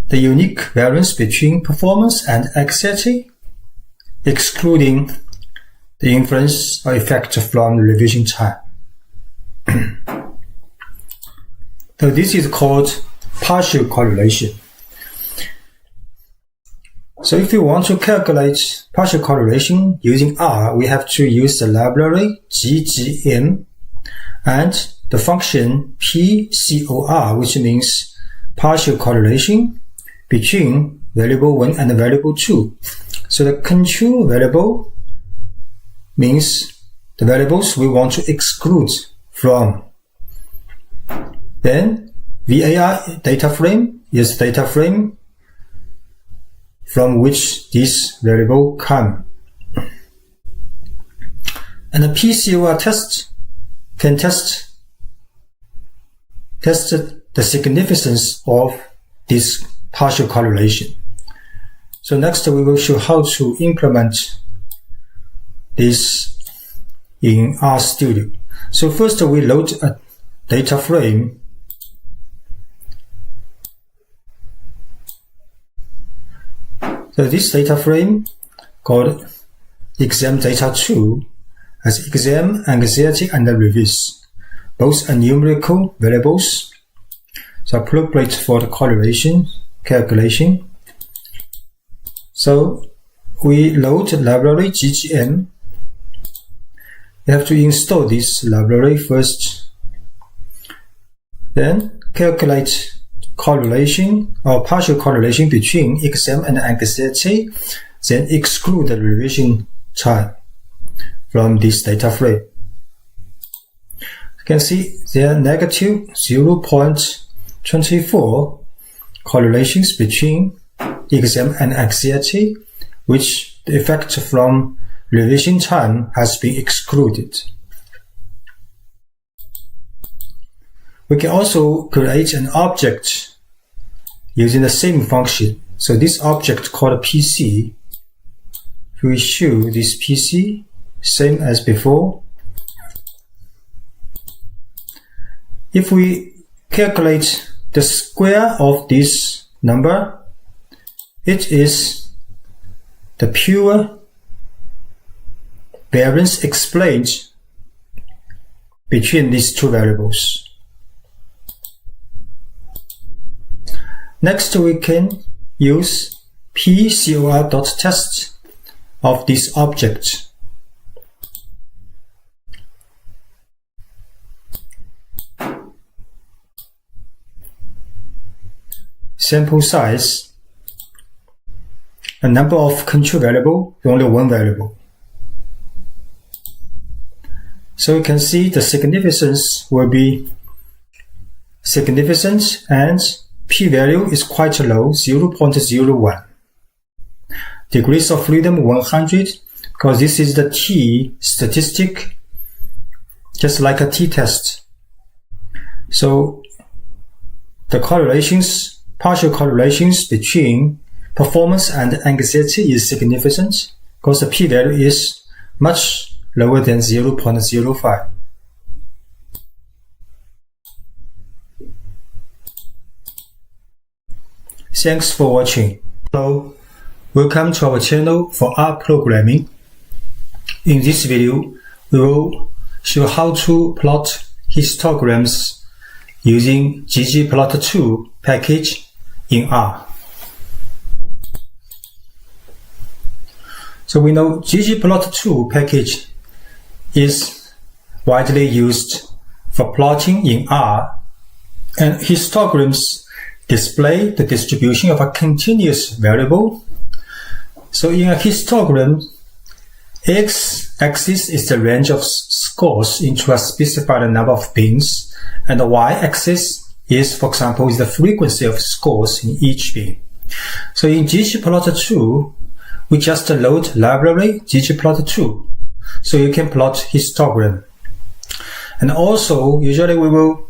S1: the unique variance between performance and anxiety, excluding the influence or effect from revision time. So this is called partial correlation. So if we want to calculate partial correlation using R, we have to use the library GGM and the function PCOR, which means partial correlation between variable 1 and variable 2. So the control variable means the variables we want to exclude from. Then VAR data frame is data frame from which this variable come. And the PCOR test can test the significance of this partial correlation. So next we will show how to implement this in RStudio. So first we load a data frame. So this data frame called exam data 2 has exam, anxiety, and the revis. Both are numerical variables, so appropriate for the correlation calculation. So we load library GGM. You have to install this library first. Then calculate correlation or partial correlation between exam and anxiety, then exclude the revision time from this data frame. You can see there are negative 0.24 correlations between exam and anxiety, which the effect from revision time has been excluded. We can also create an object using the same function. So this object called PC, we show this PC same as before. If we calculate the square of this number, it is the pure variance explained between these two variables. Next, we can use PCOR.test of this object. Sample size, a number of control variable, only one variable. So you can see the significance will be significant and p-value is quite low, 0.01. Degrees of freedom 100, because this is the t statistic, just like a t-test. So the correlations, partial correlations between performance and anxiety is significant because the p-value is much lower than 0.05. Thanks for watching. Hello, welcome to our channel for rprogramming. In this video, we will show how to plot histograms using ggplot2 package in R. So we know ggplot2 package is widely used for plotting in R, and histograms display the distribution of a continuous variable. So in a histogram, x-axis is the range of scores into a specified number of bins, and the y-axis is, for example, is the frequency of scores in each bin. So in ggplot2, we just load library ggplot2, so you can plot histogram. And also, usually we will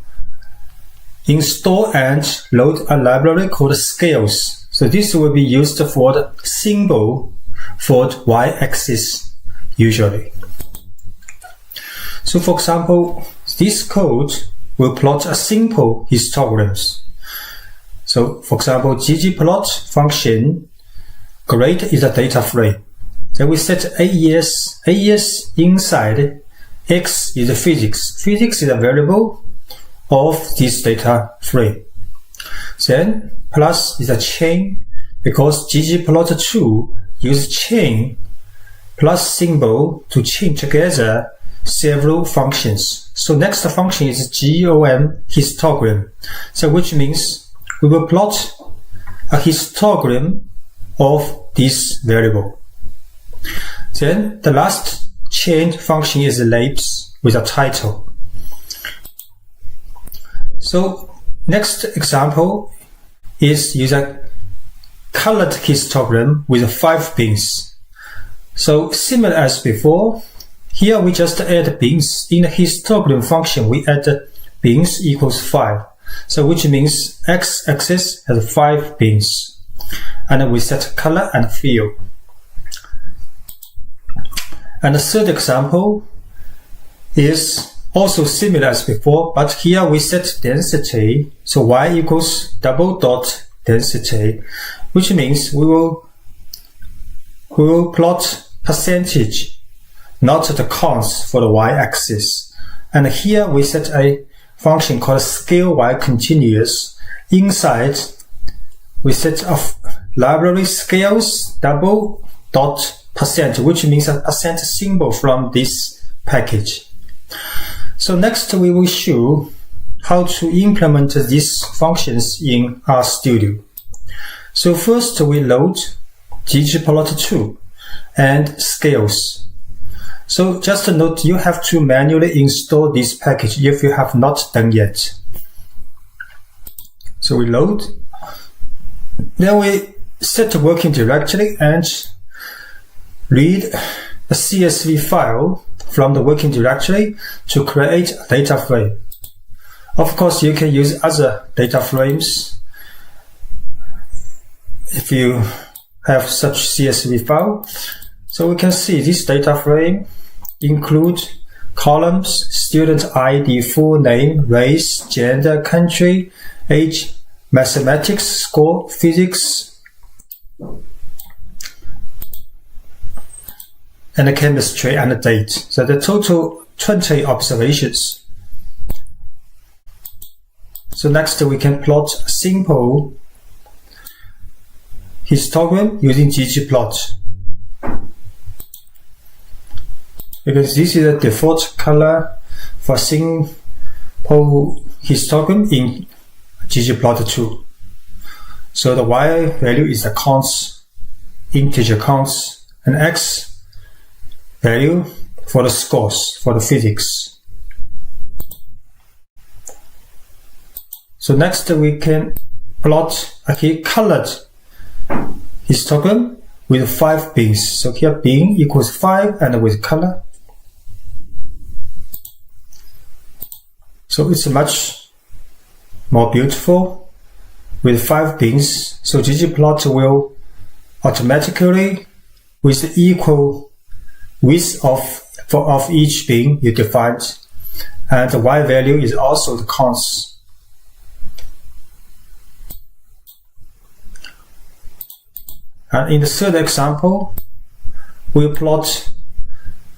S1: install and load a library called scales. So this will be used for the symbol for the y-axis usually. So for example, this code will plot a simple histograms. So for example, ggplot function, grade is a data frame. So we set AES inside, X is a physics. Physics is a variable of this data frame. Then plus is a chain, because ggplot2 use chain plus symbol to chain together several functions. So next function is GOM histogram. So which means we will plot a histogram of this variable. Then the last chain function is labs with a title. So next example is use a colored histogram with 5 bins. So similar as before, here we just add bins. In the histogram function, we add bins equals 5. So which means x-axis has 5 bins. And we set color and fill. And the third example is also similar as before, but here we set density. So y equals double dot density, which means we will plot percentage, not the counts for the y-axis. And here we set a function called scale y continuous. Inside we set a library scales double dot percent, which means a percent symbol from this package. So next we will show how to implement these functions in RStudio. So first we load ggplot2 and scales. So just note, you have to manually install this package if you have not done yet. So we load. Then we set the working directory and read a CSV file from the working directory to create a data frame. Of course, you can use other data frames if you have such CSV file. So we can see this data frame include columns, student ID, full name, race, gender, country, age, mathematics, score, physics, and the chemistry and the date. So the total 20 observations. So next we can plot a simple histogram using ggplot. Because this is the default color for simple histogram in ggplot2. So the y value is the counts, integer counts, and x value for the scores, for the physics. So next we can plot a colored histogram with 5 bins. So here bin equals 5 and with color. So it's much more beautiful with 5 bins. So ggplot will automatically, with the equal width of each bin you defined, and the y value is also the cons. And in the third example, we plot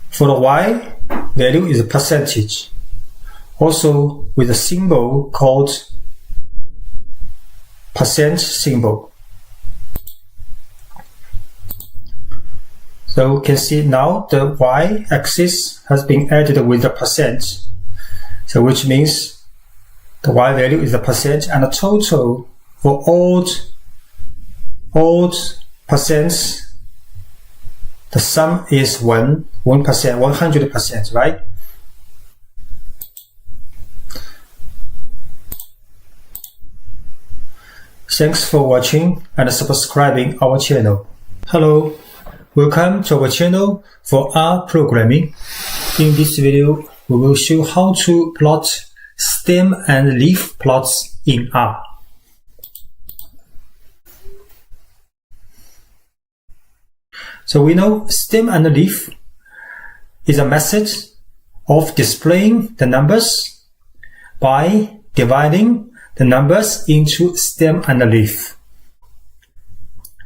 S1: for the y value is a percentage, also with a symbol called percent symbol. So you can see now the y-axis has been added with the percent. So which means the y value is the percent, and the total for all percents, the sum is 1%, 100%, right? Thanks for watching and subscribing our channel. Hello, welcome to our channel for R programming. In this video, we will show how to plot stem and leaf plots in R. So we know stem and leaf is a method of displaying the numbers by dividing the numbers into stem and leaf.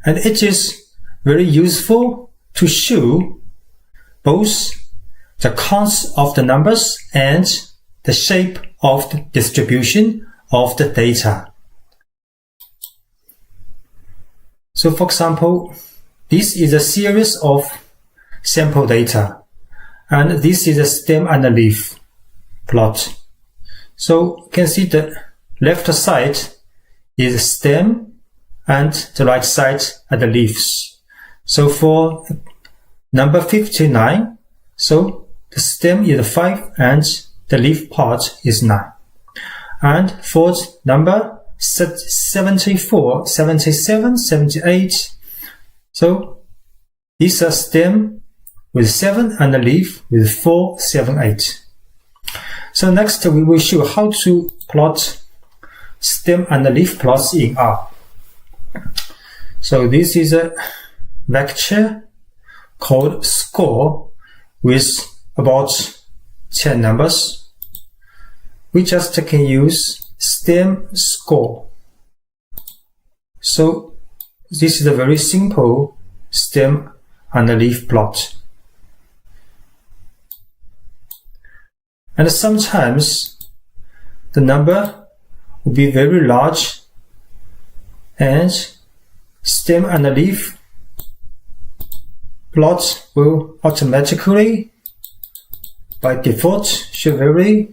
S1: And it is very useful to show both the counts of the numbers and the shape of the distribution of the data. So for example, this is a series of sample data, and this is a stem and a leaf plot. So you can see the left side is stem and the right side are the leaves. So for number 59, so the stem is 5 and the leaf part is 9. And for number 74, 77, 78, so these are stem with 7 and a leaf with 4, 7, 8. So next we will show how to plot stem and leaf plots in R. So this is a vector called score with about 10 numbers. We just can use stem score. So this is a very simple stem and leaf plot. And sometimes the number will be very large and stem and leaf plot will automatically by default show very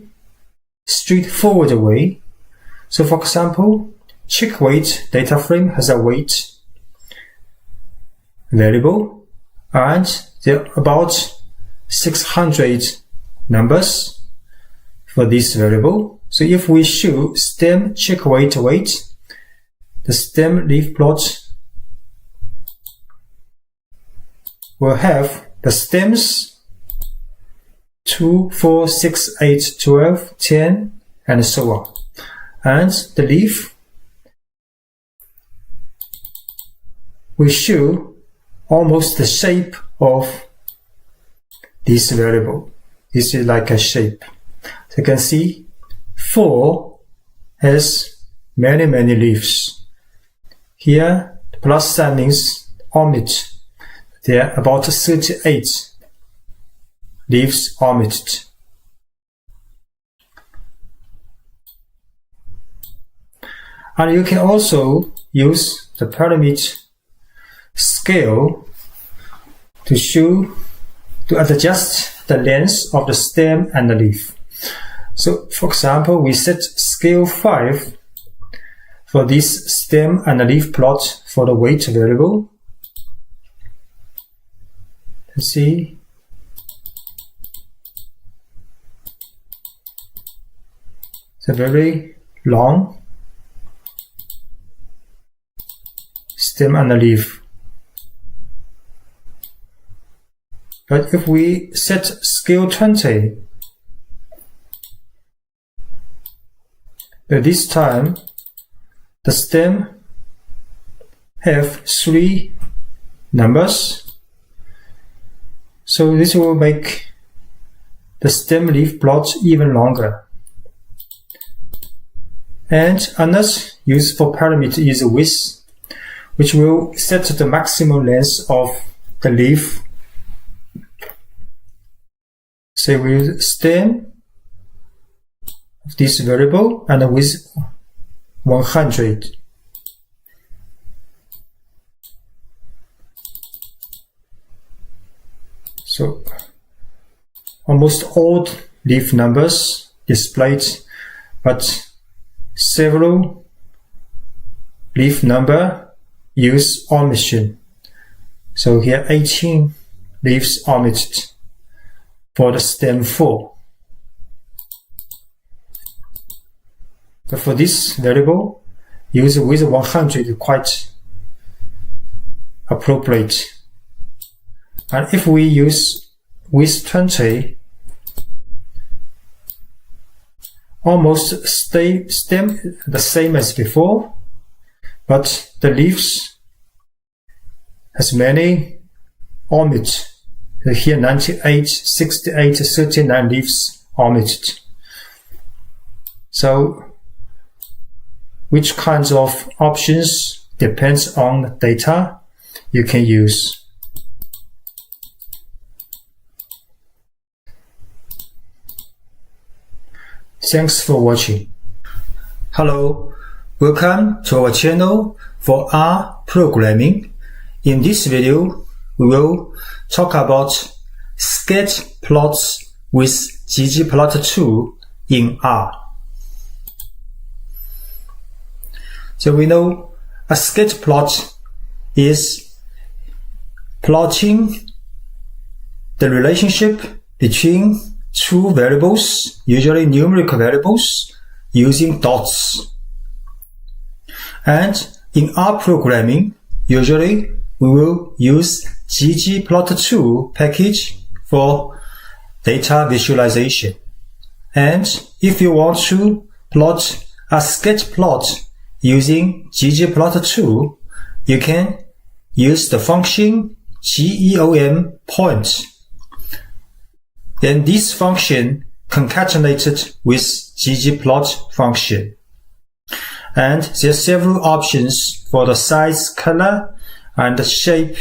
S1: straightforward way. So for example, check weight data frame has a weight variable and there are about 600 numbers for this variable. So if we show stem check weight, the stem leaf plot will have the stems 2, 4, 6, 8, 12, 10, and so on. And the leaf will show almost the shape of this variable. This is like a shape. So you can see 4 has many leaves. Here the plus sign means omit. There are about 38 leaves omitted. And you can also use the parameter scale to adjust the length of the stem and the leaf. So for example, we set scale 5 for this stem and leaf plot for the weight variable. Let's see. It's very long stem and a leaf. But if we set scale 20, this time the stem have 3 numbers, so this will make the stem leaf plot even longer. And another useful parameter is width, which will set the maximum length of the leaf. So we use stem of this variable and width 100. So almost all leaf numbers displayed, but several leaf number use omission. So here 18 leaves omitted for the stem 4. But for this variable, use width 100 quite appropriate. And if we use width 20, almost stay stem the same as before, but the leaves has many omit. Here 98, 68, 39 leaves omitted. So which kinds of options depends on the data you can use. Thanks for watching. Hello, welcome to our channel for R programming. In this video, we will talk about sketch plots with ggplot2 in R. So we know a sketch plot is plotting the relationship between two variables, usually numeric variables, using dots. And in R programming, usually we will use ggplot2 package for data visualization. And if you want to plot a sketch plot using ggplot2, you can use the function geom point. Then this function concatenated with ggplot function. And there are several options for the size, color, and the shape,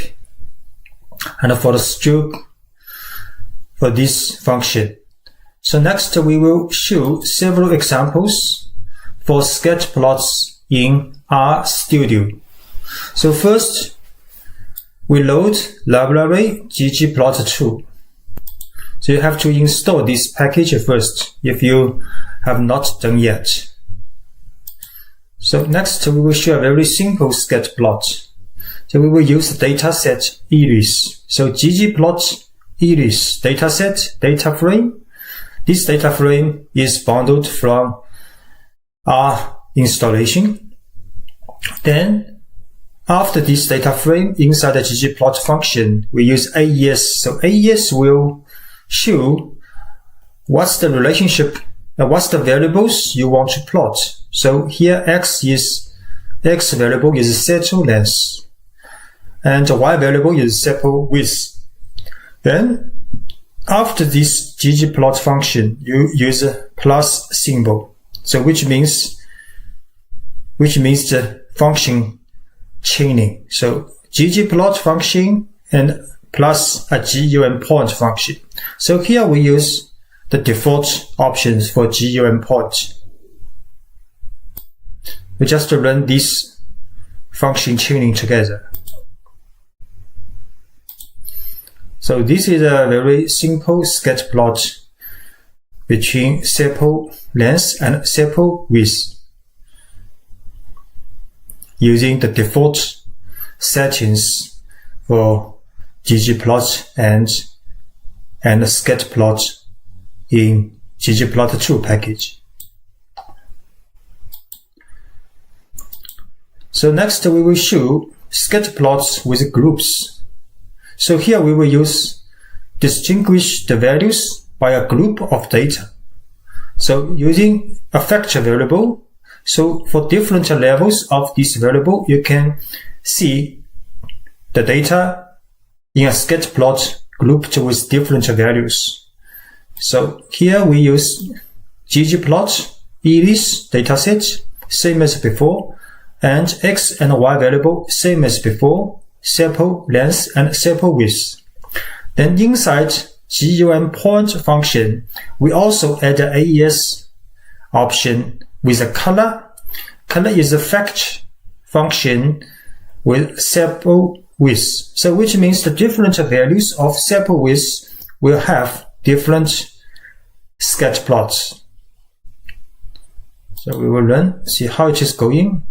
S1: and for the stroke for this function. So next we will show several examples for sketch plots in RStudio. So first, we load library ggplot2. So you have to install this package first if you have not done yet. So next we will show a very simple sketch plot. So we will use the dataset iris. So ggplot iris dataset data frame. This data frame is bundled from R installation. Then after this data frame inside the ggplot function, we use AES. So AES will show what's the relationship, what's the variables you want to plot. So here x variable is settle length, and y variable is settle width. Then after this ggplot function, you use a plus symbol. So which means the function chaining. So ggplot function and plus a GUM point function. So here we use the default options for GUM point. We just run this function chaining together. So this is a very simple sketch plot between sepal length and sepal width using the default settings for ggplot and sketch plot in ggplot2 package. So next we will show scatter plots with groups. So here we will distinguish the values by a group of data. So using a factor variable, so for different levels of this variable, you can see the data in a scatter plot grouped with different values. So here we use ggplot, ELIS dataset, same as before, and x and y variable, same as before, sepal length and sepal width. Then inside GUM point function, we also add an AES option with a color. Color is a fetch function with sepal width. So which means the different values of sepal width will have different scatter plots. So we will see how it is going.